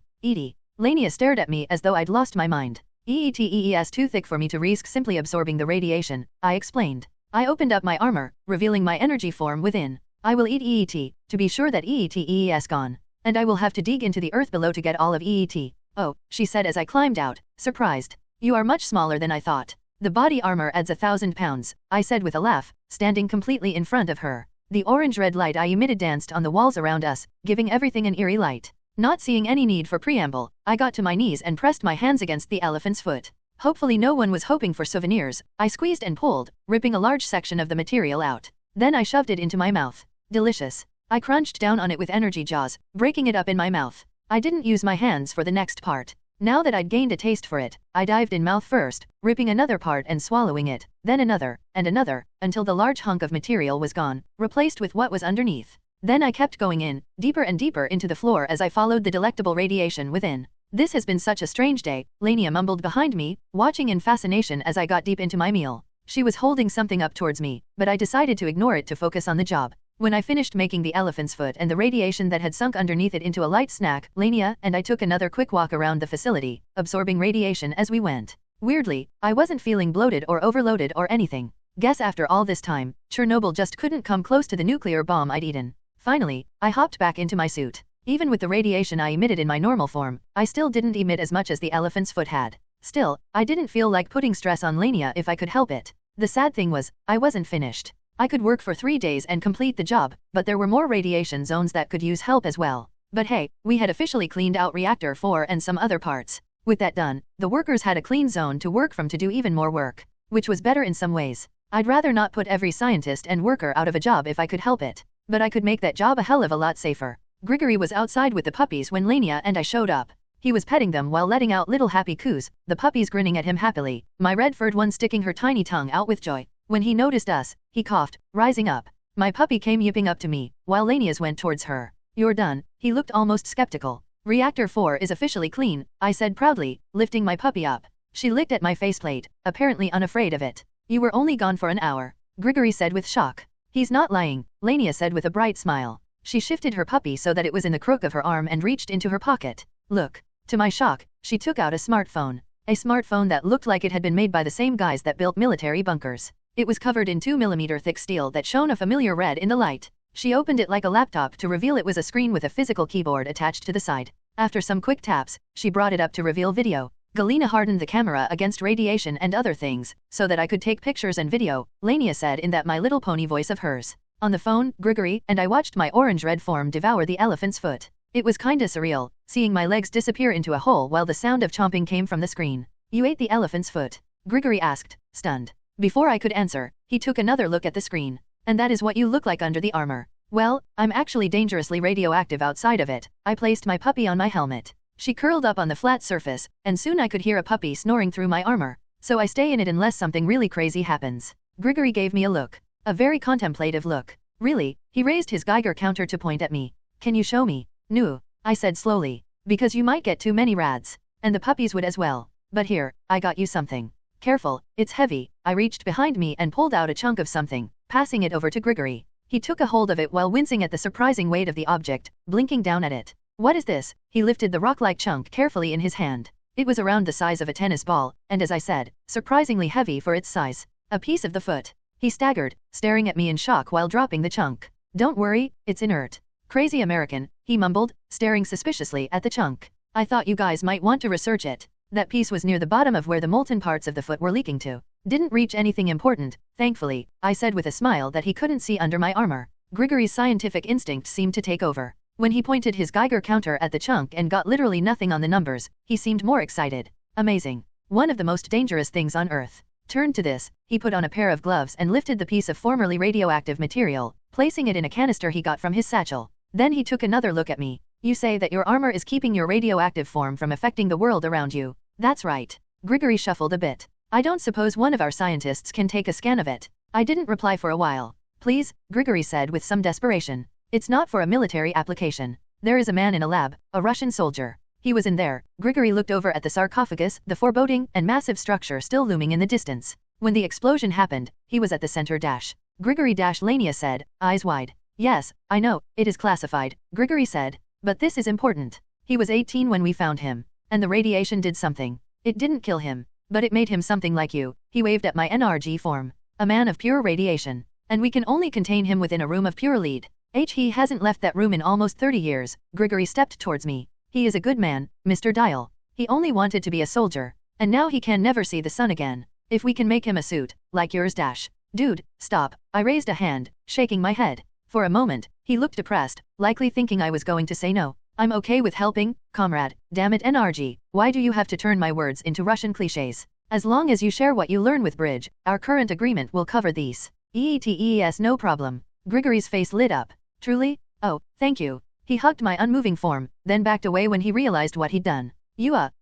Lania stared at me as though I'd lost my mind. Ee's too thick for me to risk simply absorbing the radiation, I explained. I opened up my armor, revealing my energy form within. I will eat EET, to be sure that EE's gone. And I will have to dig into the earth below to get all of EET. Oh, she said as I climbed out, surprised. You are much smaller than I thought. The body armor adds 1,000 pounds, I said with a laugh, standing completely in front of her. The orange-red light I emitted danced on the walls around us, giving everything an eerie light. Not seeing any need for preamble, I got to my knees and pressed my hands against the elephant's foot. Hopefully no one was hoping for souvenirs. I squeezed and pulled, ripping a large section of the material out. Then I shoved it into my mouth. Delicious. I crunched down on it with energy jaws, breaking it up in my mouth. I didn't use my hands for the next part. Now that I'd gained a taste for it, I dived in mouth first, ripping another part and swallowing it, then another, and another, until the large hunk of material was gone, replaced with what was underneath. Then I kept going in, deeper and deeper into the floor as I followed the delectable radiation within. This has been such a strange day, Lania mumbled behind me, watching in fascination as I got deep into my meal. She was holding something up towards me, but I decided to ignore it to focus on the job. When I finished making the elephant's foot and the radiation that had sunk underneath it into a light snack, Lania and I took another quick walk around the facility, absorbing radiation as we went. Weirdly, I wasn't feeling bloated or overloaded or anything. Guess after all this time, Chernobyl just couldn't come close to the nuclear bomb I'd eaten. Finally, I hopped back into my suit. Even with the radiation I emitted in my normal form, I still didn't emit as much as the elephant's foot had. Still, I didn't feel like putting stress on Lania if I could help it. The sad thing was, I wasn't finished. I could work for 3 days and complete the job, but there were more radiation zones that could use help as well. But hey, we had officially cleaned out Reactor 4 and some other parts. With that done, the workers had a clean zone to work from to do even more work, which was better in some ways. I'd rather not put every scientist and worker out of a job if I could help it, but I could make that job a hell of a lot safer. Grigory was outside with the puppies when Lania and I showed up. He was petting them while letting out little happy coos, the puppies grinning at him happily, my red-furred one sticking her tiny tongue out with joy. When he noticed us, he coughed, rising up. My puppy came yipping up to me, while Lania's went towards her. You're done. He looked almost skeptical. Reactor 4 is officially clean, I said proudly, lifting my puppy up. She licked at my faceplate, apparently unafraid of it. You were only gone for an hour, Grigory said with shock. He's not lying, Lania said with a bright smile. She shifted her puppy so that it was in the crook of her arm and reached into her pocket. Look. To my shock, she took out a smartphone. A smartphone that looked like it had been made by the same guys that built military bunkers. It was covered in 2mm thick steel that shone a familiar red in the light. She opened it like a laptop to reveal it was a screen with a physical keyboard attached to the side. After some quick taps, she brought it up to reveal video. Galena hardened the camera against radiation and other things, so that I could take pictures and video, Lania said in that My Little Pony voice of hers. On the phone, Grigory and I watched my orange-red form devour the elephant's foot. It was kinda surreal, seeing my legs disappear into a hole while the sound of chomping came from the screen. You ate the elephant's foot? Grigory asked, stunned. Before I could answer, he took another look at the screen. And that is what you look like under the armor. Well, I'm actually dangerously radioactive outside of it. I placed my puppy on my helmet. She curled up on the flat surface, and soon I could hear a puppy snoring through my armor. So I stay in it unless something really crazy happens. Grigory gave me a look. A very contemplative look. Really? He raised his Geiger counter to point at me. Can you show me? No, I said slowly. Because you might get too many rads. And the puppies would as well. But here, I got you something. Careful, it's heavy. I reached behind me and pulled out a chunk of something, passing it over to Grigory. He took a hold of it while wincing at the surprising weight of the object, blinking down at it. What is this? He lifted the rock-like chunk carefully in his hand. It was around the size of a tennis ball, and as I said, surprisingly heavy for its size. A piece of the foot. He staggered, staring at me in shock while dropping the chunk. Don't worry, it's inert. Crazy American, he mumbled, staring suspiciously at the chunk. I thought you guys might want to research it. That piece was near the bottom of where the molten parts of the foot were leaking to. Didn't reach anything important, thankfully, I said with a smile that he couldn't see under my armor. Grigory's scientific instinct seemed to take over. When he pointed his Geiger counter at the chunk and got literally nothing on the numbers, he seemed more excited. Amazing. One of the most dangerous things on Earth. Turned to this, he put on a pair of gloves and lifted the piece of formerly radioactive material, placing it in a canister he got from his satchel. Then he took another look at me. You say that your armor is keeping your radioactive form from affecting the world around you. That's right. Grigory shuffled a bit. I don't suppose one of our scientists can take a scan of it. I didn't reply for a while. Please, Grigory said with some desperation. It's not for a military application. There is a man in a lab, a Russian soldier. He was in there. Grigory looked over at the sarcophagus, the foreboding and massive structure still looming in the distance. When the explosion happened, he was at the center dash. Grigory dash Lania said, eyes wide. Yes, I know, it is classified, Grigory said. But this is important. He was 18 when we found him. And the radiation did something. It didn't kill him. But it made him something like you. He waved at my NRG form. A man of pure radiation. And we can only contain him within a room of pure lead. He hasn't left that room in almost 30 years. Grigory stepped towards me. He is a good man, Mr. Dial. He only wanted to be a soldier. And now he can never see the sun again. If we can make him a suit, like yours dash. Dude, stop. I raised a hand, shaking my head. For a moment, he looked depressed, likely thinking I was going to say no. I'm okay with helping, comrade. Damn it NRG, why do you have to turn my words into Russian clichés? As long as you share what you learn with Bridge, our current agreement will cover these. EETES no problem. Grigory's face lit up. Truly? Oh, thank you. He hugged my unmoving form, then backed away when he realized what he'd done.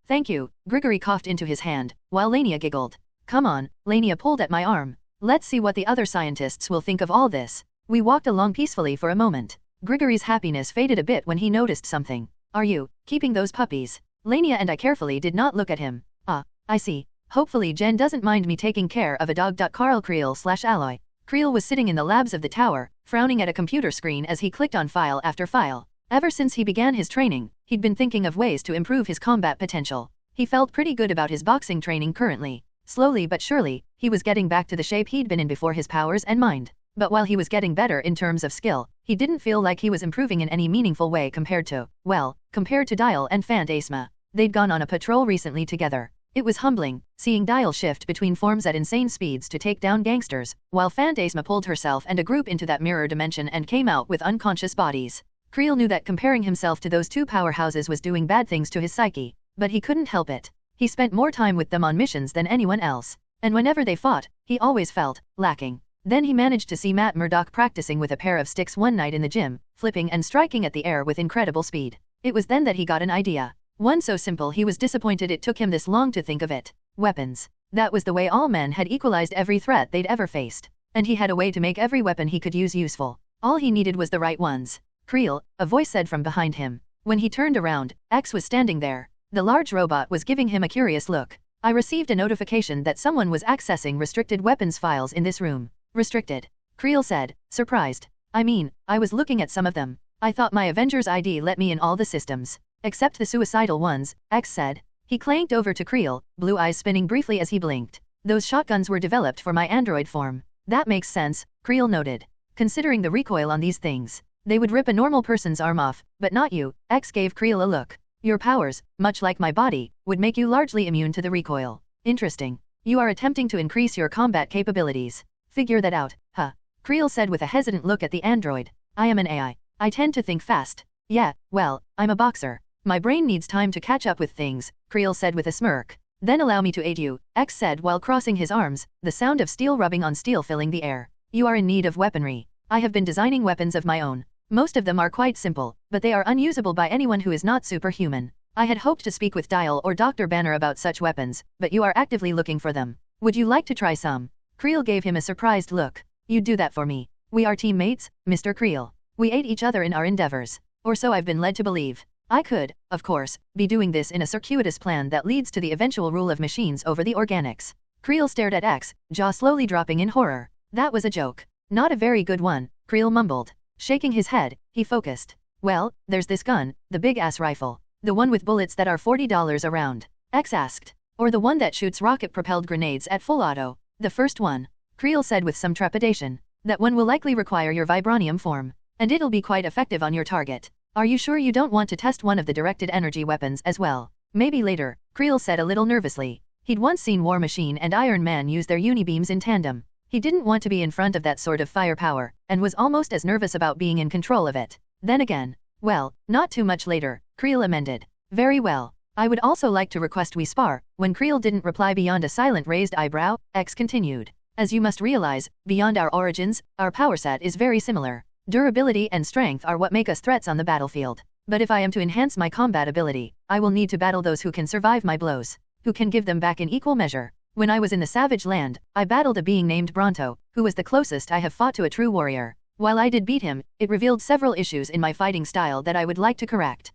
Thank you. Grigory coughed into his hand, while Lania giggled. Come on, Lania pulled at my arm. Let's see what the other scientists will think of all this. We walked along peacefully for a moment. Grigory's happiness faded a bit when he noticed something. Are you keeping those puppies? Lania and I carefully did not look at him. I see. Hopefully Jen doesn't mind me taking care of a dog. Carl Creel / Alloy. Creel was sitting in the labs of the tower, frowning at a computer screen as he clicked on file after file. Ever since he began his training, he'd been thinking of ways to improve his combat potential. He felt pretty good about his boxing training currently. Slowly but surely, he was getting back to the shape he'd been in before his powers and mind. But while he was getting better in terms of skill, he didn't feel like he was improving in any meaningful way compared to Dial and Phantasma. They'd gone on a patrol recently together. It was humbling, seeing Dial shift between forms at insane speeds to take down gangsters, while Phantasma pulled herself and a group into that mirror dimension and came out with unconscious bodies. Creel knew that comparing himself to those two powerhouses was doing bad things to his psyche, but he couldn't help it. He spent more time with them on missions than anyone else, and whenever they fought, he always felt lacking. Then he managed to see Matt Murdock practicing with a pair of sticks one night in the gym, flipping and striking at the air with incredible speed. It was then that he got an idea. One so simple he was disappointed it took him this long to think of it. Weapons. That was the way all men had equalized every threat they'd ever faced. And he had a way to make every weapon he could use useful. All he needed was the right ones. Creel, a voice said from behind him. When he turned around, X was standing there. The large robot was giving him a curious look. I received a notification that someone was accessing restricted weapons files in this room. Restricted? Creel said, surprised. I mean, I was looking at some of them. I thought my Avengers ID let me in all the systems. Except the suicidal ones, X said. He clanked over to Creel, blue eyes spinning briefly as he blinked. Those shotguns were developed for my android form. That makes sense, Creel noted. Considering the recoil on these things, they would rip a normal person's arm off, but not you. X gave Creel a look. Your powers, much like my body, would make you largely immune to the recoil. Interesting. You are attempting to increase your combat capabilities. Figure that out, huh? Creel said with a hesitant look at the android. I am an AI. I tend to think fast. Yeah, well, I'm a boxer. My brain needs time to catch up with things, Creel said with a smirk. Then allow me to aid you, X said while crossing his arms, the sound of steel rubbing on steel filling the air. You are in need of weaponry. I have been designing weapons of my own. Most of them are quite simple, but they are unusable by anyone who is not superhuman. I had hoped to speak with Dial or Dr. Banner about such weapons, but you are actively looking for them. Would you like to try some? Creel gave him a surprised look. You'd do that for me. We are teammates, Mr. Creel. We aid each other in our endeavors. Or so I've been led to believe. I could, of course, be doing this in a circuitous plan that leads to the eventual rule of machines over the organics. Creel stared at X, jaw slowly dropping in horror. That was a joke. Not a very good one, Creel mumbled. Shaking his head, he focused. Well, there's this gun, the big-ass rifle. The one with bullets that are $40 a round. X asked. Or the one that shoots rocket-propelled grenades at full auto. The first one. Creel said with some trepidation. That one will likely require your vibranium form. And it'll be quite effective on your target. Are you sure you don't want to test one of the directed energy weapons as well? Maybe later, Creel said a little nervously. He'd once seen War Machine and Iron Man use their unibeams in tandem. He didn't want to be in front of that sort of firepower, and was almost as nervous about being in control of it. Then again, well, not too much later, Creel amended. Very well. I would also like to request we spar. When Creel didn't reply beyond a silent raised eyebrow, X continued. As you must realize, beyond our origins, our power set is very similar. Durability and strength are what make us threats on the battlefield. But if I am to enhance my combat ability, I will need to battle those who can survive my blows, who can give them back in equal measure. When I was in the Savage Land, I battled a being named Bronto, who was the closest I have fought to a true warrior. While I did beat him, it revealed several issues in my fighting style that I would like to correct.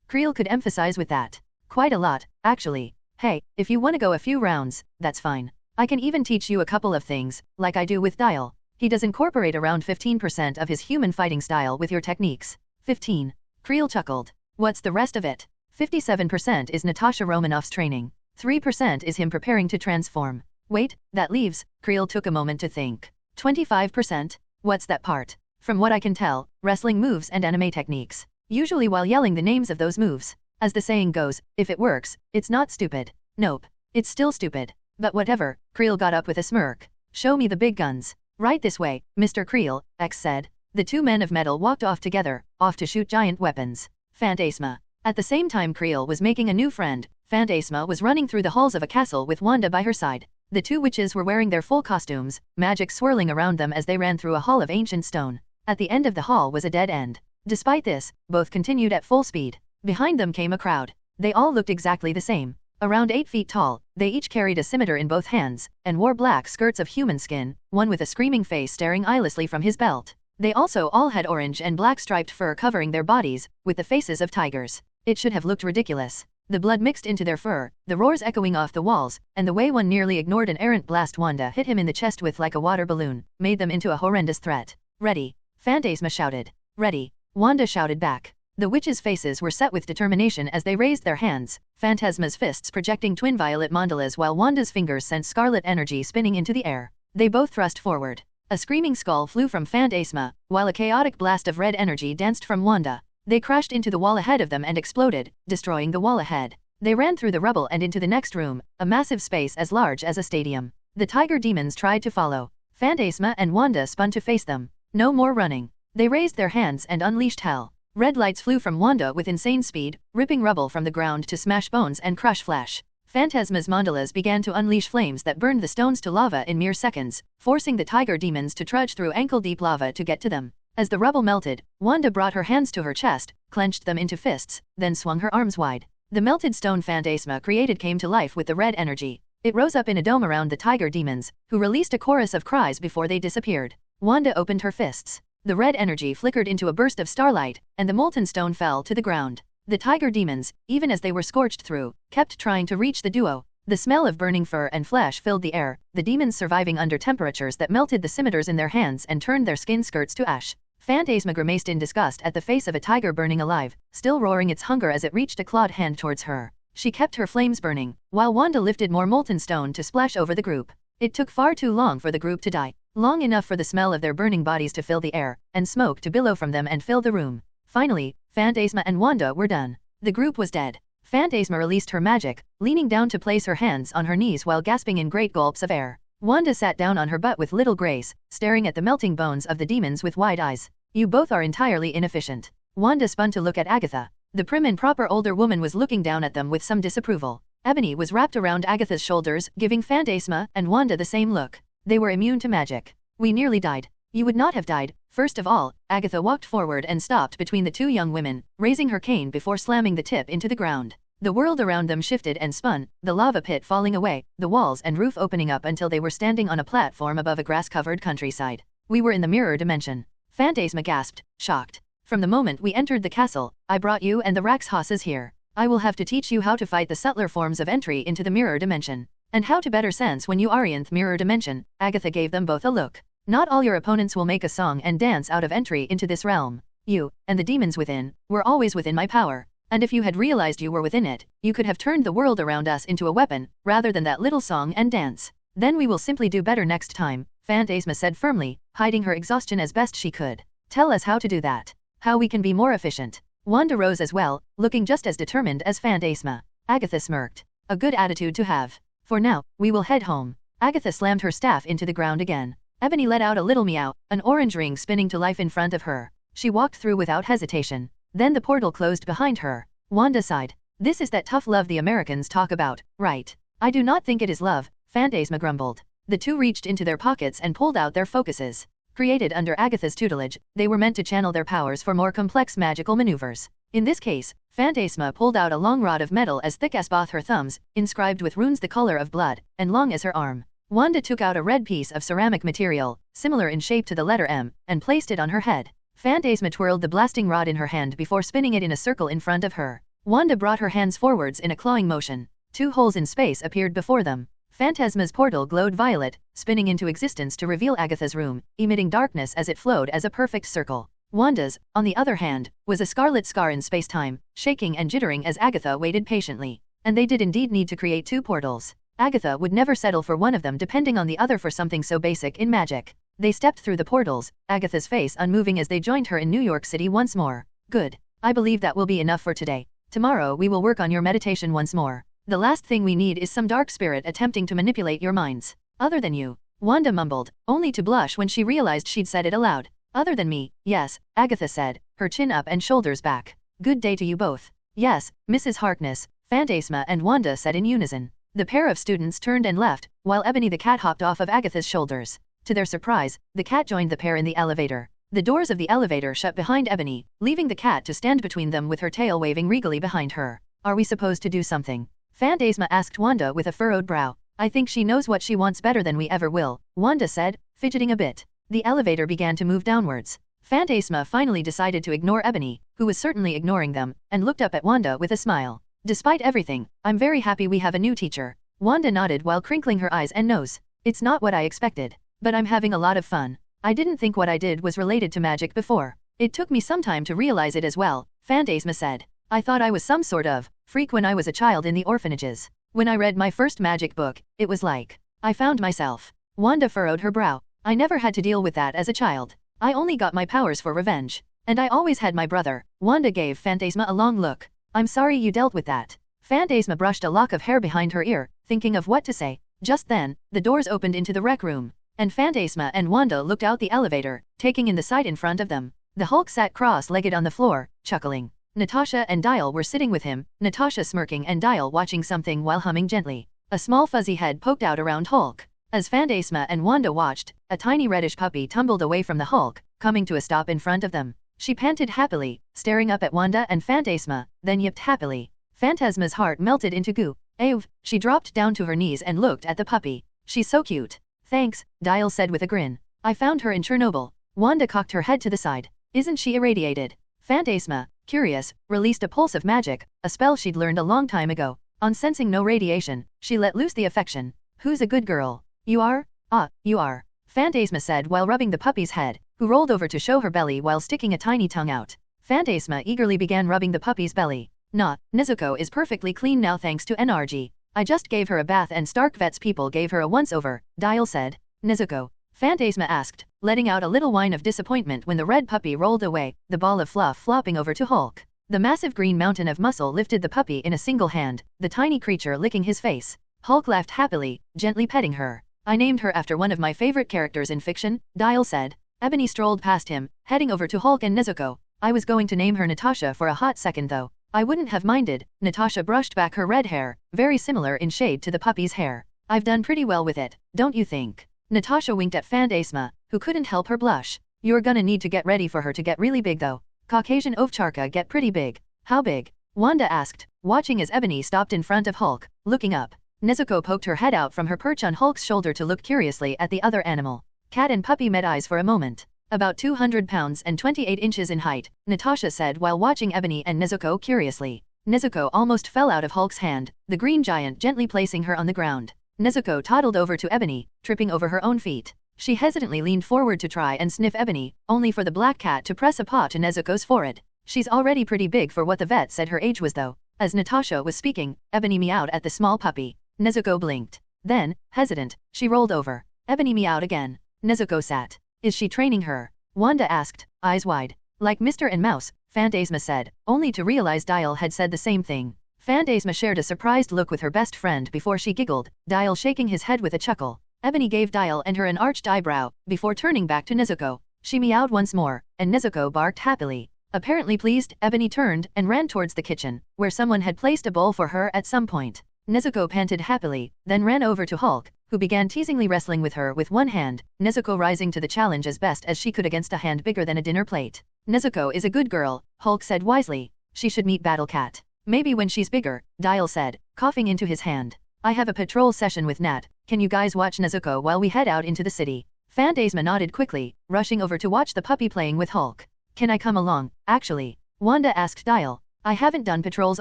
Creel could emphasize with that. Quite a lot, actually. Hey, if you want to go a few rounds, that's fine. I can even teach you a couple of things, like I do with Dial. He does incorporate around 15% of his human fighting style with your techniques. 15. Creel chuckled. What's the rest of it? 57% is Natasha Romanoff's training. 3% is him preparing to transform. Wait, that leaves, Creel took a moment to think. 25%? What's that part? From what I can tell, wrestling moves and anime techniques. Usually while yelling the names of those moves. As the saying goes, if it works, it's not stupid. Nope. It's still stupid. But whatever, Creel got up with a smirk. Show me the big guns. Right this way, Mr. Creel, X said. The two men of metal walked off together, off to shoot giant weapons. Phantasma. At the same time Creel was making a new friend, Phantasma was running through the halls of a castle with Wanda by her side. The two witches were wearing their full costumes, magic swirling around them as they ran through a hall of ancient stone. At the end of the hall was a dead end. Despite this, both continued at full speed. Behind them came a crowd. They all looked exactly the same. Around 8 feet tall, they each carried a scimitar in both hands, and wore black skirts of human skin, one with a screaming face staring eyelessly from his belt. They also all had orange and black striped fur covering their bodies, with the faces of tigers. It should have looked ridiculous. The blood mixed into their fur, the roars echoing off the walls, and the way one nearly ignored an errant blast Wanda hit him in the chest with like a water balloon, made them into a horrendous threat. Ready? Phantasma shouted. Ready? Wanda shouted back. The witches' faces were set with determination as they raised their hands, Phantasma's fists projecting twin violet mandalas while Wanda's fingers sent scarlet energy spinning into the air. They both thrust forward. A screaming skull flew from Phantasma, while a chaotic blast of red energy danced from Wanda. They crashed into the wall ahead of them and exploded, destroying the wall ahead. They ran through the rubble and into the next room, a massive space as large as a stadium. The tiger demons tried to follow. Phantasma and Wanda spun to face them. No more running. They raised their hands and unleashed hell. Red lights flew from Wanda with insane speed, ripping rubble from the ground to smash bones and crush flesh. Phantasma's mandalas began to unleash flames that burned the stones to lava in mere seconds, forcing the tiger demons to trudge through ankle-deep lava to get to them. As the rubble melted, Wanda brought her hands to her chest, clenched them into fists, then swung her arms wide. The melted stone Phantasma created came to life with the red energy. It rose up in a dome around the tiger demons, who released a chorus of cries before they disappeared. Wanda opened her fists. The red energy flickered into a burst of starlight, and the molten stone fell to the ground. The tiger demons, even as they were scorched through, kept trying to reach the duo. The smell of burning fur and flesh filled the air, the demons surviving under temperatures that melted the scimitars in their hands and turned their skin skirts to ash. Phantasma grimaced in disgust at the face of a tiger burning alive, still roaring its hunger as it reached a clawed hand towards her. She kept her flames burning, while Wanda lifted more molten stone to splash over the group. It took far too long for the group to die. Long enough for the smell of their burning bodies to fill the air, and smoke to billow from them and fill the room. Finally, Phantasma and Wanda were done. The group was dead. Phantasma released her magic, leaning down to place her hands on her knees while gasping in great gulps of air. Wanda sat down on her butt with little grace, staring at the melting bones of the demons with wide eyes. You both are entirely inefficient. Wanda spun to look at Agatha. The prim and proper older woman was looking down at them with some disapproval. Ebony was wrapped around Agatha's shoulders, giving Phantasma and Wanda the same look. They were immune to magic. We nearly died. You would not have died. First of all, Agatha walked forward and stopped between the two young women, raising her cane before slamming the tip into the ground. The world around them shifted and spun, the lava pit falling away, the walls and roof opening up until they were standing on a platform above a grass-covered countryside. We were in the mirror dimension. Phantasma gasped, shocked. From the moment we entered the castle, I brought you and the Raxhosses here. I will have to teach you how to fight the subtler forms of entry into the mirror dimension. And how to better sense when you are in the mirror dimension. Agatha gave them both a look. Not all your opponents will make a song and dance out of entry into this realm. You, and the demons within, were always within my power. And if you had realized you were within it, you could have turned the world around us into a weapon, rather than that little song and dance. Then we will simply do better next time, Phantasma said firmly, hiding her exhaustion as best she could. Tell us how to do that. How we can be more efficient. Wanda rose as well, looking just as determined as Phantasma. Agatha smirked. A good attitude to have. For now, we will head home. Agatha slammed her staff into the ground again. Ebony let out a little meow, an orange ring spinning to life in front of her. She walked through without hesitation. Then the portal closed behind her. Wanda sighed. This is that tough love the Americans talk about, right? I do not think it is love, Phantasma grumbled. The two reached into their pockets and pulled out their focuses. Created under Agatha's tutelage, they were meant to channel their powers for more complex magical maneuvers. In this case, Phantasma pulled out a long rod of metal as thick as both her thumbs, inscribed with runes the color of blood, and long as her arm. Wanda took out a red piece of ceramic material, similar in shape to the letter M, and placed it on her head. Phantasma twirled the blasting rod in her hand before spinning it in a circle in front of her. Wanda brought her hands forwards in a clawing motion. Two holes in space appeared before them. Phantasma's portal glowed violet, spinning into existence to reveal Agatha's room, emitting darkness as it flowed as a perfect circle. Wanda's, on the other hand, was a scarlet scar in space-time, shaking and jittering as Agatha waited patiently. And they did indeed need to create two portals. Agatha would never settle for one of them depending on the other for something so basic in magic. They stepped through the portals, Agatha's face unmoving as they joined her in New York City once more. Good. I believe that will be enough for today. Tomorrow we will work on your meditation once more. The last thing we need is some dark spirit attempting to manipulate your minds. Other than you. Wanda mumbled, only to blush when she realized she'd said it aloud. Other than me, yes, Agatha said, her chin up and shoulders back. Good day to you both. Yes, Mrs. Harkness, Phantasma and Wanda said in unison. The pair of students turned and left, while Ebony the cat hopped off of Agatha's shoulders. To their surprise, the cat joined the pair in the elevator. The doors of the elevator shut behind Ebony, leaving the cat to stand between them with her tail waving regally behind her. Are we supposed to do something? Phantasma asked Wanda with a furrowed brow. I think she knows what she wants better than we ever will, Wanda said, fidgeting a bit. The elevator began to move downwards. Phantasma finally decided to ignore Ebony, who was certainly ignoring them, and looked up at Wanda with a smile. Despite everything, I'm very happy we have a new teacher. Wanda nodded while crinkling her eyes and nose. It's not what I expected. But I'm having a lot of fun. I didn't think what I did was related to magic before. It took me some time to realize it as well, Phantasma said. I thought I was some sort of freak when I was a child in the orphanages. When I read my first magic book, it was like I found myself. Wanda furrowed her brow. I never had to deal with that as a child. I only got my powers for revenge. And I always had my brother. Wanda gave Phantasma a long look. I'm sorry you dealt with that. Phantasma brushed a lock of hair behind her ear, thinking of what to say. Just then, the doors opened into the rec room, and Phantasma and Wanda looked out the elevator, taking in the sight in front of them. The Hulk sat cross-legged on the floor, chuckling. Natasha and Dial were sitting with him, Natasha smirking and Dial watching something while humming gently. A small fuzzy head poked out around Hulk. As Phantasma and Wanda watched, a tiny reddish puppy tumbled away from the Hulk, coming to a stop in front of them. She panted happily, staring up at Wanda and Phantasma, then yipped happily. Phantasma's heart melted into goo. Ave, she dropped down to her knees and looked at the puppy. She's so cute. Thanks, Dial said with a grin. I found her in Chernobyl. Wanda cocked her head to the side. Isn't she irradiated? Phantasma, curious, released a pulse of magic, a spell she'd learned a long time ago. On sensing no radiation, she let loose the affection. Who's a good girl? You are? Ah, you are. Phantasma said while rubbing the puppy's head, who rolled over to show her belly while sticking a tiny tongue out. Phantasma eagerly began rubbing the puppy's belly. Nah, Nezuko is perfectly clean now thanks to NRG. I just gave her a bath and Stark Vet's people gave her a once-over, Dial said. Nezuko? Phantasma asked, letting out a little whine of disappointment when the red puppy rolled away, the ball of fluff flopping over to Hulk. The massive green mountain of muscle lifted the puppy in a single hand, the tiny creature licking his face. Hulk laughed happily, gently petting her. I named her after one of my favorite characters in fiction, Dial said. Ebony strolled past him, heading over to Hulk and Nezuko. I was going to name her Natasha for a hot second though. I wouldn't have minded. Natasha brushed back her red hair, very similar in shade to the puppy's hair. I've done pretty well with it, don't you think? Natasha winked at Phantasma, who couldn't help her blush. You're gonna need to get ready for her to get really big though. Caucasian Ovcharka get pretty big. How big? Wanda asked, watching as Ebony stopped in front of Hulk, looking up. Nezuko poked her head out from her perch on Hulk's shoulder to look curiously at the other animal. Cat and puppy met eyes for a moment. About 200 pounds and 28 inches in height, Natasha said while watching Ebony and Nezuko curiously. Nezuko almost fell out of Hulk's hand, the green giant gently placing her on the ground. Nezuko toddled over to Ebony, tripping over her own feet. She hesitantly leaned forward to try and sniff Ebony, only for the black cat to press a paw to Nezuko's forehead. She's already pretty big for what the vet said her age was though. As Natasha was speaking, Ebony meowed at the small puppy. Nezuko blinked. Then, hesitant, she rolled over. Ebony meowed again. Nezuko sat. Is she training her? Wanda asked, eyes wide. Like Mr. and Mouse, Phantasma said, only to realize Dial had said the same thing. Phantasma shared a surprised look with her best friend before she giggled, Dial shaking his head with a chuckle. Ebony gave Dial and her an arched eyebrow, before turning back to Nezuko. She meowed once more, and Nezuko barked happily. Apparently pleased, Ebony turned and ran towards the kitchen, where someone had placed a bowl for her at some point. Nezuko panted happily, then ran over to Hulk, who began teasingly wrestling with her with one hand, Nezuko rising to the challenge as best as she could against a hand bigger than a dinner plate. Nezuko is a good girl, Hulk said wisely. She should meet Battle Cat. Maybe when she's bigger, Dial said, coughing into his hand. I have a patrol session with Nat, can you guys watch Nezuko while we head out into the city? Phantasma nodded quickly, rushing over to watch the puppy playing with Hulk. Can I come along, actually? Wanda asked Dial. I haven't done patrols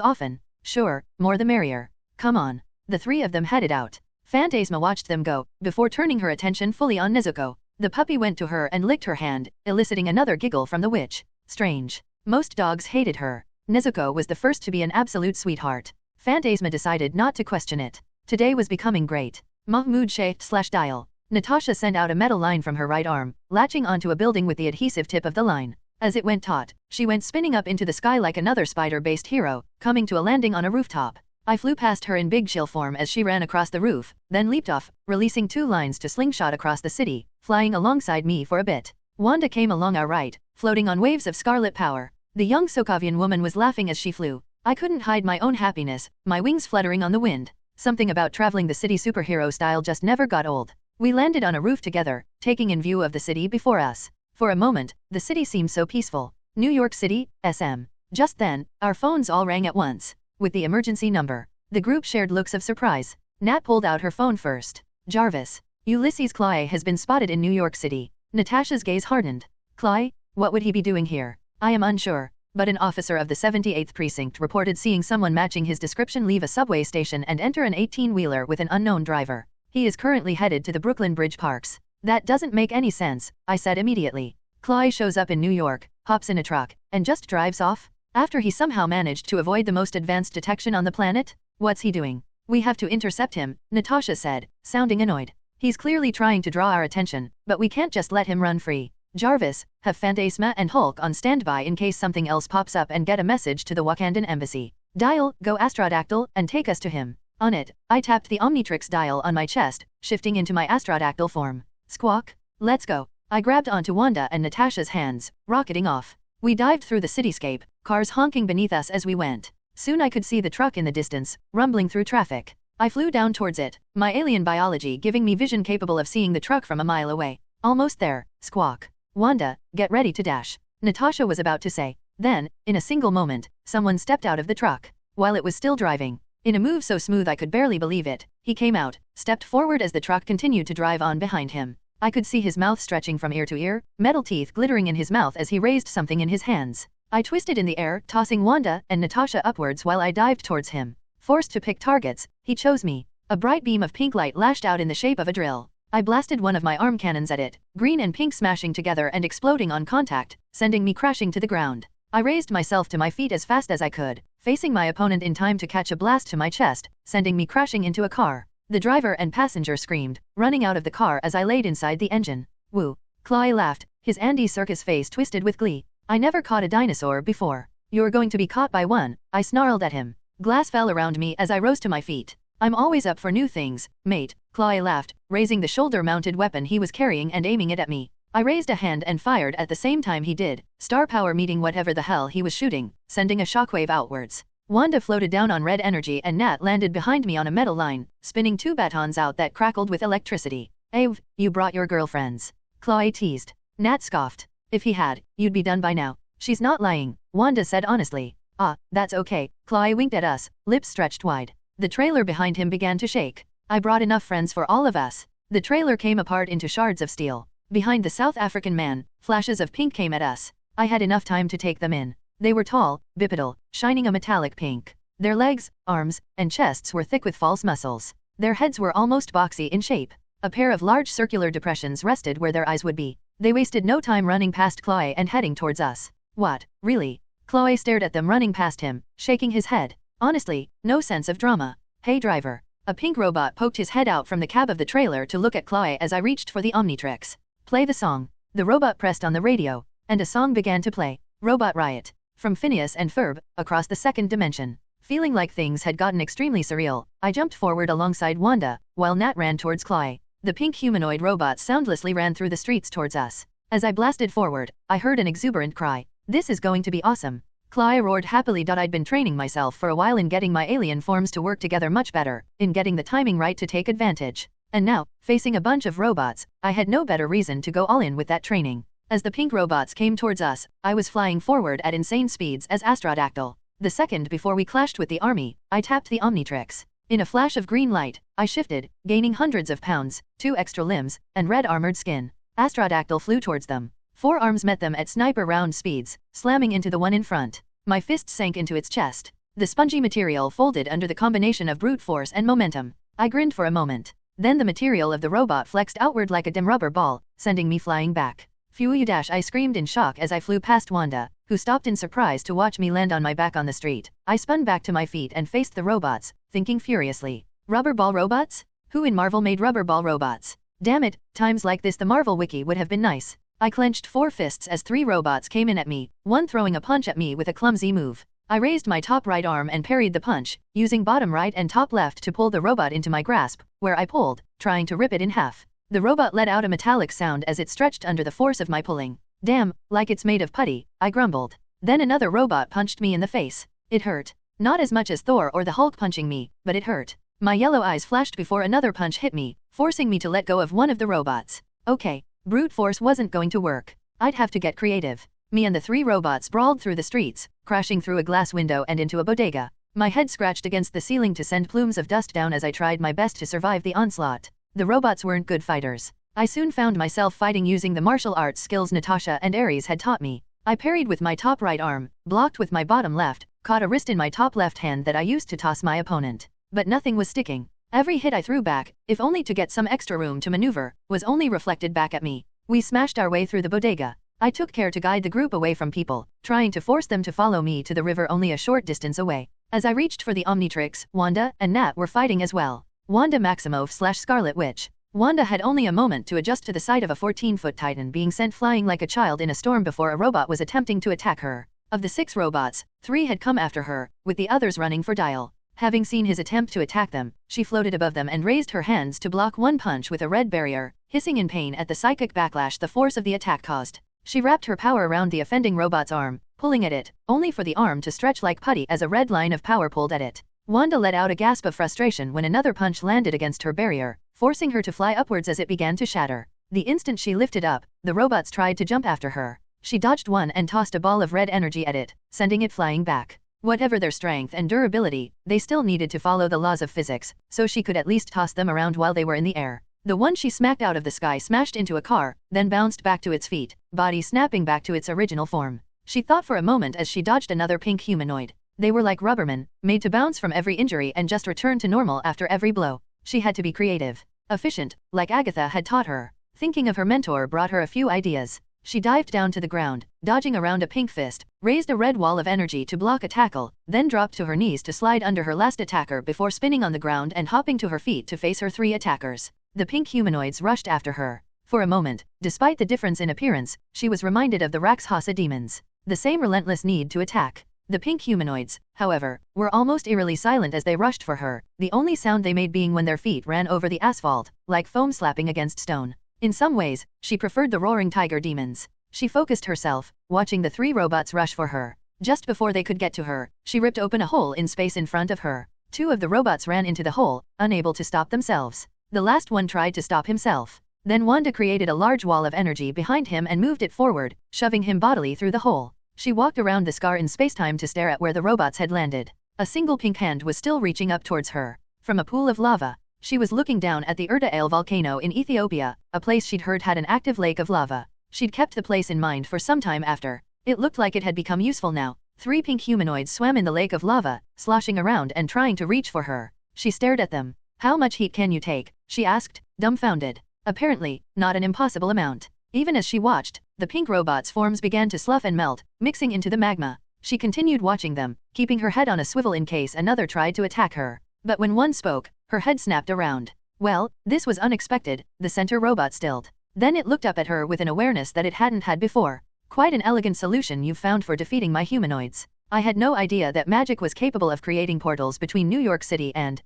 often. Sure, more the merrier. Come on. The three of them headed out. Phantasma watched them go, before turning her attention fully on Nezuko. The puppy went to her and licked her hand, eliciting another giggle from the witch. Strange. Most dogs hated her. Nezuko was the first to be an absolute sweetheart. Phantasma decided not to question it. Today was becoming great. Mahmud /Dial. Natasha sent out a metal line from her right arm, latching onto a building with the adhesive tip of the line. As it went taut, she went spinning up into the sky like another spider-based hero, coming to a landing on a rooftop. I flew past her in big chill form as she ran across the roof, then leaped off, releasing 2 lines to slingshot across the city, flying alongside me for a bit. Wanda came along our right, floating on waves of scarlet power. The young Sokovian woman was laughing as she flew. I couldn't hide my own happiness, my wings fluttering on the wind. Something about traveling the city superhero style just never got old. We landed on a roof together, taking in view of the city before us. For a moment, the city seemed so peaceful. New York City, SM. Just then, our phones all rang at once. With the emergency number. The group shared looks of surprise. Nat pulled out her phone first. Jarvis. Ulysses Clay has been spotted in New York City. Natasha's gaze hardened. Clay? What would he be doing here? I am unsure. but an officer of the 78th Precinct reported seeing someone matching his description leave a subway station and enter an 18-wheeler with an unknown driver. He is currently headed to the Brooklyn Bridge Parks. That doesn't make any sense, I said immediately. Chloe shows up in New York, hops in a truck, and just drives off? After he somehow managed to avoid the most advanced detection on the planet? What's he doing? We have to intercept him, Natasha said, sounding annoyed. He's clearly trying to draw our attention, but we can't just let him run free. Jarvis, have Phantasma and Hulk on standby in case something else pops up and get a message to the Wakandan embassy. Dial, go Astrodactyl, and take us to him. On it, I tapped the Omnitrix dial on my chest, shifting into my Astrodactyl form. Squawk. Let's go. I grabbed onto Wanda and Natasha's hands, rocketing off. We dived through the cityscape, cars honking beneath us as we went. Soon I could see the truck in the distance, rumbling through traffic. I flew down towards it, my alien biology giving me vision capable of seeing the truck from a mile away. Almost there. Squawk. Wanda, get ready to dash. Natasha was about to say. Then, in a single moment, someone stepped out of the truck. While it was still driving, in a move so smooth I could barely believe it, he came out, stepped forward as the truck continued to drive on behind him. I could see his mouth stretching from ear to ear, metal teeth glittering in his mouth as he raised something in his hands. I twisted in the air, tossing Wanda and Natasha upwards while I dived towards him. Forced to pick targets, he chose me. A bright beam of pink light lashed out in the shape of a drill. I blasted one of my arm cannons at it, green and pink smashing together and exploding on contact, sending me crashing to the ground. I raised myself to my feet as fast as I could, facing my opponent in time to catch a blast to my chest, sending me crashing into a car. The driver and passenger screamed, running out of the car as I laid inside the engine. Woo. Chloe laughed, his Andy Serkis face twisted with glee. I never caught a dinosaur before. You're going to be caught by one, I snarled at him. Glass fell around me as I rose to my feet. I'm always up for new things, mate, Chloe laughed, raising the shoulder-mounted weapon he was carrying and aiming it at me. I raised a hand and fired at the same time he did, star power meeting whatever the hell he was shooting, sending a shockwave outwards. Wanda floated down on red energy and Nat landed behind me on a metal line, spinning two batons out that crackled with electricity. Ave, you brought your girlfriends. Chloe teased. Nat scoffed. If he had, you'd be done by now. She's not lying, Wanda said honestly. Ah, that's okay, Chloe winked at us, lips stretched wide. The trailer behind him began to shake. I brought enough friends for all of us. The trailer came apart into shards of steel. Behind the South African man, flashes of pink came at us. I had enough time to take them in. They were tall, bipedal, shining a metallic pink. Their legs, arms, and chests were thick with false muscles. Their heads were almost boxy in shape. A pair of large circular depressions rested where their eyes would be. They wasted no time running past Chloe and heading towards us. What, really? Chloe stared at them running past him, shaking his head. Honestly, no sense of drama. Hey driver. A pink robot poked his head out from the cab of the trailer to look at Chloe as I reached for the Omnitrix. Play the song. The robot pressed on the radio, and a song began to play. Robot Riot. From Phineas and Ferb, across the second dimension. Feeling like things had gotten extremely surreal, I jumped forward alongside Wanda, while Nat ran towards Chloe. The pink humanoid robot soundlessly ran through the streets towards us. As I blasted forward, I heard an exuberant cry. This is going to be awesome. Chloe roared happily. I'd been training myself for a while in getting my alien forms to work together much better, in getting the timing right to take advantage. And now, facing a bunch of robots, I had no better reason to go all in with that training. As the pink robots came towards us, I was flying forward at insane speeds as Astrodactyl. The second before we clashed with the army, I tapped the Omnitrix. In a flash of green light, I shifted, gaining hundreds of pounds, 2 extra limbs, and red armored skin. Astrodactyl flew towards them. 4 arms met them at sniper round speeds, slamming into the one in front. My fist sank into its chest. The spongy material folded under the combination of brute force and momentum. I grinned for a moment. Then the material of the robot flexed outward like a dim rubber ball, sending me flying back. Phew! I screamed in shock as I flew past Wanda, who stopped in surprise to watch me land on my back on the street. I spun back to my feet and faced the robots, thinking furiously. Rubber ball robots? Who in Marvel made rubber ball robots? Damn it, times like this the Marvel wiki would have been nice. I clenched 4 fists as 3 robots came in at me, one throwing a punch at me with a clumsy move. I raised my top right arm and parried the punch, using bottom right and top left to pull the robot into my grasp, where I pulled, trying to rip it in half. The robot let out a metallic sound as it stretched under the force of my pulling. Damn, like it's made of putty, I grumbled. Then another robot punched me in the face. It hurt. Not as much as Thor or the Hulk punching me, but it hurt. My yellow eyes flashed before another punch hit me, forcing me to let go of one of the robots. Okay. Brute force wasn't going to work. I'd have to get creative. Me and the 3 robots brawled through the streets, crashing through a glass window and into a bodega. My head scratched against the ceiling to send plumes of dust down as I tried my best to survive the onslaught. The robots weren't good fighters. I soon found myself fighting using the martial arts skills Natasha and Aries had taught me. I parried with my top right arm, blocked with my bottom left, caught a wrist in my top left hand that I used to toss my opponent. But nothing was sticking. Every hit I threw back, if only to get some extra room to maneuver, was only reflected back at me. We smashed our way through the bodega. I took care to guide the group away from people, trying to force them to follow me to the river only a short distance away. As I reached for the Omnitrix, Wanda and Nat were fighting as well. Wanda Maximoff/Scarlet Witch. Wanda had only a moment to adjust to the sight of a 14-foot titan being sent flying like a child in a storm before a robot was attempting to attack her. Of the 6 robots, 3 had come after her, with the others running for Dial. Having seen his attempt to attack them, she floated above them and raised her hands to block one punch with a red barrier, hissing in pain at the psychic backlash the force of the attack caused. She wrapped her power around the offending robot's arm, pulling at it, only for the arm to stretch like putty as a red line of power pulled at it. Wanda let out a gasp of frustration when another punch landed against her barrier, forcing her to fly upwards as it began to shatter. The instant she lifted up, the robots tried to jump after her. She dodged one and tossed a ball of red energy at it, sending it flying back. Whatever their strength and durability, they still needed to follow the laws of physics, so she could at least toss them around while they were in the air. The one she smacked out of the sky smashed into a car, then bounced back to its feet, body snapping back to its original form. She thought for a moment as she dodged another pink humanoid. They were like rubbermen, made to bounce from every injury and just return to normal after every blow. She had to be creative, efficient, like Agatha had taught her. Thinking of her mentor brought her a few ideas. She dived down to the ground, dodging around a pink fist, raised a red wall of energy to block a tackle, then dropped to her knees to slide under her last attacker before spinning on the ground and hopping to her feet to face her 3 attackers. The pink humanoids rushed after her. For a moment, despite the difference in appearance, she was reminded of the Raxhasa demons. The same relentless need to attack. The pink humanoids, however, were almost eerily silent as they rushed for her, the only sound they made being when their feet ran over the asphalt, like foam slapping against stone. In some ways, she preferred the roaring tiger demons. She focused herself, watching the 3 robots rush for her. Just before they could get to her, she ripped open a hole in space in front of her. 2 of the robots ran into the hole, unable to stop themselves. The last one tried to stop himself. Then Wanda created a large wall of energy behind him and moved it forward, shoving him bodily through the hole. She walked around the scar in spacetime to stare at where the robots had landed. A single pink hand was still reaching up towards her. From a pool of lava, she was looking down at the Erta Ale volcano in Ethiopia, a place she'd heard had an active lake of lava. She'd kept the place in mind for some time after. It looked like it had become useful now. 3 pink humanoids swam in the lake of lava, sloshing around and trying to reach for her. She stared at them. "How much heat can you take?" she asked, dumbfounded. Apparently, not an impossible amount. Even as she watched, the pink robots' forms began to slough and melt, mixing into the magma. She continued watching them, keeping her head on a swivel in case another tried to attack her. But when one spoke, her head snapped around. Well, this was unexpected, the center robot stilled. Then it looked up at her with an awareness that it hadn't had before. "Quite an elegant solution you've found for defeating my humanoids. I had no idea that magic was capable of creating portals between New York City and,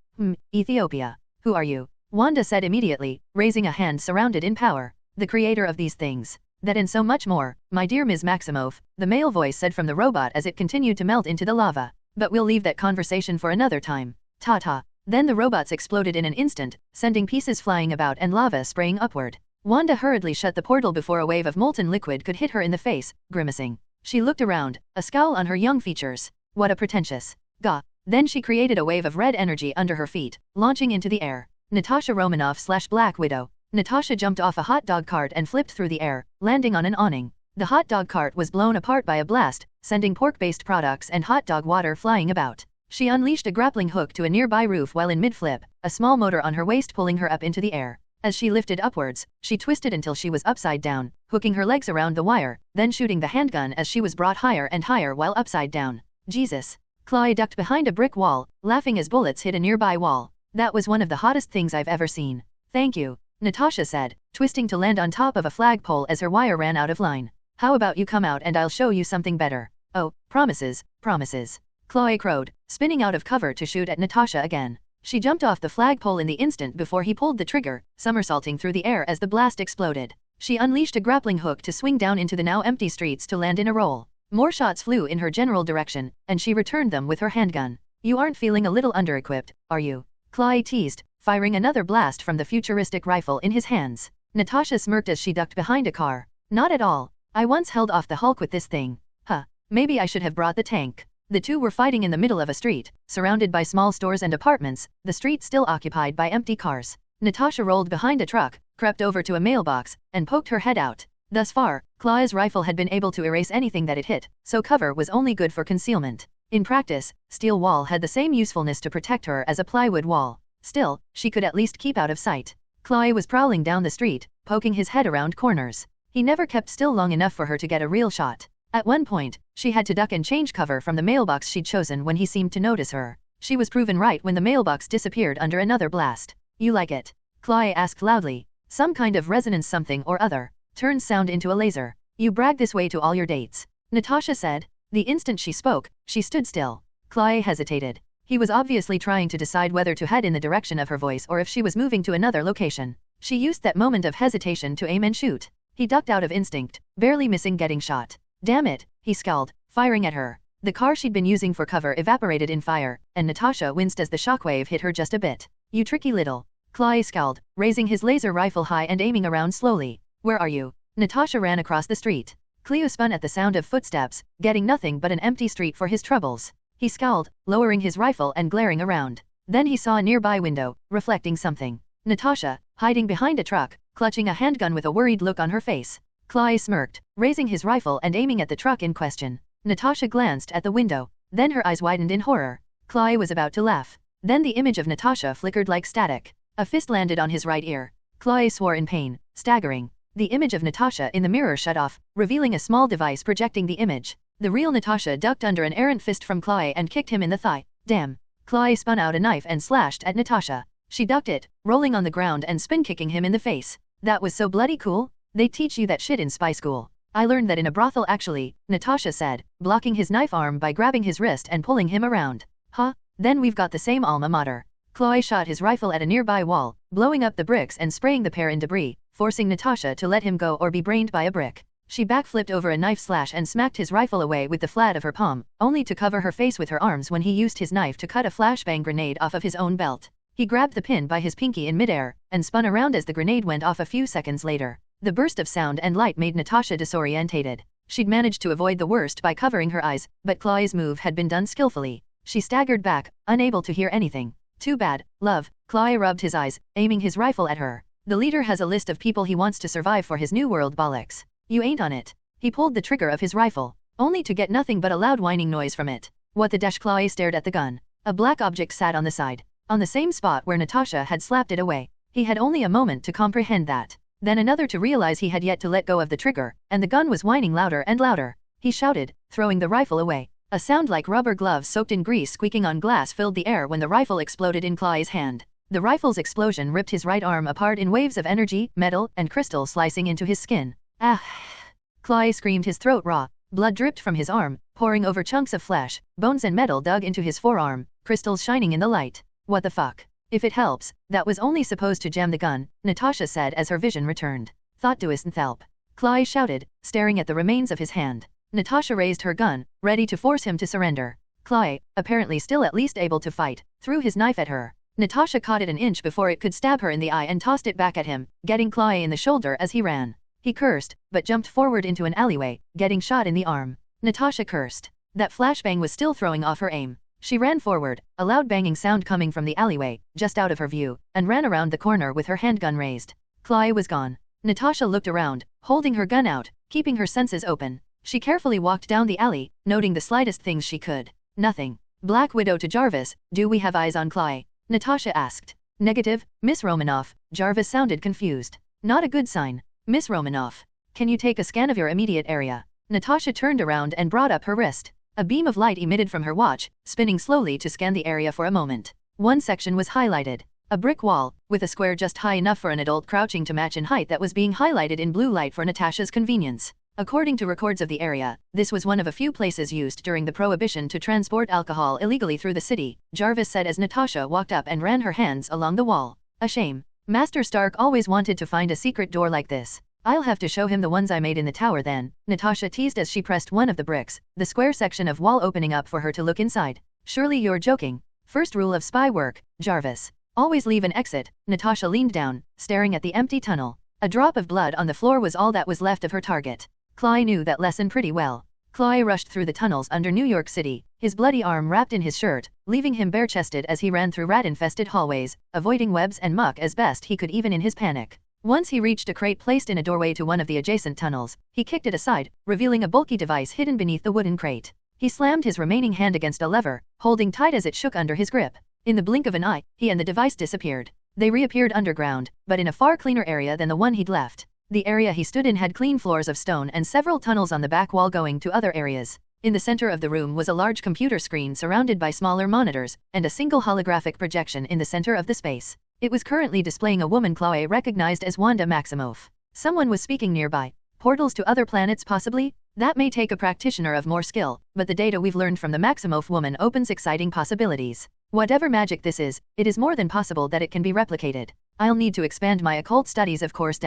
Ethiopia. Who are you?" Wanda said immediately, raising a hand surrounded in power. "The creator of these things. That and so much more, my dear Ms. Maximoff," the male voice said from the robot as it continued to melt into the lava. "But we'll leave that conversation for another time. Ta-ta." Then the robots exploded in an instant, sending pieces flying about and lava spraying upward. Wanda hurriedly shut the portal before a wave of molten liquid could hit her in the face, grimacing. She looked around, a scowl on her young features. What a pretentious. Gah. Then she created a wave of red energy under her feet, launching into the air. Natasha Romanoff/Black Widow. Natasha jumped off a hot dog cart and flipped through the air, landing on an awning. The hot dog cart was blown apart by a blast, sending pork-based products and hot dog water flying about. She unleashed a grappling hook to a nearby roof while in mid-flip, a small motor on her waist pulling her up into the air. As she lifted upwards, she twisted until she was upside down, hooking her legs around the wire, then shooting the handgun as she was brought higher and higher while upside down. Jesus. Chloe ducked behind a brick wall, laughing as bullets hit a nearby wall. "That was one of the hottest things I've ever seen. Thank you," Natasha said, twisting to land on top of a flagpole as her wire ran out of line. "How about you come out and I'll show you something better?" "Oh, promises, promises," Chloe crowed, spinning out of cover to shoot at Natasha again. She jumped off the flagpole in the instant before he pulled the trigger, somersaulting through the air as the blast exploded. She unleashed a grappling hook to swing down into the now empty streets to land in a roll. More shots flew in her general direction, and she returned them with her handgun. "You aren't feeling a little under-equipped, are you?" Chloe teased, firing another blast from the futuristic rifle in his hands. Natasha smirked as she ducked behind a car. "Not at all. I once held off the Hulk with this thing. Huh. Maybe I should have brought the tank." The two were fighting in the middle of a street, surrounded by small stores and apartments, the street still occupied by empty cars. Natasha rolled behind a truck, crept over to a mailbox, and poked her head out. Thus far, Chloe's rifle had been able to erase anything that it hit, so cover was only good for concealment. In practice, steel wall had the same usefulness to protect her as a plywood wall. Still, she could at least keep out of sight. Chloe was prowling down the street, poking his head around corners. He never kept still long enough for her to get a real shot. At one point, she had to duck and change cover from the mailbox she'd chosen when he seemed to notice her. She was proven right when the mailbox disappeared under another blast. You like it? Chloe asked loudly. Some kind of resonance something or other. Turns sound into a laser. You brag this way to all your dates. Natasha said. The instant she spoke, she stood still. Chloe hesitated. He was obviously trying to decide whether to head in the direction of her voice or if she was moving to another location. She used that moment of hesitation to aim and shoot. He ducked out of instinct, barely missing getting shot. Damn it, he scowled, firing at her. The car she'd been using for cover evaporated in fire, and Natasha winced as the shockwave hit her just a bit. You tricky little. Chloe scowled, raising his laser rifle high and aiming around slowly. Where are you? Natasha ran across the street. Cleo spun at the sound of footsteps, getting nothing but an empty street for his troubles. He scowled, lowering his rifle and glaring around. Then he saw a nearby window, reflecting something. Natasha, hiding behind a truck, clutching a handgun with a worried look on her face. Chloe smirked, raising his rifle and aiming at the truck in question. Natasha glanced at the window. Then her eyes widened in horror. Chloe was about to laugh. Then the image of Natasha flickered like static. A fist landed on his right ear. Chloe swore in pain, staggering. The image of Natasha in the mirror shut off, revealing a small device projecting the image. The real Natasha ducked under an errant fist from Chloe and kicked him in the thigh. Damn. Chloe spun out a knife and slashed at Natasha. She ducked it, rolling on the ground and spin-kicking him in the face. That was so bloody cool. They teach you that shit in spy school. I learned that in a brothel actually, Natasha said, blocking his knife arm by grabbing his wrist and pulling him around. Huh? Then we've got the same alma mater. Chloe shot his rifle at a nearby wall, blowing up the bricks and spraying the pair in debris, forcing Natasha to let him go or be brained by a brick. She backflipped over a knife slash and smacked his rifle away with the flat of her palm, only to cover her face with her arms when he used his knife to cut a flashbang grenade off of his own belt. He grabbed the pin by his pinky in midair, and spun around as the grenade went off a few seconds later. The burst of sound and light made Natasha disorientated. She'd managed to avoid the worst by covering her eyes, but Chloe's move had been done skillfully. She staggered back, unable to hear anything. Too bad, love. Chloe rubbed his eyes, aiming his rifle at her. The leader has a list of people he wants to survive for his new world bollocks. You ain't on it. He pulled the trigger of his rifle, only to get nothing but a loud whining noise from it. What the dash? Chloe stared at the gun. A black object sat on the side, on the same spot where Natasha had slapped it away. He had only a moment to comprehend that. Then another to realize he had yet to let go of the trigger, and the gun was whining louder and louder. He shouted, throwing the rifle away. A sound like rubber gloves soaked in grease squeaking on glass filled the air when the rifle exploded in Chloe's hand. The rifle's explosion ripped his right arm apart in waves of energy, metal, and crystal slicing into his skin. Ah! Chloe screamed, his throat raw. Blood dripped from his arm, pouring over chunks of flesh. Bones and metal dug into his forearm, crystals shining in the light. What the fuck? If it helps, that was only supposed to jam the gun, Natasha said as her vision returned. Thought doest thelp. Chloe shouted, staring at the remains of his hand. Natasha raised her gun, ready to force him to surrender. Chloe, apparently still at least able to fight, threw his knife at her. Natasha caught it an inch before it could stab her in the eye and tossed it back at him, getting Chloe in the shoulder as he ran. He cursed, but jumped forward into an alleyway, getting shot in the arm. Natasha cursed. That flashbang was still throwing off her aim. She ran forward, a loud banging sound coming from the alleyway, just out of her view, and ran around the corner with her handgun raised. Chloe was gone. Natasha looked around, holding her gun out, keeping her senses open. She carefully walked down the alley, noting the slightest things she could. Nothing. Black Widow to Jarvis, do we have eyes on Chloe? Natasha asked. Negative, Miss Romanoff. Jarvis sounded confused. Not a good sign. Miss Romanoff, can you take a scan of your immediate area? Natasha turned around and brought up her wrist. A beam of light emitted from her watch, spinning slowly to scan the area for a moment. One section was highlighted. A brick wall, with a square just high enough for an adult crouching to match in height that was being highlighted in blue light for Natasha's convenience. According to records of the area, this was one of a few places used during the prohibition to transport alcohol illegally through the city, Jarvis said as Natasha walked up and ran her hands along the wall. A shame. Master Stark always wanted to find a secret door like this. I'll have to show him the ones I made in the tower then, Natasha teased as she pressed one of the bricks, the square section of wall opening up for her to look inside. Surely you're joking. First rule of spy work, Jarvis. Always leave an exit. Natasha leaned down, staring at the empty tunnel. A drop of blood on the floor was all that was left of her target. Chloe knew that lesson pretty well. Chloe rushed through the tunnels under New York City, his bloody arm wrapped in his shirt, leaving him bare-chested as he ran through rat-infested hallways, avoiding webs and muck as best he could even in his panic. Once he reached a crate placed in a doorway to one of the adjacent tunnels, he kicked it aside, revealing a bulky device hidden beneath the wooden crate. He slammed his remaining hand against a lever, holding tight as it shook under his grip. In the blink of an eye, he and the device disappeared. They reappeared underground, but in a far cleaner area than the one he'd left. The area he stood in had clean floors of stone and several tunnels on the back wall going to other areas. In the center of the room was a large computer screen surrounded by smaller monitors, and a single holographic projection in the center of the space. It was currently displaying a woman Chloe recognized as Wanda Maximoff. Someone was speaking nearby. Portals to other planets possibly? That may take a practitioner of more skill, but the data we've learned from the Maximoff woman opens exciting possibilities. Whatever magic this is, it is more than possible that it can be replicated. I'll need to expand my occult studies of course.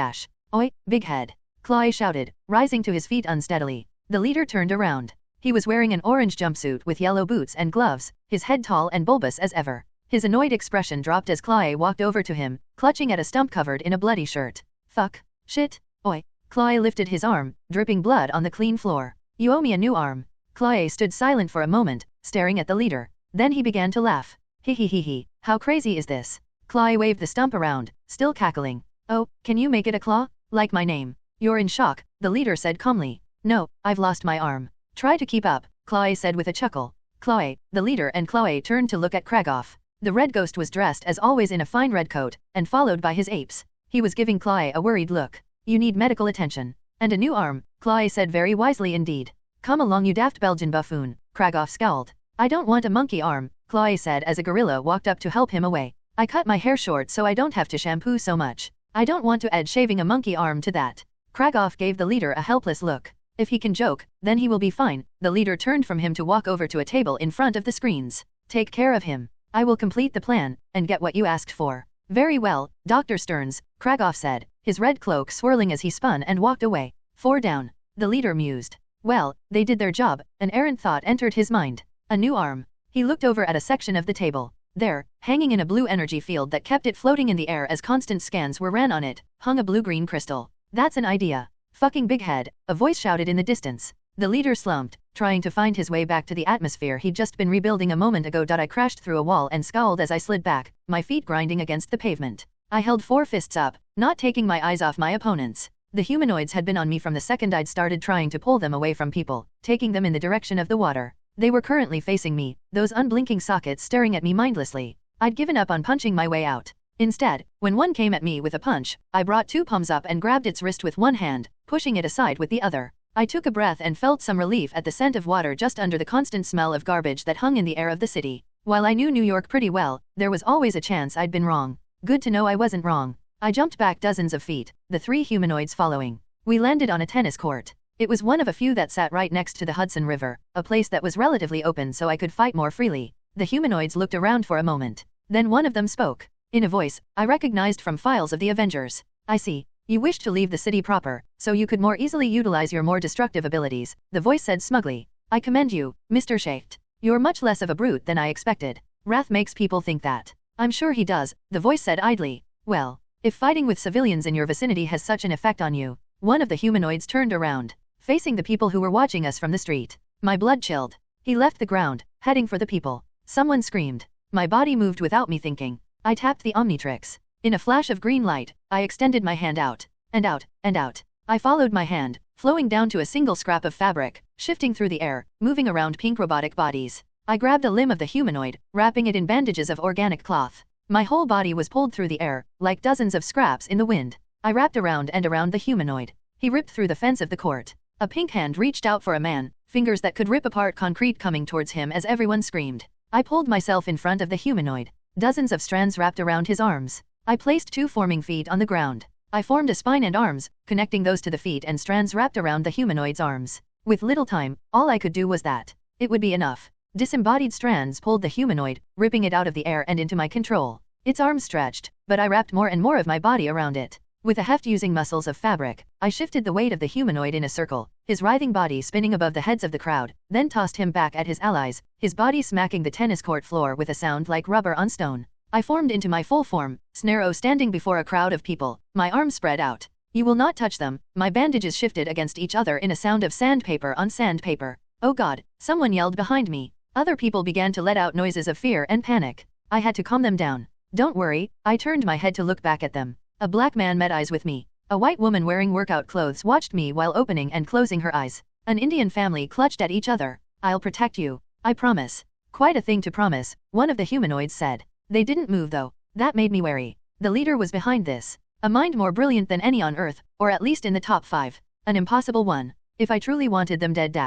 Oi, big head. Chloe shouted, rising to his feet unsteadily. The leader turned around. He was wearing an orange jumpsuit with yellow boots and gloves, his head tall and bulbous as ever. His annoyed expression dropped as Chloe walked over to him, clutching at a stump covered in a bloody shirt. Fuck. Shit. Oi. Chloe lifted his arm, dripping blood on the clean floor. You owe me a new arm. Chloe stood silent for a moment, staring at the leader. Then he began to laugh. He. How crazy is this? Chloe waved the stump around, still cackling. Oh, can you make it a claw? Like my name. You're in shock, the leader said calmly. No, I've lost my arm. Try to keep up, Chloe said with a chuckle. Chloe, the leader and Chloe turned to look at Kragoff. The Red Ghost was dressed as always in a fine red coat, and followed by his apes. He was giving Chloe a worried look. You need medical attention. And a new arm, Chloe said very wisely indeed. Come along you daft Belgian buffoon, Kragoff scowled. I don't want a monkey arm, Chloe said as a gorilla walked up to help him away. I cut my hair short so I don't have to shampoo so much. I don't want to add shaving a monkey arm to that. Kragoff gave the leader a helpless look. If he can joke, then he will be fine. The leader turned from him to walk over to a table in front of the screens. Take care of him. I will complete the plan, and get what you asked for. Very well, Dr. Stearns, Kragoff said, his red cloak swirling as he spun and walked away. 4 down. The leader mused. Well, they did their job. An errant thought entered his mind. A new arm. He looked over at a section of the table. There, hanging in a blue energy field that kept it floating in the air as constant scans were ran on it, hung a blue-green crystal. That's an idea. Fucking big head, a voice shouted in the distance. The leader slumped, trying to find his way back to the atmosphere he'd just been rebuilding a moment ago. I crashed through a wall and scowled as I slid back, my feet grinding against the pavement. I held 4 fists up, not taking my eyes off my opponents. The humanoids had been on me from the second I'd started trying to pull them away from people, taking them in the direction of the water. They were currently facing me, those unblinking sockets staring at me mindlessly. I'd given up on punching my way out. Instead, when one came at me with a punch, I brought 2 palms up and grabbed its wrist with one hand, pushing it aside with the other. I took a breath and felt some relief at the scent of water just under the constant smell of garbage that hung in the air of the city. While I knew New York pretty well, there was always a chance I'd been wrong. Good to know I wasn't wrong. I jumped back dozens of feet, the 3 humanoids following. We landed on a tennis court. It was one of a few that sat right next to the Hudson River, a place that was relatively open so I could fight more freely. The humanoids looked around for a moment. Then one of them spoke. In a voice I recognized from files of the Avengers. I see. You wish to leave the city proper, so you could more easily utilize your more destructive abilities, the voice said smugly. I commend you, Mr. Shaft. You're much less of a brute than I expected. Wrath makes people think that. I'm sure he does, the voice said idly. Well, if fighting with civilians in your vicinity has such an effect on you. One of the humanoids turned around, facing the people who were watching us from the street. My blood chilled. He left the ground, heading for the people. Someone screamed. My body moved without me thinking. I tapped the Omnitrix. In a flash of green light, I extended my hand out. And out, and out. I followed my hand, flowing down to a single scrap of fabric, shifting through the air, moving around pink robotic bodies. I grabbed a limb of the humanoid, wrapping it in bandages of organic cloth. My whole body was pulled through the air, like dozens of scraps in the wind. I wrapped around and around the humanoid. He ripped through the fence of the court. A pink hand reached out for a man, fingers that could rip apart concrete coming towards him as everyone screamed. I pulled myself in front of the humanoid. Dozens of strands wrapped around his arms. I placed 2 forming feet on the ground. I formed a spine and arms, connecting those to the feet and strands wrapped around the humanoid's arms. With little time, all I could do was that. It would be enough. Disembodied strands pulled the humanoid, ripping it out of the air and into my control. Its arms stretched, but I wrapped more and more of my body around it. With a heft using muscles of fabric, I shifted the weight of the humanoid in a circle, his writhing body spinning above the heads of the crowd, then tossed him back at his allies, his body smacking the tennis court floor with a sound like rubber on stone. I formed into my full form, Snarrow standing before a crowd of people, my arms spread out. You will not touch them. My bandages shifted against each other in a sound of sandpaper on sandpaper. Oh God, someone yelled behind me. Other people began to let out noises of fear and panic. I had to calm them down. Don't worry, I turned my head to look back at them. A black man met eyes with me. A white woman wearing workout clothes watched me while opening and closing her eyes. An Indian family clutched at each other. I'll protect you. I promise. Quite a thing to promise, one of the humanoids said. They didn't move though. That made me wary. The leader was behind this. A mind more brilliant than any on Earth, or at least in the top 5. An impossible one. If I truly wanted them dead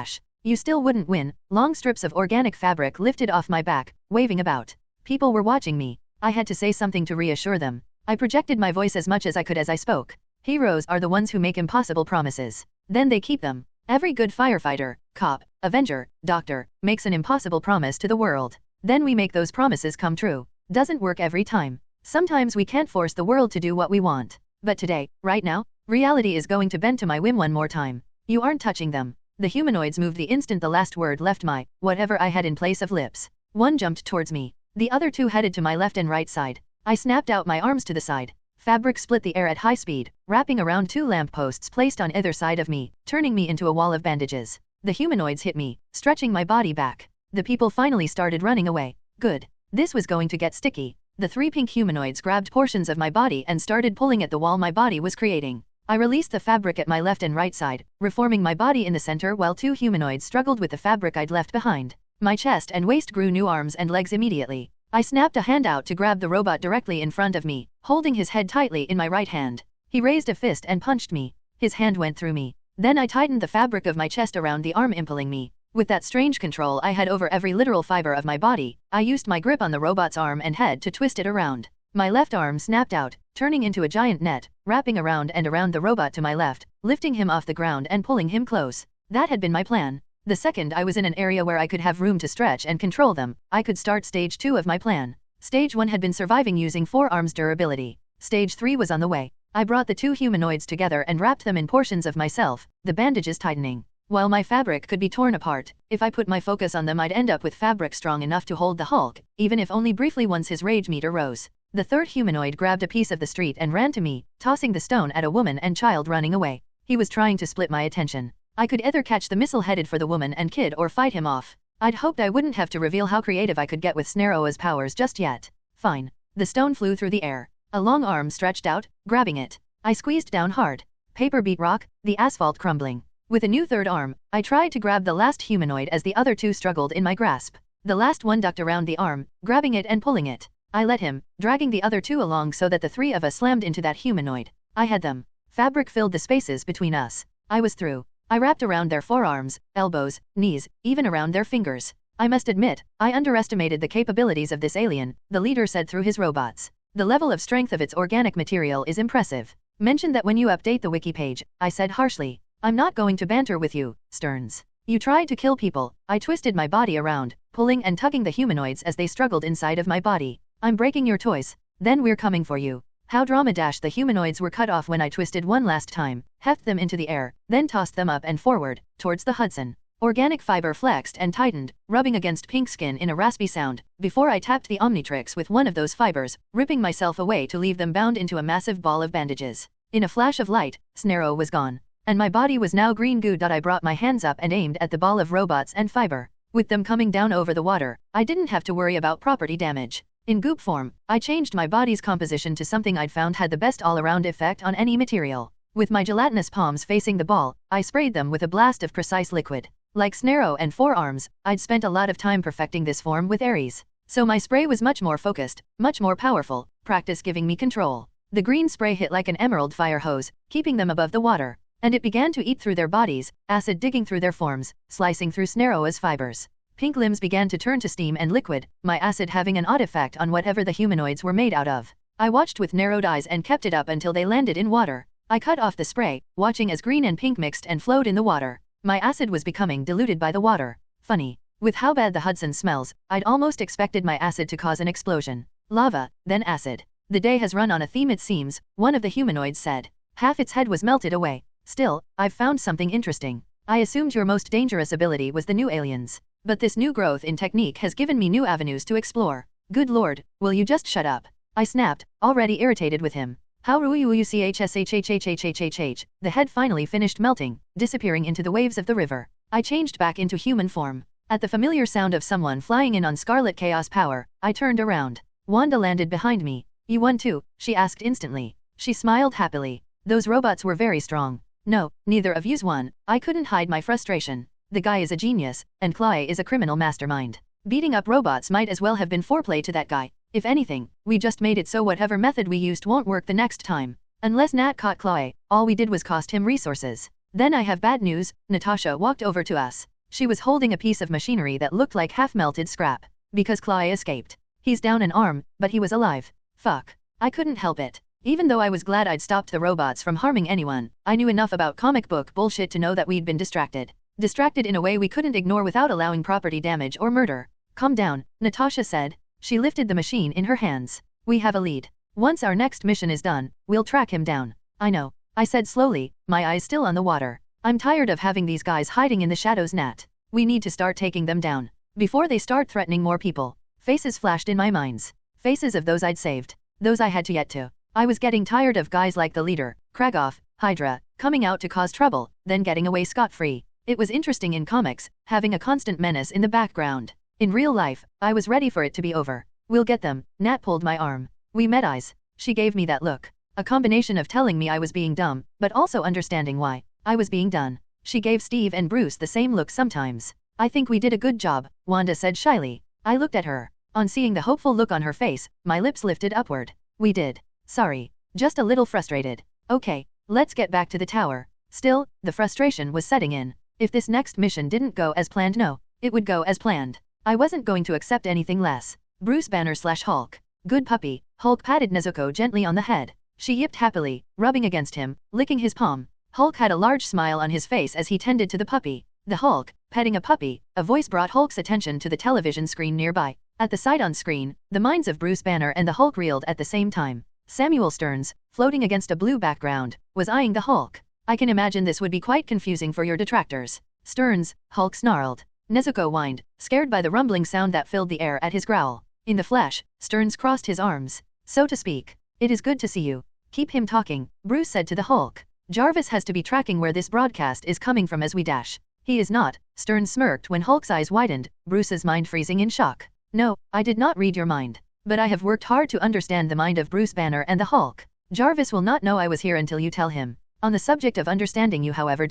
you still wouldn't win. Long strips of organic fabric lifted off my back, waving about. People were watching me. I had to say something to reassure them. I projected my voice as much as I could as I spoke. Heroes are the ones who make impossible promises. Then they keep them. Every good firefighter, cop, Avenger, doctor, makes an impossible promise to the world. Then we make those promises come true. Doesn't work every time. Sometimes we can't force the world to do what we want. But today, right now, reality is going to bend to my whim one more time. You aren't touching them. The humanoids moved the instant the last word left my, whatever I had in place of lips. One jumped towards me. The other two headed to my left and right side. I snapped out my arms to the side. Fabric split the air at high speed, wrapping around 2 lampposts placed on either side of me, turning me into a wall of bandages. The humanoids hit me, stretching my body back. The people finally started running away. Good. This was going to get sticky. The 3 pink humanoids grabbed portions of my body and started pulling at the wall my body was creating. I released the fabric at my left and right side, reforming my body in the center while 2 humanoids struggled with the fabric I'd left behind. My chest and waist grew new arms and legs immediately. I snapped a hand out to grab the robot directly in front of me, holding his head tightly in my right hand. He raised a fist and punched me. His hand went through me. Then I tightened the fabric of my chest around the arm impaling me. With that strange control I had over every literal fiber of my body, I used my grip on the robot's arm and head to twist it around. My left arm snapped out, turning into a giant net, wrapping around and around the robot to my left, lifting him off the ground and pulling him close. That had been my plan. The second I was in an area where I could have room to stretch and control them, I could start stage 2 of my plan. Stage 1 had been surviving using 4 arms durability. Stage 3 was on the way. I brought the 2 humanoids together and wrapped them in portions of myself, the bandages tightening. While my fabric could be torn apart, if I put my focus on them I'd end up with fabric strong enough to hold the Hulk, even if only briefly once his rage meter rose. The 3rd humanoid grabbed a piece of the street and ran to me, tossing the stone at a woman and child running away. He was trying to split my attention. I could either catch the missile headed for the woman and kid or fight him off. I'd hoped I wouldn't have to reveal how creative I could get with Snaroa's powers just yet. Fine. The stone flew through the air. A long arm stretched out, grabbing it. I squeezed down hard. Paper beat rock, the asphalt crumbling. With a new 3rd arm, I tried to grab the last humanoid as the other 2 struggled in my grasp. The last one ducked around the arm, grabbing it and pulling it. I let him, dragging the other 2 along so that the 3 of us slammed into that humanoid. I had them. Fabric filled the spaces between us. I was through. I wrapped around their forearms, elbows, knees, even around their fingers. I must admit, I underestimated the capabilities of this alien, the leader said through his robots. The level of strength of its organic material is impressive. Mention that when you update the wiki page, I said harshly. I'm not going to banter with you, Stearns. You tried to kill people. I twisted my body around, pulling and tugging the humanoids as they struggled inside of my body. I'm breaking your toys. Then we're coming for you. How drama dash the humanoids were cut off when I twisted one last time, heft them into the air, then tossed them up and forward, towards the Hudson. Organic fiber flexed and tightened, rubbing against pink skin in a raspy sound, before I tapped the Omnitrix with one of those fibers, ripping myself away to leave them bound into a massive ball of bandages. In a flash of light, Snarrow was gone. And my body was now green goo. I brought my hands up and aimed at the ball of robots and fiber. With them coming down over the water, I didn't have to worry about property damage. In goop form, I changed my body's composition to something I'd found had the best all-around effect on any material. With my gelatinous palms facing the ball, I sprayed them with a blast of precise liquid. Like Snarrow and Forearms, I'd spent a lot of time perfecting this form with Aries. So my spray was much more focused, much more powerful, practice giving me control. The green spray hit like an emerald fire hose, keeping them above the water. And it began to eat through their bodies, acid digging through their forms, slicing through Snarrow's fibers. Pink limbs began to turn to steam and liquid, my acid having an odd effect on whatever the humanoids were made out of. I watched with narrowed eyes and kept it up until they landed in water. I cut off the spray, watching as green and pink mixed and flowed in the water. My acid was becoming diluted by the water. Funny. With how bad the Hudson smells, I'd almost expected my acid to cause an explosion. Lava, then acid. The day has run on a theme it seems, one of the humanoids said. Half its head was melted away. Still, I've found something interesting. I assumed your most dangerous ability was the new aliens. But this new growth in technique has given me new avenues to explore. Good lord, will you just shut up? I snapped, already irritated with him. How ruuchchchchchchchchh. The head finally finished melting, disappearing into the waves of the river. I changed back into human form. At the familiar sound of someone flying in on Scarlet Chaos power, I turned around. Wanda landed behind me. You won too, she asked instantly. She smiled happily. Those robots were very strong. No, neither of you's won. I couldn't hide my frustration. The guy is a genius, and Chloe is a criminal mastermind. Beating up robots might as well have been foreplay to that guy. If anything, we just made it so whatever method we used won't work the next time. Unless Nat caught Chloe, all we did was cost him resources. Then I have bad news. Natasha walked over to us. She was holding a piece of machinery that looked like half-melted scrap. Because Chloe escaped. He's down an arm, but he was alive. Fuck. I couldn't help it. Even though I was glad I'd stopped the robots from harming anyone, I knew enough about comic book bullshit to know that we'd been distracted. Distracted in a way we couldn't ignore without allowing property damage or murder. Calm down, Natasha said. She lifted the machine in her hands. We have a lead. Once our next mission is done, we'll track him down. I know. I said slowly, my eyes still on the water. I'm tired of having these guys hiding in the shadows, Nat. We need to start taking them down. Before they start threatening more people. Faces flashed in my minds. Faces of those I'd saved. Those I had to yet to. I was getting tired of guys like the leader, Kragoff, Hydra, coming out to cause trouble, then getting away scot-free. It was interesting in comics, having a constant menace in the background. In real life, I was ready for it to be over. We'll get them. Nat pulled my arm. We met eyes. She gave me that look. A combination of telling me I was being dumb, but also understanding why I was being done. She gave Steve and Bruce the same look sometimes. I think we did a good job, Wanda said shyly. I looked at her. On seeing the hopeful look on her face, my lips lifted upward. We did. Sorry. Just a little frustrated. Okay, let's get back to the tower. Still, the frustration was setting in. If this next mission didn't go as planned, no, it would go as planned. I wasn't going to accept anything less. Bruce Banner / Hulk. Good puppy. Hulk patted Nezuko gently on the head. She yipped happily, rubbing against him, licking his palm. Hulk had a large smile on his face as he tended to the puppy. The Hulk, petting a puppy, a voice brought Hulk's attention to the television screen nearby. At the sight on screen, the minds of Bruce Banner and the Hulk reeled at the same time. Samuel Stearns, floating against a blue background, was eyeing the Hulk. I can imagine this would be quite confusing for your detractors. Stearns, Hulk snarled. Nezuko whined, scared by the rumbling sound that filled the air at his growl. In the flesh, Stearns crossed his arms. So to speak. It is good to see you. Keep him talking, Bruce said to the Hulk. Jarvis has to be tracking where this broadcast is coming from as we dash. He is not, Stearns smirked when Hulk's eyes widened, Bruce's mind freezing in shock. No, I did not read your mind. But I have worked hard to understand the mind of Bruce Banner and the Hulk. Jarvis will not know I was here until you tell him. On the subject of understanding you, however,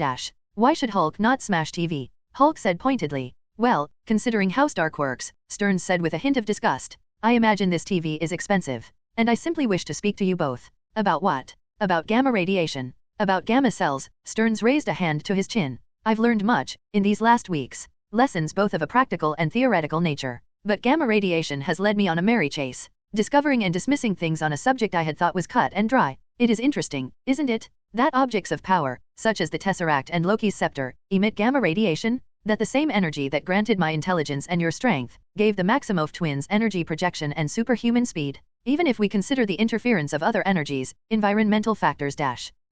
why should Hulk not smash TV? Hulk said pointedly. Well, considering how Stark works, Stearns said with a hint of disgust. I imagine this TV is expensive. And I simply wish to speak to you both. About what? About gamma radiation. About gamma cells, Stearns raised a hand to his chin. I've learned much, in these last weeks. Lessons both of a practical and theoretical nature. But gamma radiation has led me on a merry chase. Discovering and dismissing things on a subject I had thought was cut and dry. It is interesting, isn't it? That objects of power, such as the Tesseract and Loki's scepter, emit gamma radiation? That the same energy that granted my intelligence and your strength, gave the Maximoff twins energy projection and superhuman speed? Even if we consider the interference of other energies, environmental factors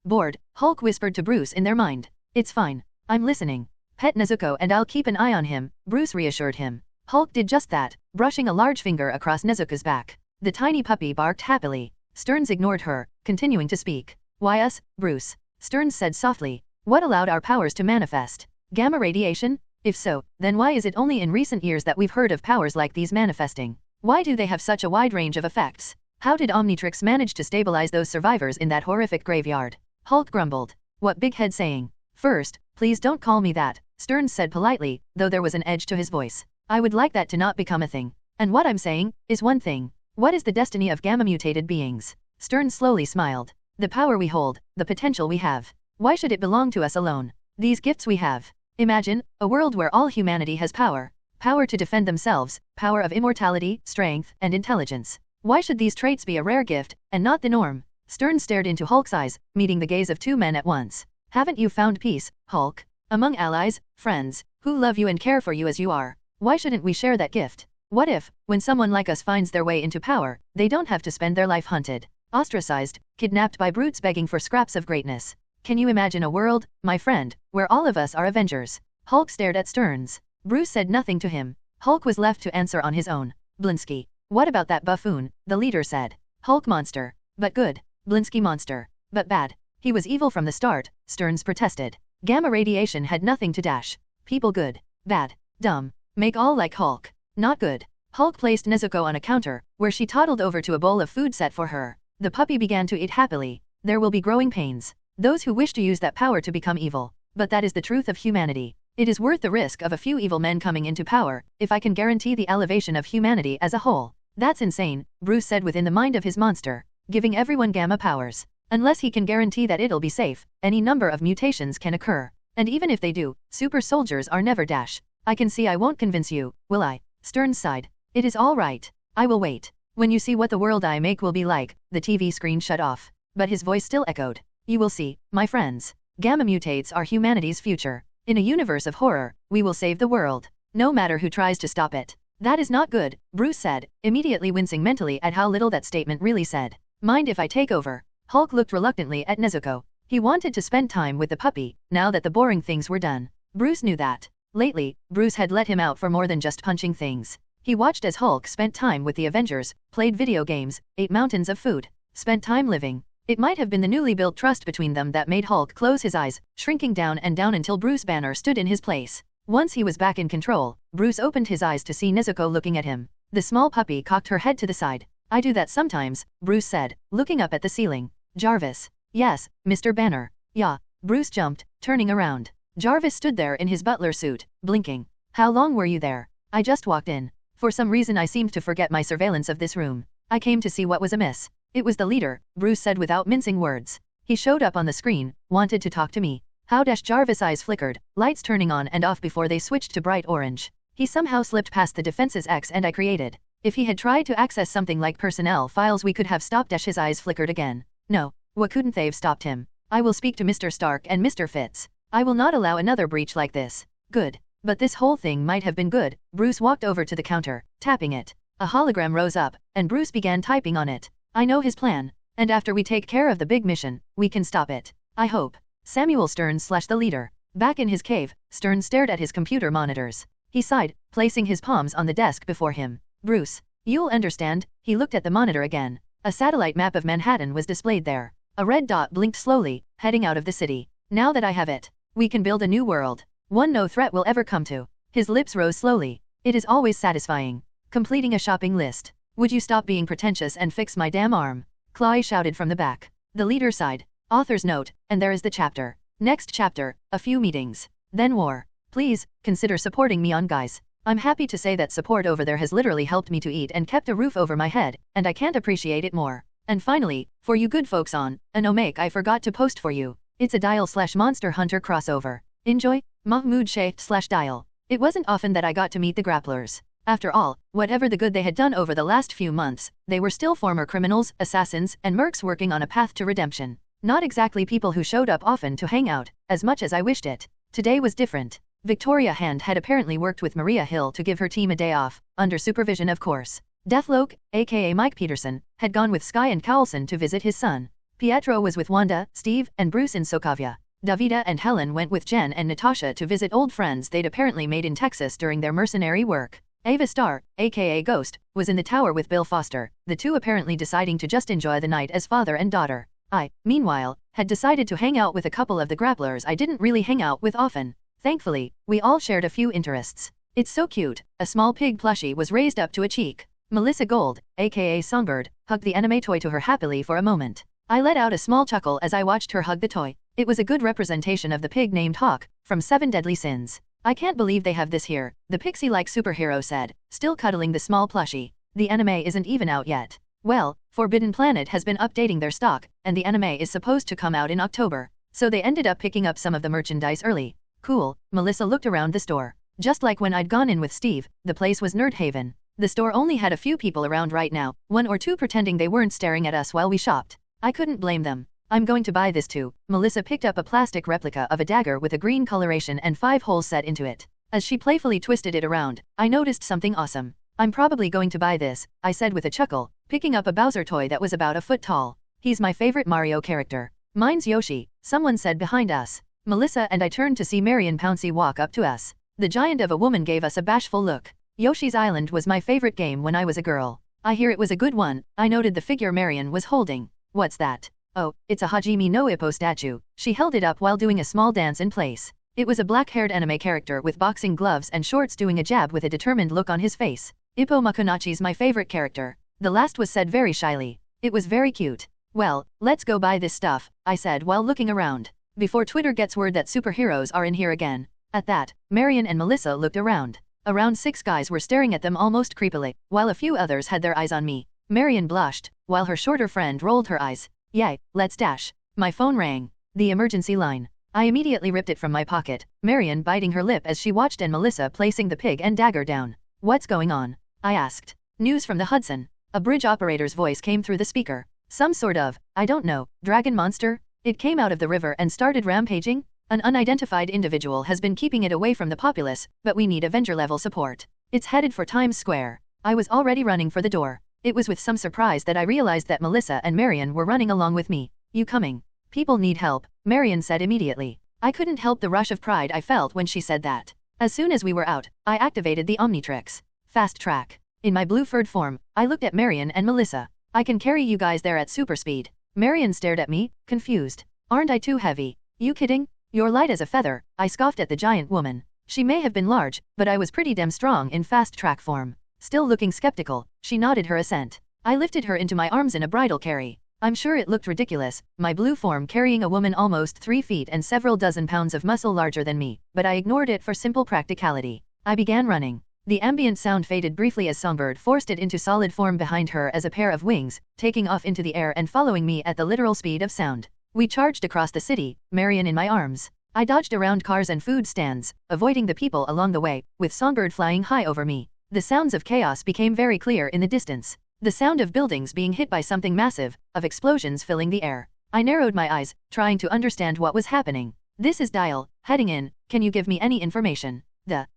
Bored, Hulk whispered to Bruce in their mind. It's fine. I'm listening. Pet Nezuko and I'll keep an eye on him, Bruce reassured him. Hulk did just that, brushing a large finger across Nezuko's back. The tiny puppy barked happily. Stearns ignored her, continuing to speak. Why us, Bruce? Stearns said softly. What allowed our powers to manifest? Gamma radiation? If so, then why is it only in recent years that we've heard of powers like these manifesting? Why do they have such a wide range of effects? How did Omnitrix manage to stabilize those survivors in that horrific graveyard? Hulk grumbled. What big head saying? First, please don't call me that, Stearns said politely, though there was an edge to his voice. I would like that to not become a thing. And what I'm saying, is one thing. What is the destiny of gamma-mutated beings? Stearns slowly smiled. The power we hold, the potential we have. Why should it belong to us alone? These gifts we have. Imagine, a world where all humanity has power. Power to defend themselves, power of immortality, strength, and intelligence. Why should these traits be a rare gift, and not the norm? Stearns stared into Hulk's eyes, meeting the gaze of two men at once. Haven't you found peace, Hulk? Among allies, friends, who love you and care for you as you are. Why shouldn't we share that gift? What if, when someone like us finds their way into power, they don't have to spend their life hunted, ostracized, kidnapped by brutes begging for scraps of greatness? Can you imagine a world, my friend, where all of us are Avengers? Hulk stared at Stearns. Bruce said nothing to him. Hulk was left to answer on his own. Blinsky. What about that buffoon? The leader said. Hulk monster. But good. Blinsky monster. But bad. He was evil from the start, Stearns protested. Gamma radiation had nothing to people good, bad, dumb, make all like Hulk. Not good. Hulk placed Nezuko on a counter, where she toddled over to a bowl of food set for her. The puppy began to eat happily. there will be growing pains. Those who wish to use that power to become evil. But that is the truth of humanity. It is worth the risk of a few evil men coming into power, if I can guarantee the elevation of humanity as a whole. That's insane, Bruce said within the mind of his monster, giving everyone gamma powers. Unless he can guarantee that it'll be safe, any number of mutations can occur. And even if they do, super soldiers are never dash. I can see I won't convince you, will I? Stern sighed. It is all right. I will wait. When you see what the world I make will be like, the TV screen shut off. But his voice still echoed. You will see, my friends. Gamma mutates are humanity's future. In a universe of horror, we will save the world. No matter who tries to stop it. That is not good, Bruce said, immediately wincing mentally at how little that statement really said. Mind if I take over? Hulk looked reluctantly at Nezuko. He wanted to spend time with the puppy, now that the boring things were done. Bruce knew that. Lately, Bruce had let him out for more than just punching things. He watched as Hulk spent time with the Avengers, played video games, ate mountains of food, spent time living. It might have been the newly built trust between them that made Hulk close his eyes, shrinking down and down until Bruce Banner stood in his place. Once he was back in control, Bruce opened his eyes to see Nezuko looking at him. The small puppy cocked her head to the side. I do that sometimes, Bruce said, looking up at the ceiling. Jarvis. Yes, Mr. Banner. Yeah. Bruce jumped, turning around. Jarvis stood there in his butler suit, blinking. How long were you there? I just walked in. For some reason I seemed to forget my surveillance of this room. I came to see what was amiss. It was the leader, Bruce said without mincing words. He showed up on the screen, wanted to talk to me. How Jarvis' eyes flickered, lights turning on and off before they switched to bright orange. He somehow slipped past the defenses X and I created. If he had tried to access something like personnel files we could have stopped. His eyes flickered again. No, what couldn't they've stopped him? I will speak to Mr. Stark and Mr. Fitz. I will not allow another breach like this. Good. But this whole thing might have been good. Bruce walked over to the counter, tapping it. A hologram rose up, and Bruce began typing on it. I know his plan. And after we take care of the big mission, we can stop it. I hope. Samuel Stern / the leader. Back in his cave, Stern stared at his computer monitors. He sighed, placing his palms on the desk before him. Bruce. You'll understand. He looked at the monitor again. A satellite map of Manhattan was displayed there. A red dot blinked slowly, heading out of the city. Now that I have it, we can build a new world. One no threat will ever come to. His lips rose slowly. It is always satisfying. Completing a shopping list. Would you stop being pretentious and fix my damn arm? Chloe shouted from the back. The leader sighed. Author's note, and there is the chapter. Next chapter, a few meetings. Then war. Please, consider supporting me on guys. I'm happy to say that support over there has literally helped me to eat and kept a roof over my head, and I can't appreciate it more. And finally, for you good folks on, an omake I forgot to post for you. It's a Dial/Monster Hunter crossover. Enjoy, Mahmud /Dial. It wasn't often that I got to meet the grapplers. After all, whatever the good they had done over the last few months, they were still former criminals, assassins, and mercs working on a path to redemption. Not exactly people who showed up often to hang out, as much as I wished it. Today was different. Victoria Hand had apparently worked with Maria Hill to give her team a day off, under supervision of course. Deathloke, aka Mike Peterson, had gone with Sky and Cowlson to visit his son. Pietro was with Wanda, Steve, and Bruce in Sokovia. Davida and Helen went with Jen and Natasha to visit old friends they'd apparently made in Texas during their mercenary work. Ava Starr, aka Ghost, was in the tower with Bill Foster, the two apparently deciding to just enjoy the night as father and daughter. I, meanwhile, had decided to hang out with a couple of the grapplers I didn't really hang out with often. Thankfully, we all shared a few interests. It's so cute. A small pig plushie was raised up to a cheek. Melissa Gold, aka Songbird, hugged the anime toy to her happily for a moment. I let out a small chuckle as I watched her hug the toy. It was a good representation of the pig named Hawk, from 7 Deadly Sins. I can't believe they have this here, the pixie-like superhero said, still cuddling the small plushie. The anime isn't even out yet. Well, Forbidden Planet has been updating their stock, and the anime is supposed to come out in October. So they ended up picking up some of the merchandise early. Cool, Melissa looked around the store. Just like when I'd gone in with Steve, the place was Nerd Haven. The store only had a few people around right now, 1 or 2 pretending they weren't staring at us while we shopped. I couldn't blame them. I'm going to buy this too. Melissa picked up a plastic replica of a dagger with a green coloration and 5 holes set into it. As she playfully twisted it around, I noticed something awesome. I'm probably going to buy this, I said with a chuckle, picking up a Bowser toy that was about a foot tall. He's my favorite Mario character. Mine's Yoshi, someone said behind us. Melissa and I turned to see Marion Pouncy walk up to us. The giant of a woman gave us a bashful look. Yoshi's Island was my favorite game when I was a girl. I hear it was a good one. I noted the figure Marion was holding. What's that? Oh, it's a Hajime no Ippo statue. She held it up while doing a small dance in place. It was a black-haired anime character with boxing gloves and shorts doing a jab with a determined look on his face. Ippo Makunachi's my favorite character. The last was said very shyly. It was very cute. Well, let's go buy this stuff, I said while looking around. Before Twitter gets word that superheroes are in here again. At that, Marion and Melissa looked around. Around 6 guys were staring at them almost creepily, while a few others had their eyes on me. Marion blushed, while her shorter friend rolled her eyes. Yay, let's dash. My phone rang. The emergency line. I immediately ripped it from my pocket, Marion biting her lip as she watched and Melissa placing the pig and dagger down. What's going on? I asked. News from the Hudson. A bridge operator's voice came through the speaker. Some sort of, I don't know, dragon monster? It came out of the river and started rampaging? An unidentified individual has been keeping it away from the populace, but we need Avenger-level support. It's headed for Times Square. I was already running for the door. It was with some surprise that I realized that Melissa and Marion were running along with me. You coming? People need help, Marion said immediately. I couldn't help the rush of pride I felt when she said that. As soon as we were out, I activated the Omnitrix. Fast track. In my blue furred form, I looked at Marion and Melissa. I can carry you guys there at super speed. Marion stared at me, confused. Aren't I too heavy? You kidding? You're light as a feather, I scoffed at the giant woman. She may have been large, but I was pretty damn strong in fast track form. Still looking skeptical, she nodded her assent. I lifted her into my arms in a bridal carry. I'm sure it looked ridiculous, my blue form carrying a woman almost 3 feet and several dozen pounds of muscle larger than me, but I ignored it for simple practicality. I began running. The ambient sound faded briefly as Songbird forced it into solid form behind her as a pair of wings, taking off into the air and following me at the literal speed of sound. We charged across the city, Marion in my arms. I dodged around cars and food stands, avoiding the people along the way, with Songbird flying high over me. The sounds of chaos became very clear in the distance. The sound of buildings being hit by something massive, of explosions filling the air. I narrowed my eyes, trying to understand what was happening. This is Dial, heading in, can you give me any information?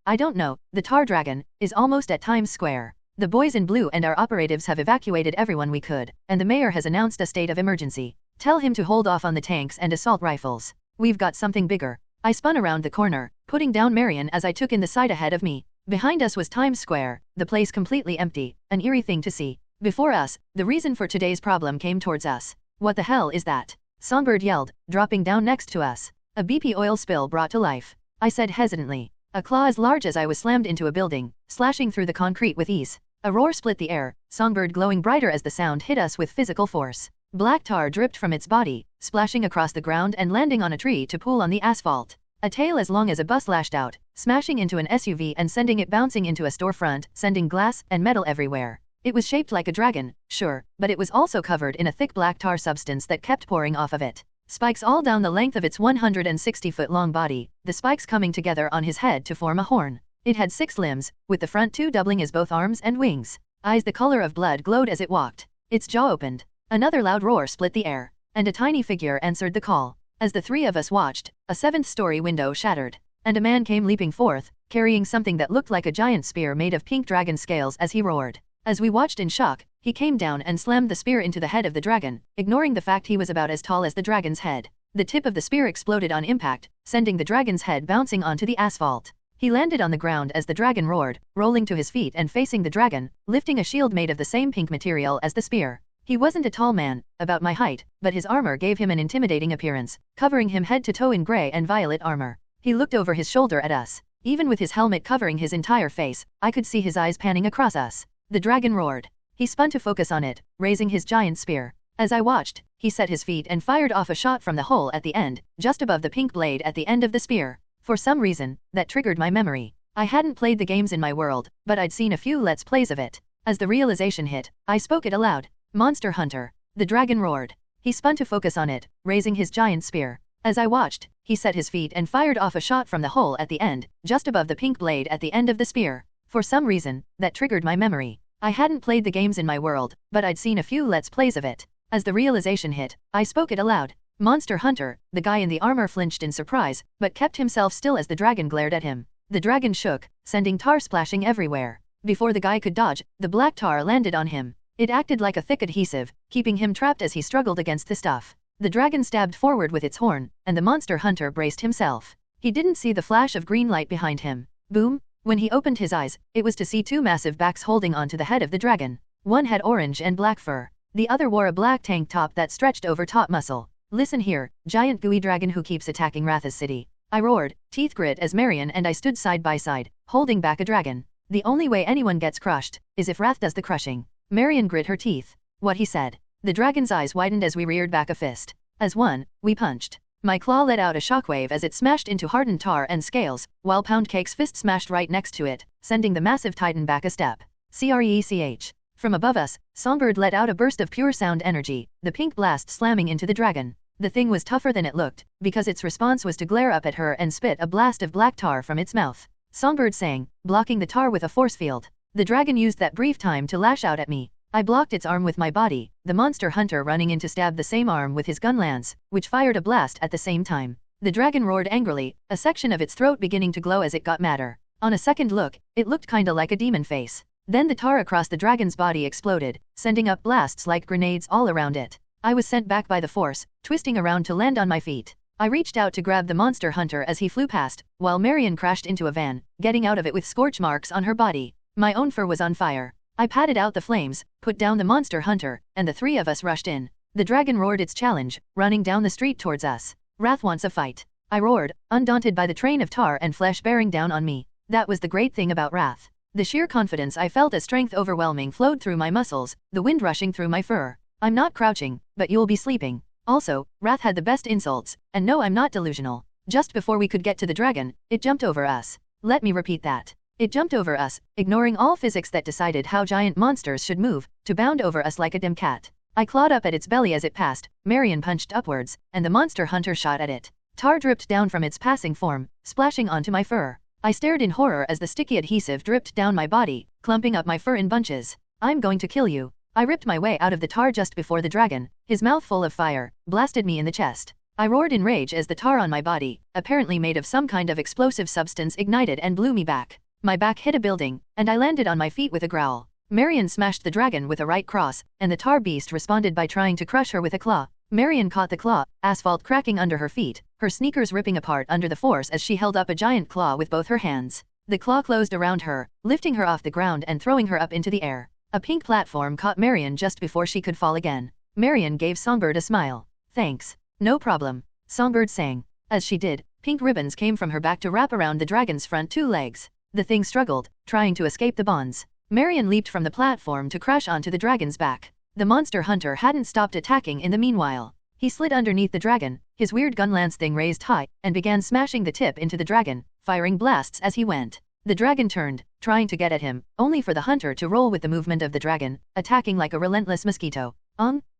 I don't know, the Tar Dragon, is almost at Times Square. The boys in blue and our operatives have evacuated everyone we could, and the mayor has announced a state of emergency. Tell him to hold off on the tanks and assault rifles. We've got something bigger. I spun around the corner, putting down Marion as I took in the sight ahead of me. Behind us was Times Square, the place completely empty, an eerie thing to see. Before us, the reason for today's problem came towards us. What the hell is that? Songbird yelled, dropping down next to us. A BP oil spill brought to life. I said hesitantly. A claw as large as I was slammed into a building, slashing through the concrete with ease. A roar split the air, Songbird glowing brighter as the sound hit us with physical force. Black tar dripped from its body, splashing across the ground and landing on a tree to pool on the asphalt. A tail as long as a bus lashed out, smashing into an SUV and sending it bouncing into a storefront, sending glass and metal everywhere. It was shaped like a dragon, sure, but it was also covered in a thick black tar substance that kept pouring off of it. Spikes all down the length of its 160-foot-long body, the spikes coming together on his head to form a horn. It had 6 limbs, with the front 2 doubling as both arms and wings. Eyes the color of blood glowed as it walked. Its jaw opened. Another loud roar split the air, and a tiny figure answered the call. As the 3 of us watched, a 7th-story window shattered, and a man came leaping forth, carrying something that looked like a giant spear made of pink dragon scales as he roared. As we watched in shock, he came down and slammed the spear into the head of the dragon, ignoring the fact he was about as tall as the dragon's head. The tip of the spear exploded on impact, sending the dragon's head bouncing onto the asphalt. He landed on the ground as the dragon roared, rolling to his feet and facing the dragon, lifting a shield made of the same pink material as the spear. He wasn't a tall man, about my height, but his armor gave him an intimidating appearance, covering him head to toe in gray and violet armor. He looked over his shoulder at us. Even with his helmet covering his entire face, I could see his eyes panning across us. The dragon roared. He spun to focus on it, raising his giant spear. As I watched, he set his feet and fired off a shot from the hole at the end, just above the pink blade at the end of the spear. For some reason, that triggered my memory. I hadn't played the games in my world, but I'd seen a few Let's Plays of it. As the realization hit, I spoke it aloud. Monster Hunter. The dragon roared. He spun to focus on it, raising his giant spear. As I watched, he set his feet and fired off a shot from the hole at the end, just above the pink blade at the end of the spear. For some reason, that triggered my memory. I hadn't played the games in my world, but I'd seen a few Let's Plays of it. As the realization hit, I spoke it aloud. Monster Hunter. The guy in the armor flinched in surprise, but kept himself still as the dragon glared at him. The dragon shook, sending tar splashing everywhere. Before the guy could dodge, the black tar landed on him. It acted like a thick adhesive, keeping him trapped as he struggled against the stuff. The dragon stabbed forward with its horn, and the monster hunter braced himself. He didn't see the flash of green light behind him. Boom! When he opened his eyes, it was to see 2 massive backs holding onto the head of the dragon. One had orange and black fur. The other wore a black tank top that stretched over top muscle. Listen here, giant gooey dragon who keeps attacking Ratha's city. I roared, teeth grit as Marion and I stood side by side, holding back a dragon. The only way anyone gets crushed is if Rath does the crushing. Marion grit her teeth. What he said. The dragon's eyes widened as we reared back a fist. As one, we punched. My claw let out a shockwave as it smashed into hardened tar and scales, while Poundcake's fist smashed right next to it, sending the massive titan back a step. Crech. From above us, Songbird let out a burst of pure sound energy, the pink blast slamming into the dragon. The thing was tougher than it looked, because its response was to glare up at her and spit a blast of black tar from its mouth. Songbird sang, blocking the tar with a force field. The dragon used that brief time to lash out at me. I blocked its arm with my body, the monster hunter running in to stab the same arm with his gun lance, which fired a blast at the same time. The dragon roared angrily, a section of its throat beginning to glow as it got madder. On a second look, it looked kinda like a demon face. Then the tar across the dragon's body exploded, sending up blasts like grenades all around it. I was sent back by the force, twisting around to land on my feet. I reached out to grab the monster hunter as he flew past, while Marion crashed into a van, getting out of it with scorch marks on her body. My own fur was on fire. I patted out the flames, put down the monster hunter, and the three of us rushed in. The dragon roared its challenge, running down the street towards us. Wrath wants a fight. I roared, undaunted by the train of tar and flesh bearing down on me. That was the great thing about Wrath. The sheer confidence I felt as strength overwhelming flowed through my muscles, the wind rushing through my fur. I'm not crouching, but you'll be sleeping. Also, Wrath had the best insults, and no, I'm not delusional. Just before we could get to the dragon, it jumped over us. Let me repeat that. It jumped over us, ignoring all physics that decided how giant monsters should move, to bound over us like a dim cat. I clawed up at its belly as it passed, Marion punched upwards, and the monster hunter shot at it. Tar dripped down from its passing form, splashing onto my fur. I stared in horror as the sticky adhesive dripped down my body, clumping up my fur in bunches. I'm going to kill you. I ripped my way out of the tar just before the dragon, his mouth full of fire, blasted me in the chest. I roared in rage as the tar on my body, apparently made of some kind of explosive substance, ignited and blew me back. My back hit a building, and I landed on my feet with a growl. Marion smashed the dragon with a right cross, and the tar beast responded by trying to crush her with a claw. Marion caught the claw, asphalt cracking under her feet, her sneakers ripping apart under the force as she held up a giant claw with both her hands. The claw closed around her, lifting her off the ground and throwing her up into the air. A pink platform caught Marion just before she could fall again. Marion gave Songbird a smile. Thanks. No problem. Songbird sang. As she did, pink ribbons came from her back to wrap around the dragon's front two legs. The thing struggled, trying to escape the bonds. Marion leaped from the platform to crash onto the dragon's back. The monster hunter hadn't stopped attacking in the meanwhile. He slid underneath the dragon, his weird gun lance thing raised high, and began smashing the tip into the dragon, firing blasts as he went. The dragon turned, trying to get at him, only for the hunter to roll with the movement of the dragon, attacking like a relentless mosquito.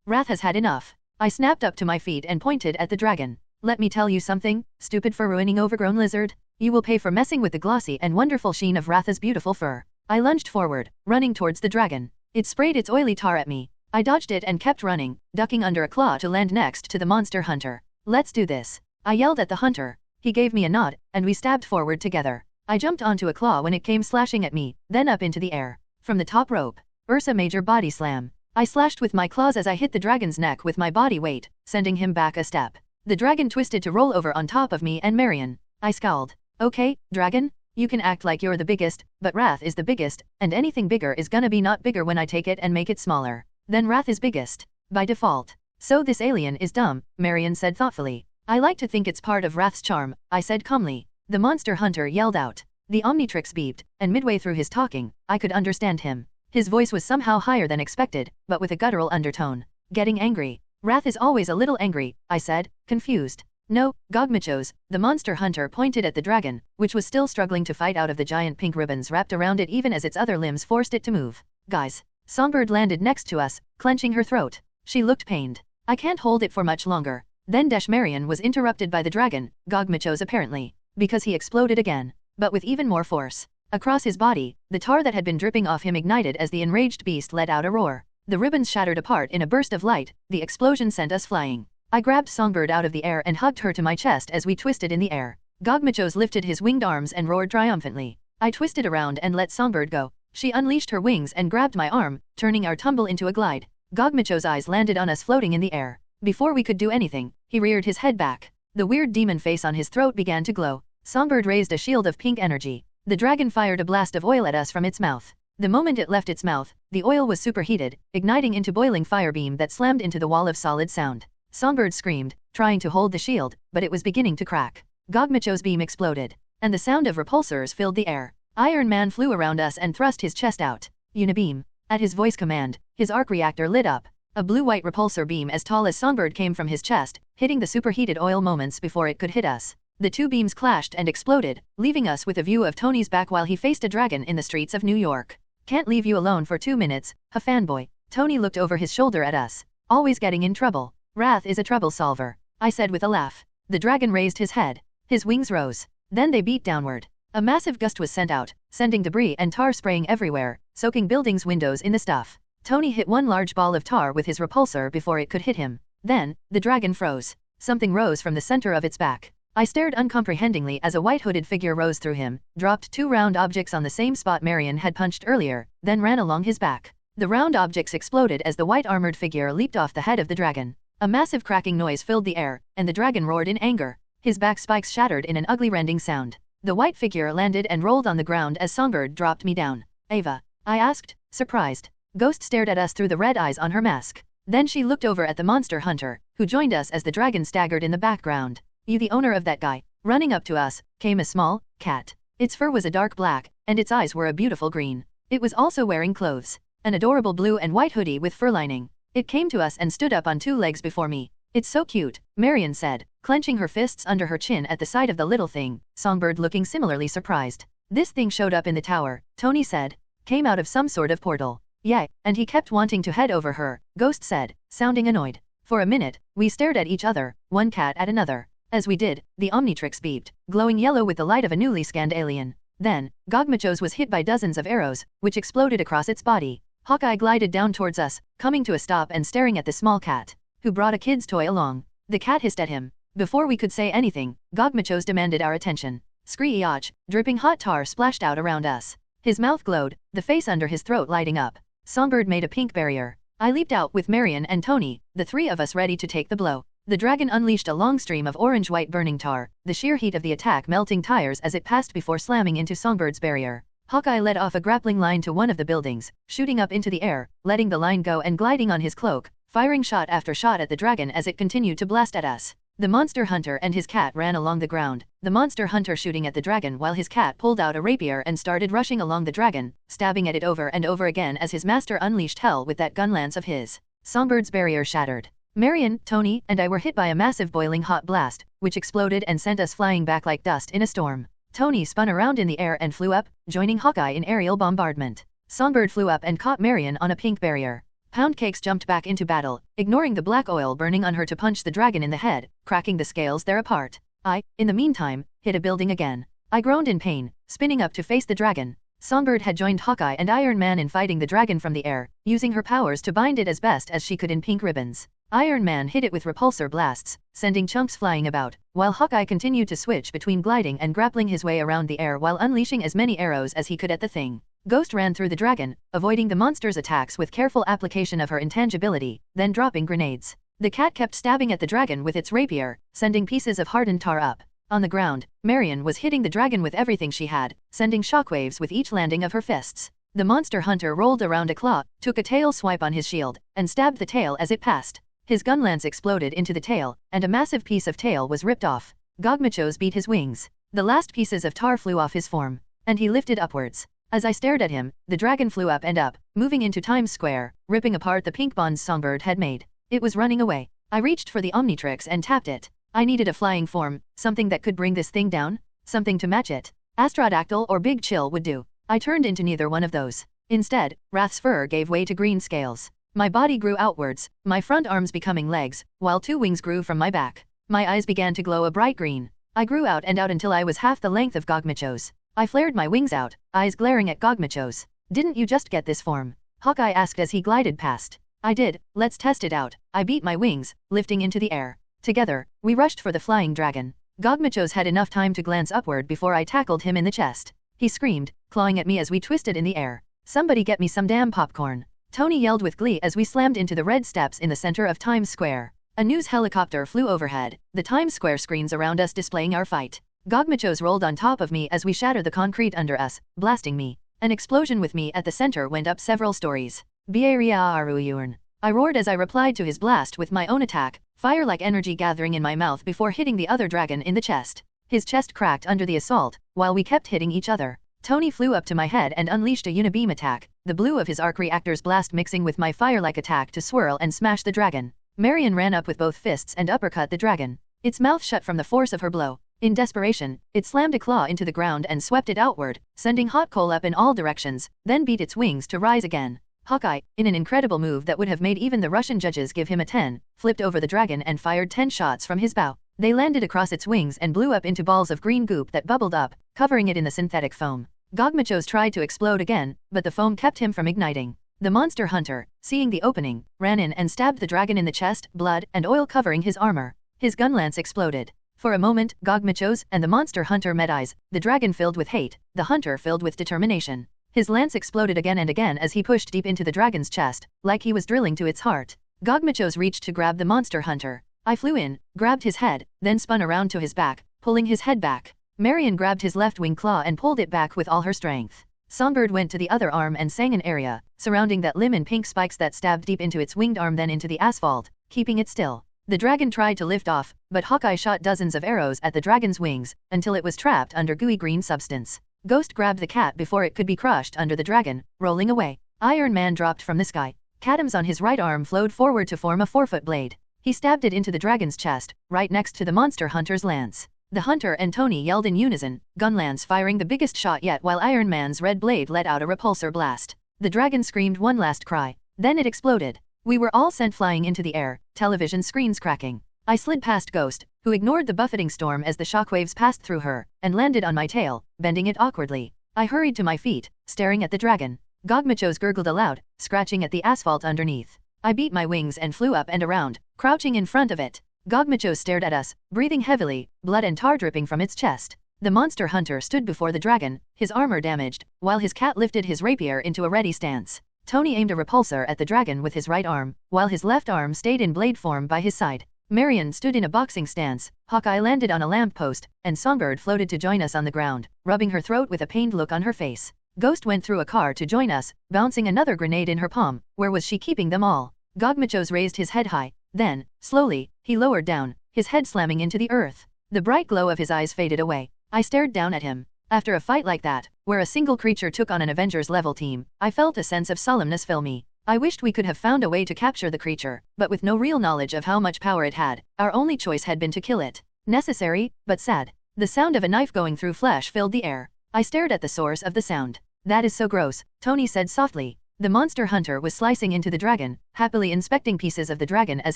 Wrath has had enough. I snapped up to my feet and pointed at the dragon. Let me tell you something, stupid fur-ruining overgrown lizard. You will pay for messing with the glossy and wonderful sheen of Wrath's beautiful fur. I lunged forward, running towards the dragon. It sprayed its oily tar at me. I dodged it and kept running, ducking under a claw to land next to the monster hunter. Let's do this. I yelled at the hunter. He gave me a nod, and we stabbed forward together. I jumped onto a claw when it came slashing at me, then up into the air. From the top rope. Ursa Major body slam. I slashed with my claws as I hit the dragon's neck with my body weight, sending him back a step. The dragon twisted to roll over on top of me and Marion. I scowled. Okay, dragon? You can act like you're the biggest, but Wrath is the biggest, and anything bigger is gonna be not bigger when I take it and make it smaller. Then Wrath is biggest. By default. So this alien is dumb, Marion said thoughtfully. I like to think it's part of Wrath's charm, I said calmly. The monster hunter yelled out. The Omnitrix beeped, and midway through his talking, I could understand him. His voice was somehow higher than expected, but with a guttural undertone. Getting angry. Wrath is always a little angry, I said, confused. No, Gogmachos, the monster hunter pointed at the dragon, which was still struggling to fight out of the giant pink ribbons wrapped around it even as its other limbs forced it to move. Guys. Songbird landed next to us, clenching her throat. She looked pained. I can't hold it for much longer. Then Marion was interrupted by the dragon, Gogmachos apparently, because he exploded again, but with even more force. Across his body, the tar that had been dripping off him ignited as the enraged beast let out a roar. The ribbons shattered apart in a burst of light, the explosion sent us flying. I grabbed Songbird out of the air and hugged her to my chest as we twisted in the air. Gogmachos lifted his winged arms and roared triumphantly. I twisted around and let Songbird go. She unleashed her wings and grabbed my arm, turning our tumble into a glide. Gogmachos' eyes landed on us floating in the air. Before we could do anything, he reared his head back. The weird demon face on his throat began to glow. Songbird raised a shield of pink energy. The dragon fired a blast of oil at us from its mouth. The moment it left its mouth, the oil was superheated, igniting into boiling fire beam that slammed into the wall of solid sound. Songbird screamed, trying to hold the shield, but it was beginning to crack. Gogmachos' beam exploded, and the sound of repulsors filled the air. Iron Man flew around us and thrust his chest out. Unibeam. At his voice command, his arc reactor lit up. A blue-white repulsor beam as tall as Songbird came from his chest, hitting the superheated oil moments before it could hit us. The two beams clashed and exploded, leaving us with a view of Tony's back while he faced a dragon in the streets of New York. Can't leave you alone for 2 minutes, a fanboy. Tony looked over his shoulder at us. Always getting in trouble. Wrath is a trouble solver, I said with a laugh. The dragon raised his head. His wings rose. Then they beat downward. A massive gust was sent out, sending debris and tar spraying everywhere, soaking buildings' windows in the stuff. Tony hit one large ball of tar with his repulsor before it could hit him. Then, the dragon froze. Something rose from the center of its back. I stared uncomprehendingly as a white hooded figure rose through him, dropped 2 round objects on the same spot Marion had punched earlier, then ran along his back. The round objects exploded as the white armored figure leaped off the head of the dragon. A massive cracking noise filled the air, and the dragon roared in anger. His back spikes shattered in an ugly rending sound. The white figure landed and rolled on the ground as Songbird dropped me down. Ava? I asked, surprised. Ghost stared at us through the red eyes on her mask. Then she looked over at the monster hunter, who joined us as the dragon staggered in the background. You the owner of that guy? Running up to us, came a small cat. Its fur was a dark black, and its eyes were a beautiful green. It was also wearing clothes. An adorable blue and white hoodie with fur lining. It came to us and stood up on 2 legs before me. It's so cute, Marion said, clenching her fists under her chin at the sight of the little thing, Songbird looking similarly surprised. This thing showed up in the tower, Tony said. Came out of some sort of portal. Yeah, and he kept wanting to head over her, Ghost said, sounding annoyed. For a minute, we stared at each other, one cat at another. As we did, the Omnitrix beeped, glowing yellow with the light of a newly scanned alien. Then, Gogmachos was hit by dozens of arrows, which exploded across its body. Hawkeye glided down towards us, coming to a stop and staring at the small cat, who brought a kid's toy along. The cat hissed at him. Before we could say anything, Gogmachos demanded our attention. Scree-eoch, dripping hot tar splashed out around us. His mouth glowed, the face under his throat lighting up. Songbird made a pink barrier. I leaped out with Marion and Tony, the 3 of us ready to take the blow. The dragon unleashed a long stream of orange-white burning tar, the sheer heat of the attack melting tires as it passed before slamming into Songbird's barrier. Hawkeye led off a grappling line to one of the buildings, shooting up into the air, letting the line go and gliding on his cloak, firing shot after shot at the dragon as it continued to blast at us. The monster hunter and his cat ran along the ground, the monster hunter shooting at the dragon while his cat pulled out a rapier and started rushing along the dragon, stabbing at it over and over again as his master unleashed hell with that gun lance of his. Songbird's barrier shattered. Marion, Tony, and I were hit by a massive boiling hot blast, which exploded and sent us flying back like dust in a storm. Tony spun around in the air and flew up, joining Hawkeye in aerial bombardment. Songbird flew up and caught Marion on a pink barrier. Poundcakes jumped back into battle, ignoring the black oil burning on her to punch the dragon in the head, cracking the scales there apart. I, in the meantime, hit a building again. I groaned in pain, spinning up to face the dragon. Songbird had joined Hawkeye and Iron Man in fighting the dragon from the air, using her powers to bind it as best as she could in pink ribbons. Iron Man hit it with repulsor blasts, sending chunks flying about, while Hawkeye continued to switch between gliding and grappling his way around the air while unleashing as many arrows as he could at the thing. Ghost ran through the dragon, avoiding the monster's attacks with careful application of her intangibility, then dropping grenades. The cat kept stabbing at the dragon with its rapier, sending pieces of hardened tar up. On the ground, Marion was hitting the dragon with everything she had, sending shockwaves with each landing of her fists. The monster hunter rolled around a claw, took a tail swipe on his shield, and stabbed the tail as it passed. His gun lance exploded into the tail, and a massive piece of tail was ripped off. Gogmachos beat his wings. The last pieces of tar flew off his form, and he lifted upwards. As I stared at him, the dragon flew up and up, moving into Times Square, ripping apart the pink bonds Songbird had made. It was running away. I reached for the Omnitrix and tapped it. I needed a flying form, something that could bring this thing down, something to match it. Astrodactyl or Big Chill would do. I turned into neither one of those. Instead, Wrath's fur gave way to green scales. My body grew outwards, my front arms becoming legs, while 2 wings grew from my back. My eyes began to glow a bright green. I grew out and out until I was half the length of Gogmachos. I flared my wings out, eyes glaring at Gogmachos. Didn't you just get this form? Hawkeye asked as he glided past. I did, let's test it out. I beat my wings, lifting into the air. Together, we rushed for the flying dragon. Gogmachos had enough time to glance upward before I tackled him in the chest. He screamed, clawing at me as we twisted in the air. Somebody get me some damn popcorn. Tony yelled with glee as we slammed into the red steps in the center of Times Square. A news helicopter flew overhead, the Times Square screens around us displaying our fight. Gogmachos rolled on top of me as we shattered the concrete under us, blasting me. An explosion with me at the center went up several stories. Biariaaruyurn. I roared as I replied to his blast with my own attack, fire-like energy gathering in my mouth before hitting the other dragon in the chest. His chest cracked under the assault, while we kept hitting each other. Tony flew up to my head and unleashed a unibeam attack, the blue of his arc reactor's blast mixing with my fire-like attack to swirl and smash the dragon. Marion ran up with both fists and uppercut the dragon. Its mouth shut from the force of her blow. In desperation, it slammed a claw into the ground and swept it outward, sending hot coal up in all directions, then beat its wings to rise again. Hawkeye, in an incredible move that would have made even the Russian judges give him a 10, flipped over the dragon and fired 10 shots from his bow. They landed across its wings and blew up into balls of green goop that bubbled up, covering it in the synthetic foam. Gogmachos tried to explode again, but the foam kept him from igniting. The monster hunter, seeing the opening, ran in and stabbed the dragon in the chest, blood and oil covering his armor. His gun lance exploded. For a moment, Gogmachos and the monster hunter met eyes, the dragon filled with hate, the hunter filled with determination. His lance exploded again and again as he pushed deep into the dragon's chest, like he was drilling to its heart. Gogmachos reached to grab the monster hunter. I flew in, grabbed his head, then spun around to his back, pulling his head back. Marion grabbed his left wing claw and pulled it back with all her strength. Songbird went to the other arm and sang an aria, surrounding that limb in pink spikes that stabbed deep into its winged arm then into the asphalt, keeping it still. The dragon tried to lift off, but Hawkeye shot dozens of arrows at the dragon's wings, until it was trapped under gooey green substance. Ghost grabbed the cat before it could be crushed under the dragon, rolling away. Iron Man dropped from the sky. Cadams on his right arm flowed forward to form a 4-foot blade. He stabbed it into the dragon's chest, right next to the monster hunter's lance. The hunter and Tony yelled in unison, Gunlance firing the biggest shot yet while Iron Man's red blade let out a repulsor blast. The dragon screamed one last cry. Then it exploded. We were all sent flying into the air, television screens cracking. I slid past Ghost, who ignored the buffeting storm as the shockwaves passed through her, and landed on my tail, bending it awkwardly. I hurried to my feet, staring at the dragon. Gogmachos gurgled aloud, scratching at the asphalt underneath. I beat my wings and flew up and around, crouching in front of it. Gogmachos stared at us, breathing heavily, blood and tar dripping from its chest. The monster hunter stood before the dragon, his armor damaged, while his cat lifted his rapier into a ready stance. Tony aimed a repulsor at the dragon with his right arm, while his left arm stayed in blade form by his side. Marion stood in a boxing stance, Hawkeye landed on a lamppost, and Songbird floated to join us on the ground, rubbing her throat with a pained look on her face. Ghost went through a car to join us, bouncing another grenade in her palm. Where was she keeping them all? Gogmachos raised his head high. Then, slowly, he lowered down, his head slamming into the earth. The bright glow of his eyes faded away. I stared down at him. After a fight like that, where a single creature took on an Avengers level team, I felt a sense of solemnness fill me. I wished we could have found a way to capture the creature, but with no real knowledge of how much power it had, our only choice had been to kill it. Necessary, but sad. The sound of a knife going through flesh filled the air. I stared at the source of the sound. That is so gross, Tony said softly. The monster hunter was slicing into the dragon, happily inspecting pieces of the dragon as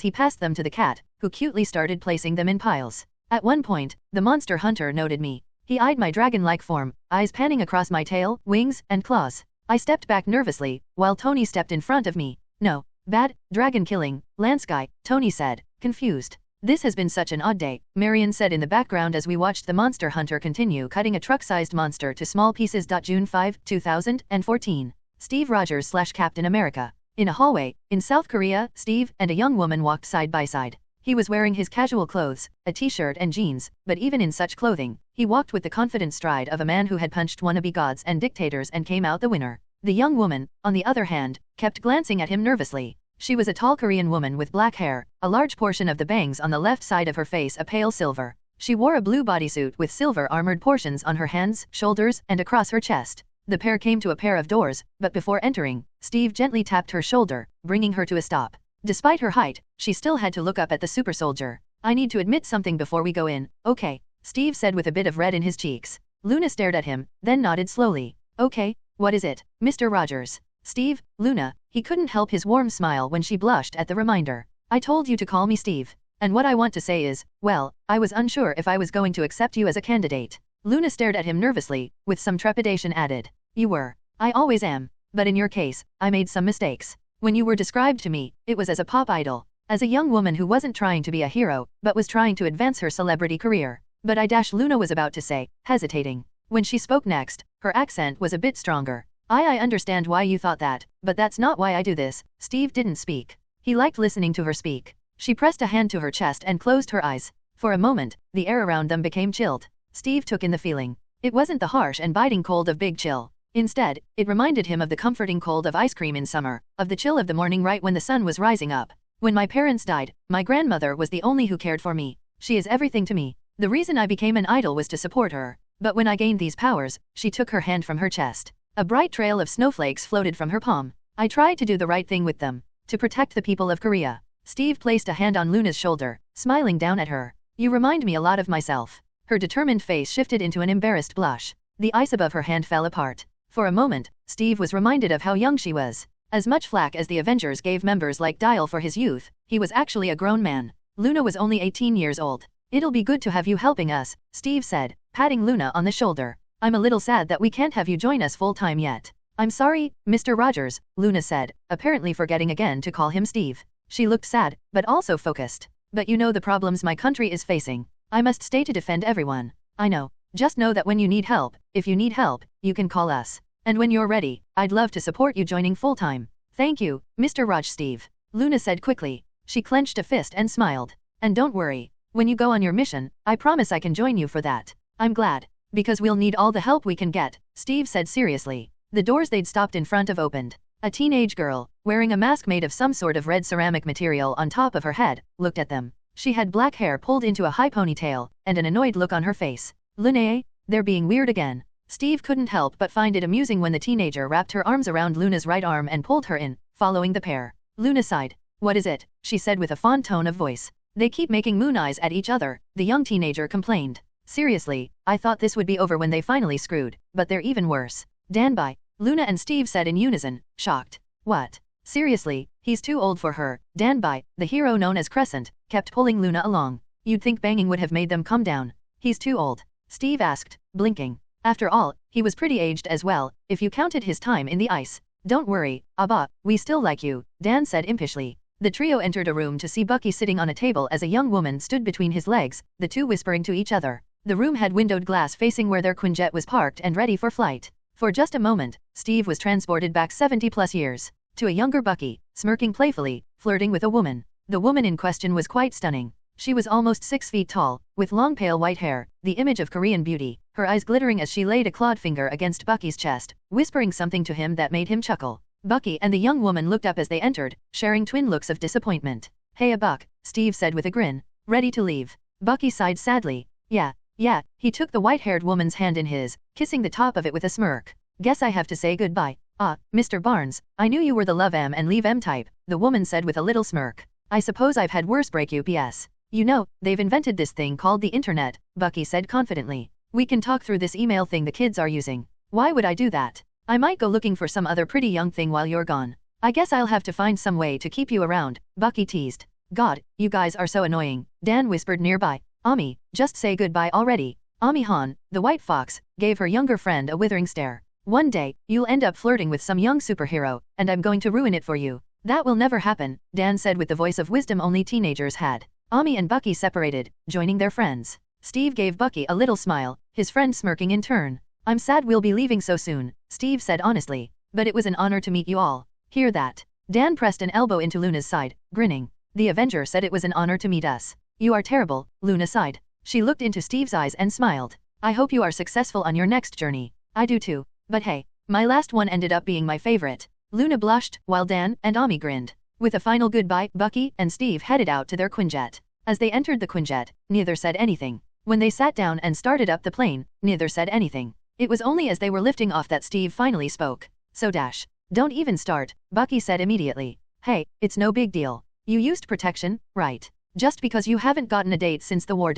he passed them to the cat, who cutely started placing them in piles. At one point, the monster hunter noted me. He eyed my dragon-like form, eyes panning across my tail, wings, and claws. I stepped back nervously, while Tony stepped in front of me. No, bad, dragon killing, Lance guy, Tony said, confused. This has been such an odd day, Marion said in the background as we watched the monster hunter continue cutting a truck-sized monster to small pieces. June 5, 2014. Steve Rogers / Captain America. In a hallway, in South Korea, Steve and a young woman walked side by side. He was wearing his casual clothes, a t-shirt and jeans, but even in such clothing, he walked with the confident stride of a man who had punched wannabe gods and dictators and came out the winner. The young woman, on the other hand, kept glancing at him nervously. She was a tall Korean woman with black hair, a large portion of the bangs on the left side of her face a pale silver. She wore a blue bodysuit with silver armored portions on her hands, shoulders, and across her chest. The pair came to a pair of doors, but before entering, Steve gently tapped her shoulder, bringing her to a stop. Despite her height, she still had to look up at the super soldier. I need to admit something before we go in, okay, Steve said with a bit of red in his cheeks. Luna stared at him, then nodded slowly. Okay, what is it, Mr. Rogers? Steve, Luna, he couldn't help his warm smile when she blushed at the reminder. I told you to call me Steve. And what I want to say is, well, I was unsure if I was going to accept you as a candidate. Luna stared at him nervously, with some trepidation added. You were. I always am. But in your case, I made some mistakes. When you were described to me, it was as a pop idol. As a young woman who wasn't trying to be a hero, but was trying to advance her celebrity career. But Luna was about to say, hesitating. When she spoke next, her accent was a bit stronger. I understand why you thought that, but that's not why I do this. Steve didn't speak. He liked listening to her speak. She pressed a hand to her chest and closed her eyes. For a moment, the air around them became chilled. Steve took in the feeling. It wasn't the harsh and biting cold of Big Chill. Instead, it reminded him of the comforting cold of ice cream in summer, of the chill of the morning right when the sun was rising up. When my parents died, my grandmother was the only who cared for me. She is everything to me. The reason I became an idol was to support her. But when I gained these powers, she took her hand from her chest. A bright trail of snowflakes floated from her palm. I tried to do the right thing with them. To protect the people of Korea. Steve placed a hand on Luna's shoulder, smiling down at her. You remind me a lot of myself. Her determined face shifted into an embarrassed blush. The ice above her hand fell apart. For a moment, Steve was reminded of how young she was. As much flack as the Avengers gave members like Dial for his youth, he was actually a grown man. Luna was only 18 years old. It'll be good to have you helping us, Steve said, patting Luna on the shoulder. I'm a little sad that we can't have you join us full-time yet. I'm sorry, Mr. Rogers, Luna said, apparently forgetting again to call him Steve. She looked sad, but also focused. But you know the problems my country is facing. I must stay to defend everyone. I know. Just know that when you need help, if you need help, you can call us. And when you're ready, I'd love to support you joining full-time. Thank you, Mr. Raj Steve. Luna said quickly. She clenched a fist and smiled. And don't worry. When you go on your mission, I promise I can join you for that. I'm glad. Because we'll need all the help we can get, Steve said seriously. The doors they'd stopped in front of opened. A teenage girl, wearing a mask made of some sort of red ceramic material on top of her head, looked at them. She had black hair pulled into a high ponytail, and an annoyed look on her face. Luna, they're being weird again. Steve couldn't help but find it amusing when the teenager wrapped her arms around Luna's right arm and pulled her in, following the pair. Luna sighed. What is it? She said with a fond tone of voice. They keep making moon eyes at each other, the young teenager complained. Seriously, I thought this would be over when they finally screwed, but they're even worse. Danby, Luna and Steve said in unison, shocked. What? Seriously, he's too old for her. Danby, the hero known as Crescent, kept pulling Luna along. You'd think banging would have made them calm down. He's too old, Steve asked, blinking. After all, he was pretty aged as well, if you counted his time in the ice. Don't worry, Abba, we still like you, Dan said impishly. The trio entered a room to see Bucky sitting on a table as a young woman stood between his legs, the two whispering to each other. The room had windowed glass facing where their Quinjet was parked and ready for flight. For just a moment, Steve was transported back 70+ years, to a younger Bucky, smirking playfully, flirting with a woman. The woman in question was quite stunning. She was almost 6 feet tall, with long pale white hair, the image of Korean beauty, her eyes glittering as she laid a clawed finger against Bucky's chest, whispering something to him that made him chuckle. Bucky and the young woman looked up as they entered, sharing twin looks of disappointment. Hey Buck, Steve said with a grin. Ready to leave? Bucky sighed sadly. Yeah, he took the white-haired woman's hand in his, kissing the top of it with a smirk. Guess I have to say goodbye. Mr. Barnes, I knew you were the love em and leave em type, the woman said with a little smirk. I suppose I've had worse break UPS. You know, they've invented this thing called the internet, Bucky said confidently. We can talk through this email thing the kids are using. Why would I do that? I might go looking for some other pretty young thing while you're gone. I guess I'll have to find some way to keep you around, Bucky teased. God, you guys are so annoying, Dan whispered nearby. Ami, just say goodbye already. Ami Han, the white fox, gave her younger friend a withering stare. One day, you'll end up flirting with some young superhero, and I'm going to ruin it for you. That will never happen, Dan said with the voice of wisdom only teenagers had. Ami and Bucky separated, joining their friends. Steve gave Bucky a little smile, his friend smirking in turn. I'm sad we'll be leaving so soon, Steve said honestly. But it was an honor to meet you all. Hear that? Dan pressed an elbow into Luna's side, grinning. The Avenger said it was an honor to meet us. You are terrible, Luna sighed. She looked into Steve's eyes and smiled. I hope you are successful on your next journey. I do too. But hey, my last one ended up being my favorite. Luna blushed, while Dan and Ami grinned. With a final goodbye, Bucky and Steve headed out to their Quinjet. As they entered the Quinjet, neither said anything. When they sat down and started up the plane, neither said anything. It was only as they were lifting off that Steve finally spoke. So don't even start, Bucky said immediately. Hey, it's no big deal. You used protection, right? Just because you haven't gotten a date since the war .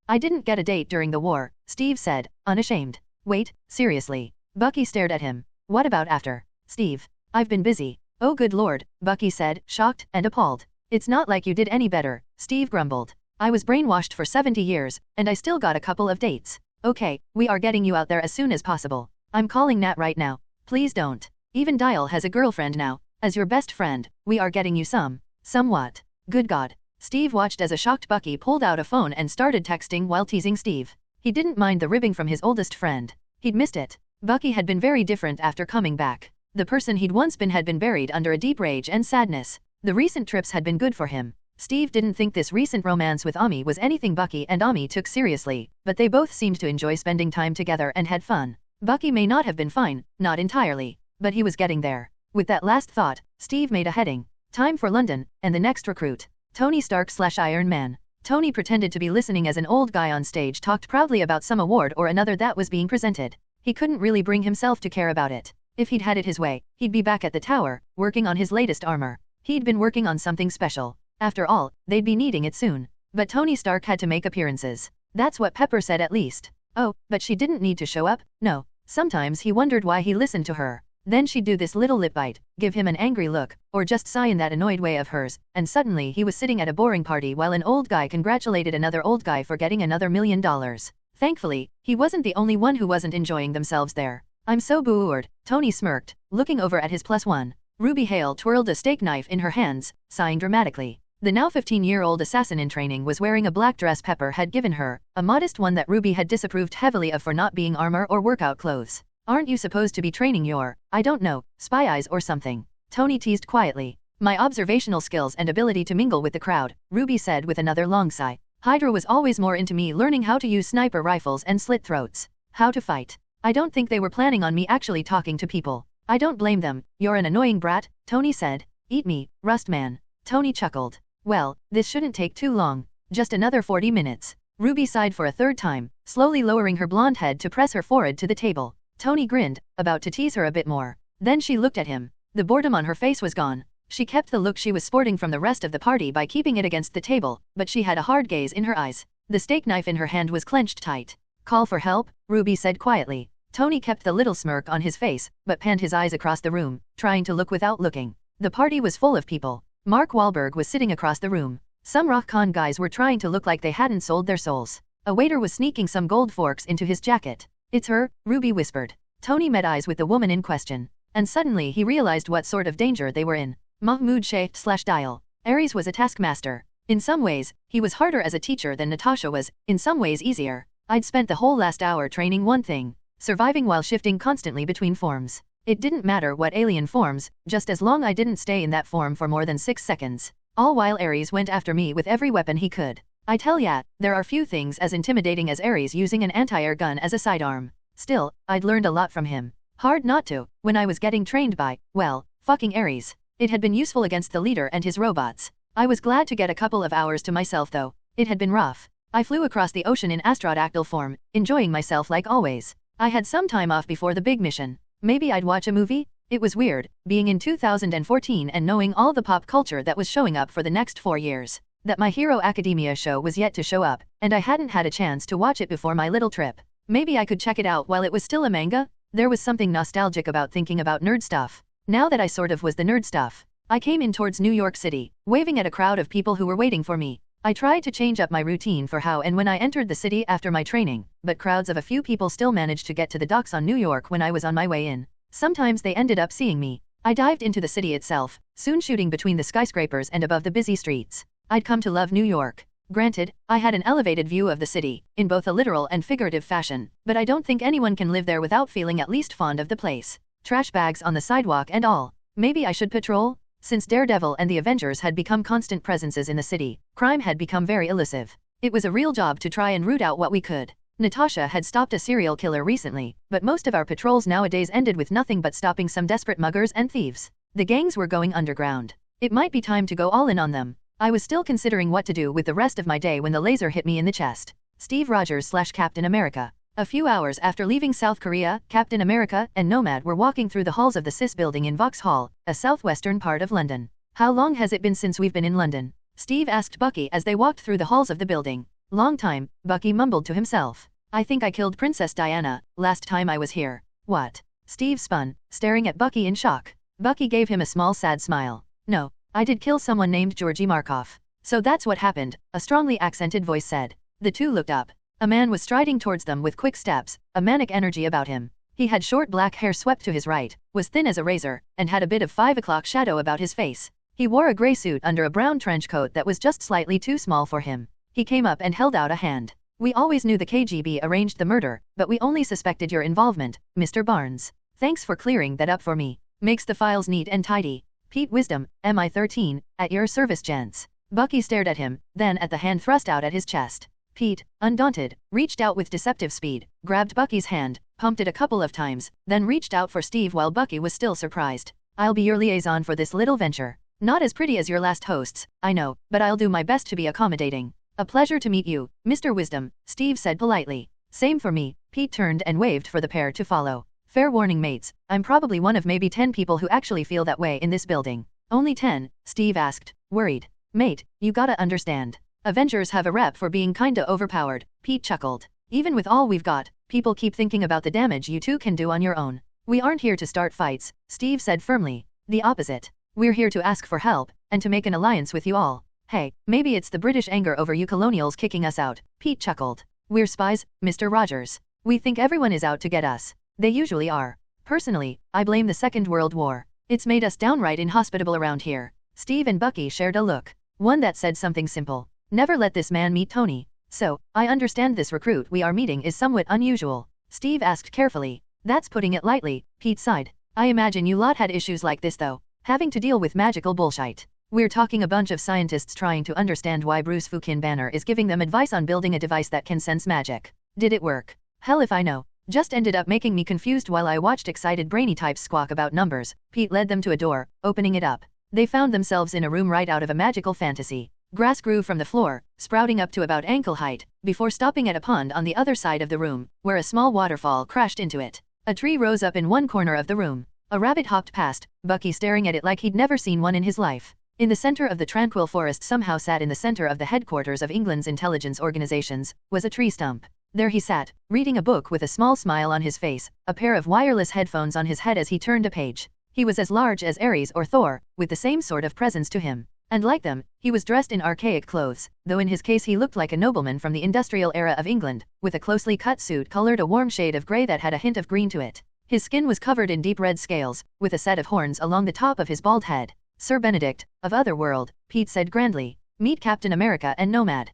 I didn't get a date during the war, Steve said, unashamed. Wait, seriously? Bucky stared at him. What about after? Steve, I've been busy. Oh good lord, Bucky said, shocked and appalled. It's not like you did any better, Steve grumbled. I was brainwashed for 70 years, and I still got a couple of dates. Okay, we are getting you out there as soon as possible. I'm calling Nat right now. Please don't. Even Dial has a girlfriend now. As your best friend, we are getting you somewhat. Good God. Steve watched as a shocked Bucky pulled out a phone and started texting while teasing Steve. He didn't mind the ribbing from his oldest friend. He'd missed it. Bucky had been very different after coming back. The person he'd once been had been buried under a deep rage and sadness. The recent trips had been good for him. Steve didn't think this recent romance with Ami was anything Bucky and Ami took seriously, but they both seemed to enjoy spending time together and had fun. Bucky may not have been fine, not entirely, but he was getting there. With that last thought, Steve made a heading. Time for London, and the next recruit. Tony Stark / Iron Man. Tony pretended to be listening as an old guy on stage talked proudly about some award or another that was being presented. He couldn't really bring himself to care about it. If he'd had it his way, he'd be back at the tower, working on his latest armor. He'd been working on something special. After all, they'd be needing it soon. But Tony Stark had to make appearances. That's what Pepper said at least. Oh, but she didn't need to show up, no. Sometimes he wondered why he listened to her. Then she'd do this little lip bite, give him an angry look, or just sigh in that annoyed way of hers, and suddenly he was sitting at a boring party while an old guy congratulated another old guy for getting another $1 million. Thankfully, he wasn't the only one who wasn't enjoying themselves there. I'm so bored, Tony smirked, looking over at his +1. Ruby Hale twirled a steak knife in her hands, sighing dramatically. The now 15-year-old assassin in training was wearing a black dress Pepper had given her, a modest one that Ruby had disapproved heavily of for not being armor or workout clothes. Aren't you supposed to be training your, I don't know, spy eyes or something? Tony teased quietly. My observational skills and ability to mingle with the crowd, Ruby said with another long sigh. Hydra was always more into me learning how to use sniper rifles and slit throats. How to fight. I don't think they were planning on me actually talking to people. I don't blame them, you're an annoying brat, Tony said. Eat me, Rust Man. Tony chuckled. Well, this shouldn't take too long. Just another 40 minutes. Ruby sighed for a third time, slowly lowering her blonde head to press her forehead to the table. Tony grinned, about to tease her a bit more. Then she looked at him. The boredom on her face was gone. She kept the look she was sporting from the rest of the party by keeping it against the table, but she had a hard gaze in her eyes. The steak knife in her hand was clenched tight. Call for help, Ruby said quietly. Tony kept the little smirk on his face, but panned his eyes across the room, trying to look without looking. The party was full of people. Mark Wahlberg was sitting across the room. Some rock-con guys were trying to look like they hadn't sold their souls. A waiter was sneaking some gold forks into his jacket. It's her, Ruby whispered. Tony met eyes with the woman in question. And suddenly he realized what sort of danger they were in. Mahmud /Dial. Aries was a taskmaster. In some ways, he was harder as a teacher than Natasha was, in some ways easier. I'd spent the whole last hour training one thing. Surviving while shifting constantly between forms. It didn't matter what alien forms, just as long I didn't stay in that form for more than 6 seconds. All while Aries went after me with every weapon he could. I tell ya, there are few things as intimidating as Aries using an anti-air gun as a sidearm. Still, I'd learned a lot from him. Hard not to, when I was getting trained by, well, fucking Aries. It had been useful against the leader and his robots. I was glad to get a couple of hours to myself though. It had been rough. I flew across the ocean in astrodactyl form, enjoying myself like always. I had some time off before the big mission. Maybe I'd watch a movie? It was weird, being in 2014 and knowing all the pop culture that was showing up for the next 4 years. That My Hero Academia show was yet to show up, and I hadn't had a chance to watch it before my little trip. Maybe I could check it out while it was still a manga? There was something nostalgic about thinking about nerd stuff. Now that I sort of was the nerd stuff. I came in towards New York City, waving at a crowd of people who were waiting for me. I tried to change up my routine for how and when I entered the city after my training, but crowds of a few people still managed to get to the docks on New York when I was on my way in. Sometimes they ended up seeing me. I dived into the city itself, soon shooting between the skyscrapers and above the busy streets. I'd come to love New York. Granted, I had an elevated view of the city, in both a literal and figurative fashion, but I don't think anyone can live there without feeling at least fond of the place. Trash bags on the sidewalk and all. Maybe I should patrol? Since Daredevil and the Avengers had become constant presences in the city, crime had become very elusive. It was a real job to try and root out what we could. Natasha had stopped a serial killer recently, but most of our patrols nowadays ended with nothing but stopping some desperate muggers and thieves. The gangs were going underground. It might be time to go all in on them. I was still considering what to do with the rest of my day when the laser hit me in the chest. Steve Rogers / Captain America. A few hours after leaving South Korea, Captain America and Nomad were walking through the halls of the CIS building in Vauxhall, a southwestern part of London. How long has it been since we've been in London? Steve asked Bucky as they walked through the halls of the building. Long time, Bucky mumbled to himself. I think I killed Princess Diana, last time I was here. What? Steve spun, staring at Bucky in shock. Bucky gave him a small sad smile. No, I did kill someone named Georgy Markov. So that's what happened, a strongly accented voice said. The two looked up. A man was striding towards them with quick steps, a manic energy about him. He had short black hair swept to his right, was thin as a razor, and had a bit of 5 o'clock shadow about his face. He wore a gray suit under a brown trench coat that was just slightly too small for him. He came up and held out a hand. We always knew the KGB arranged the murder, but we only suspected your involvement, Mr. Barnes. Thanks for clearing that up for me. Makes the files neat and tidy. Pete Wisdom, MI13, at your service, gents. Bucky stared at him, then at the hand thrust out at his chest. Pete, undaunted, reached out with deceptive speed, grabbed Bucky's hand, pumped it a couple of times, then reached out for Steve while Bucky was still surprised. I'll be your liaison for this little venture. Not as pretty as your last hosts, I know, but I'll do my best to be accommodating. A pleasure to meet you, Mr. Wisdom, Steve said politely. Same for me, Pete turned and waved for the pair to follow. Fair warning mates, I'm probably one of maybe 10 people who actually feel that way in this building. Only 10, Steve asked, worried. Mate, you gotta understand. Avengers have a rep for being kinda overpowered, Pete chuckled. Even with all we've got, people keep thinking about the damage you two can do on your own. We aren't here to start fights, Steve said firmly. The opposite. We're here to ask for help, and to make an alliance with you all. Hey, maybe it's the British anger over you colonials kicking us out, Pete chuckled. We're spies, Mr. Rogers. We think everyone is out to get us. They usually are. Personally, I blame the Second World War. It's made us downright inhospitable around here. Steve and Bucky shared a look. One that said something simple. Never let this man meet Tony. So, I understand this recruit we are meeting is somewhat unusual. Steve asked carefully. That's putting it lightly, Pete sighed. I imagine you lot had issues like this though. Having to deal with magical bullshit. We're talking a bunch of scientists trying to understand why Bruce Fukin Banner is giving them advice on building a device that can sense magic. Did it work? Hell if I know. Just ended up making me confused while I watched excited brainy types squawk about numbers. Pete led them to a door, opening it up. They found themselves in a room right out of a magical fantasy. Grass grew from the floor, sprouting up to about ankle height, before stopping at a pond on the other side of the room, where a small waterfall crashed into it. A tree rose up in one corner of the room. A rabbit hopped past, Bucky staring at it like he'd never seen one in his life. In the center of the tranquil forest somehow sat in the center of the headquarters of England's intelligence organizations, was a tree stump. There he sat, reading a book with a small smile on his face, a pair of wireless headphones on his head as he turned a page. He was as large as Aries or Thor, with the same sort of presence to him. And like them, he was dressed in archaic clothes, though in his case he looked like a nobleman from the industrial era of England, with a closely cut suit colored a warm shade of grey that had a hint of green to it. His skin was covered in deep red scales, with a set of horns along the top of his bald head. Sir Benedict, of Otherworld, Pete said grandly. Meet Captain America and Nomad.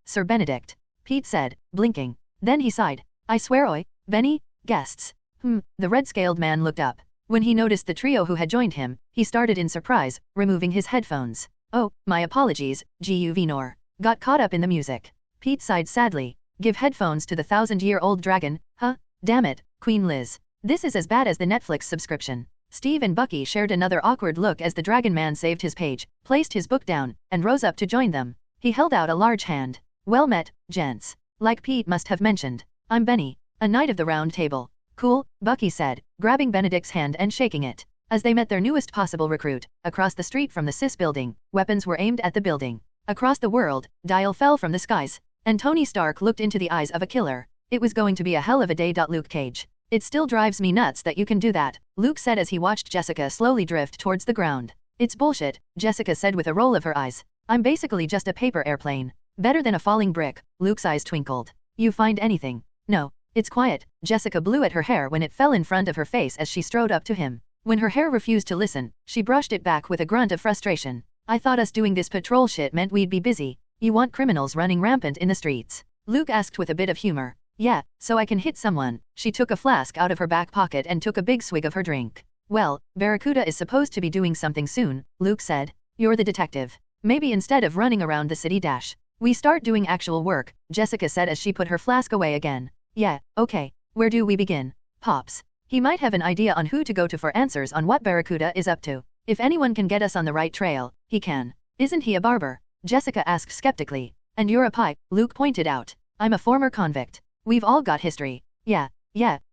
Sir Benedict. Pete said, blinking. Then he sighed. I swear oi, Benny, guests. The red-scaled man looked up. When he noticed the trio who had joined him, he started in surprise, removing his headphones. Oh, my apologies, Guvinor. Got caught up in the music. Pete sighed sadly. Give headphones to the 1,000-year-old dragon, huh? Damn it, Queen Liz. This is as bad as the Netflix subscription. Steve and Bucky shared another awkward look as the dragon man saved his page, placed his book down, and rose up to join them. He held out a large hand. Well met, gents. Like Pete must have mentioned. I'm Benny, a knight of the Round Table. Cool, Bucky said, grabbing Benedict's hand and shaking it. As they met their newest possible recruit, across the street from the CIS building, weapons were aimed at the building. Across the world, Dial fell from the skies, and Tony Stark looked into the eyes of a killer. It was going to be a hell of a day. Luke Cage. It still drives me nuts that you can do that, Luke said as he watched Jessica slowly drift towards the ground. It's bullshit, Jessica said with a roll of her eyes. I'm basically just a paper airplane. Better than a falling brick, Luke's eyes twinkled. You find anything? No. It's quiet, Jessica blew at her hair when it fell in front of her face as she strode up to him. When her hair refused to listen, she brushed it back with a grunt of frustration. I thought us doing this patrol shit meant we'd be busy. You want criminals running rampant in the streets? Luke asked with a bit of humor. Yeah, so I can hit someone. She took a flask out of her back pocket and took a big swig of her drink. Well, Barracuda is supposed to be doing something soon, Luke said. You're the detective. Maybe instead of running around the city we start doing actual work, Jessica said as she put her flask away again. Yeah, okay. Where do we begin? Pops. He might have an idea on who to go to for answers on what Barracuda is up to. If anyone can get us on the right trail, he can. Isn't he a barber? Jessica asked skeptically. And you're a pipe, Luke pointed out. I'm a former convict. We've all got history. Yeah,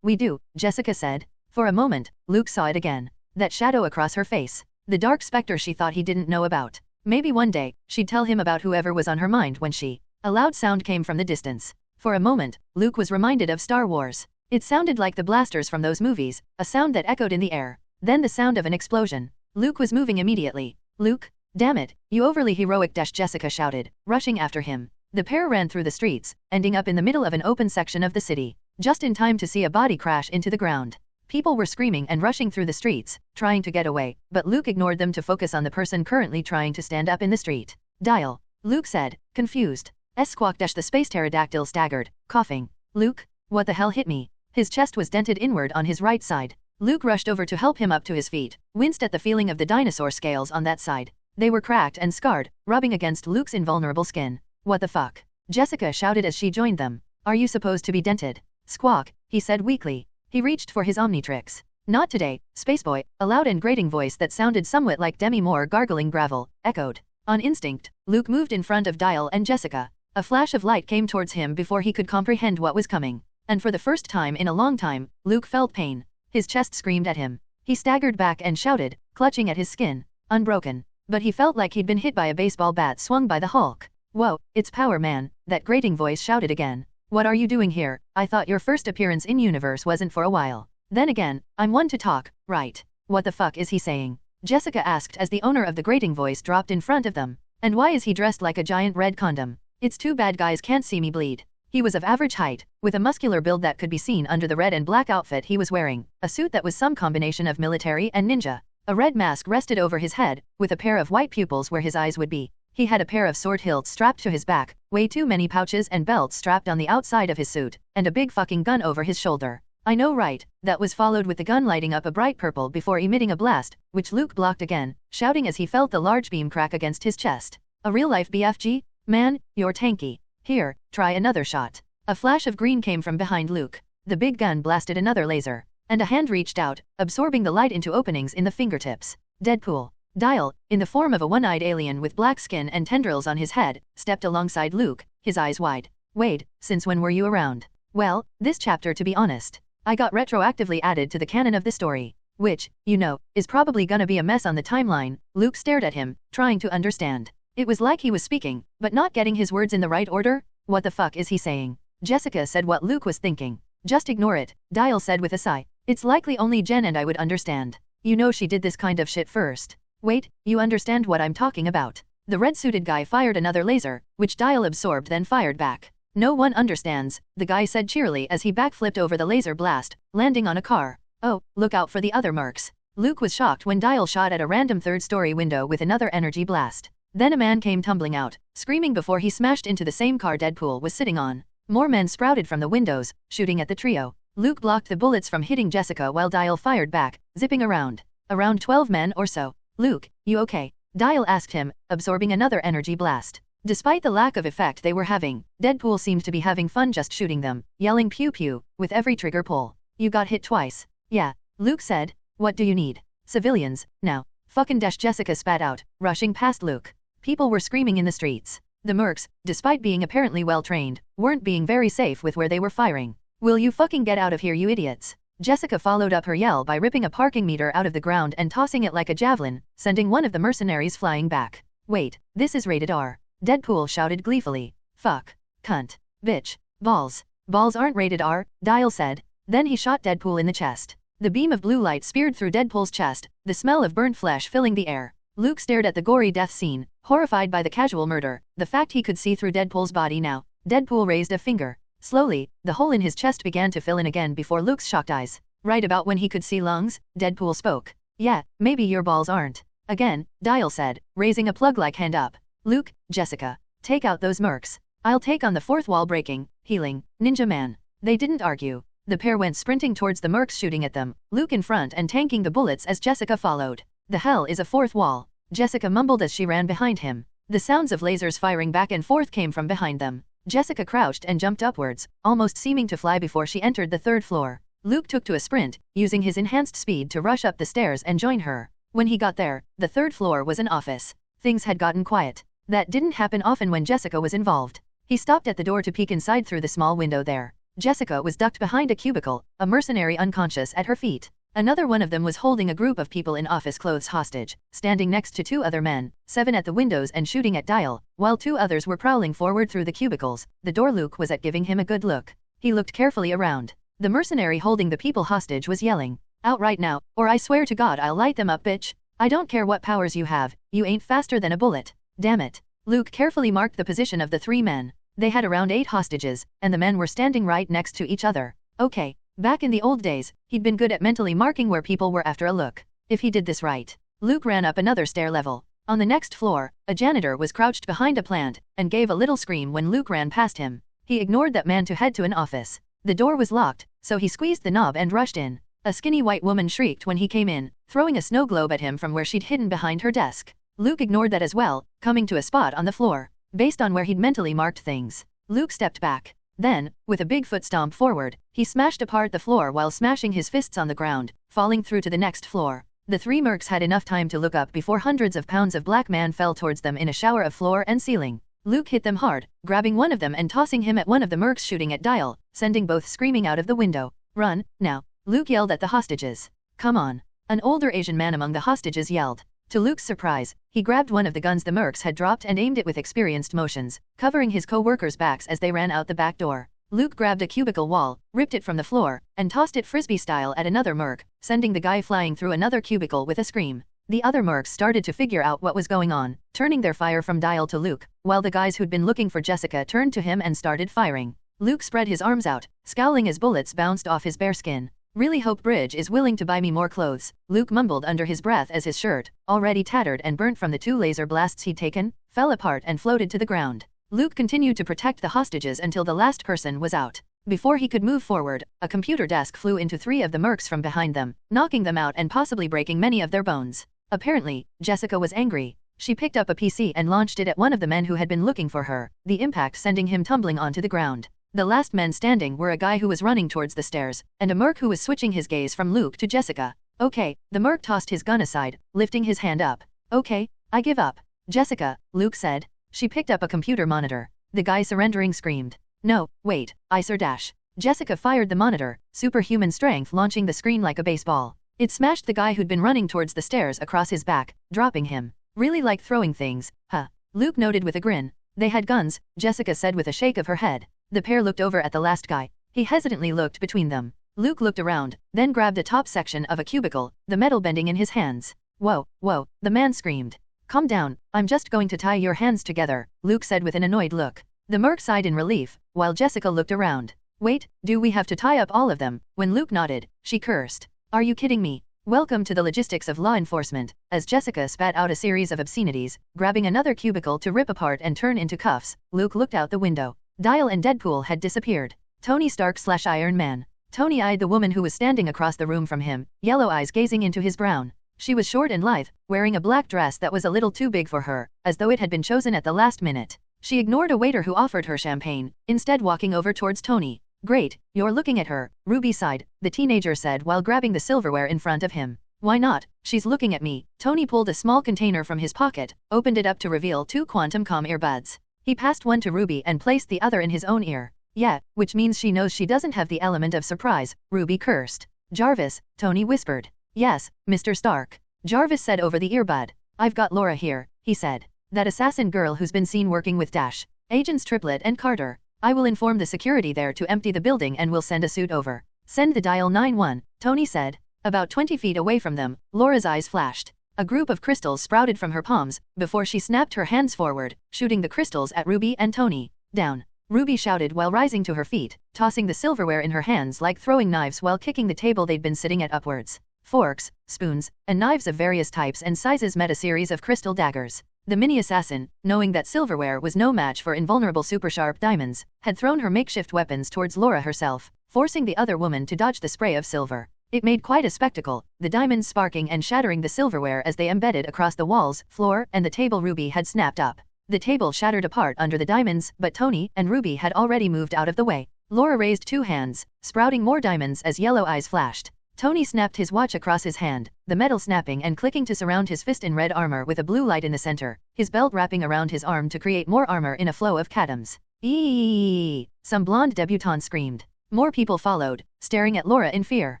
we do, Jessica said. For a moment, Luke saw it again. That shadow across her face. The dark specter she thought he didn't know about. Maybe one day, she'd tell him about whoever was on her mind when she... A loud sound came from the distance. For a moment, Luke was reminded of Star Wars. It sounded like the blasters from those movies, a sound that echoed in the air. Then the sound of an explosion. Luke was moving immediately. Luke? Damn it, you overly heroic, Jessica shouted, rushing after him. The pair ran through the streets, ending up in the middle of an open section of the city, just in time to see a body crash into the ground. People were screaming and rushing through the streets, trying to get away, but Luke ignored them to focus on the person currently trying to stand up in the street. Dial. Luke said, confused. Squawk. The space pterodactyl staggered, coughing. Luke? What the hell hit me? His chest was dented inward on his right side. Luke rushed over to help him up to his feet, winced at the feeling of the dinosaur scales on that side. They were cracked and scarred, rubbing against Luke's invulnerable skin. What the fuck? Jessica shouted as she joined them. Are you supposed to be dented? Squawk, he said weakly. He reached for his Omnitrix. Not today, Spaceboy, a loud and grating voice that sounded somewhat like Demi Moore gargling gravel, echoed. On instinct, Luke moved in front of Dial and Jessica. A flash of light came towards him before he could comprehend what was coming. And for the first time in a long time, Luke felt pain. His chest screamed at him. He staggered back and shouted, clutching at his skin. Unbroken. But he felt like he'd been hit by a baseball bat swung by the Hulk. Whoa, it's Power Man, that grating voice shouted again. What are you doing here? I thought your first appearance in universe wasn't for a while. Then again, I'm one to talk, right? What the fuck is he saying? Jessica asked as the owner of the grating voice dropped in front of them. And why is he dressed like a giant red condom? It's too bad guys can't see me bleed. He was of average height, with a muscular build that could be seen under the red and black outfit he was wearing, a suit that was some combination of military and ninja. A red mask rested over his head, with a pair of white pupils where his eyes would be. He had a pair of sword hilts strapped to his back, way too many pouches and belts strapped on the outside of his suit, and a big fucking gun over his shoulder. I know right, that was followed with the gun lighting up a bright purple before emitting a blast, which Luke blocked again, shouting as he felt the large beam crack against his chest. A real-life BFG? Man, you're tanky. Here, try another shot. A flash of green came from behind Luke. The big gun blasted another laser. And a hand reached out, absorbing the light into openings in the fingertips. Deadpool. Dial, in the form of a one-eyed alien with black skin and tendrils on his head, stepped alongside Luke, his eyes wide. Wade, since when were you around? Well, this chapter to be honest. I got retroactively added to the canon of the story. Which, you know, is probably gonna be a mess on the timeline. Luke stared at him, trying to understand. It was like he was speaking, but not getting his words in the right order. What the fuck is he saying? Jessica said what Luke was thinking. Just ignore it, Dial said with a sigh. It's likely only Jen and I would understand. You know she did this kind of shit first. Wait, you understand what I'm talking about. The red-suited guy fired another laser, which Dial absorbed then fired back. No one understands, the guy said cheerily as he backflipped over the laser blast, landing on a car. Oh, look out for the other mercs. Luke was shocked when Dial shot at a random third-story window with another energy blast. Then a man came tumbling out, screaming before he smashed into the same car Deadpool was sitting on. More men sprouted from the windows, shooting at the trio. Luke blocked the bullets from hitting Jessica while Dial fired back, zipping around. Around 12 men or so. Luke, you okay? Dial asked him, absorbing another energy blast. Despite the lack of effect they were having, Deadpool seemed to be having fun just shooting them, yelling pew pew, with every trigger pull. You got hit twice. Yeah, Luke said. What do you need? Civilians, now. Fucking dash Jessica spat out, rushing past Luke. People were screaming in the streets. The mercs, despite being apparently well-trained, weren't being very safe with where they were firing. Will you fucking get out of here you idiots? Jessica followed up her yell by ripping a parking meter out of the ground and tossing it like a javelin, sending one of the mercenaries flying back. Wait, this is rated R. Deadpool shouted gleefully. Fuck. Cunt. Bitch. Balls. Balls aren't rated R, Dial said. Then he shot Deadpool in the chest. The beam of blue light speared through Deadpool's chest, the smell of burnt flesh filling the air. Luke stared at the gory death scene, horrified by the casual murder, the fact he could see through Deadpool's body now. Deadpool raised a finger. Slowly, the hole in his chest began to fill in again before Luke's shocked eyes. Right about when he could see lungs, Deadpool spoke. Yeah, maybe your balls aren't. Again, Dial said, raising a plug-like hand up. Luke, Jessica, take out those mercs. I'll take on the fourth wall breaking, healing, ninja man. They didn't argue. The pair went sprinting towards the mercs shooting at them, Luke in front and tanking the bullets as Jessica followed. The hell is a fourth wall? Jessica mumbled as she ran behind him. The sounds of lasers firing back and forth came from behind them. Jessica crouched and jumped upwards, almost seeming to fly before she entered the third floor. Luke took to a sprint, using his enhanced speed to rush up the stairs and join her. When he got there, the third floor was an office. Things had gotten quiet. That didn't happen often when Jessica was involved. He stopped at the door to peek inside through the small window there. Jessica was ducked behind a cubicle, a mercenary unconscious at her feet. Another one of them was holding a group of people in office clothes hostage, standing next to two other men, 7 at the windows and shooting at Dial, while 2 others were prowling forward through the cubicles. The door Luke was at giving him a good look. He looked carefully around. The mercenary holding the people hostage was yelling, "Out right now, or I swear to God I'll light them up, bitch. I don't care what powers you have, you ain't faster than a bullet. Damn it." Luke carefully marked the position of the 3 men. They had around 8 hostages, and the men were standing right next to each other. Okay. Back in the old days, he'd been good at mentally marking where people were after a look. If he did this right. Luke ran up another stair level. On the next floor, a janitor was crouched behind a plant, and gave a little scream when Luke ran past him. He ignored that man to head to an office. The door was locked, so he squeezed the knob and rushed in. A skinny white woman shrieked when he came in, throwing a snow globe at him from where she'd hidden behind her desk. Luke ignored that as well, coming to a spot on the floor. Based on where he'd mentally marked things, Luke stepped back. Then, with a big foot stomp forward, he smashed apart the floor while smashing his fists on the ground, falling through to the next floor. The 3 mercs had enough time to look up before hundreds of pounds of black man fell towards them in a shower of floor and ceiling. Luke hit them hard, grabbing one of them and tossing him at one of the mercs shooting at Dial, sending both screaming out of the window. Run, now, Luke yelled at the hostages. Come on. An older Asian man among the hostages yelled. To Luke's surprise, he grabbed one of the guns the mercs had dropped and aimed it with experienced motions, covering his co-workers' backs as they ran out the back door. Luke grabbed a cubicle wall, ripped it from the floor, and tossed it frisbee style at another merc, sending the guy flying through another cubicle with a scream. The other mercs started to figure out what was going on, turning their fire from Dial to Luke, while the guys who'd been looking for Jessica turned to him and started firing. Luke spread his arms out, scowling as bullets bounced off his bare skin. Really hope Bridge is willing to buy me more clothes, Luke mumbled under his breath as his shirt, already tattered and burnt from the 2 laser blasts he'd taken, fell apart and floated to the ground. Luke continued to protect the hostages until the last person was out. Before he could move forward, a computer desk flew into 3 of the mercs from behind them, knocking them out and possibly breaking many of their bones. Apparently, Jessica was angry. She picked up a PC and launched it at one of the men who had been looking for her, the impact sending him tumbling onto the ground. The last men standing were a guy who was running towards the stairs, and a merc who was switching his gaze from Luke to Jessica. Okay, the merc tossed his gun aside, lifting his hand up. Okay, I give up. Jessica, Luke said. She picked up a computer monitor. The guy surrendering screamed. No, wait, ISR dash. Jessica fired the monitor, superhuman strength launching the screen like a baseball. It smashed the guy who'd been running towards the stairs across his back, dropping him. Really like throwing things, huh? Luke noted with a grin. They had guns, Jessica said with a shake of her head. The pair looked over at the last guy. He hesitantly looked between them. Luke looked around, then grabbed the top section of a cubicle, the metal bending in his hands. Whoa, whoa, the man screamed. Calm down, I'm just going to tie your hands together, Luke said with an annoyed look. The merc sighed in relief, while Jessica looked around. Wait, do we have to tie up all of them? When Luke nodded, she cursed. Are you kidding me? Welcome to the logistics of law enforcement, as Jessica spat out a series of obscenities, grabbing another cubicle to rip apart and turn into cuffs. Luke looked out the window. Dial and Deadpool had disappeared. Tony Stark/Iron Man. Tony eyed the woman who was standing across the room from him, yellow eyes gazing into his brown. She was short and lithe, wearing a black dress that was a little too big for her, as though it had been chosen at the last minute. She ignored a waiter who offered her champagne, instead walking over towards Tony. Great, you're looking at her, Ruby sighed, the teenager said while grabbing the silverware in front of him. Why not? She's looking at me. Tony pulled a small container from his pocket, opened it up to reveal 2 quantum com earbuds. He passed one to Ruby and placed the other in his own ear. Yeah, which means she knows she doesn't have the element of surprise, Ruby cursed. Jarvis, Tony whispered. Yes, Mr. Stark. Jarvis said over the earbud. I've got Laura here, he said. That assassin girl who's been seen working with Dash, Agents Triplet and Carter. I will inform the security there to empty the building and we'll send a suit over. Send the dial 91, Tony said. About 20 feet away from them, Laura's eyes flashed. A group of crystals sprouted from her palms, before she snapped her hands forward, shooting the crystals at Ruby and Tony. Down. Ruby shouted while rising to her feet, tossing the silverware in her hands like throwing knives while kicking the table they'd been sitting at upwards. Forks, spoons, and knives of various types and sizes met a series of crystal daggers. The mini-assassin, knowing that silverware was no match for invulnerable super-sharp diamonds, had thrown her makeshift weapons towards Laura herself, forcing the other woman to dodge the spray of silver. It made quite a spectacle, the diamonds sparking and shattering the silverware as they embedded across the walls, floor, and the table Ruby had snapped up. The table shattered apart under the diamonds, but Tony and Ruby had already moved out of the way. Laura raised 2 hands, sprouting more diamonds as yellow eyes flashed. Tony snapped his watch across his hand, the metal snapping and clicking to surround his fist in red armor with a blue light in the center, his belt wrapping around his arm to create more armor in a flow of catoms. Eeeeeee! Some blonde debutante screamed. More people followed, staring at Laura in fear.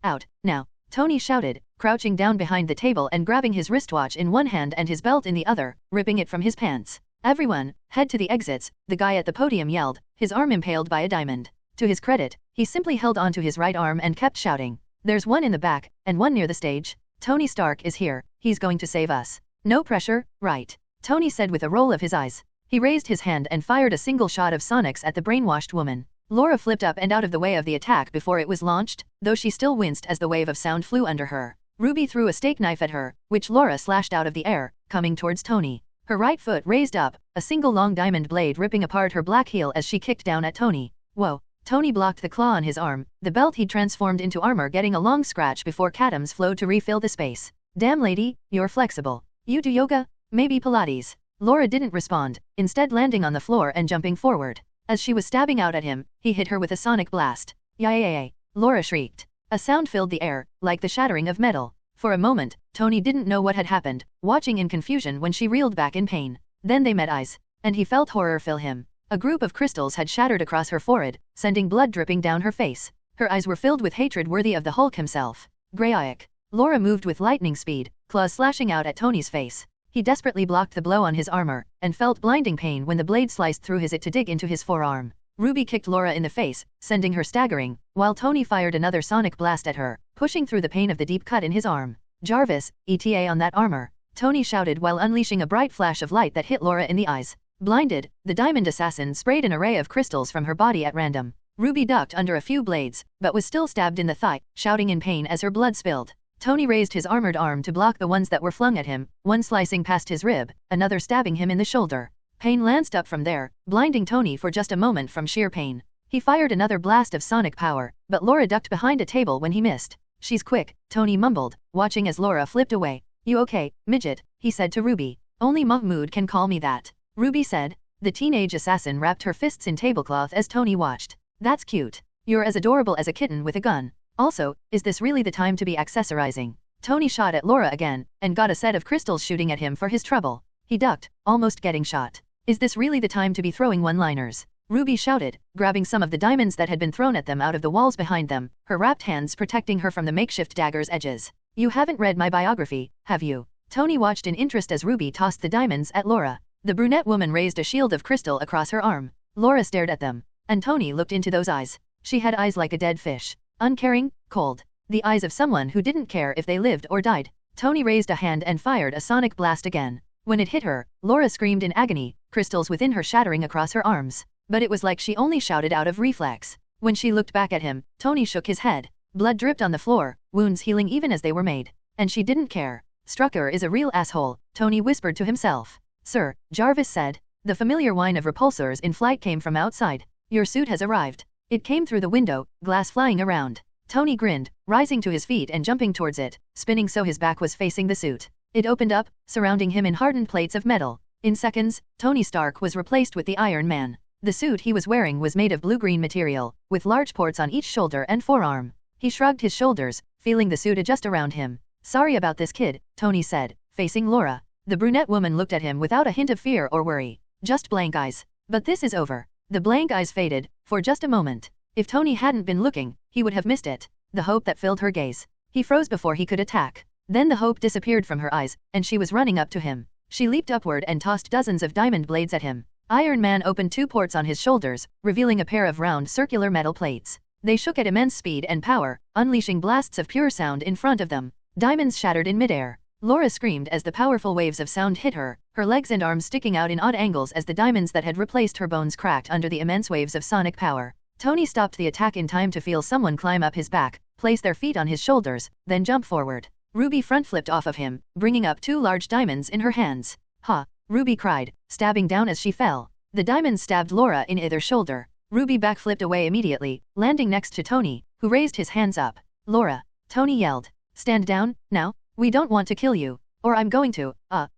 Out, now, Tony shouted, crouching down behind the table and grabbing his wristwatch in one hand and his belt in the other, ripping it from his pants. Everyone, head to the exits, the guy at the podium yelled, his arm impaled by a diamond. To his credit, he simply held onto his right arm and kept shouting. There's one in the back, and one near the stage. Tony Stark is here, he's going to save us. No pressure, right? Tony said with a roll of his eyes. He raised his hand and fired a single shot of Sonics at the brainwashed woman. Laura flipped up and out of the way of the attack before it was launched, though she still winced as the wave of sound flew under her. Ruby threw a steak knife at her, which Laura slashed out of the air, coming towards Tony. Her right foot raised up, a single long diamond blade ripping apart her black heel as she kicked down at Tony. Whoa. Tony blocked the claw on his arm, the belt he'd transformed into armor getting a long scratch before catoms flowed to refill the space. Damn lady, you're flexible. You do yoga? Maybe Pilates. Laura didn't respond, instead landing on the floor and jumping forward. As she was stabbing out at him, he hit her with a sonic blast. Yay! Laura shrieked. A sound filled the air, like the shattering of metal. For a moment, Tony didn't know what had happened, watching in confusion when she reeled back in pain. Then they met eyes. and he felt horror fill him. A group of crystals had shattered across her forehead, sending blood dripping down her face. Her eyes were filled with hatred worthy of the Hulk himself. Greyioc. Laura moved with lightning speed, claws slashing out at Tony's face. He desperately blocked the blow on his armor, and felt blinding pain when the blade sliced through his it to dig into his forearm. Ruby kicked Laura in the face, sending her staggering, while Tony fired another sonic blast at her, pushing through the pain of the deep cut in his arm. Jarvis, ETA on that armor, Tony shouted while unleashing a bright flash of light that hit Laura in the eyes. Blinded, the diamond assassin sprayed an array of crystals from her body at random. Ruby ducked under a few blades, but was still stabbed in the thigh, shouting in pain as her blood spilled. Tony raised his armored arm to block the ones that were flung at him, one slicing past his rib, another stabbing him in the shoulder. Pain lanced up from there, blinding Tony for just a moment from sheer pain. He fired another blast of sonic power, but Laura ducked behind a table when he missed. She's quick, Tony mumbled, watching as Laura flipped away. You okay, midget? He said to Ruby. Only Mahmud can call me that. Ruby said. The teenage assassin wrapped her fists in tablecloth as Tony watched. That's cute. You're as adorable as a kitten with a gun. Also, is this really the time to be accessorizing? Tony shot at Laura again, and got a set of crystals shooting at him for his trouble. He ducked, almost getting shot. Is this really the time to be throwing one-liners? Ruby shouted, grabbing some of the diamonds that had been thrown at them out of the walls behind them, her wrapped hands protecting her from the makeshift dagger's edges. You haven't read my biography, have you? Tony watched in interest as Ruby tossed the diamonds at Laura. The brunette woman raised a shield of crystal across her arm. Laura stared at them, and Tony looked into those eyes. She had eyes like a dead fish. Uncaring, cold. The eyes of someone who didn't care if they lived or died. Tony raised a hand and fired a sonic blast again. When it hit her, Laura screamed in agony, crystals within her shattering across her arms. But it was like she only shouted out of reflex. When she looked back at him, Tony shook his head. Blood dripped on the floor, wounds healing even as they were made. And she didn't care. Strucker is a real asshole, Tony whispered to himself. Sir, Jarvis said. The familiar whine of repulsors in flight came from outside. Your suit has arrived. It came through the window, glass flying around. Tony grinned, rising to his feet and jumping towards it, spinning so his back was facing the suit. It opened up, surrounding him in hardened plates of metal. In seconds, Tony Stark was replaced with the Iron Man. The suit he was wearing was made of blue-green material, with large ports on each shoulder and forearm. He shrugged his shoulders, feeling the suit adjust around him. Sorry about this kid, Tony said, facing Laura. The brunette woman looked at him without a hint of fear or worry. Just blank eyes. But this is over. The blank eyes faded, for just a moment. If Tony hadn't been looking, he would have missed it. The hope that filled her gaze. He froze before he could attack. Then the hope disappeared from her eyes, and she was running up to him. She leaped upward and tossed dozens of diamond blades at him. Iron Man opened 2 ports on his shoulders, revealing a pair of round circular metal plates. They shook at immense speed and power, unleashing blasts of pure sound in front of them. Diamonds shattered in midair. Laura screamed as the powerful waves of sound hit her, her legs and arms sticking out in odd angles as the diamonds that had replaced her bones cracked under the immense waves of sonic power. Tony stopped the attack in time to feel someone climb up his back, place their feet on his shoulders, then jump forward. Ruby front-flipped off of him, bringing up 2 large diamonds in her hands. Ha! Ruby cried, stabbing down as she fell. The diamonds stabbed Laura in either shoulder. Ruby backflipped away immediately, landing next to Tony, who raised his hands up. Laura! Tony yelled. Stand down, now? We don't want to kill you. Or I'm going to,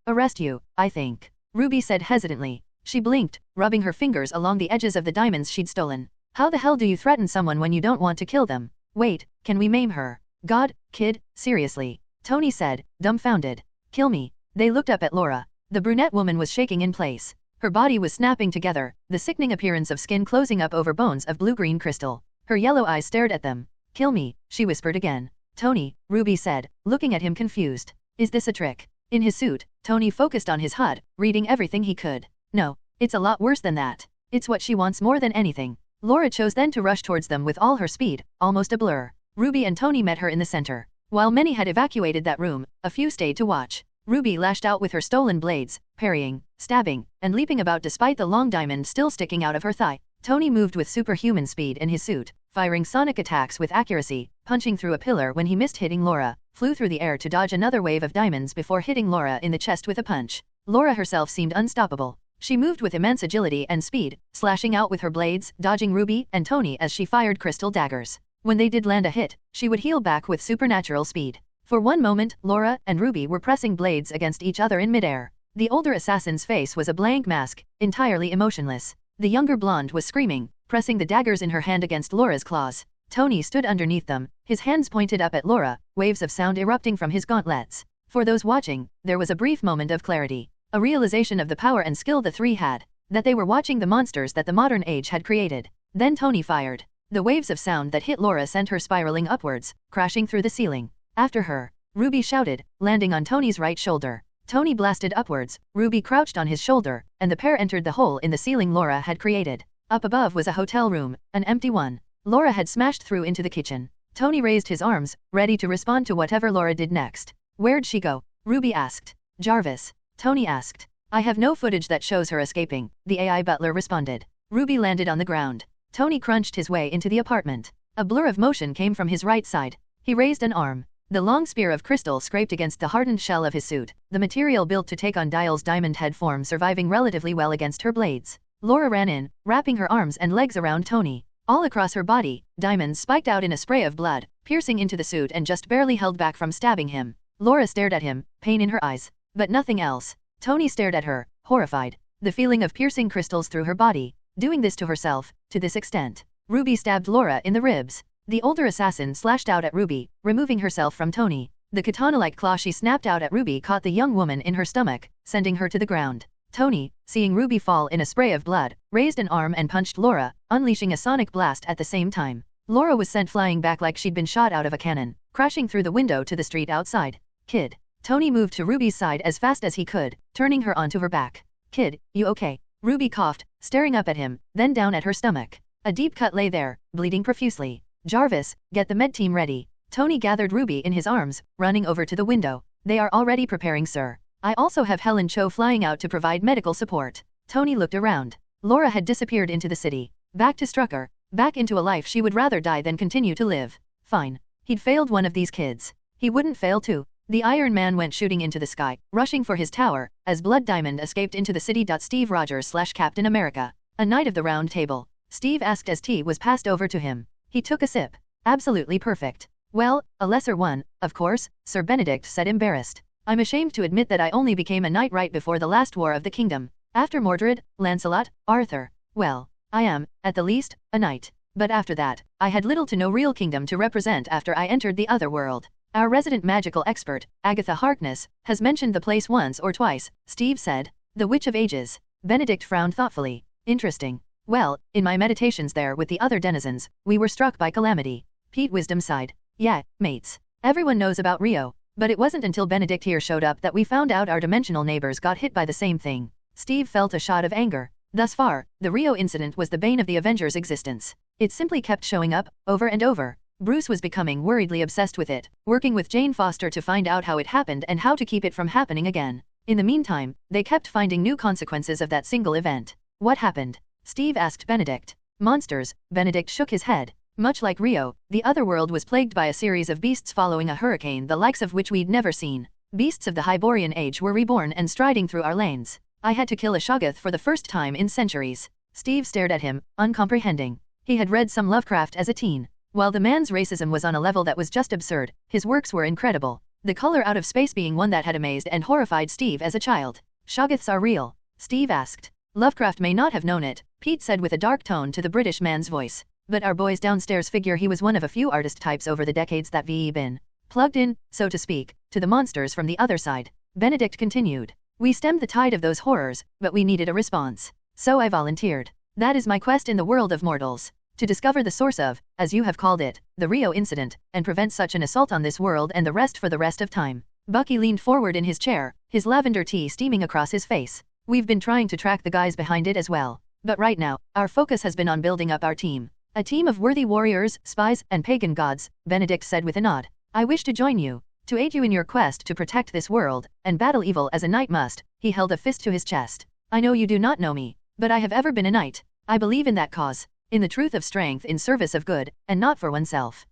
arrest you, I think. Ruby said hesitantly. She blinked, rubbing her fingers along the edges of the diamonds she'd stolen. How the hell do you threaten someone when you don't want to kill them? Wait, can we maim her? God, kid, seriously. Tony said, dumbfounded. Kill me. They looked up at Laura. The brunette woman was shaking in place. Her body was snapping together, the sickening appearance of skin closing up over bones of blue-green crystal. Her yellow eyes stared at them. Kill me, she whispered again. Tony, Ruby said, looking at him confused. Is this a trick? In his suit, Tony focused on his HUD, reading everything he could. No, it's a lot worse than that. It's what she wants more than anything. Laura chose then to rush towards them with all her speed, almost a blur. Ruby and Tony met her in the center. While many had evacuated that room, a few stayed to watch. Ruby lashed out with her stolen blades, parrying, stabbing, and leaping about despite the long diamond still sticking out of her thigh. Tony moved with superhuman speed in his suit, firing sonic attacks with accuracy, punching through a pillar when he missed hitting Laura, flew through the air to dodge another wave of diamonds before hitting Laura in the chest with a punch. Laura herself seemed unstoppable. She moved with immense agility and speed, slashing out with her blades, dodging Ruby and Tony as she fired crystal daggers. When they did land a hit, she would heal back with supernatural speed. For one moment, Laura and Ruby were pressing blades against each other in midair. The older assassin's face was a blank mask, entirely emotionless. The younger blonde was screaming, pressing the daggers in her hand against Laura's claws. Tony stood underneath them, his hands pointed up at Laura, waves of sound erupting from his gauntlets. For those watching, there was a brief moment of clarity. A realization of the power and skill the three had. that they were watching the monsters that the modern age had created. Then Tony fired. The waves of sound that hit Laura sent her spiraling upwards, crashing through the ceiling. After her, Ruby shouted, landing on Tony's right shoulder. Tony blasted upwards, Ruby crouched on his shoulder, and the pair entered the hole in the ceiling Laura had created. Up above was a hotel room, an empty one. Laura had smashed through into the kitchen. Tony raised his arms, ready to respond to whatever Laura did next. Where'd she go? Ruby asked. Jarvis. Tony asked. I have no footage that shows her escaping, the AI butler responded. Ruby landed on the ground. Tony crunched his way into the apartment. A blur of motion came from his right side. He raised an arm. The long spear of crystal scraped against the hardened shell of his suit, the material built to take on Dial's diamond head form surviving relatively well against her blades. Laura ran in, wrapping her arms and legs around Tony. All across her body, diamonds spiked out in a spray of blood, piercing into the suit and just barely held back from stabbing him. Laura stared at him, pain in her eyes. But nothing else. Tony stared at her, horrified. The feeling of piercing crystals through her body. Doing this to herself, to this extent. Ruby stabbed Laura in the ribs. The older assassin slashed out at Ruby, removing herself from Tony. The katana-like claw she snapped out at Ruby caught the young woman in her stomach, sending her to the ground. Tony, seeing Ruby fall in a spray of blood, raised an arm and punched Laura, unleashing a sonic blast at the same time. Laura was sent flying back like she'd been shot out of a cannon, crashing through the window to the street outside. Kid. Tony moved to Ruby's side as fast as he could, turning her onto her back. Kid, you okay? Ruby coughed, staring up at him, then down at her stomach. A deep cut lay there, bleeding profusely. Jarvis, get the med team ready. Tony gathered Ruby in his arms, running over to the window. They are already preparing, sir. I also have Helen Cho flying out to provide medical support. Tony looked around. Laura had disappeared into the city. Back to Strucker. Back into a life she would rather die than continue to live. Fine. He'd failed one of these kids. He wouldn't fail two. The Iron Man went shooting into the sky, rushing for his tower, as Blood Diamond escaped into the city. Steve Rogers / Captain America. A knight of the round table. Steve asked as tea was passed over to him. He took a sip. Absolutely perfect. Well, a lesser one, of course, Sir Benedict said, embarrassed. I'm ashamed to admit that I only became a knight right before the last War of the Kingdom. After Mordred, Lancelot, Arthur. Well, I am, at the least, a knight. But after that, I had little to no real kingdom to represent after I entered the other world. Our resident magical expert, Agatha Harkness, has mentioned the place once or twice, Steve said. The Witch of Ages. Benedict frowned thoughtfully. Interesting. Well, in my meditations there with the other denizens, we were struck by calamity. Pete Wisdom sighed. Yeah, mates. Everyone knows about Rio. But it wasn't until Benedict here showed up that we found out our dimensional neighbors got hit by the same thing. Steve felt a shot of anger. Thus far, the Rio incident was the bane of the Avengers' existence. It simply kept showing up, over and over. Bruce was becoming worriedly obsessed with it, working with Jane Foster to find out how it happened and how to keep it from happening again. In the meantime, they kept finding new consequences of that single event. What happened? Steve asked Benedict. Monsters, Benedict shook his head. Much like Rio, the other world was plagued by a series of beasts following a hurricane the likes of which we'd never seen. Beasts of the Hyborian age were reborn and striding through our lanes. I had to kill a Shoggoth for the first time in centuries. Steve stared at him, uncomprehending. He had read some Lovecraft as a teen. While the man's racism was on a level that was just absurd, his works were incredible. The color out of space being one that had amazed and horrified Steve as a child. Shoggoths are real? Steve asked. Lovecraft may not have known it, Pete said with a dark tone to the British man's voice. But our boys downstairs figure he was one of a few artist types over the decades that we've been plugged in, so to speak, to the monsters from the other side. Benedict continued. We stemmed the tide of those horrors, but we needed a response. So I volunteered. That is my quest in the world of mortals. To discover the source of, as you have called it, the Rio incident, and prevent such an assault on this world and the rest for the rest of time. Bucky leaned forward in his chair, his lavender tea steaming across his face. We've been trying to track the guys behind it as well. But right now, our focus has been on building up our team. A team of worthy warriors, spies, and pagan gods, Benedict said with a nod. I wish to join you, to aid you in your quest to protect this world, and battle evil as a knight must. He held a fist to his chest. I know you do not know me, but I have ever been a knight. I believe in that cause. In the truth of strength in service of good, and not for oneself.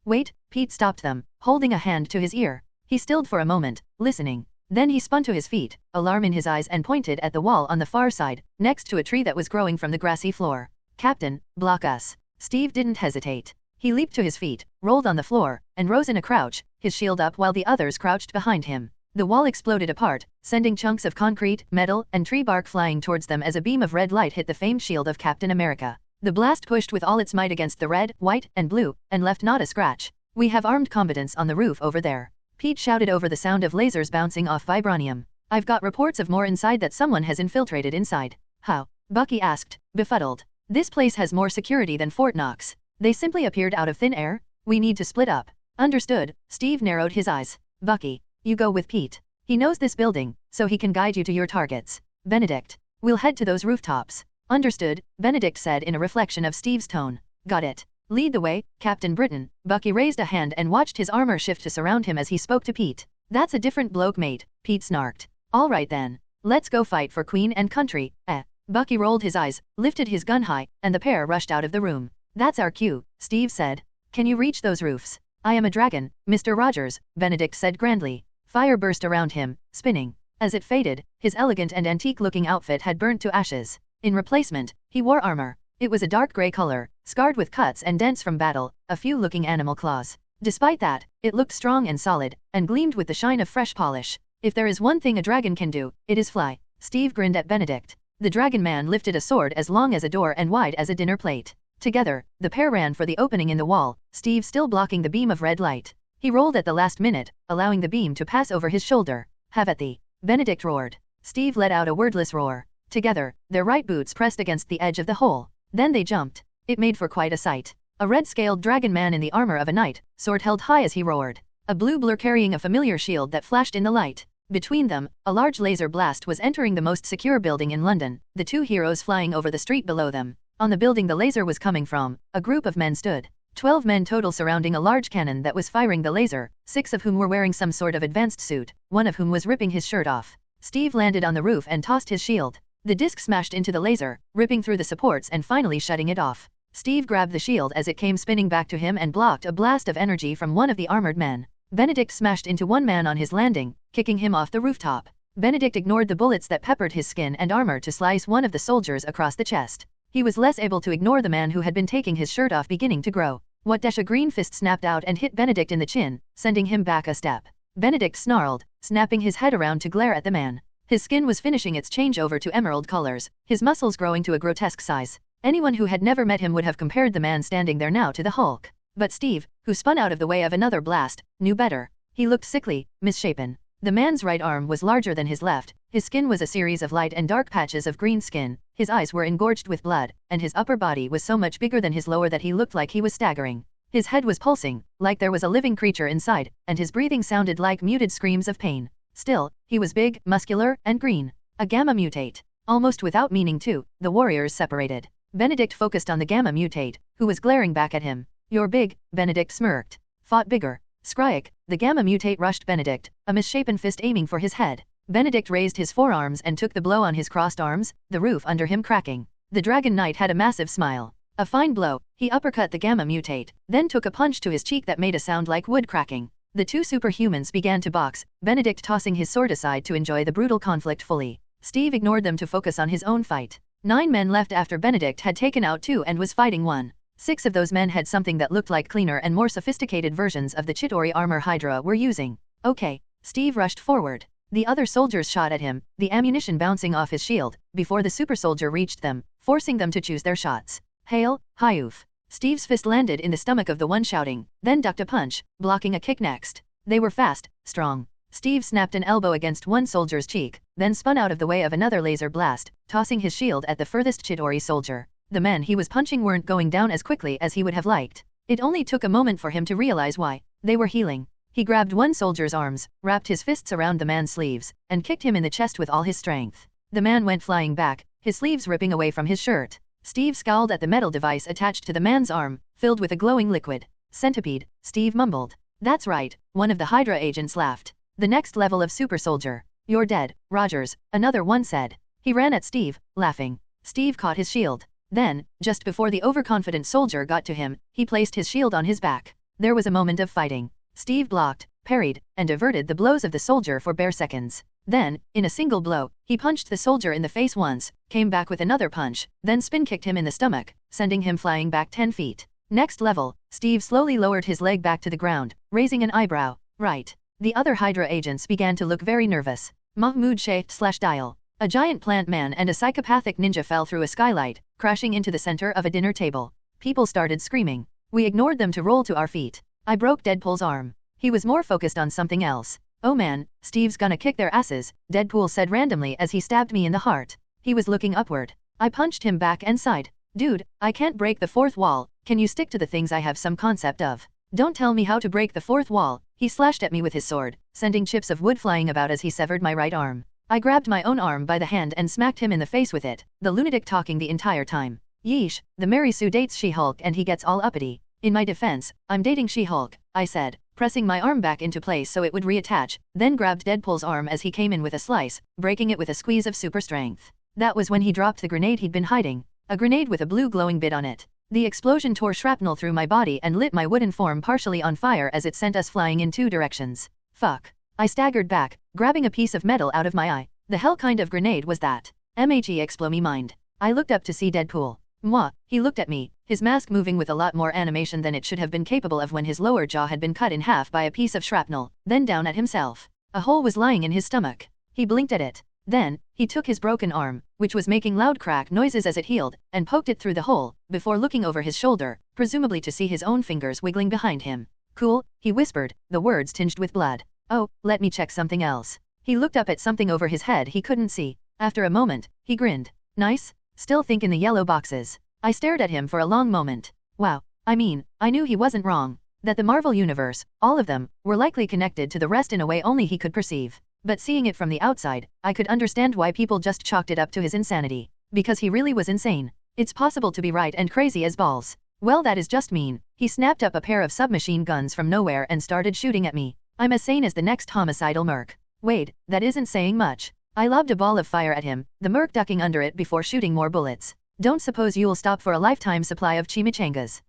Wait, Pete stopped them, holding a hand to his ear. He stilled for a moment, listening. Then he spun to his feet, alarm in his eyes, and pointed at the wall on the far side, next to a tree that was growing from the grassy floor. Captain, block us. Steve didn't hesitate. He leaped to his feet, rolled on the floor, and rose in a crouch, his shield up while the others crouched behind him. The wall exploded apart, sending chunks of concrete, metal, and tree bark flying towards them as a beam of red light hit the famed shield of Captain America. The blast pushed with all its might against the red, white, and blue, and left not a scratch. We have armed combatants on the roof over there. Pete shouted over the sound of lasers bouncing off vibranium. I've got reports of more inside, that someone has infiltrated inside. How? Bucky asked, befuddled. This place has more security than Fort Knox. They simply appeared out of thin air? We need to split up. Understood. Steve narrowed his eyes. Bucky, you go with Pete. He knows this building, so he can guide you to your targets. Benedict, we'll head to those rooftops. Understood, Benedict said in a reflection of Steve's tone. Got it. Lead the way, Captain Britain. Bucky raised a hand and watched his armor shift to surround him as he spoke to Pete. That's a different bloke, mate, Pete snarked. All right then. Let's go fight for Queen and country, eh? Bucky rolled his eyes, lifted his gun high, and the pair rushed out of the room. That's our cue, Steve said. Can you reach those roofs? I am a dragon, Mr. Rogers, Benedict said grandly. Fire burst around him, spinning. As it faded, his elegant and antique-looking outfit had burnt to ashes. In replacement, he wore armor. It was a dark gray color, scarred with cuts and dents from battle, a few looking animal claws. Despite that, it looked strong and solid, and gleamed with the shine of fresh polish. If there is one thing a dragon can do, it is fly. Steve grinned at Benedict. The dragon man lifted a sword as long as a door and wide as a dinner plate. Together, the pair ran for the opening in the wall, Steve still blocking the beam of red light. He rolled at the last minute, allowing the beam to pass over his shoulder. Have at thee, Benedict roared. Steve let out a wordless roar. Together, their right boots pressed against the edge of the hole. Then they jumped. It made for quite a sight. A red-scaled dragon man in the armor of a knight, sword held high as he roared. A blue blur carrying a familiar shield that flashed in the light. Between them, a large laser blast was entering the most secure building in London, the two heroes flying over the street below them. On the building the laser was coming from, a group of men stood. 12 men total surrounding a large cannon that was firing the laser, 6 of whom were wearing some sort of advanced suit, one of whom was ripping his shirt off. Steve landed on the roof and tossed his shield. The disc smashed into the laser, ripping through the supports and finally shutting it off. Steve grabbed the shield as it came spinning back to him and blocked a blast of energy from one of the armored men. Benedict smashed into one man on his landing, kicking him off the rooftop. Benedict ignored the bullets that peppered his skin and armor to slice one of the soldiers across the chest. He was less able to ignore the man who had been taking his shirt off beginning to grow. A green fist snapped out and hit Benedict in the chin, sending him back a step. Benedict snarled, snapping his head around to glare at the man. His skin was finishing its changeover to emerald colors, his muscles growing to a grotesque size. Anyone who had never met him would have compared the man standing there now to the Hulk. But Steve, who spun out of the way of another blast, knew better. He looked sickly, misshapen. The man's right arm was larger than his left, his skin was a series of light and dark patches of green skin, his eyes were engorged with blood, and his upper body was so much bigger than his lower that he looked like he was staggering. His head was pulsing, like there was a living creature inside, and his breathing sounded like muted screams of pain. Still, he was big, muscular, and green. A gamma mutate. Almost without meaning to, the warriors separated. Benedict focused on the gamma mutate, who was glaring back at him. You're big, Benedict smirked. Fought bigger. Scryik, the gamma mutate rushed Benedict, a misshapen fist aiming for his head. Benedict raised his forearms and took the blow on his crossed arms, the roof under him cracking. The Dragon Knight had a massive smile. A fine blow, he uppercut the gamma mutate, then took a punch to his cheek that made a sound like wood cracking. The two superhumans began to box, Benedict tossing his sword aside to enjoy the brutal conflict fully. Steve ignored them to focus on his own fight. 9 men left after Benedict had taken out 2 and was fighting 1. 6 of those men had something that looked like cleaner and more sophisticated versions of the Chitauri armor Hydra were using. Okay, Steve rushed forward. The other soldiers shot at him, the ammunition bouncing off his shield, before the super soldier reached them, forcing them to choose their shots. Hail, Hayuf. Steve's fist landed in the stomach of the one shouting, then ducked a punch, blocking a kick next. They were fast, strong. Steve snapped an elbow against one soldier's cheek, then spun out of the way of another laser blast, tossing his shield at the furthest Chitauri soldier. The men he was punching weren't going down as quickly as he would have liked. It only took a moment for him to realize why. They were healing. He grabbed one soldier's arms, wrapped his fists around the man's sleeves, and kicked him in the chest with all his strength. The man went flying back, his sleeves ripping away from his shirt. Steve scowled at the metal device attached to the man's arm, filled with a glowing liquid. Centipede, Steve mumbled. That's right, one of the Hydra agents laughed. The next level of super soldier. You're dead, Rogers, another one said. He ran at Steve, laughing. Steve caught his shield. Then, just before the overconfident soldier got to him, he placed his shield on his back. There was a moment of fighting. Steve blocked, parried, and averted the blows of the soldier for bare seconds. Then, in a single blow, he punched the soldier in the face once, came back with another punch, then spin-kicked him in the stomach, sending him flying back 10 feet. Next level, Steve slowly lowered his leg back to the ground, raising an eyebrow. Right. The other Hydra agents began to look very nervous. Mahmud /dial. A giant plant man and a psychopathic ninja fell through a skylight, crashing into the center of a dinner table. People started screaming. We ignored them to roll to our feet. I broke Deadpool's arm. He was more focused on something else. Oh man, Steve's gonna kick their asses, Deadpool said randomly as he stabbed me in the heart. He was looking upward. I punched him back and sighed. Dude, I can't break the fourth wall, can you stick to the things I have some concept of? Don't tell me how to break the fourth wall. He slashed at me with his sword, sending chips of wood flying about as he severed my right arm. I grabbed my own arm by the hand and smacked him in the face with it, the lunatic talking the entire time. Yeesh, the Mary Sue dates She-Hulk and he gets all uppity. In my defense, I'm dating She-Hulk, I said, pressing my arm back into place so it would reattach, then grabbed Deadpool's arm as he came in with a slice, breaking it with a squeeze of super strength. That was when he dropped the grenade he'd been hiding. A grenade with a blue glowing bit on it. The explosion tore shrapnel through my body and lit my wooden form partially on fire as it sent us flying in 2 directions. Fuck. I staggered back, grabbing a piece of metal out of my eye. The hell kind of grenade was that? MHE explo me mind. I looked up to see Deadpool. Mwah, he looked at me, his mask moving with a lot more animation than it should have been capable of when his lower jaw had been cut in half by a piece of shrapnel, then down at himself. A hole was lying in his stomach. He blinked at it. Then, he took his broken arm, which was making loud crack noises as it healed, and poked it through the hole, before looking over his shoulder, presumably to see his own fingers wiggling behind him. Cool, he whispered, the words tinged with blood. Oh, let me check something else. He looked up at something over his head he couldn't see. After a moment, he grinned. Nice? Still think in the yellow boxes. I stared at him for a long moment. Wow, I mean, I knew he wasn't wrong. That the Marvel Universe, all of them, were likely connected to the rest in a way only he could perceive. But seeing it from the outside, I could understand why people just chalked it up to his insanity. Because he really was insane. It's possible to be right and crazy as balls. Well, that is just mean. He snapped up a pair of submachine guns from nowhere and started shooting at me. I'm as sane as the next homicidal merc. Wait, that isn't saying much. I lobbed a ball of fire at him, the merc ducking under it before shooting more bullets. Don't suppose you'll stop for a lifetime supply of chimichangas.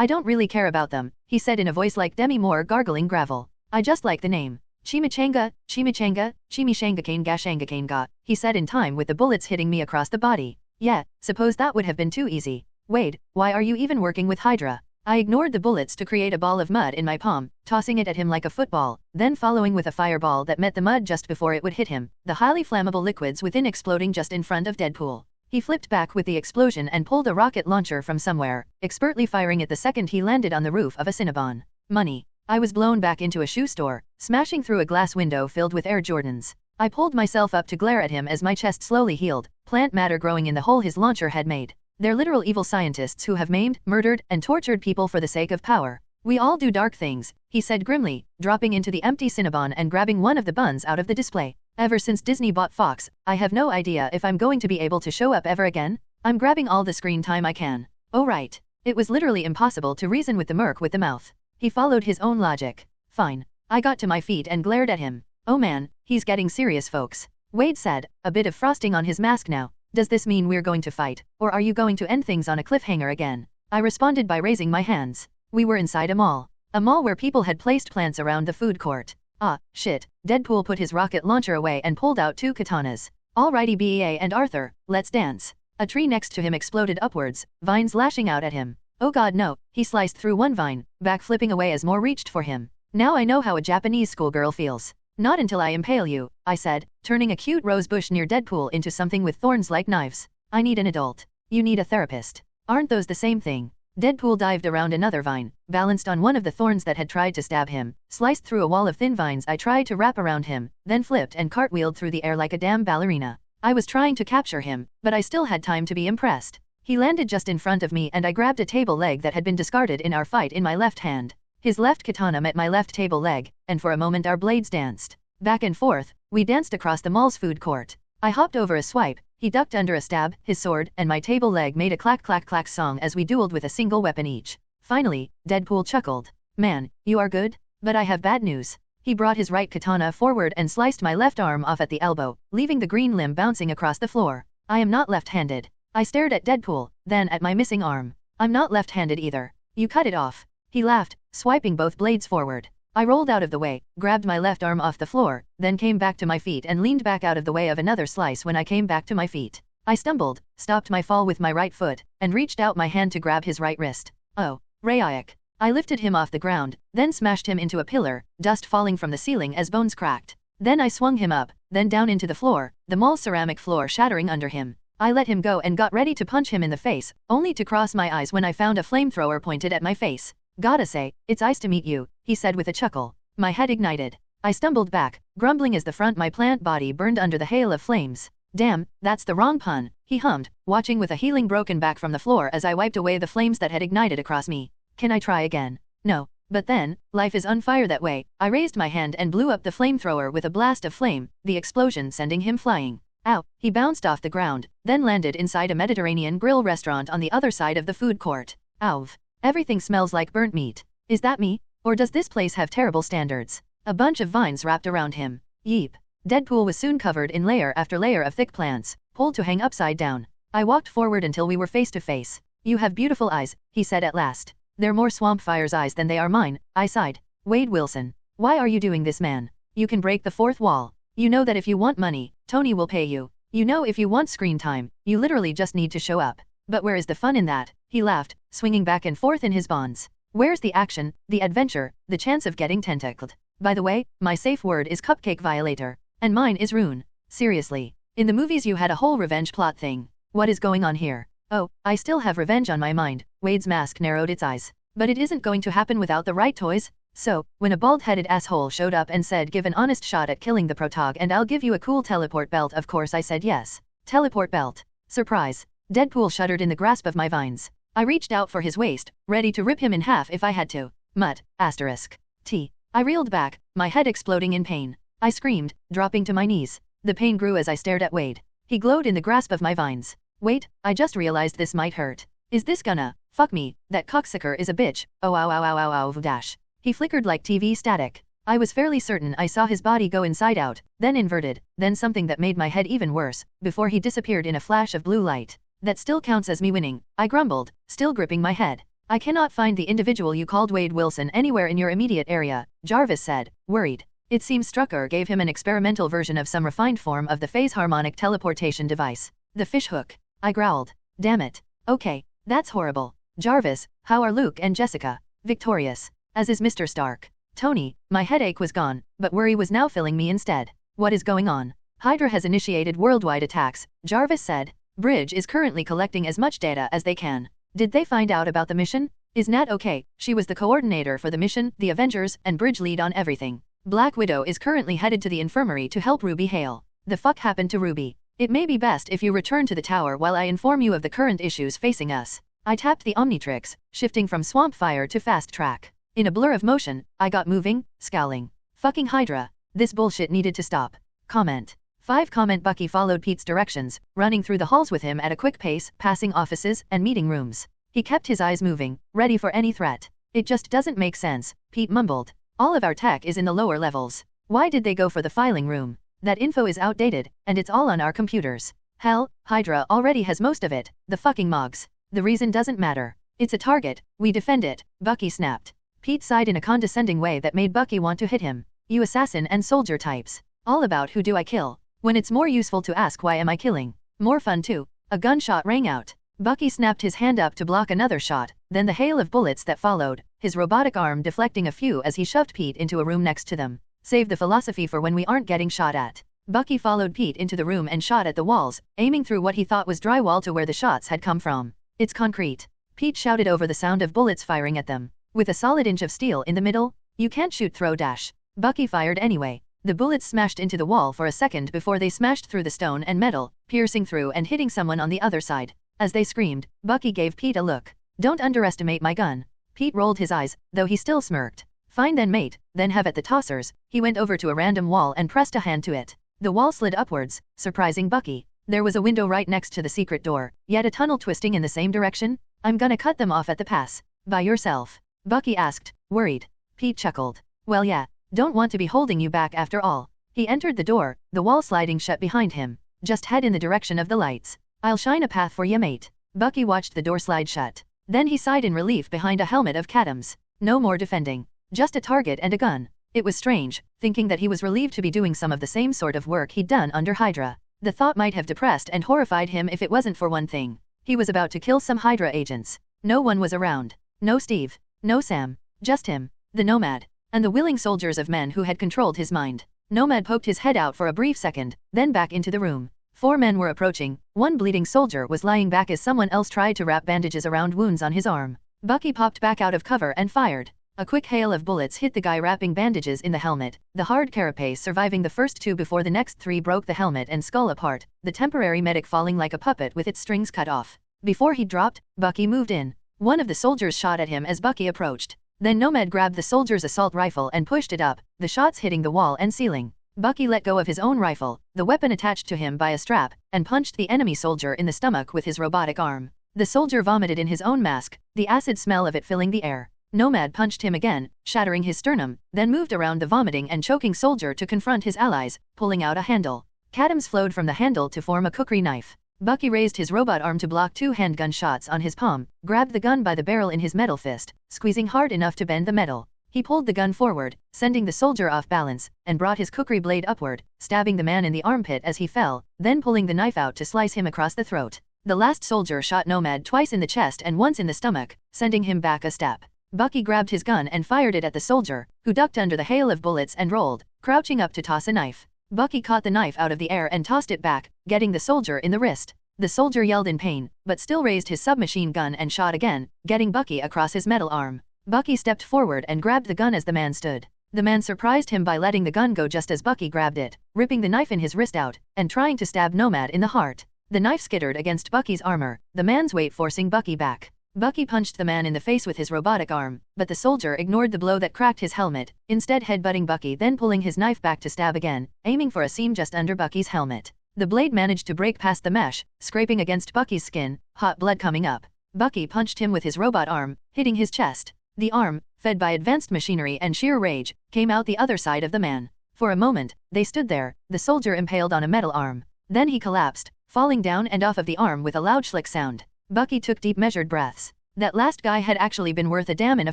I don't really care about them, he said in a voice like Demi Moore gargling gravel. I just like the name. Chimichanga, chimichanga, chimichangacane gashangacane ga, he said in time with the bullets hitting me across the body. Yeah, suppose that would have been too easy. Wade, why are you even working with Hydra? I ignored the bullets to create a ball of mud in my palm, tossing it at him like a football, then following with a fireball that met the mud just before it would hit him, the highly flammable liquids within exploding just in front of Deadpool. He flipped back with the explosion and pulled a rocket launcher from somewhere, expertly firing it the second he landed on the roof of a Cinnabon. Money. I was blown back into a shoe store, smashing through a glass window filled with Air Jordans. I pulled myself up to glare at him as my chest slowly healed, plant matter growing in the hole his launcher had made. They're literal evil scientists who have maimed, murdered, and tortured people for the sake of power. We all do dark things, he said grimly, dropping into the empty Cinnabon and grabbing one of the buns out of the display. Ever since Disney bought Fox, I have no idea if I'm going to be able to show up ever again. I'm grabbing all the screen time I can. Oh right. It was literally impossible to reason with the merc with the mouth. He followed his own logic. Fine. I got to my feet and glared at him. Oh man, he's getting serious, folks. Wade said, a bit of frosting on his mask now. Does this mean we're going to fight, or are you going to end things on a cliffhanger again? I responded by raising my hands. We were inside a mall. A mall where people had placed plants around the food court. Ah, shit. Deadpool put his rocket launcher away and pulled out 2 katanas. Alrighty BEA and Arthur, let's dance. A tree next to him exploded upwards, vines lashing out at him. Oh god no, he sliced through one vine, back flipping away as more reached for him. Now I know how a Japanese schoolgirl feels. Not until I impale you, I said, turning a cute rose bush near Deadpool into something with thorns like knives. I need an adult. You need a therapist. Aren't those the same thing? Deadpool dived around another vine, balanced on one of the thorns that had tried to stab him, sliced through a wall of thin vines I tried to wrap around him, then flipped and cartwheeled through the air like a damn ballerina. I was trying to capture him, but I still had time to be impressed. He landed just in front of me and I grabbed a table leg that had been discarded in our fight in my left hand. His left katana met my left table leg, and for a moment our blades danced. Back and forth, we danced across the mall's food court. I hopped over a swipe, he ducked under a stab, his sword and my table leg made a clack clack clack song as we dueled with a single weapon each. Finally, Deadpool chuckled. Man, you are good? But I have bad news. He brought his right katana forward and sliced my left arm off at the elbow, leaving the green limb bouncing across the floor. I am not left-handed. I stared at Deadpool, then at my missing arm. I'm not left-handed either. You cut it off. He laughed, swiping both blades forward. I rolled out of the way, grabbed my left arm off the floor, then came back to my feet and leaned back out of the way of another slice when I came back to my feet. I stumbled, stopped my fall with my right foot, and reached out my hand to grab his right wrist. Oh, Rayak. I lifted him off the ground, then smashed him into a pillar, dust falling from the ceiling as bones cracked. Then I swung him up, then down into the floor, the mall's ceramic floor shattering under him. I let him go and got ready to punch him in the face, only to cross my eyes when I found a flamethrower pointed at my face. Gotta say, it's ice to meet you, he said with a chuckle. My head ignited. I stumbled back, grumbling as the front my plant body burned under the hail of flames. Damn, that's the wrong pun, he hummed, watching with a healing broken back from the floor as I wiped away the flames that had ignited across me. Can I try again? No. But then, life is on fire that way. I raised my hand and blew up the flamethrower with a blast of flame, the explosion sending him flying. Ow, he bounced off the ground, then landed inside a Mediterranean grill restaurant on the other side of the food court. Ouv. Everything smells like burnt meat. Is that me? Or does this place have terrible standards? A bunch of vines wrapped around him. Yeep. Deadpool was soon covered in layer after layer of thick plants, pulled to hang upside down. I walked forward until we were face to face. You have beautiful eyes, he said at last. They're more Swampfire's eyes than they are mine, I sighed. Wade Wilson. Why are you doing this, man? You can break the fourth wall. You know that if you want money, Tony will pay you. You know if you want screen time, you literally just need to show up. But where is the fun in that? He laughed, swinging back and forth in his bonds. Where's the action, the adventure, the chance of getting tentacled? By the way, my safe word is cupcake violator. And mine is Rune. Seriously. In the movies you had a whole revenge plot thing. What is going on here? Oh, I still have revenge on my mind. Wade's mask narrowed its eyes. But it isn't going to happen without the right toys. So, when a bald-headed asshole showed up and said give an honest shot at killing the protog and I'll give you a cool teleport belt, of course I said yes. Teleport belt. Surprise. Deadpool shuddered in the grasp of my vines. I reached out for his waist, ready to rip him in half if I had to. Mutt, asterisk. T. I reeled back, my head exploding in pain. I screamed, dropping to my knees. The pain grew as I stared at Wade. He glowed in the grasp of my vines. Wait, I just realized this might hurt. Is this gonna fuck me? That cocksucker is a bitch. Oh ow ow ow ow ow dash. He flickered like TV static. I was fairly certain I saw his body go inside out, then inverted, then something that made my head even worse, before he disappeared in a flash of blue light. That still counts as me winning, I grumbled, still gripping my head. I cannot find the individual you called Wade Wilson anywhere in your immediate area, Jarvis said, worried. It seems Strucker gave him an experimental version of some refined form of the phase harmonic teleportation device. The fishhook. I growled. Damn it. Okay, that's horrible. Jarvis, how are Luke and Jessica? Victorious. As is Mr. Stark. Tony, my headache was gone, but worry was now filling me instead. What is going on? Hydra has initiated worldwide attacks, Jarvis said. Bridge is currently collecting as much data as they can. Did they find out about the mission? Is Nat okay? She was the coordinator for the mission, the Avengers, and Bridge lead on everything. Black Widow is currently headed to the infirmary to help Ruby Hale. The fuck happened to Ruby? It may be best if you return to the tower while I inform you of the current issues facing us. I tapped the Omnitrix, shifting from Swampfire to fast track. In a blur of motion, I got moving, scowling. Fucking Hydra. This bullshit needed to stop. Comment. 5 comment. Bucky followed Pete's directions, running through the halls with him at a quick pace, passing offices and meeting rooms. He kept his eyes moving, ready for any threat. It just doesn't make sense, Pete mumbled. All of our tech is in the lower levels. Why did they go for the filing room? That info is outdated, and it's all on our computers. Hell, Hydra already has most of it, the fucking Mogs. The reason doesn't matter. It's a target, we defend it, Bucky snapped. Pete sighed in a condescending way that made Bucky want to hit him. You assassin and soldier types. All about who do I kill? When it's more useful to ask why am I killing? More fun too. A gunshot rang out. Bucky snapped his hand up to block another shot, then the hail of bullets that followed, his robotic arm deflecting a few as he shoved Pete into a room next to them. Save the philosophy for when we aren't getting shot at. Bucky followed Pete into the room and shot at the walls, aiming through what he thought was drywall to where the shots had come from. It's concrete. Pete shouted over the sound of bullets firing at them. With a solid inch of steel in the middle, you can't shoot throw dash. Bucky fired anyway. The bullets smashed into the wall for a second before they smashed through the stone and metal, piercing through and hitting someone on the other side. As they screamed, Bucky gave Pete a look. Don't underestimate my gun. Pete rolled his eyes, though he still smirked. Fine then mate, then have at the tossers. He went over to a random wall and pressed a hand to it. The wall slid upwards, surprising Bucky. There was a window right next to the secret door, yet a tunnel twisting in the same direction. I'm gonna cut them off at the pass. By yourself? Bucky asked, worried. Pete chuckled. Well yeah, don't want to be holding you back after all. He entered the door, the wall sliding shut behind him. Just head in the direction of the lights. I'll shine a path for ya mate. Bucky watched the door slide shut. Then he sighed in relief behind a helmet of Cadam's. No more defending. Just a target and a gun. It was strange, thinking that he was relieved to be doing some of the same sort of work he'd done under Hydra. The thought might have depressed and horrified him if it wasn't for one thing. He was about to kill some Hydra agents. No one was around. No Steve. No Sam. Just him, the Nomad, and the willing soldiers of men who had controlled his mind. Nomad poked his head out for a brief second, then back into the room. 4 men were approaching. One bleeding soldier was lying back as someone else tried to wrap bandages around wounds on his arm. Bucky popped back out of cover and fired. A quick hail of bullets hit the guy wrapping bandages in the helmet, the hard carapace surviving the first 2 before the next 3 broke the helmet and skull apart, the temporary medic falling like a puppet with its strings cut off. Before he dropped, Bucky moved in. One of the soldiers shot at him as Bucky approached. Then Nomad grabbed the soldier's assault rifle and pushed it up, the shots hitting the wall and ceiling. Bucky let go of his own rifle, the weapon attached to him by a strap, and punched the enemy soldier in the stomach with his robotic arm. The soldier vomited in his own mask, the acid smell of it filling the air. Nomad punched him again, shattering his sternum, then moved around the vomiting and choking soldier to confront his allies, pulling out a handle. Cadams flowed from the handle to form a cookery knife. Bucky raised his robot arm to block 2 handgun shots on his palm, grabbed the gun by the barrel in his metal fist, squeezing hard enough to bend the metal. He pulled the gun forward, sending the soldier off balance, and brought his cookery blade upward, stabbing the man in the armpit as he fell, then pulling the knife out to slice him across the throat. The last soldier shot Nomad twice in the chest and once in the stomach, sending him back a step. Bucky grabbed his gun and fired it at the soldier, who ducked under the hail of bullets and rolled, crouching up to toss a knife. Bucky caught the knife out of the air and tossed it back, getting the soldier in the wrist. The soldier yelled in pain, but still raised his submachine gun and shot again, getting Bucky across his metal arm. Bucky stepped forward and grabbed the gun as the man stood. The man surprised him by letting the gun go just as Bucky grabbed it, ripping the knife in his wrist out, and trying to stab Nomad in the heart. The knife skittered against Bucky's armor, the man's weight forcing Bucky back. Bucky punched the man in the face with his robotic arm, but the soldier ignored the blow that cracked his helmet, instead headbutting Bucky then pulling his knife back to stab again, aiming for a seam just under Bucky's helmet. The blade managed to break past the mesh, scraping against Bucky's skin, hot blood coming up. Bucky punched him with his robot arm, hitting his chest. The arm, fed by advanced machinery and sheer rage, came out the other side of the man. For a moment, they stood there, the soldier impaled on a metal arm. Then he collapsed, falling down and off of the arm with a loud schlick sound. Bucky took deep measured breaths. That last guy had actually been worth a damn in a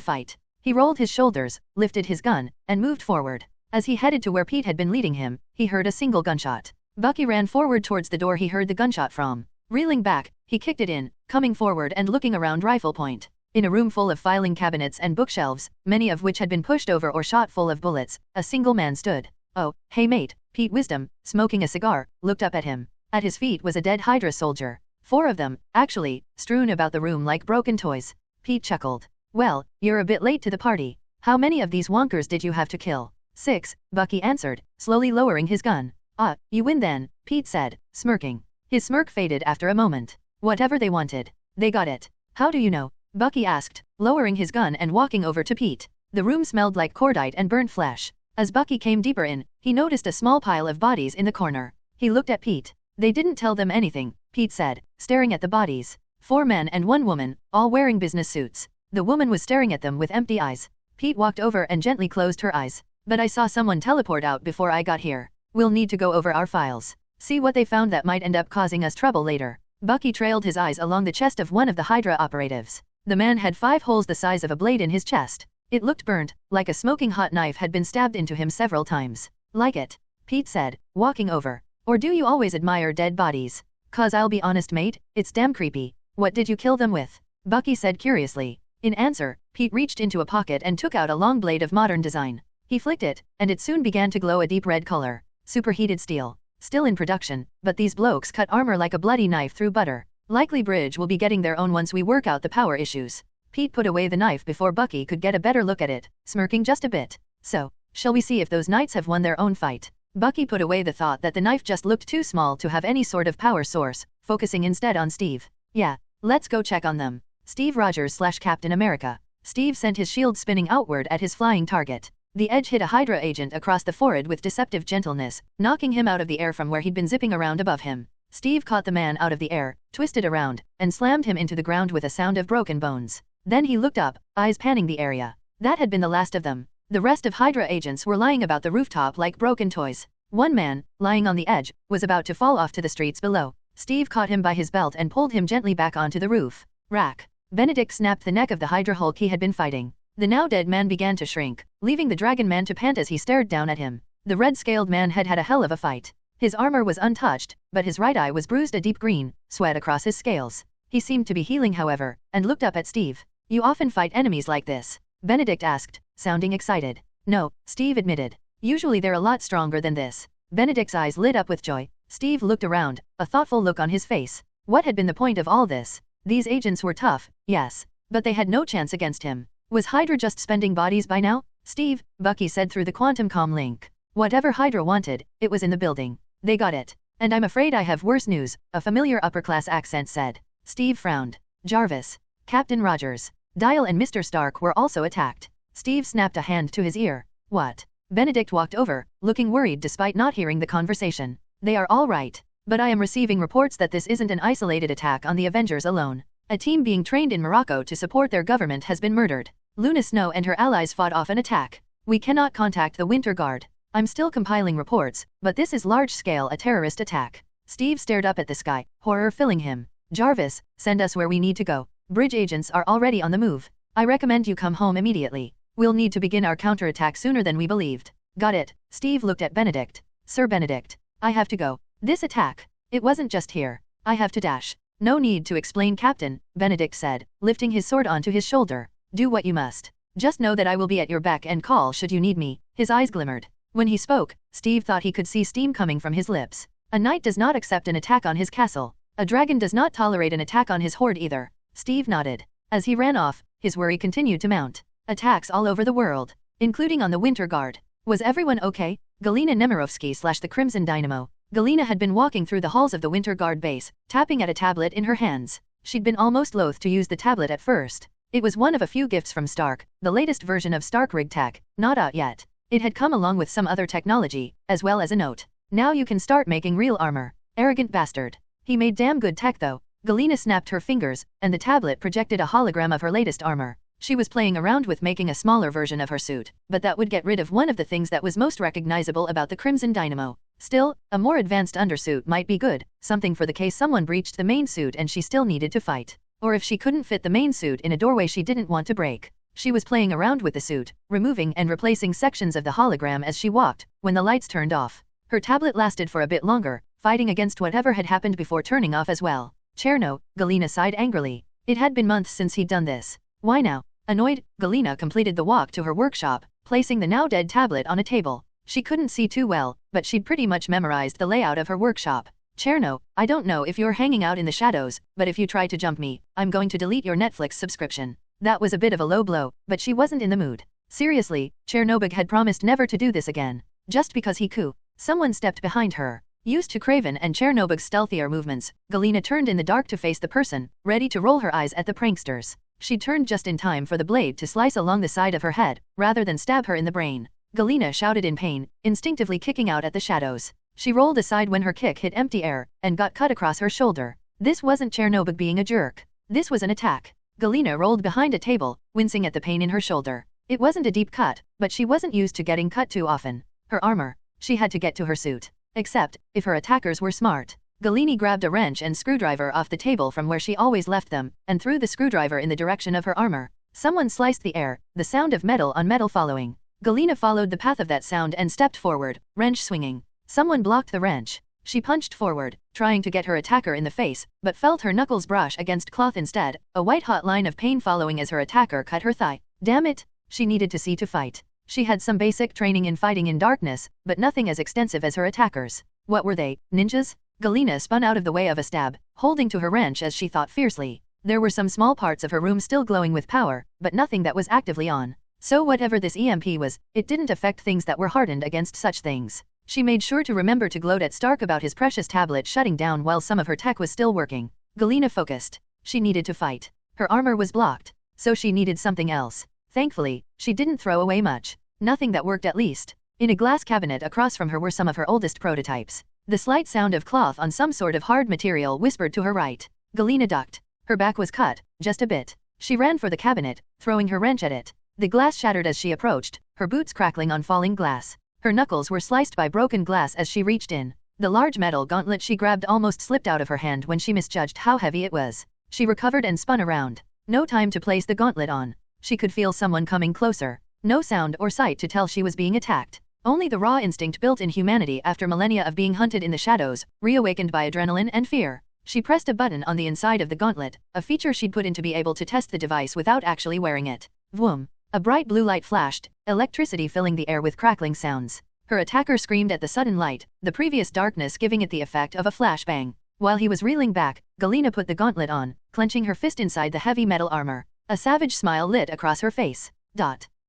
fight. He rolled his shoulders, lifted his gun, and moved forward. As he headed to where Pete had been leading him, he heard a single gunshot. Bucky ran forward towards the door he heard the gunshot from. Reeling back, he kicked it in, coming forward and looking around rifle point. In a room full of filing cabinets and bookshelves, many of which had been pushed over or shot full of bullets, a single man stood. "Oh, hey mate," Pete Wisdom, smoking a cigar, looked up at him. At his feet was a dead Hydra soldier. 4 of them, actually, strewn about the room like broken toys. Pete chuckled. "Well, you're a bit late to the party. How many of these wonkers did you have to kill?" 6, Bucky answered, slowly lowering his gun. "Ah, you win then," Pete said, smirking. His smirk faded after a moment. "Whatever they wanted. They got it." "How do you know?" Bucky asked, lowering his gun and walking over to Pete. The room smelled like cordite and burnt flesh. As Bucky came deeper in, he noticed a small pile of bodies in the corner. He looked at Pete. "They didn't tell them anything," Pete said, staring at the bodies. 4 men and 1 woman, all wearing business suits. The woman was staring at them with empty eyes. Pete walked over and gently closed her eyes. "But I saw someone teleport out before I got here. We'll need to go over our files. See what they found that might end up causing us trouble later." Bucky trailed his eyes along the chest of one of the Hydra operatives. The man had 5 holes the size of a blade in his chest. It looked burnt, like a smoking hot knife had been stabbed into him several times. "Like it," Pete said, walking over. "Or do you always admire dead bodies? 'Cause I'll be honest mate, it's damn creepy." "What did you kill them with?" Bucky said curiously. In answer, Pete reached into a pocket and took out a long blade of modern design. He flicked it, and it soon began to glow a deep red color. Superheated steel. Still in production, but these blokes cut armor like a bloody knife through butter. Likely Bridge will be getting their own once we work out the power issues. Pete put away the knife before Bucky could get a better look at it, smirking just a bit. "So, shall we see if those knights have won their own fight?" Bucky put away the thought that the knife just looked too small to have any sort of power source, focusing instead on Steve. "Yeah, let's go check on them." Steve Rogers / Captain America. Steve sent his shield spinning outward at his flying target. The edge hit a Hydra agent across the forehead with deceptive gentleness, knocking him out of the air from where he'd been zipping around above him. Steve caught the man out of the air, twisted around, and slammed him into the ground with a sound of broken bones. Then he looked up, eyes panning the area. That had been the last of them. The rest of Hydra agents were lying about the rooftop like broken toys. One man, lying on the edge, was about to fall off to the streets below. Steve caught him by his belt and pulled him gently back onto the roof. Rack. Benedict snapped the neck of the Hydra Hulk he had been fighting. The now dead man began to shrink, leaving the dragon man to pant as he stared down at him. The red-scaled man had had a hell of a fight. His armor was untouched, but his right eye was bruised a deep green, sweat across his scales. He seemed to be healing however, and looked up at Steve. "You often fight enemies like this?" Benedict asked, sounding excited. "No," Steve admitted. "Usually they're a lot stronger than this." Benedict's eyes lit up with joy. Steve looked around, a thoughtful look on his face. What had been the point of all this? These agents were tough, yes, but they had no chance against him. Was Hydra just spending bodies by now? Steve, Bucky said through the quantum comm link. Whatever Hydra wanted, it was in the building. They got it. And I'm afraid I have worse news, a familiar upper-class accent said. Steve frowned. Jarvis, Captain Rogers, Dial and Mr. Stark were also attacked. Steve snapped a hand to his ear. What? Benedict walked over, looking worried despite not hearing the conversation. They are all right. But I am receiving reports that this isn't an isolated attack on the Avengers alone. A team being trained in Morocco to support their government has been murdered. Luna Snow and her allies fought off an attack. We cannot contact the Winter Guard. I'm still compiling reports, but this is large-scale a terrorist attack. Steve stared up at the sky, horror filling him. Jarvis, send us where we need to go. Bridge agents are already on the move. I recommend you come home immediately. We'll need to begin our counterattack sooner than we believed. Got it. Steve looked at Benedict. Sir Benedict, I have to go. This attack. It wasn't just here. I have to dash. No need to explain, Captain, Benedict said, lifting his sword onto his shoulder. Do what you must. Just know that I will be at your beck and call should you need me. His eyes glimmered. When he spoke, Steve thought he could see steam coming from his lips. A knight does not accept an attack on his castle. A dragon does not tolerate an attack on his horde either. Steve nodded. As he ran off, his worry continued to mount. Attacks all over the world, including on the Winter Guard. Was everyone okay? Galina Nemirovsky / the Crimson Dynamo. Galina had been walking through the halls of the Winter Guard base, tapping at a tablet in her hands. She'd been almost loath to use the tablet at first. It was one of a few gifts from Stark, the latest version of Stark Rig Tech, not out yet. It had come along with some other technology, as well as a note. Now you can start making real armor. Arrogant bastard. He made damn good tech though. Galina snapped her fingers, and the tablet projected a hologram of her latest armor. She was playing around with making a smaller version of her suit, but that would get rid of one of the things that was most recognizable about the Crimson Dynamo. Still, a more advanced undersuit might be good, something for the case someone breached the main suit and she still needed to fight. Or if she couldn't fit the main suit in a doorway she didn't want to break. She was playing around with the suit, removing and replacing sections of the hologram as she walked, when the lights turned off. Her tablet lasted for a bit longer, fighting against whatever had happened before turning off as well. Cherno, Galina sighed angrily. It had been months since he'd done this. Why now? Annoyed, Galina completed the walk to her workshop, placing the now dead tablet on a table. She couldn't see too well, but she'd pretty much memorized the layout of her workshop. Cherno, I don't know if you're hanging out in the shadows, but if you try to jump me, I'm going to delete your Netflix subscription. That was a bit of a low blow, but she wasn't in the mood. Seriously, Chernobog had promised never to do this again. Just because he could. Someone stepped behind her. Used to Craven and Chernobog's stealthier movements, Galina turned in the dark to face the person, ready to roll her eyes at the pranksters. She turned just in time for the blade to slice along the side of her head, rather than stab her in the brain. Galina shouted in pain, instinctively kicking out at the shadows. She rolled aside when her kick hit empty air, and got cut across her shoulder. This wasn't Chernobog being a jerk. This was an attack. Galina rolled behind a table, wincing at the pain in her shoulder. It wasn't a deep cut, but she wasn't used to getting cut too often. Her armor. She had to get to her suit. Except, if her attackers were smart. Galini grabbed a wrench and screwdriver off the table from where she always left them, and threw the screwdriver in the direction of her armor. Someone sliced the air, the sound of metal on metal following. Galina followed the path of that sound and stepped forward, wrench swinging. Someone blocked the wrench. She punched forward, trying to get her attacker in the face, but felt her knuckles brush against cloth instead, a white-hot line of pain following as her attacker cut her thigh. Damn it! She needed to see to fight. She had some basic training in fighting in darkness, but nothing as extensive as her attackers. What were they, ninjas? Galina spun out of the way of a stab, holding to her wrench as she thought fiercely. There were some small parts of her room still glowing with power, but nothing that was actively on. So whatever this EMP was, it didn't affect things that were hardened against such things. She made sure to remember to gloat at Stark about his precious tablet shutting down while some of her tech was still working. Galina focused. She needed to fight. Her armor was blocked, so she needed something else. Thankfully, she didn't throw away much. Nothing that worked at least. In a glass cabinet across from her were some of her oldest prototypes. The slight sound of cloth on some sort of hard material whispered to her right. Galina ducked. Her back was cut, just a bit. She ran for the cabinet, throwing her wrench at it. The glass shattered as she approached, her boots crackling on falling glass. Her knuckles were sliced by broken glass as she reached in. The large metal gauntlet she grabbed almost slipped out of her hand when she misjudged how heavy it was. She recovered and spun around. No time to place the gauntlet on. She could feel someone coming closer. No sound or sight to tell she was being attacked. Only the raw instinct built in humanity after millennia of being hunted in the shadows, reawakened by adrenaline and fear. She pressed a button on the inside of the gauntlet, a feature she'd put in to be able to test the device without actually wearing it. Vroom. A bright blue light flashed, electricity filling the air with crackling sounds. Her attacker screamed at the sudden light, the previous darkness giving it the effect of a flashbang. While he was reeling back, Galina put the gauntlet on, clenching her fist inside the heavy metal armor. A savage smile lit across her face.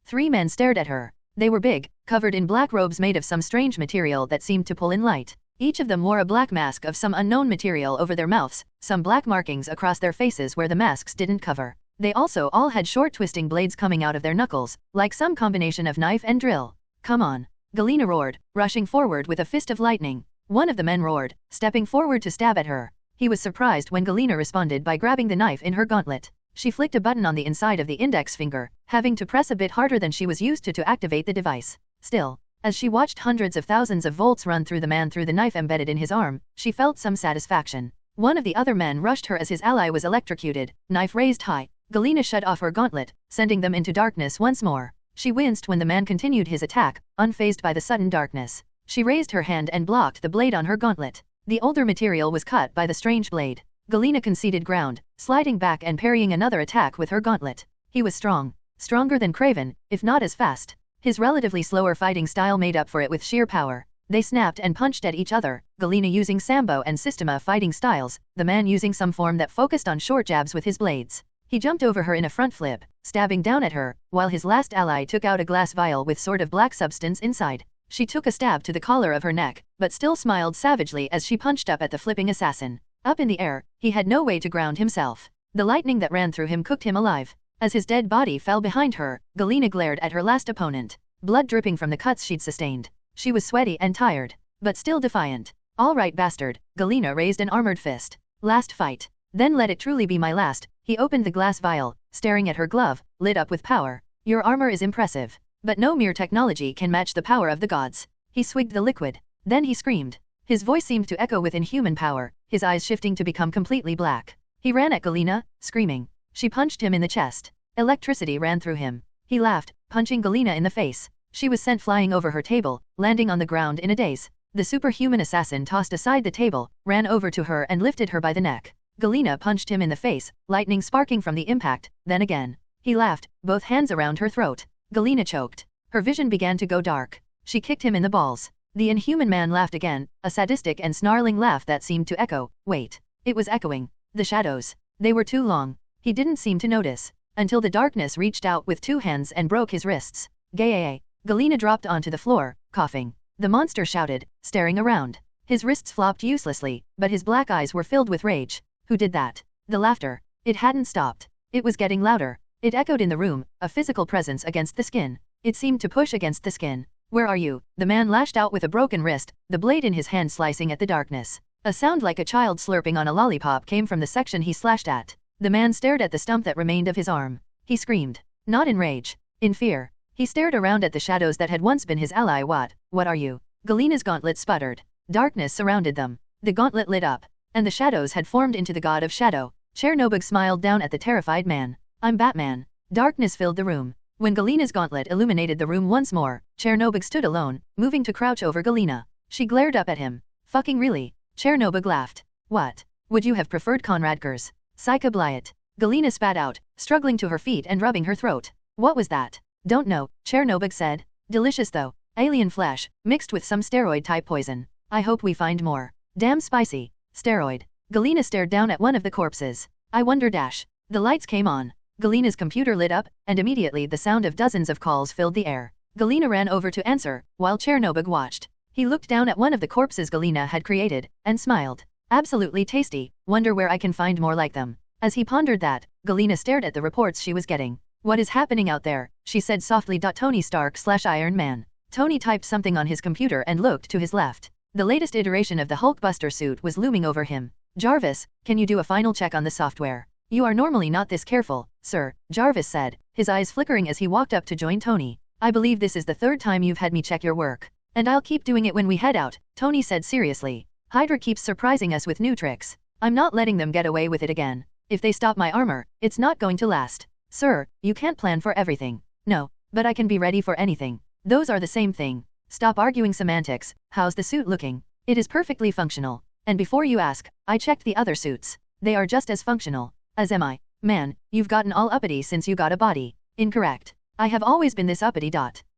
3 men stared at her. They were big, covered in black robes made of some strange material that seemed to pull in light. Each of them wore a black mask of some unknown material over their mouths, some black markings across their faces where the masks didn't cover. They also all had short twisting blades coming out of their knuckles, like some combination of knife and drill. Come on! Galena roared, rushing forward with a fist of lightning. One of the men roared, stepping forward to stab at her. He was surprised when Galena responded by grabbing the knife in her gauntlet. She flicked a button on the inside of the index finger, having to press a bit harder than she was used to activate the device. Still, as she watched hundreds of thousands of volts run through the man through the knife embedded in his arm, she felt some satisfaction. One of the other men rushed her as his ally was electrocuted, knife raised high. Galena shut off her gauntlet, sending them into darkness once more. She winced when the man continued his attack, unfazed by the sudden darkness. She raised her hand and blocked the blade on her gauntlet. The older material was cut by the strange blade. Galena conceded ground, sliding back and parrying another attack with her gauntlet. He was strong. Stronger than Craven, if not as fast. His relatively slower fighting style made up for it with sheer power. They snapped and punched at each other, Galena using Sambo and Systema fighting styles, the man using some form that focused on short jabs with his blades. He jumped over her in a front flip, stabbing down at her, while his last ally took out a glass vial with sort of black substance inside. She took a stab to the collar of her neck, but still smiled savagely as she punched up at the flipping assassin. Up in the air, he had no way to ground himself. The lightning that ran through him cooked him alive. As his dead body fell behind her, Galena glared at her last opponent, blood dripping from the cuts she'd sustained. She was sweaty and tired, but still defiant. All right, bastard, Galena raised an armored fist. Last fight. Then let it truly be my last. He opened the glass vial, staring at her glove, lit up with power. Your armor is impressive, but no mere technology can match the power of the gods. He swigged the liquid. Then he screamed. His voice seemed to echo with inhuman power, his eyes shifting to become completely black. He ran at Galena, screaming. She punched him in the chest. Electricity ran through him. He laughed, punching Galena in the face. She was sent flying over her table, landing on the ground in a daze. The superhuman assassin tossed aside the table, ran over to her and lifted her by the neck. Galena punched him in the face, lightning sparking from the impact, then again. He laughed, both hands around her throat. Galena choked. Her vision began to go dark. She kicked him in the balls. The inhuman man laughed again, a sadistic and snarling laugh that seemed to echo. Wait. It was echoing. The shadows. They were too long. He didn't seem to notice, until the darkness reached out with 2 hands and broke his wrists. Gay. Galena dropped onto the floor, coughing. The monster shouted, staring around. His wrists flopped uselessly, but his black eyes were filled with rage. Who did that? The laughter. It hadn't stopped. It was getting louder. It echoed in the room, a physical presence against the skin. It seemed to push against the skin. Where are you? The man lashed out with a broken wrist, the blade in his hand slicing at the darkness. A sound like a child slurping on a lollipop came from the section he slashed at. The man stared at the stump that remained of his arm. He screamed. Not in rage. In fear. He stared around at the shadows that had once been his ally. What are you? Galena's gauntlet sputtered. Darkness surrounded them. The gauntlet lit up, and the shadows had formed into the god of shadow. Chernobyl smiled down at the terrified man. I'm Batman. Darkness filled the room. When Galena's gauntlet illuminated the room once more, Chernobyl stood alone, moving to crouch over Galena. She glared up at him. Fucking really? Chernobyl laughed. What? Would you have preferred Conradker's? Psycha Blight. Galena spat out, struggling to her feet and rubbing her throat. What was that? Don't know, Chernobyl said. Delicious though. Alien flesh, mixed with some steroid-type poison. I hope we find more. Damn spicy. Steroid. Galena stared down at one of the corpses. I wonder. The lights came on. Galena's computer lit up, and immediately the sound of dozens of calls filled the air. Galena ran over to answer, while Chernobyl watched. He looked down at one of the corpses Galena had created, and smiled. Absolutely tasty, wonder where I can find more like them. As he pondered that, Galena stared at the reports she was getting. What is happening out there? She said softly. Tony Stark/Iron Man. Tony typed something on his computer and looked to his left. The latest iteration of the Hulkbuster suit was looming over him. Jarvis, can you do a final check on the software? You are normally not this careful, sir, Jarvis said, his eyes flickering as he walked up to join Tony. I believe this is the 3rd time you've had me check your work. And I'll keep doing it when we head out, Tony said seriously. Hydra keeps surprising us with new tricks. I'm not letting them get away with it again. If they stop my armor, it's not going to last. Sir, you can't plan for everything. No, but I can be ready for anything. Those are the same thing. Stop arguing semantics. How's the suit looking? It is perfectly functional. And before you ask, I checked the other suits. They are just as functional. As am I. Man, you've gotten all uppity since you got a body. Incorrect. I have always been this uppity.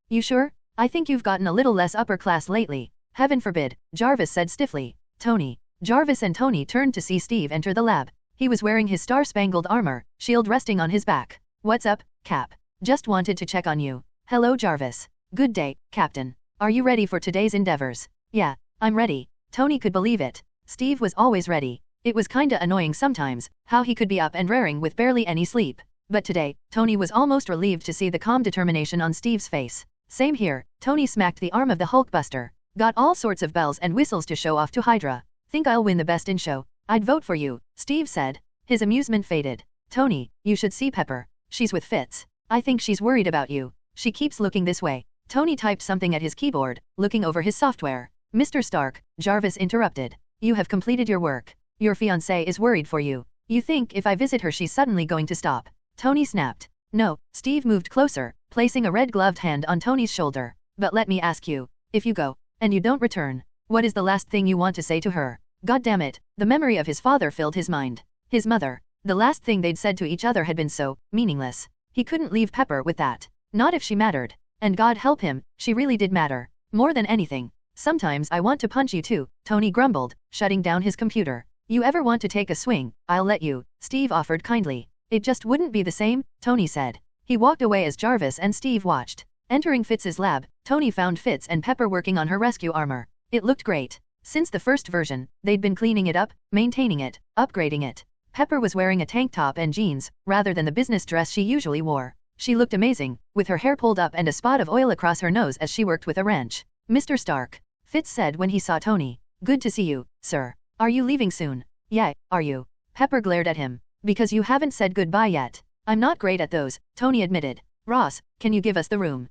You sure? I think you've gotten a little less upper class lately. Heaven forbid, Jarvis said stiffly. Tony. Jarvis and Tony turned to see Steve enter the lab. He was wearing his star-spangled armor, shield resting on his back. What's up, Cap? Just wanted to check on you. Hello Jarvis. Good day, Captain. Are you ready for today's endeavors? Yeah, I'm ready. Tony could believe it. Steve was always ready. It was kinda annoying sometimes, how he could be up and raring with barely any sleep. But today, Tony was almost relieved to see the calm determination on Steve's face. Same here, Tony smacked the arm of the Hulkbuster. Got all sorts of bells and whistles to show off to Hydra. Think I'll win the best in show. I'd vote for you, Steve said. His amusement faded. Tony, you should see Pepper. She's with Fitz. I think she's worried about you. She keeps looking this way. Tony typed something at his keyboard, looking over his software. Mr. Stark, Jarvis interrupted. You have completed your work. Your fiancé is worried for you. You think if I visit her she's suddenly going to stop. Tony snapped. No, Steve moved closer, placing a red-gloved hand on Tony's shoulder. But let me ask you, if you go, and you don't return, what is the last thing you want to say to her? God damn it, the memory of his father filled his mind. His mother. The last thing they'd said to each other had been so meaningless. He couldn't leave Pepper with that. Not if she mattered. And God help him, she really did matter. More than anything. Sometimes I want to punch you too, Tony grumbled, shutting down his computer. You ever want to take a swing, I'll let you, Steve offered kindly. It just wouldn't be the same, Tony said. He walked away as Jarvis and Steve watched. Entering Fitz's lab, Tony found Fitz and Pepper working on her rescue armor. It looked great. Since the first version, they'd been cleaning it up, maintaining it, upgrading it. Pepper was wearing a tank top and jeans, rather than the business dress she usually wore. She looked amazing, with her hair pulled up and a spot of oil across her nose as she worked with a wrench. Mr. Stark, Fitz said when he saw Tony. Good to see you, sir. Are you leaving soon? Yeah, are you? Pepper glared at him. Because you haven't said goodbye yet. I'm not great at those, Tony admitted. Ross, can you give us the room?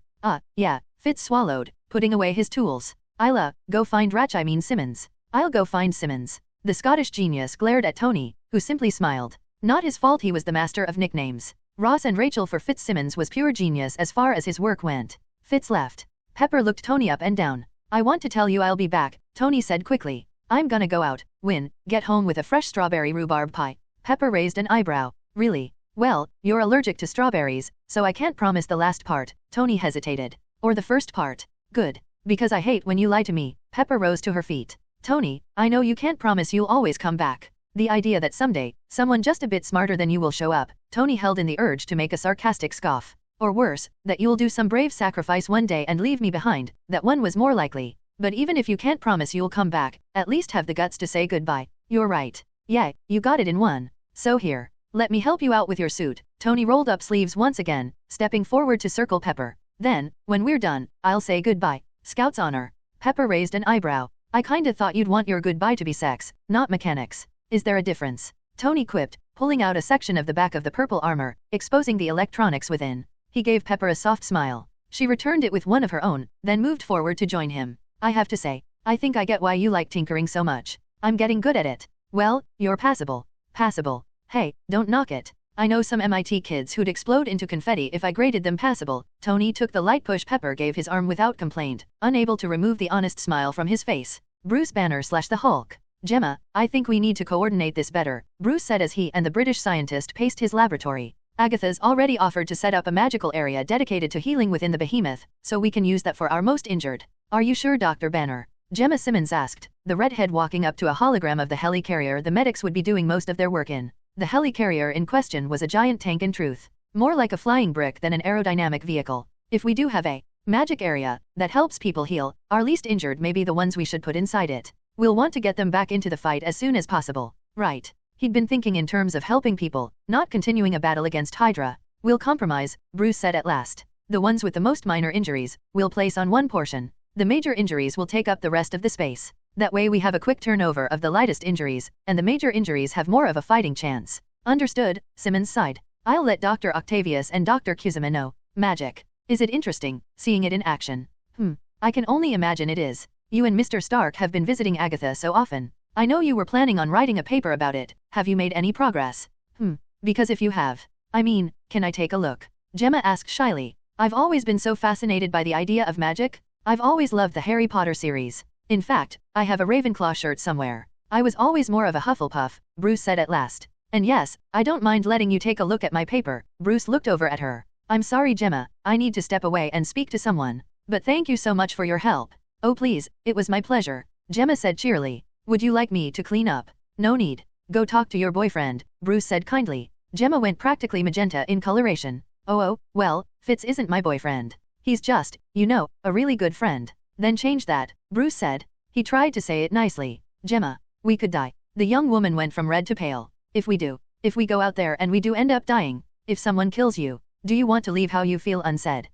Yeah, Fitz swallowed, putting away his tools. Go find Simmons. I'll go find Simmons. The Scottish genius glared at Tony, who simply smiled. Not his fault he was the master of nicknames. Ross and Rachel for Fitzsimmons was pure genius as far as his work went. Fitz left. Pepper looked Tony up and down. I want to tell you I'll be back, Tony said quickly. I'm gonna go out, get home with a fresh strawberry rhubarb pie. Pepper raised an eyebrow. Really? Well, you're allergic to strawberries, so I can't promise the last part, Tony hesitated. Or the first part. Good. Because I hate when you lie to me. Pepper rose to her feet. Tony, I know you can't promise you'll always come back. The idea that someday, someone just a bit smarter than you will show up, Tony held in the urge to make a sarcastic scoff. Or worse, that you'll do some brave sacrifice one day and leave me behind, that one was more likely. But even if you can't promise you'll come back, at least have the guts to say goodbye. You're right. Yeah, you got it in one. So here, let me help you out with your suit. Tony rolled up sleeves once again, stepping forward to circle Pepper. Then, when we're done, I'll say goodbye. Scout's honor. Pepper raised an eyebrow. I kinda thought you'd want your goodbye to be sex, not mechanics. Is there a difference? Tony quipped, pulling out a section of the back of the purple armor, exposing the electronics within. He gave Pepper a soft smile. She returned it with one of her own, then moved forward to join him. I have to say, I think I get why you like tinkering so much. I'm getting good at it. Well, you're passable. Passable. Hey, don't knock it. I know some MIT kids who'd explode into confetti if I graded them passable. Tony took the light push Pepper gave his arm without complaint, unable to remove the honest smile from his face. Bruce Banner / the Hulk. Gemma, I think we need to coordinate this better, Bruce said as he and the British scientist paced his laboratory. Agatha's already offered to set up a magical area dedicated to healing within the behemoth, so we can use that for our most injured. Are you sure, Dr. Banner? Gemma Simmons asked, the redhead walking up to a hologram of the helicarrier the medics would be doing most of their work in. The helicarrier in question was a giant tank in truth. More like a flying brick than an aerodynamic vehicle. If we do have a magic area that helps people heal, our least injured may be the ones we should put inside it. We'll want to get them back into the fight as soon as possible. Right. He'd been thinking in terms of helping people, not continuing a battle against Hydra. We'll compromise, Bruce said at last. The ones with the most minor injuries, we'll place on one portion. The major injuries will take up the rest of the space. That way we have a quick turnover of the lightest injuries, and the major injuries have more of a fighting chance. Understood, Simmons sighed. I'll let Dr. Octavius and Dr. Kuzima know. Magic. Is it interesting, seeing it in action? I can only imagine it is. You and Mr. Stark have been visiting Agatha so often. I know you were planning on writing a paper about it. Have you made any progress? Because if you have. I mean, can I take a look? Gemma asked shyly. I've always been so fascinated by the idea of magic. I've always loved the Harry Potter series. In fact, I have a Ravenclaw shirt somewhere. I was always more of a Hufflepuff, Bruce said at last. And yes, I don't mind letting you take a look at my paper. Bruce looked over at her. I'm sorry, Gemma, I need to step away and speak to someone. But thank you so much for your help. Oh please, it was my pleasure, Gemma said cheerily. Would you like me to clean up? No need. Go talk to your boyfriend, Bruce said kindly. Gemma went practically magenta in coloration. Oh, well, Fitz isn't my boyfriend. He's just, you know, a really good friend. Then change that, Bruce said. He tried to say it nicely. Gemma, we could die. The young woman went from red to pale. If we go out there and we do end up dying, if someone kills you, do you want to leave how you feel unsaid?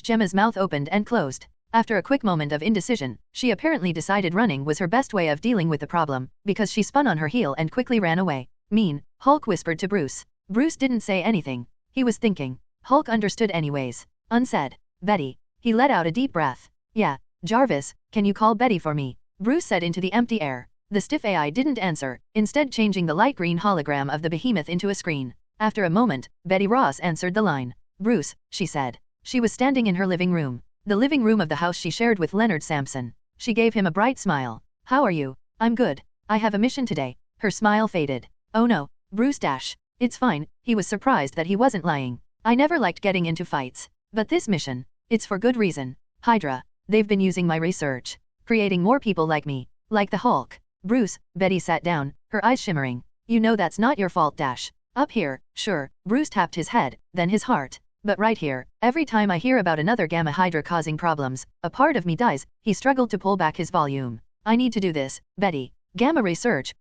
Gemma's mouth opened and closed. After a quick moment of indecision, she apparently decided running was her best way of dealing with the problem, because she spun on her heel and quickly ran away. Mean, Hulk whispered to Bruce. Bruce didn't say anything. He was thinking. Hulk understood anyways. Unsaid. Betty. He let out a deep breath. Yeah, Jarvis, can you call Betty for me? Bruce said into the empty air. The stiff AI didn't answer, instead changing the light green hologram of the behemoth into a screen. After a moment, Betty Ross answered the line. Bruce, she said. She was standing in her living room. The living room of the house she shared with Leonard Sampson. She gave him a bright smile. How are you? I'm good. I have a mission today. Her smile faded. Oh no, Bruce dash. It's fine, he was surprised that he wasn't lying. I never liked getting into fights. But this mission, it's for good reason. Hydra, they've been using my research. Creating more people like me. Like the Hulk. Bruce, Betty sat down, her eyes shimmering. You know that's not your fault dash. Up here, sure, Bruce tapped his head, then his heart. But right here, every time I hear about another Gamma Hydra causing problems, a part of me dies. He struggled to pull back his volume. I need to do this, Betty. Gamma research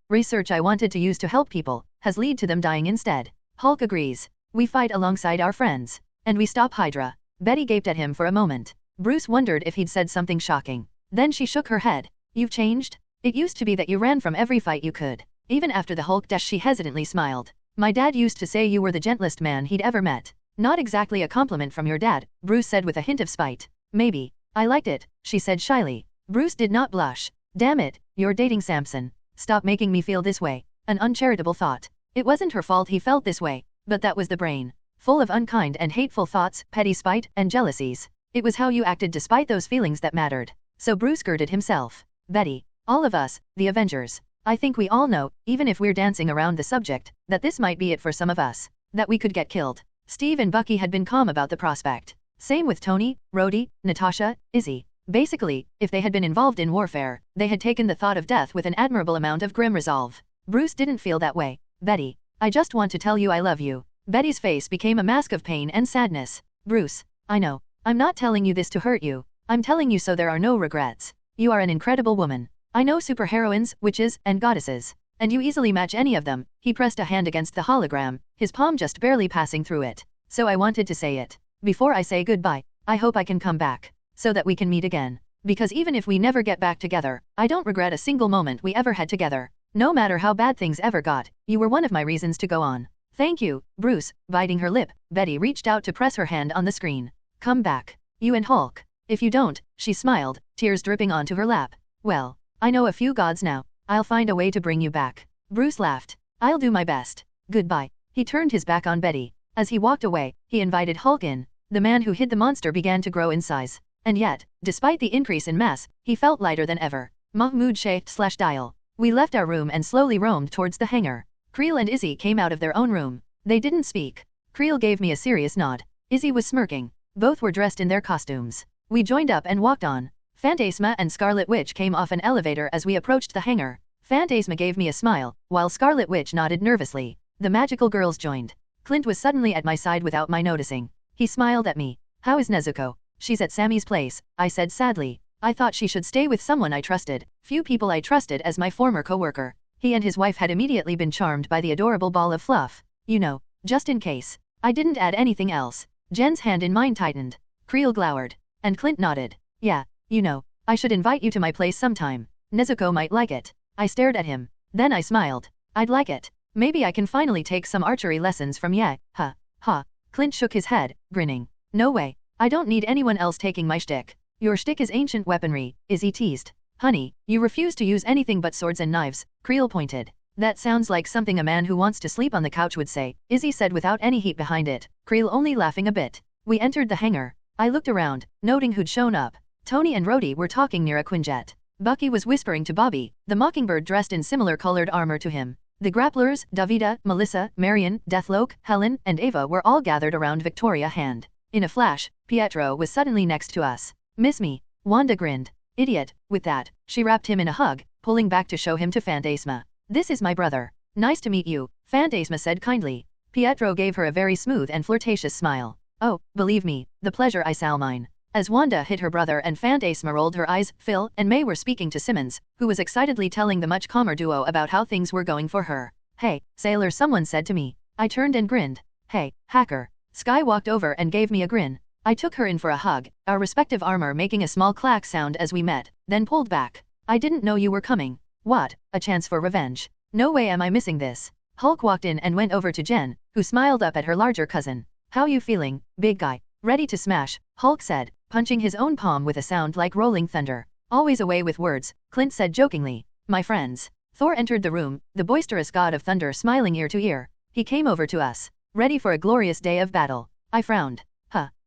I wanted to use to help people, has led to them dying instead. Hulk agrees. We fight alongside our friends. And we stop Hydra. Betty gaped at him for a moment. Bruce wondered if he'd said something shocking. Then she shook her head. You've changed? It used to be that you ran from every fight you could. Even after the Hulk dash, she hesitantly smiled. My dad used to say you were the gentlest man he'd ever met. Not exactly a compliment from your dad, Bruce said with a hint of spite. Maybe. I liked it, she said shyly. Bruce did not blush. Damn it, you're dating Sampson. Stop making me feel this way. An uncharitable thought. It wasn't her fault he felt this way, but that was the brain. Full of unkind and hateful thoughts, petty spite, and jealousies. It was how you acted despite those feelings that mattered. So Bruce girded himself. Betty. All of us, the Avengers. I think we all know, even if we're dancing around the subject, that this might be it for some of us. That we could get killed. Steve and Bucky had been calm about the prospect. Same with Tony, Rhodey, Natasha, Izzy. Basically, if they had been involved in warfare, they had taken the thought of death with an admirable amount of grim resolve. Bruce didn't feel that way. Betty. I just want to tell you I love you. Betty's face became a mask of pain and sadness. Bruce. I know. I'm not telling you this to hurt you. I'm telling you so there are no regrets. You are an incredible woman. I know superheroines, witches, and goddesses. And you easily match any of them. He pressed a hand against the hologram, his palm just barely passing through it. So I wanted to say it. Before I say goodbye, I hope I can come back. So that we can meet again. Because even if we never get back together, I don't regret a single moment we ever had together. No matter how bad things ever got, you were one of my reasons to go on. Thank you, Bruce. Biting her lip, Betty reached out to press her hand on the screen. Come back. You and Hulk. If you don't, she smiled, tears dripping onto her lap. Well, I know a few gods now. I'll find a way to bring you back. Bruce laughed. I'll do my best. Goodbye. He turned his back on Betty. As he walked away, he invited Hulk in. The man who hid the monster began to grow in size. And yet, despite the increase in mass, he felt lighter than ever. Mahmud /dial. We left our room and slowly roamed towards the hangar. Creel and Izzy came out of their own room. They didn't speak. Creel gave me a serious nod. Izzy was smirking. Both were dressed in their costumes. We joined up and walked on. Phantasma and Scarlet Witch came off an elevator as we approached the hangar. Phantasma gave me a smile, while Scarlet Witch nodded nervously. The magical girls joined. Clint was suddenly at my side without my noticing. He smiled at me. How is Nezuko? She's at Sammy's place, I said sadly. I thought she should stay with someone I trusted. Few people I trusted as my former co-worker. He and his wife had immediately been charmed by the adorable ball of fluff. You know, just in case. I didn't add anything else. Jen's hand in mine tightened. Creel glowered. And Clint nodded. Yeah, you know, I should invite you to my place sometime. Nezuko might like it. I stared at him. Then I smiled. I'd like it. Maybe I can finally take some archery lessons from ya. Ha. Ha. Clint shook his head, grinning. No way. I don't need anyone else taking my shtick. Your shtick is ancient weaponry, Izzy teased. Honey, you refuse to use anything but swords and knives, Creel pointed. That sounds like something a man who wants to sleep on the couch would say, Izzy said without any heat behind it, Creel only laughing a bit. We entered the hangar. I looked around, noting who'd shown up. Tony and Rhodey were talking near a Quinjet. Bucky was whispering to Bobby, the Mockingbird dressed in similar colored armor to him. The grapplers, Davida, Melissa, Marion, Deathloke, Helen, and Ava were all gathered around Victoria Hand. In a flash, Pietro was suddenly next to us. Miss me? Wanda grinned. Idiot. With that, she wrapped him in a hug, pulling back to show him to Phantasma. This is my brother. Nice to meet you, Phantasma said kindly. Pietro gave her a very smooth and flirtatious smile. Oh, believe me, the pleasure is all mine. As Wanda hit her brother and Fantasma rolled her eyes, Phil and May were speaking to Simmons, who was excitedly telling the much calmer duo about how things were going for her. Hey, sailor, someone said to me. I turned and grinned. Hey, hacker. Sky walked over and gave me a grin. I took her in for a hug, our respective armor making a small clack sound as we met, then pulled back. I didn't know you were coming. What, a chance for revenge? No way am I missing this. Hulk walked in and went over to Jen, who smiled up at her larger cousin. How you feeling, big guy? Ready to smash, Hulk said, punching his own palm with a sound like rolling thunder. Always away with words, Clint said jokingly. My friends. Thor entered the room, the boisterous god of thunder smiling ear to ear. He came over to us. Ready for a glorious day of battle. I frowned.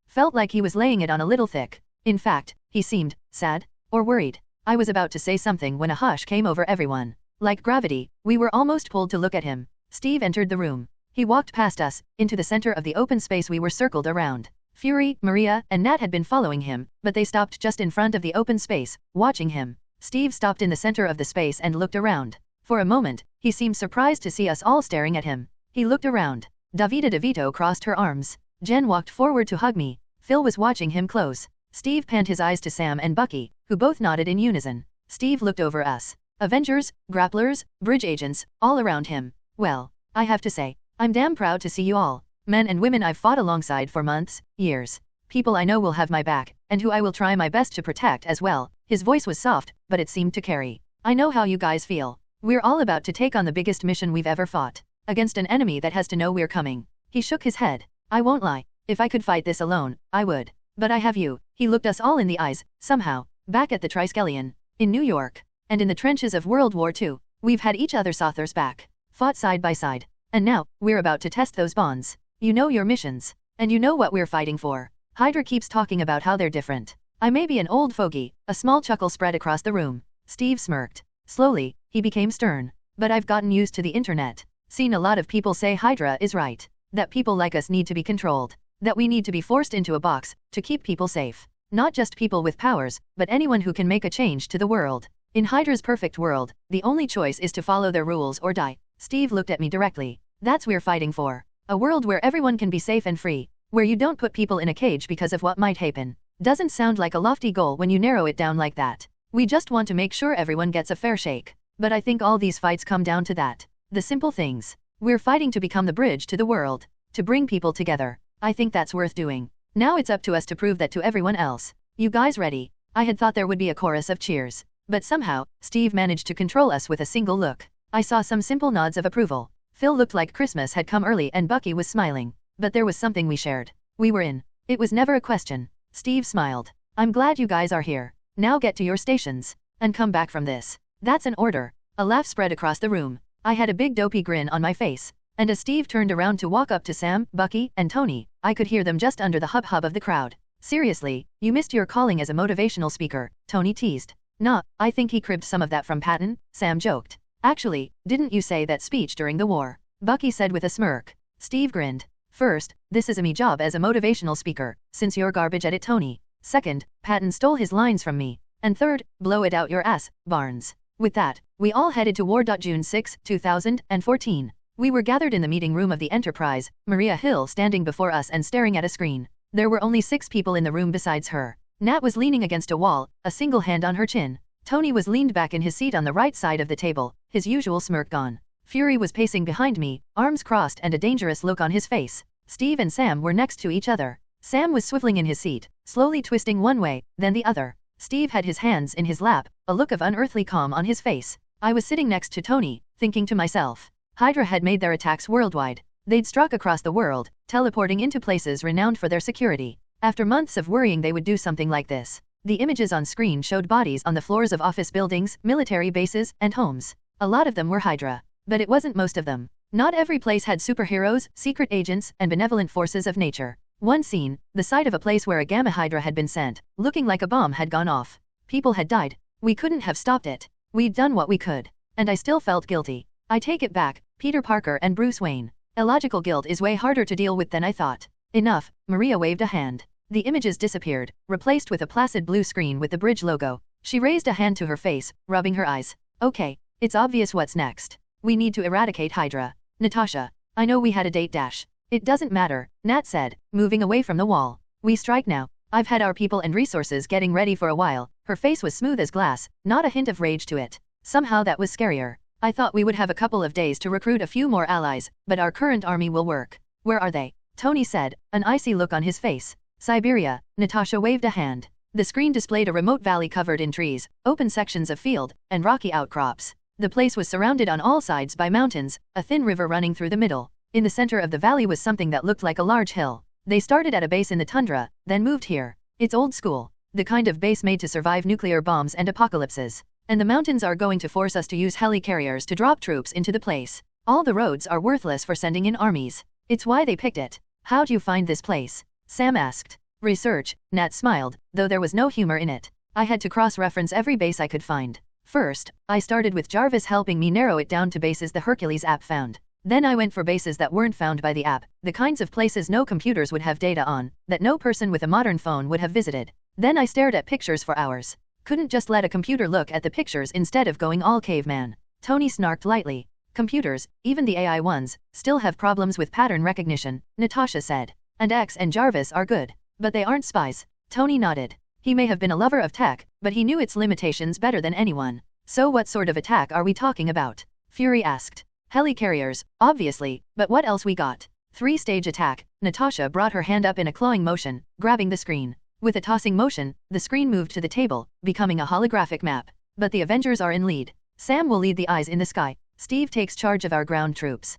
Felt like he was laying it on a little thick. In fact, he seemed sad or worried. I was about to say something when a hush came over everyone. Like gravity, we were almost pulled to look at him. Steve entered the room. He walked past us, into the center of the open space we were circled around. Fury, Maria, and Nat had been following him, but they stopped just in front of the open space, watching him. Steve stopped in the center of the space and looked around. For a moment, he seemed surprised to see us all staring at him. He looked around. Davida DeVito crossed her arms. Jen walked forward to hug me. Phil was watching him close. Steve panned his eyes to Sam and Bucky, who both nodded in unison. Steve looked over us. Avengers, grapplers, bridge agents, all around him. Well, I have to say, I'm damn proud to see you all. Men and women I've fought alongside for months, years. People I know will have my back, and who I will try my best to protect as well. His voice was soft, but it seemed to carry. I know how you guys feel. We're all about to take on the biggest mission we've ever fought. Against an enemy that has to know we're coming. He shook his head. I won't lie. If I could fight this alone, I would. But I have you. He looked us all in the eyes, somehow. Back at the Triskelion. In New York. And in the trenches of World War II. We've had each other's authors back. Fought side by side. And now, we're about to test those bonds. You know your missions. And you know what we're fighting for. Hydra keeps talking about how they're different. I may be an old fogey. A small chuckle spread across the room. Steve smirked. Slowly, he became stern. But I've gotten used to the internet. Seen a lot of people say Hydra is right. That people like us need to be controlled. That we need to be forced into a box, to keep people safe. Not just people with powers, but anyone who can make a change to the world. In Hydra's perfect world, the only choice is to follow their rules or die. Steve looked at me directly. That's what we're fighting for. A world where everyone can be safe and free. Where you don't put people in a cage because of what might happen. Doesn't sound like a lofty goal when you narrow it down like that. We just want to make sure everyone gets a fair shake. But I think all these fights come down to that. The simple things. We're fighting to become the bridge to the world. To bring people together. I think that's worth doing. Now it's up to us to prove that to everyone else. You guys ready? I had thought there would be a chorus of cheers. But somehow, Steve managed to control us with a single look. I saw some simple nods of approval. Phil looked like Christmas had come early and Bucky was smiling. But there was something we shared. We were in. It was never a question. Steve smiled. I'm glad you guys are here. Now get to your stations. And come back from this. That's an order. A laugh spread across the room. I had a big dopey grin on my face. And as Steve turned around to walk up to Sam, Bucky, and Tony, I could hear them just under the hub of the crowd. Seriously, you missed your calling as a motivational speaker, Tony teased. Nah, I think he cribbed some of that from Patton, Sam joked. Actually, didn't you say that speech during the war? Bucky said with a smirk. Steve grinned. First, this is me job as a motivational speaker, since you're garbage at it, Tony. Second, Patton stole his lines from me. And third, blow it out your ass, Barnes. With that, we all headed to war. June 6, 2014. We were gathered in the meeting room of the Enterprise, Maria Hill standing before us and staring at a screen. There were only 6 people in the room besides her. Nat was leaning against a wall, a single hand on her chin. Tony was leaned back in his seat on the right side of the table, his usual smirk gone. Fury was pacing behind me, arms crossed and a dangerous look on his face. Steve and Sam were next to each other. Sam was swiveling in his seat, slowly twisting one way, then the other. Steve had his hands in his lap, a look of unearthly calm on his face. I was sitting next to Tony, thinking to myself. Hydra had made their attacks worldwide. They'd struck across the world, teleporting into places renowned for their security. After months of worrying they would do something like this. The images on screen showed bodies on the floors of office buildings, military bases, and homes. A lot of them were Hydra. But it wasn't most of them. Not every place had superheroes, secret agents, and benevolent forces of nature. One scene, the site of a place where a Gamma Hydra had been sent, looking like a bomb had gone off. People had died. We couldn't have stopped it. We'd done what we could. And I still felt guilty. I take it back, Peter Parker and Bruce Wayne. Illogical guilt is way harder to deal with than I thought. Enough, Maria waved a hand. The images disappeared, replaced with a placid blue screen with the bridge logo. She raised a hand to her face, rubbing her eyes. Okay, it's obvious what's next. We need to eradicate Hydra. Natasha. I know we had a date dash. It doesn't matter, Nat said, moving away from the wall. We strike now. I've had our people and resources getting ready for a while. Her face was smooth as glass, not a hint of rage to it. Somehow that was scarier. I thought we would have a couple of days to recruit a few more allies, but our current army will work. Where are they? Tony said, an icy look on his face. Siberia, Natasha waved a hand. The screen displayed a remote valley covered in trees, open sections of field, and rocky outcrops. The place was surrounded on all sides by mountains, a thin river running through the middle. In the center of the valley was something that looked like a large hill. They started at a base in the tundra, then moved here. It's old school. The kind of base made to survive nuclear bombs and apocalypses. And the mountains are going to force us to use heli-carriers to drop troops into the place. All the roads are worthless for sending in armies. It's why they picked it. How'd you find this place? Sam asked. Research, Nat smiled, though there was no humor in it. I had to cross-reference every base I could find. First, I started with Jarvis helping me narrow it down to bases the Hercules app found. Then I went for bases that weren't found by the app, the kinds of places no computers would have data on, that no person with a modern phone would have visited. Then I stared at pictures for hours. Couldn't just let a computer look at the pictures instead of going all caveman. Tony snarked lightly. Computers, even the AI ones, still have problems with pattern recognition, Natasha said. And X and Jarvis are good. But they aren't spies. Tony nodded. He may have been a lover of tech, but he knew its limitations better than anyone. So what sort of attack are we talking about? Fury asked. Heli-carriers, obviously, but what else we got? 3-stage attack. Natasha brought her hand up in a clawing motion, grabbing the screen. With a tossing motion, the screen moved to the table, becoming a holographic map. But the Avengers are in lead. Sam will lead the eyes in the sky. Steve takes charge of our ground troops.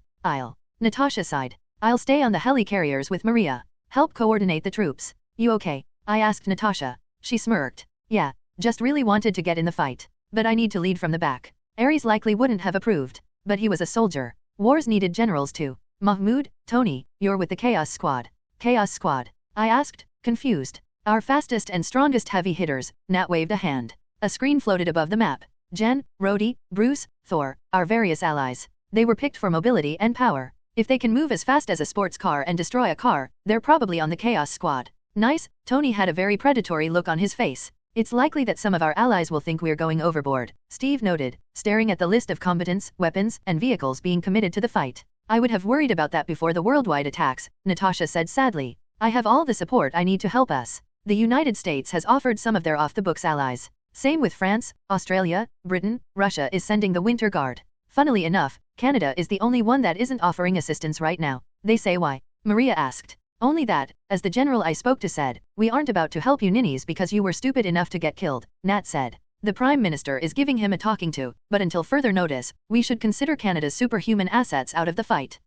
Natasha sighed. I'll stay on the heli-carriers with Maria. Help coordinate the troops. You okay? I asked Natasha. She smirked. Yeah, just really wanted to get in the fight. But I need to lead from the back. Aries likely wouldn't have approved. But he was a soldier. Wars needed generals too. Mahmud, Tony, you're with the Chaos Squad. Chaos Squad? I asked, confused. Our fastest and strongest heavy hitters, Nat waved a hand. A screen floated above the map. Jen, Rhodey, Bruce, Thor, our various allies. They were picked for mobility and power. If they can move as fast as a sports car and destroy a car, they're probably on the Chaos Squad. Nice, Tony had a very predatory look on his face. It's likely that some of our allies will think we're going overboard, Steve noted, staring at the list of combatants, weapons, and vehicles being committed to the fight. I would have worried about that before the worldwide attacks, Natasha said sadly. I have all the support I need to help us. The United States has offered some of their off-the-books allies. Same with France, Australia, Britain, Russia is sending the Winter Guard. Funnily enough, Canada is the only one that isn't offering assistance right now. They say why? Maria asked. Only that, as the general I spoke to said, we aren't about to help you ninnies because you were stupid enough to get killed, Nat said. The Prime Minister is giving him a talking to, but until further notice, we should consider Canada's superhuman assets out of the fight.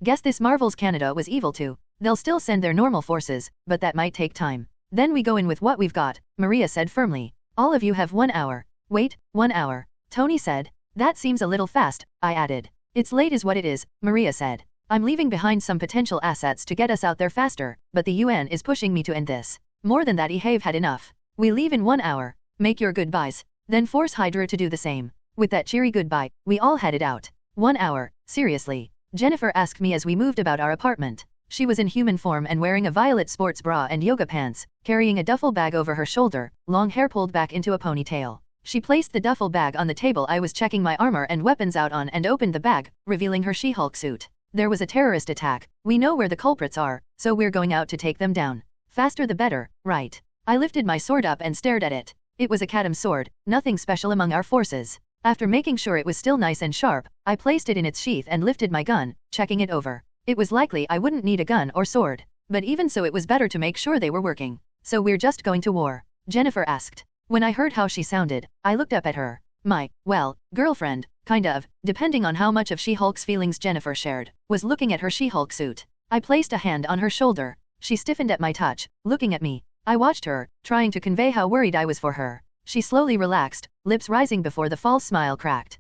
Guess this Marvel's Canada was evil too. They'll still send their normal forces, but that might take time. Then we go in with what we've got, Maria said firmly. All of you have 1 hour. Wait, 1 hour. Tony said. That seems a little fast, I added. It's late is what it is, Maria said. I'm leaving behind some potential assets to get us out there faster, but the UN is pushing me to end this. More than that, I've had enough. We leave in 1 hour. Make your goodbyes. Then force Hydra to do the same. With that cheery goodbye, we all headed out. 1 hour, seriously? Jennifer asked me as we moved about our apartment. She was in human form and wearing a violet sports bra and yoga pants, carrying a duffel bag over her shoulder, long hair pulled back into a ponytail. She placed the duffel bag on the table I was checking my armor and weapons out on and opened the bag, revealing her She-Hulk suit. There was a terrorist attack. We know where the culprits are, so we're going out to take them down. Faster the better, right? I lifted my sword up and stared at it. It was a Kadam sword, nothing special among our forces. After making sure it was still nice and sharp, I placed it in its sheath and lifted my gun, checking it over. It was likely I wouldn't need a gun or sword. But even so, it was better to make sure they were working. So we're just going to war? Jennifer asked. When I heard how she sounded, I looked up at her. My, well, girlfriend, kind of, depending on how much of She-Hulk's feelings Jennifer shared, was looking at her She-Hulk suit. I placed a hand on her shoulder. She stiffened at my touch, looking at me. I watched her, trying to convey how worried I was for her. She slowly relaxed, lips rising before the false smile cracked.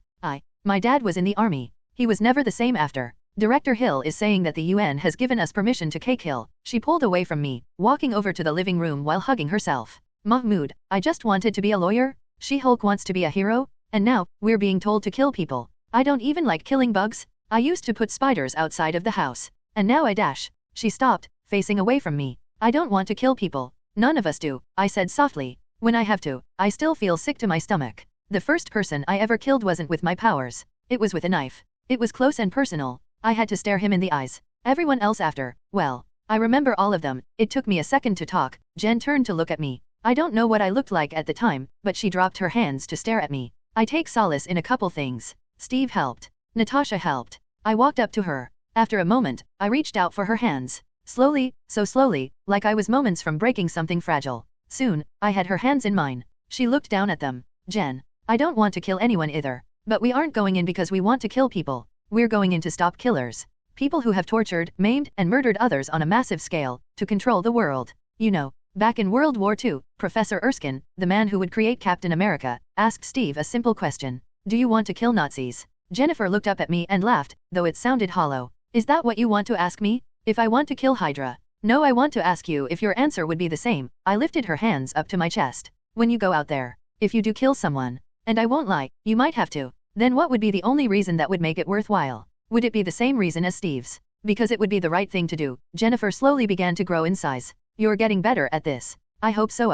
My dad was in the army. He was never the same after. Director Hill is saying that the UN has given us permission to cake Hill. She pulled away from me, walking over to the living room while hugging herself. Mahmud, I just wanted to be a lawyer. She-Hulk wants to be a hero, and now, we're being told to kill people. I don't even like killing bugs. I used to put spiders outside of the house. And now I dash. She stopped, facing away from me. I don't want to kill people. None of us do, I said softly. When I have to, I still feel sick to my stomach. The first person I ever killed wasn't with my powers. It was with a knife. It was close and personal. I had to stare him in the eyes. Everyone else after, well, I remember all of them. It took me a second to talk. Jen turned to look at me. I don't know what I looked like at the time, but she dropped her hands to stare at me. I take solace in a couple things. Steve helped. Natasha helped. I walked up to her. After a moment, I reached out for her hands. Slowly, so slowly, like I was moments from breaking something fragile. Soon, I had her hands in mine. She looked down at them. Jen, I don't want to kill anyone either. But we aren't going in because we want to kill people. We're going in to stop killers. People who have tortured, maimed, and murdered others on a massive scale, to control the world. You know, back in World War II, Professor Erskine, the man who would create Captain America, asked Steve a simple question. Do you want to kill Nazis? Jennifer looked up at me and laughed, though it sounded hollow. Is that what you want to ask me? If I want to kill Hydra? No, I want to ask you if your answer would be the same. I lifted her hands up to my chest. When you go out there, if you do kill someone, and I won't lie, you might have to, then what would be the only reason that would make it worthwhile? Would it be the same reason as Steve's? Because it would be the right thing to do. Jennifer slowly began to grow in size. You're getting better at this. I hope so.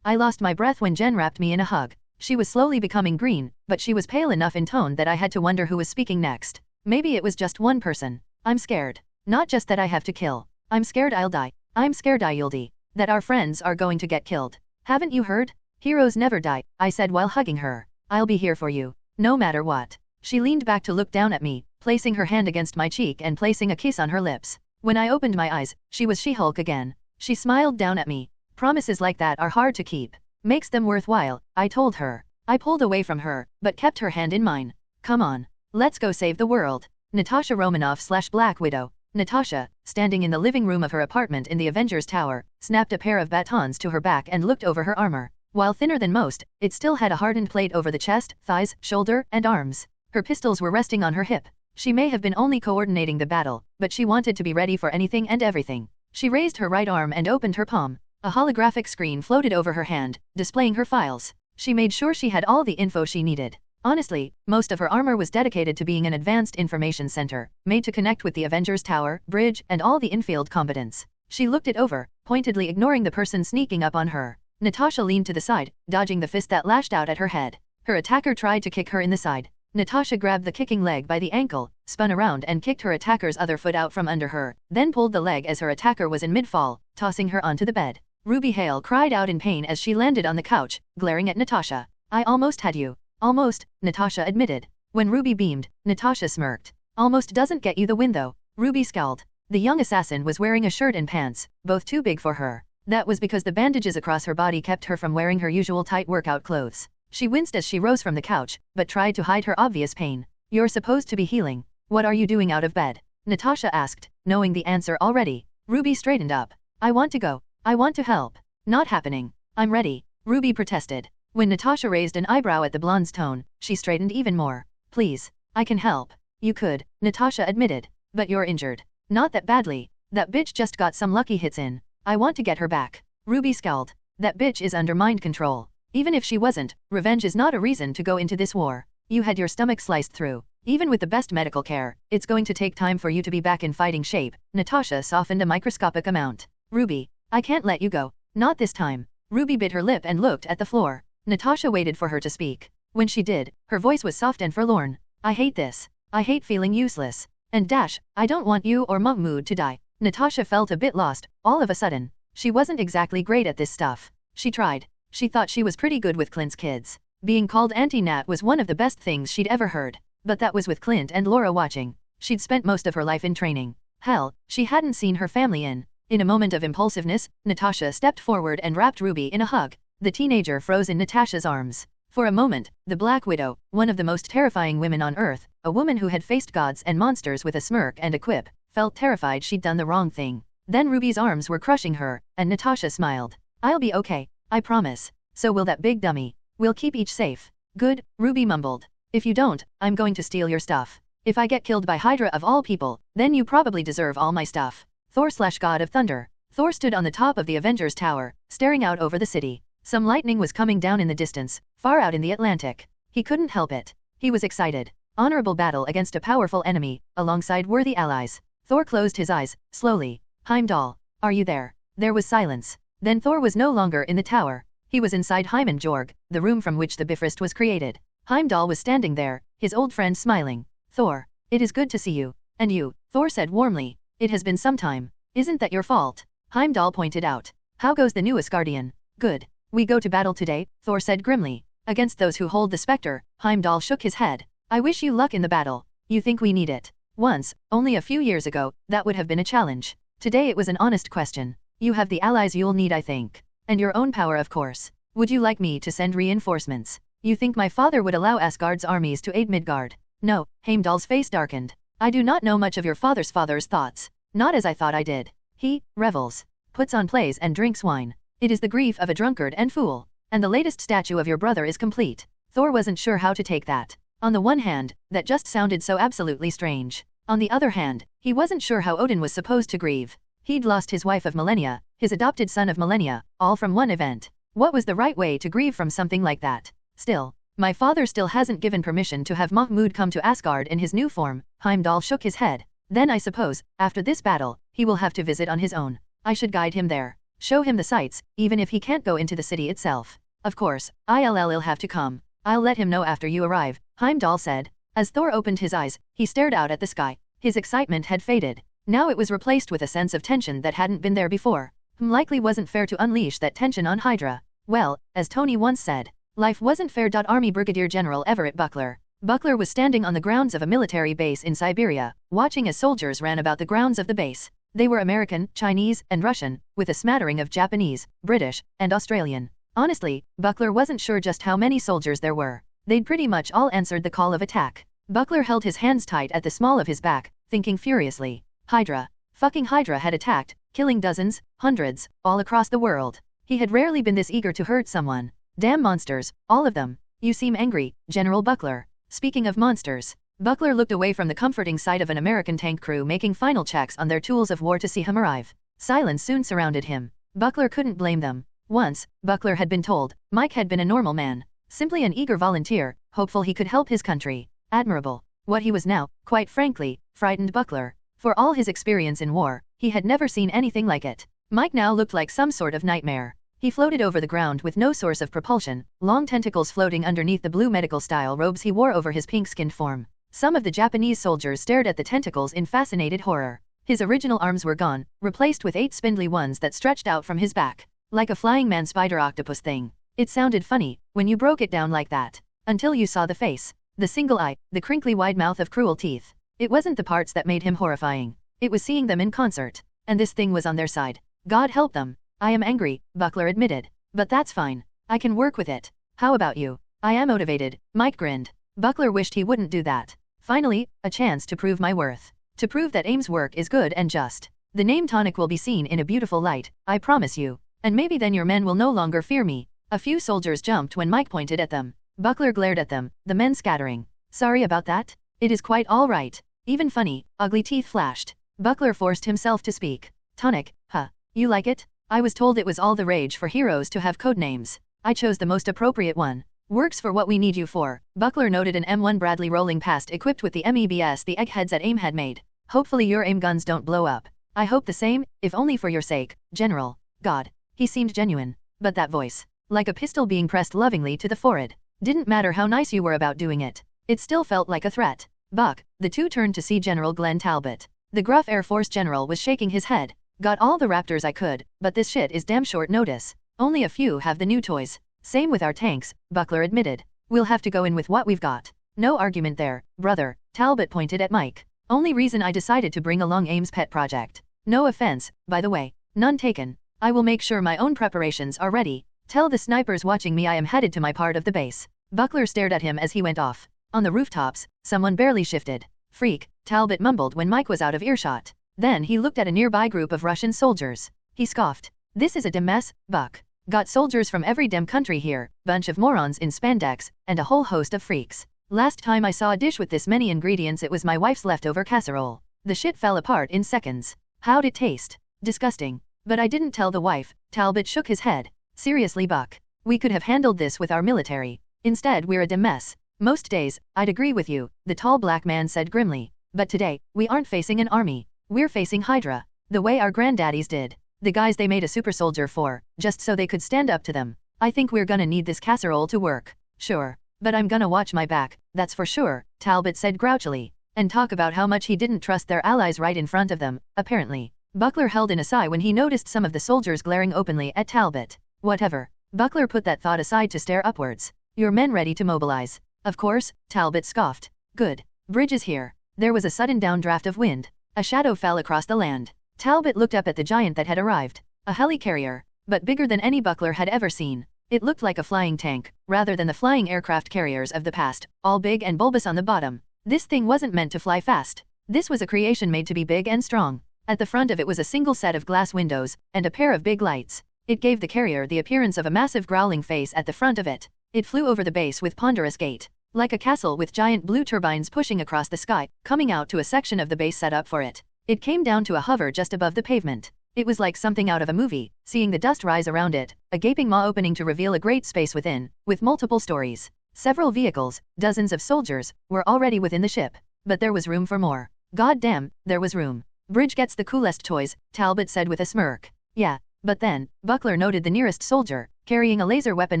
I lost my breath when Jen wrapped me in a hug. She was slowly becoming green, but she was pale enough in tone that I had to wonder who was speaking next. Maybe it was just one person. I'm scared. Not just that I have to kill. I'm scared I'll die. I'm scared you'll die. That our friends are going to get killed. Haven't you heard? Heroes never die, I said while hugging her. I'll be here for you, no matter what. She leaned back to look down at me, placing her hand against my cheek and placing a kiss on her lips. When I opened my eyes, she was She-Hulk again. She smiled down at me. Promises like that are hard to keep. Makes them worthwhile, I told her. I pulled away from her, but kept her hand in mine. Come on. Let's go save the world. Natasha Romanoff/Black Widow. Natasha, standing in the living room of her apartment in the Avengers Tower, snapped a pair of batons to her back and looked over her armor. While thinner than most, it still had a hardened plate over the chest, thighs, shoulder, and arms. Her pistols were resting on her hip. She may have been only coordinating the battle, but she wanted to be ready for anything and everything. She raised her right arm and opened her palm. A holographic screen floated over her hand, displaying her files. She made sure she had all the info she needed. Honestly, most of her armor was dedicated to being an advanced information center, made to connect with the Avengers Tower, bridge, and all the infield combatants. She looked it over, pointedly ignoring the person sneaking up on her. Natasha leaned to the side, dodging the fist that lashed out at her head. Her attacker tried to kick her in the side. Natasha grabbed the kicking leg by the ankle, spun around and kicked her attacker's other foot out from under her, then pulled the leg as her attacker was in mid-fall, tossing her onto the bed. Ruby Hale cried out in pain as she landed on the couch, glaring at Natasha. I almost had you. Almost, Natasha admitted. When Ruby beamed, Natasha smirked. Almost doesn't get you the win though. Ruby scowled. The young assassin was wearing a shirt and pants, both too big for her. That was because the bandages across her body kept her from wearing her usual tight workout clothes. She winced as she rose from the couch, but tried to hide her obvious pain. You're supposed to be healing. What are you doing out of bed? Natasha asked, knowing the answer already. Ruby straightened up. I want to go. I want to help. Not happening. I'm ready. Ruby protested. When Natasha raised an eyebrow at the blonde's tone, she straightened even more. Please. I can help. You could, Natasha admitted. But you're injured. Not that badly. That bitch just got some lucky hits in. I want to get her back. Ruby scowled. That bitch is under mind control. Even if she wasn't, revenge is not a reason to go into this war. You had your stomach sliced through. Even with the best medical care, it's going to take time for you to be back in fighting shape. Natasha softened a microscopic amount. Ruby, I can't let you go. Not this time. Ruby bit her lip and looked at the floor. Natasha waited for her to speak. When she did, her voice was soft and forlorn. I hate this. I hate feeling useless. And I don't want you or Mahmud to die. Natasha felt a bit lost, all of a sudden. She wasn't exactly great at this stuff. She tried. She thought she was pretty good with Clint's kids. Being called Auntie Nat was one of the best things she'd ever heard. But that was with Clint and Laura watching. She'd spent most of her life in training. Hell, she hadn't seen her family in. In a moment of impulsiveness, Natasha stepped forward and wrapped Ruby in a hug. The teenager froze in Natasha's arms. For a moment, the Black Widow, one of the most terrifying women on Earth, a woman who had faced gods and monsters with a smirk and a quip, felt terrified she'd done the wrong thing. Then Ruby's arms were crushing her, and Natasha smiled. I'll be okay, I promise. So will that big dummy. We'll keep each safe. Good, Ruby mumbled. If you don't, I'm going to steal your stuff. If I get killed by Hydra of all people, then you probably deserve all my stuff. Thor/God of Thunder. Thor stood on the top of the Avengers Tower, staring out over the city. Some lightning was coming down in the distance, far out in the Atlantic. He couldn't help it. He was excited. Honorable battle against a powerful enemy, alongside worthy allies. Thor closed his eyes, slowly. Heimdall, are you there? There was silence. Then Thor was no longer in the tower. He was inside Jorg, the room from which the Bifrost was created. Heimdall was standing there, his old friend smiling. Thor, it is good to see you. And you, Thor said warmly. It has been some time. Isn't that your fault? Heimdall pointed out. How goes the new Asgardian? Good. We go to battle today, Thor said grimly. Against those who hold the specter, Heimdall shook his head. I wish you luck in the battle. You think we need it? Once, only a few years ago, that would have been a challenge. Today it was an honest question. You have the allies you'll need, I think. And your own power, of course. Would you like me to send reinforcements? You think my father would allow Asgard's armies to aid Midgard? No, Heimdall's face darkened. I do not know much of your father's thoughts. Not as I thought I did. He revels, puts on plays and drinks wine. It is the grief of a drunkard and fool. And the latest statue of your brother is complete. Thor wasn't sure how to take that. On the one hand, that just sounded so absolutely strange. On the other hand, he wasn't sure how Odin was supposed to grieve. He'd lost his wife of millennia, his adopted son of millennia, all from one event. What was the right way to grieve from something like that? Still, my father still hasn't given permission to have Mahmud come to Asgard in his new form. Heimdall shook his head. Then I suppose, after this battle, he will have to visit on his own. I should guide him there. Show him the sights, even if he can't go into the city itself. Of course, I'll have to come. I'll let him know after you arrive, Heimdall said. As Thor opened his eyes, he stared out at the sky. His excitement had faded. Now it was replaced with a sense of tension that hadn't been there before. Likely wasn't fair to unleash that tension on Hydra. Well, as Tony once said, life wasn't fair. Army Brigadier General Everett Buckler. Buckler was standing on the grounds of a military base in Siberia, watching as soldiers ran about the grounds of the base. They were American, Chinese, and Russian, with a smattering of Japanese, British, and Australian. Honestly, Buckler wasn't sure just how many soldiers there were. They'd pretty much all answered the call of attack. Buckler held his hands tight at the small of his back, thinking furiously. Hydra. Fucking Hydra had attacked, killing dozens, hundreds, all across the world. He had rarely been this eager to hurt someone. Damn monsters, all of them. You seem angry, General Buckler. Speaking of monsters. Buckler looked away from the comforting sight of an American tank crew making final checks on their tools of war to see him arrive. Silence soon surrounded him. Buckler couldn't blame them. Once, Buckler had been told, Mike had been a normal man. Simply an eager volunteer, hopeful he could help his country. Admirable. What he was now, quite frankly, frightened Buckler. For all his experience in war, he had never seen anything like it. Mike now looked like some sort of nightmare. He floated over the ground with no source of propulsion, long tentacles floating underneath the blue medical-style robes he wore over his pink-skinned form. Some of the Japanese soldiers stared at the tentacles in fascinated horror. His original arms were gone, replaced with 8 spindly ones that stretched out from his back. Like a flying man spider octopus thing. It sounded funny, when you broke it down like that. Until you saw the face. The single eye, the crinkly wide mouth of cruel teeth. It wasn't the parts that made him horrifying. It was seeing them in concert. And this thing was on their side. God help them. I am angry, Buckler admitted. But that's fine. I can work with it. How about you? I am motivated, Mike grinned. Buckler wished he wouldn't do that. Finally, a chance to prove my worth. To prove that AIM's work is good and just. The name Tonic will be seen in a beautiful light, I promise you. And maybe then your men will no longer fear me. A few soldiers jumped when Mike pointed at them. Buckler glared at them, the men scattering. Sorry about that? It is quite all right. Even funny, ugly teeth flashed. Buckler forced himself to speak. Tonic, huh? You like it? I was told it was all the rage for heroes to have code names. I chose the most appropriate one. Works for what we need you for. Buckler noted an M1 Bradley rolling past equipped with the MEBS the eggheads at AIM had made. Hopefully your AIM guns don't blow up. I hope the same, if only for your sake, General. God. He seemed genuine. But that voice. Like a pistol being pressed lovingly to the forehead. Didn't matter how nice you were about doing it. It still felt like a threat. Buck. The two turned to see General Glenn Talbot. The gruff Air Force general was shaking his head. Got all the Raptors I could, but this shit is damn short notice. Only a few have the new toys. Same with our tanks, Buckler admitted. We'll have to go in with what we've got. No argument there, brother, Talbot pointed at Mike. Only reason I decided to bring along AIM's pet project. No offense, by the way. None taken. I will make sure my own preparations are ready. Tell the snipers watching me I am headed to my part of the base. Buckler stared at him as he went off. On the rooftops, someone barely shifted. Freak, Talbot mumbled when Mike was out of earshot. Then he looked at a nearby group of Russian soldiers. He scoffed. This is a dem mess, Buck. Got soldiers from every dem country here, bunch of morons in spandex, and a whole host of freaks. Last time I saw a dish with this many ingredients it was my wife's leftover casserole. The shit fell apart in seconds. How'd it taste? Disgusting. But I didn't tell the wife, Talbot shook his head. Seriously, Buck. We could have handled this with our military. Instead we're a dem mess. Most days, I'd agree with you, the tall black man said grimly. But today, we aren't facing an army. We're facing Hydra. The way our granddaddies did. The guys they made a super soldier for, just so they could stand up to them. I think we're gonna need this casserole to work. Sure. But I'm gonna watch my back, that's for sure, Talbot said grouchily. and talk about how much he didn't trust their allies right in front of them, apparently. Buckler held in a sigh when he noticed some of the soldiers glaring openly at Talbot. Whatever. Buckler put that thought aside to stare upwards. Your men ready to mobilize? Of course, Talbot scoffed. Good. Bridge is here. There was a sudden downdraft of wind. A shadow fell across the land. Talbot looked up at the giant that had arrived. A helicarrier, but bigger than any Buckler had ever seen. It looked like a flying tank, rather than the flying aircraft carriers of the past, all big and bulbous on the bottom. This thing wasn't meant to fly fast. This was a creation made to be big and strong. At the front of it was a single set of glass windows, and a pair of big lights. It gave the carrier the appearance of a massive growling face at the front of it. It flew over the base with ponderous gait, like a castle with giant blue turbines pushing across the sky, coming out to a section of the base set up for it. It came down to a hover just above the pavement. It was like something out of a movie, seeing the dust rise around it, a gaping maw opening to reveal a great space within, with multiple stories. Several vehicles, dozens of soldiers, were already within the ship. But there was room for more. God damn, there was room. Bridge gets the coolest toys, Talbot said with a smirk. Yeah, but then, Buckler noted the nearest soldier, carrying a laser weapon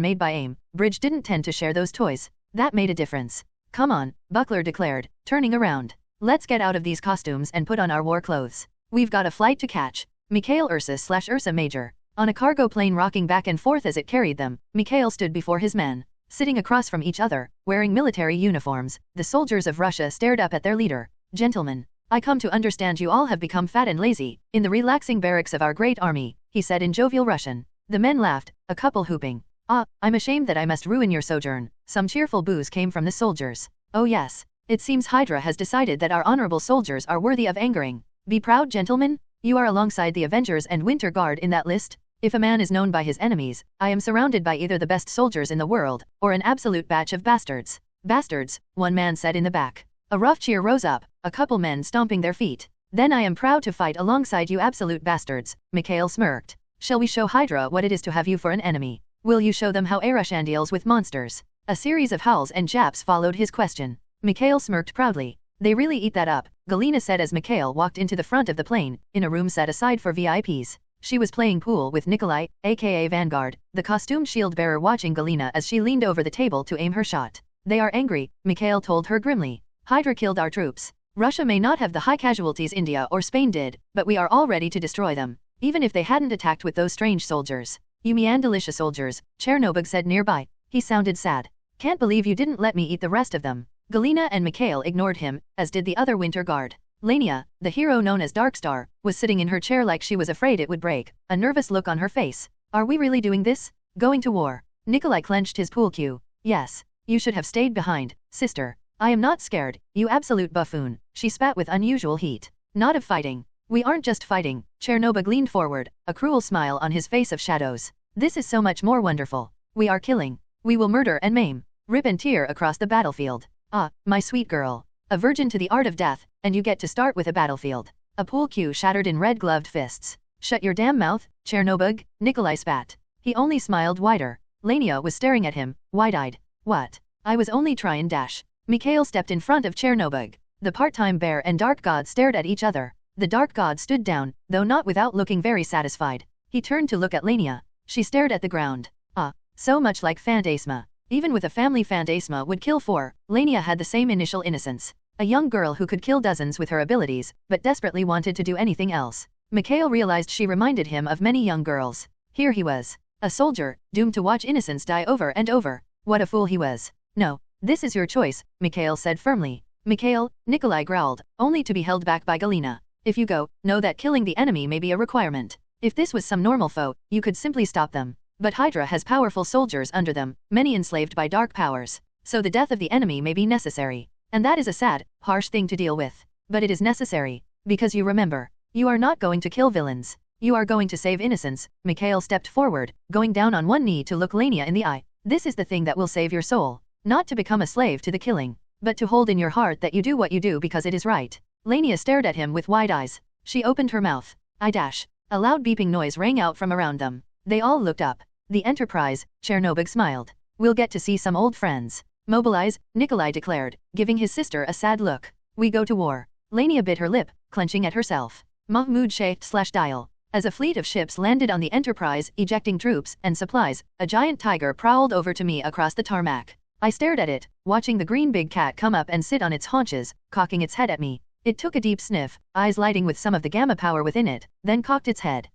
made by AIM. Bridge didn't tend to share those toys. That made a difference. Come on, Buckler declared, turning around. Let's get out of these costumes and put on our war clothes. We've got a flight to catch. Mikhail Ursa/Ursa Major. On a cargo plane rocking back and forth as it carried them, Mikhail stood before his men. Sitting across from each other, wearing military uniforms, the soldiers of Russia stared up at their leader. Gentlemen, I come to understand you all have become fat and lazy, in the relaxing barracks of our great army, he said in jovial Russian. The men laughed, a couple whooping. I'm ashamed that I must ruin your sojourn. Some cheerful boos came from the soldiers. Oh yes, it seems Hydra has decided that our honorable soldiers are worthy of angering. Be proud, gentlemen. You are alongside the Avengers and Winter Guard in that list. If a man is known by his enemies, I am surrounded by either the best soldiers in the world, or an absolute batch of bastards. Bastards, one man said in the back. A rough cheer rose up, a couple men stomping their feet. Then I am proud to fight alongside you absolute bastards, Mikhail smirked. Shall we show Hydra what it is to have you for an enemy? Will you show them how Arushan deals with monsters? A series of howls and japs followed his question. Mikhail smirked proudly. They really eat that up, Galina said as Mikhail walked into the front of the plane, in a room set aside for VIPs. She was playing pool with Nikolai, aka Vanguard, the costumed shield bearer watching Galina as she leaned over the table to aim her shot. They are angry, Mikhail told her grimly. Hydra killed our troops. Russia may not have the high casualties India or Spain did, but we are all ready to destroy them. Even if they hadn't attacked with those strange soldiers. You Meandalisha soldiers, Chernobog said nearby. He sounded sad. Can't believe you didn't let me eat the rest of them. Galina and Mikhail ignored him, as did the other Winter Guard. Lania, the hero known as Darkstar, was sitting in her chair like she was afraid it would break, a nervous look on her face. Are we really doing this? Going to war? Nikolai clenched his pool cue. Yes. You should have stayed behind, sister. I am not scared, you absolute buffoon, she spat with unusual heat. Not of fighting. We aren't just fighting, Chernobog leaned forward, a cruel smile on his face of shadows. This is so much more wonderful. We are killing. We will murder and maim. Rip and tear across the battlefield. Ah, my sweet girl. A virgin to the art of death, and you get to start with a battlefield. A pool cue shattered in red-gloved fists. Shut your damn mouth, Chernobog, Nikolai spat. He only smiled wider. Lania was staring at him, wide-eyed. What? I was only trying dash. Mikhail stepped in front of Chernobog. The part-time bear and Dark God stared at each other. The Dark God stood down, though not without looking very satisfied. He turned to look at Lania. She stared at the ground. So much like Phantasma. Even with a family Phantasma would kill for, Lania had the same initial innocence. A young girl who could kill dozens with her abilities, but desperately wanted to do anything else. Mikhail realized she reminded him of many young girls. Here he was. A soldier, doomed to watch innocence die over and over. What a fool he was. No, this is your choice, Mikhail said firmly. Mikhail, Nikolai growled, only to be held back by Galina. If you go, know that killing the enemy may be a requirement. If this was some normal foe, you could simply stop them. But Hydra has powerful soldiers under them, many enslaved by dark powers. So the death of the enemy may be necessary. And that is a sad, harsh thing to deal with. But it is necessary. Because you remember, you are not going to kill villains. You are going to save innocence. Mikhail stepped forward, going down on one knee to look Lania in the eye. This is the thing that will save your soul. Not to become a slave to the killing, but to hold in your heart that you do what you do because it is right. Lania stared at him with wide eyes. She opened her mouth. I dash. A loud beeping noise rang out from around them. They all looked up. The Enterprise, Chernobog smiled. We'll get to see some old friends. Mobilize, Nikolai declared, giving his sister a sad look. We go to war. Lania bit her lip, clenching at herself. Mahmud /dial. As a fleet of ships landed on the Enterprise, ejecting troops and supplies, a giant tiger prowled over to me across the tarmac. I stared at it, watching the green big cat come up and sit on its haunches, cocking its head at me. It took a deep sniff, eyes lighting with some of the gamma power within it, then cocked its head.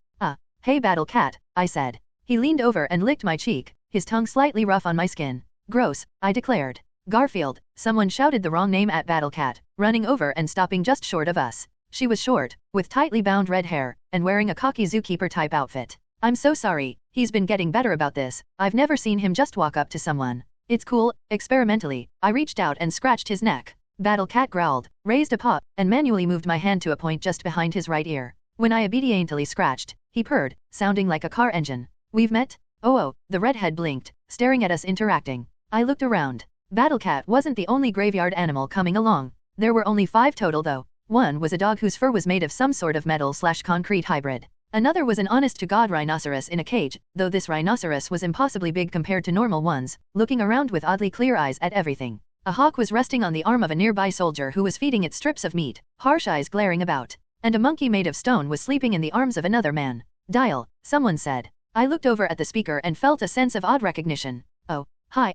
Hey Battle Cat, I said. He leaned over and licked my cheek, his tongue slightly rough on my skin. Gross, I declared. Garfield, someone shouted the wrong name at Battle Cat, running over and stopping just short of us. She was short, with tightly bound red hair, and wearing a cocky zookeeper-type outfit. I'm so sorry, he's been getting better about this, I've never seen him just walk up to someone. It's cool, experimentally, I reached out and scratched his neck. Battle Cat growled, raised a paw, and manually moved my hand to a point just behind his right ear. When I obediently scratched, he purred, sounding like a car engine. We've met? Oh, the redhead blinked, staring at us interacting. I looked around. Battle Cat wasn't the only graveyard animal coming along. There were only 5 total though. One was a dog whose fur was made of some sort of metal/concrete hybrid. Another was an honest-to-God rhinoceros in a cage, though this rhinoceros was impossibly big compared to normal ones, looking around with oddly clear eyes at everything. A hawk was resting on the arm of a nearby soldier who was feeding it strips of meat, harsh eyes glaring about. And a monkey made of stone was sleeping in the arms of another man. Dial, someone said. I looked over at the speaker and felt a sense of odd recognition. Oh, hi,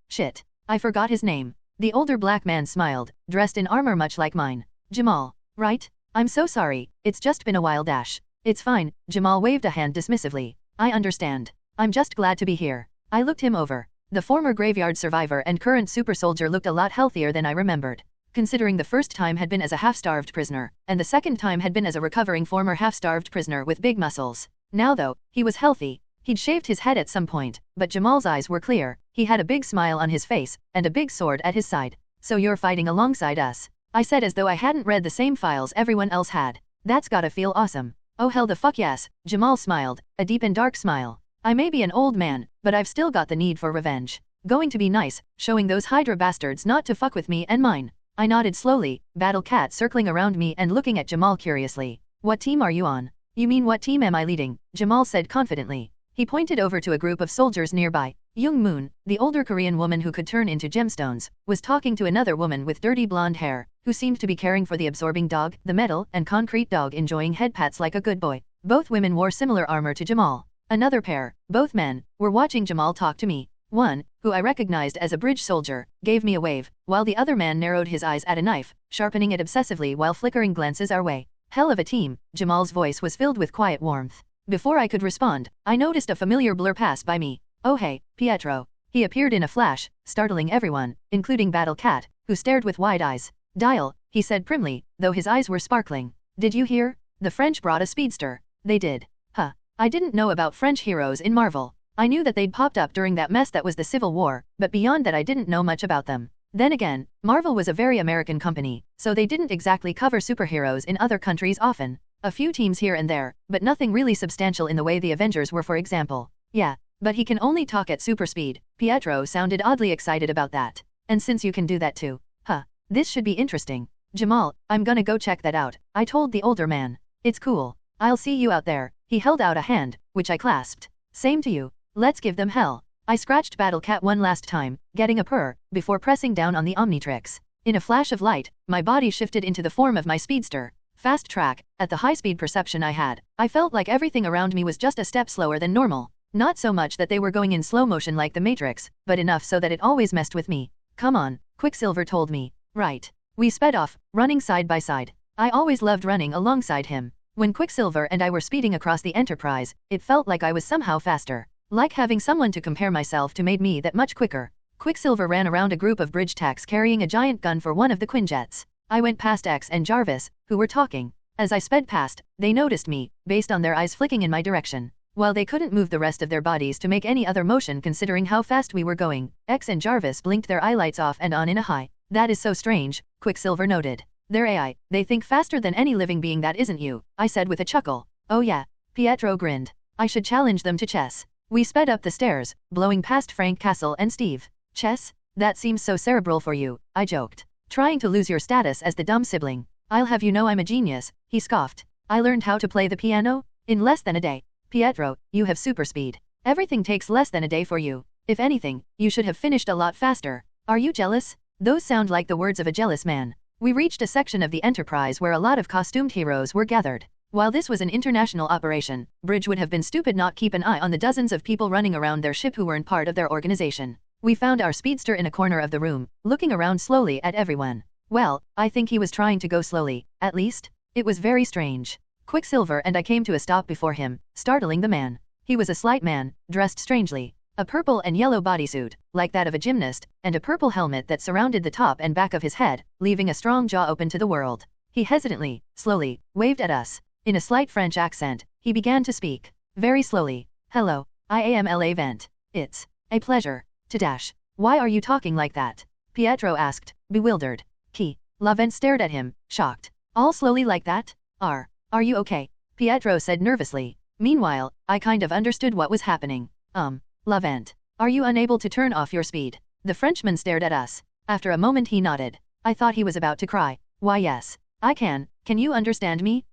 shit. I forgot his name. The older black man smiled, dressed in armor much like mine. Jamal, right? I'm so sorry, it's just been a while dash. It's fine, Jamal waved a hand dismissively. I understand. I'm just glad to be here. I looked him over. The former graveyard survivor and current super soldier looked a lot healthier than I remembered. Considering the first time had been as a half-starved prisoner, and the second time had been as a recovering former half-starved prisoner with big muscles. Now though, he was healthy. He'd shaved his head at some point, but Jamal's eyes were clear, he had a big smile on his face, and a big sword at his side. So you're fighting alongside us? I said as though I hadn't read the same files everyone else had. That's gotta feel awesome. Oh hell the fuck yes, Jamal smiled, a deep and dark smile. I may be an old man, but I've still got the need for revenge. Going to be nice, showing those Hydra bastards not to fuck with me and mine. I nodded slowly, Battle Cat circling around me and looking at Jamal curiously. What team are you on? You mean what team am I leading? Jamal said confidently. He pointed over to a group of soldiers nearby. Young Moon, the older Korean woman who could turn into gemstones, was talking to another woman with dirty blonde hair, who seemed to be caring for the absorbing dog, the metal and concrete dog enjoying head pats like a good boy. Both women wore similar armor to Jamal. Another pair, both men, were watching Jamal talk to me. One, who I recognized as a bridge soldier, gave me a wave, while the other man narrowed his eyes at a knife, sharpening it obsessively while flickering glances our way. Hell of a team, Jamal's voice was filled with quiet warmth. Before I could respond, I noticed a familiar blur pass by me. Oh hey, Pietro. He appeared in a flash, startling everyone, including Battle Cat, who stared with wide eyes. Dial, he said primly, though his eyes were sparkling. Did you hear? The French brought a speedster. They did. Huh. I didn't know about French heroes in Marvel. I knew that they'd popped up during that mess that was the Civil War, but beyond that I didn't know much about them. Then again, Marvel was a very American company, so they didn't exactly cover superheroes in other countries often. A few teams here and there, but nothing really substantial in the way the Avengers were for example. Yeah, but he can only talk at super speed. Pietro sounded oddly excited about that. And since you can do that too, this should be interesting. Jamal, I'm gonna go check that out, I told the older man. It's cool. I'll see you out there. He held out a hand, which I clasped. Same to you. Let's give them hell. I scratched Battle Cat one last time, getting a purr, before pressing down on the Omnitrix. In a flash of light, my body shifted into the form of my speedster. Fast track, at the high-speed perception I had, I felt like everything around me was just a step slower than normal. Not so much that they were going in slow motion like the Matrix, but enough so that it always messed with me. Come on, Quicksilver told me. Right. We sped off, running side by side. I always loved running alongside him. When Quicksilver and I were speeding across the Enterprise, it felt like I was somehow faster. Like having someone to compare myself to made me that much quicker. Quicksilver ran around a group of bridge tacks carrying a giant gun for one of the Quinjets. I went past X and Jarvis, who were talking. As I sped past, they noticed me, based on their eyes flicking in my direction. While they couldn't move the rest of their bodies to make any other motion considering how fast we were going, X and Jarvis blinked their eyelights off and on in a high. That is so strange, Quicksilver noted. They're AI, they think faster than any living being that isn't you, I said with a chuckle. Oh yeah, Pietro grinned. I should challenge them to chess. We sped up the stairs, blowing past Frank Castle and Steve. Chess? That seems so cerebral for you, I joked. Trying to lose your status as the dumb sibling. I'll have you know I'm a genius, he scoffed. I learned how to play the piano? In less than a day. Pietro, you have super speed. Everything takes less than a day for you. If anything, you should have finished a lot faster. Are you jealous? Those sound like the words of a jealous man. We reached a section of the Enterprise where a lot of costumed heroes were gathered. While this was an international operation, Bridge would have been stupid not keep an eye on the dozens of people running around their ship who weren't part of their organization. We found our speedster in a corner of the room, looking around slowly at everyone. Well, I think he was trying to go slowly, at least. It was very strange. Quicksilver and I came to a stop before him, startling the man. He was a slight man, dressed strangely. A purple and yellow bodysuit, like that of a gymnast, and a purple helmet that surrounded the top and back of his head, leaving a strong jaw open to the world. He hesitantly, slowly, waved at us. In a slight French accent, he began to speak. Very slowly. Hello, I am L'Avent. It's a pleasure to dash. Why are you talking like that? Pietro asked, bewildered. L'Avent stared at him, shocked. All slowly like that? Are you okay? Pietro said nervously. Meanwhile, I kind of understood what was happening. L'Avent, are you unable to turn off your speed? The Frenchman stared at us. After a moment he nodded. I thought he was about to cry. Why yes, I can you understand me?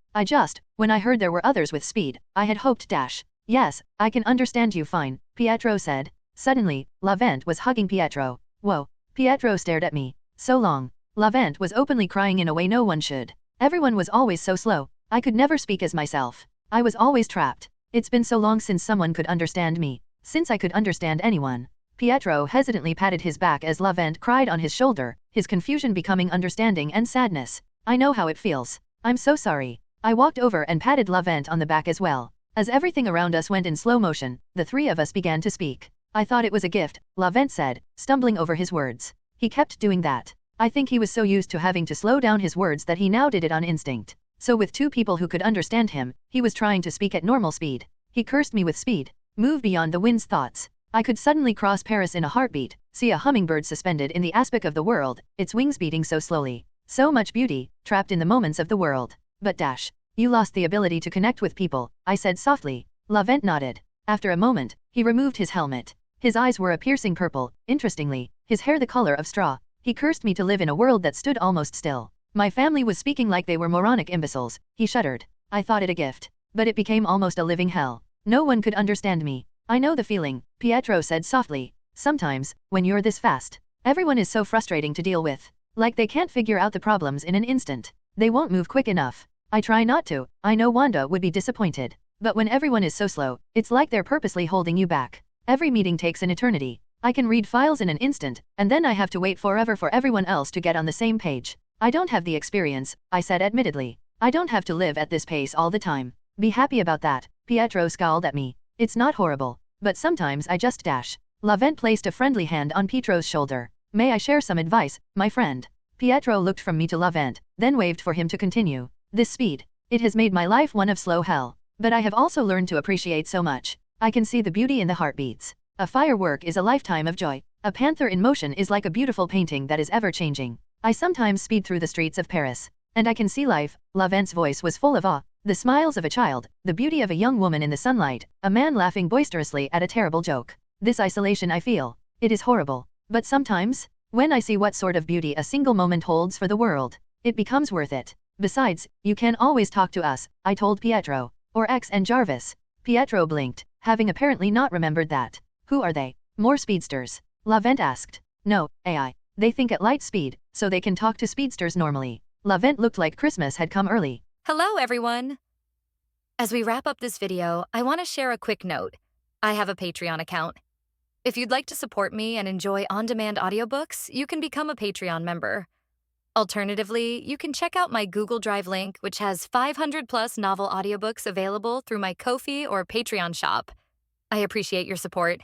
When I heard there were others with speed, I had hoped dash. Yes, I can understand you fine, Pietro said. Suddenly, L'Avent was hugging Pietro. Whoa, Pietro stared at me. So long. L'Avent was openly crying in a way no one should. Everyone was always so slow. I could never speak as myself. I was always trapped. It's been so long since someone could understand me. Since I could understand anyone. Pietro hesitantly patted his back as L'Avent cried on his shoulder, his confusion becoming understanding and sadness. I know how it feels. I'm so sorry. I walked over and patted L'Avent on the back as well. As everything around us went in slow motion, the three of us began to speak. I thought it was a gift, L'Avent said, stumbling over his words. He kept doing that. I think he was so used to having to slow down his words that he now did it on instinct. So with two people who could understand him, he was trying to speak at normal speed. He cursed me with speed. Move beyond the wind's thoughts. I could suddenly cross Paris in a heartbeat, see a hummingbird suspended in the aspect of the world, its wings beating so slowly. So much beauty, trapped in the moments of the world. But dash. You lost the ability to connect with people, I said softly. L'Avent nodded. After a moment, he removed his helmet. His eyes were a piercing purple, interestingly, his hair the color of straw. He cursed me to live in a world that stood almost still. My family was speaking like they were moronic imbeciles. He shuddered. I thought it a gift. But it became almost a living hell. No one could understand me. I know the feeling, Pietro said softly. Sometimes, when you're this fast, everyone is so frustrating to deal with. Like they can't figure out the problems in an instant. They won't move quick enough. I try not to. I know Wanda would be disappointed. But when everyone is so slow, it's like they're purposely holding you back. Every meeting takes an eternity. I can read files in an instant, and then I have to wait forever for everyone else to get on the same page. I don't have the experience, I said admittedly. I don't have to live at this pace all the time. Be happy about that, Pietro scowled at me. It's not horrible. But sometimes I just dash. L'Avent placed a friendly hand on Pietro's shoulder. May I share some advice, my friend? Pietro looked from me to L'Avent, then waved for him to continue. This speed. It has made my life one of slow hell. But I have also learned to appreciate so much. I can see the beauty in the heartbeats. A firework is a lifetime of joy. A panther in motion is like a beautiful painting that is ever-changing. I sometimes speed through the streets of Paris. And I can see life. L'Avent's voice was full of awe. The smiles of a child, the beauty of a young woman in the sunlight, a man laughing boisterously at a terrible joke. This isolation I feel. It is horrible. But sometimes, when I see what sort of beauty a single moment holds for the world, it becomes worth it. Besides, you can always talk to us, I told Pietro. Or X and Jarvis. Pietro blinked, having apparently not remembered that. Who are they? More speedsters? L'Avent asked. No, AI. They think at light speed, so they can talk to speedsters normally. L'Avent looked like Christmas had come early. Hello, everyone. As we wrap up this video, I want to share a quick note. I have a Patreon account. If you'd like to support me and enjoy on-demand audiobooks, you can become a Patreon member. Alternatively, you can check out my Google Drive link, which has 500+ novel audiobooks available through my Ko-fi or Patreon shop. I appreciate your support.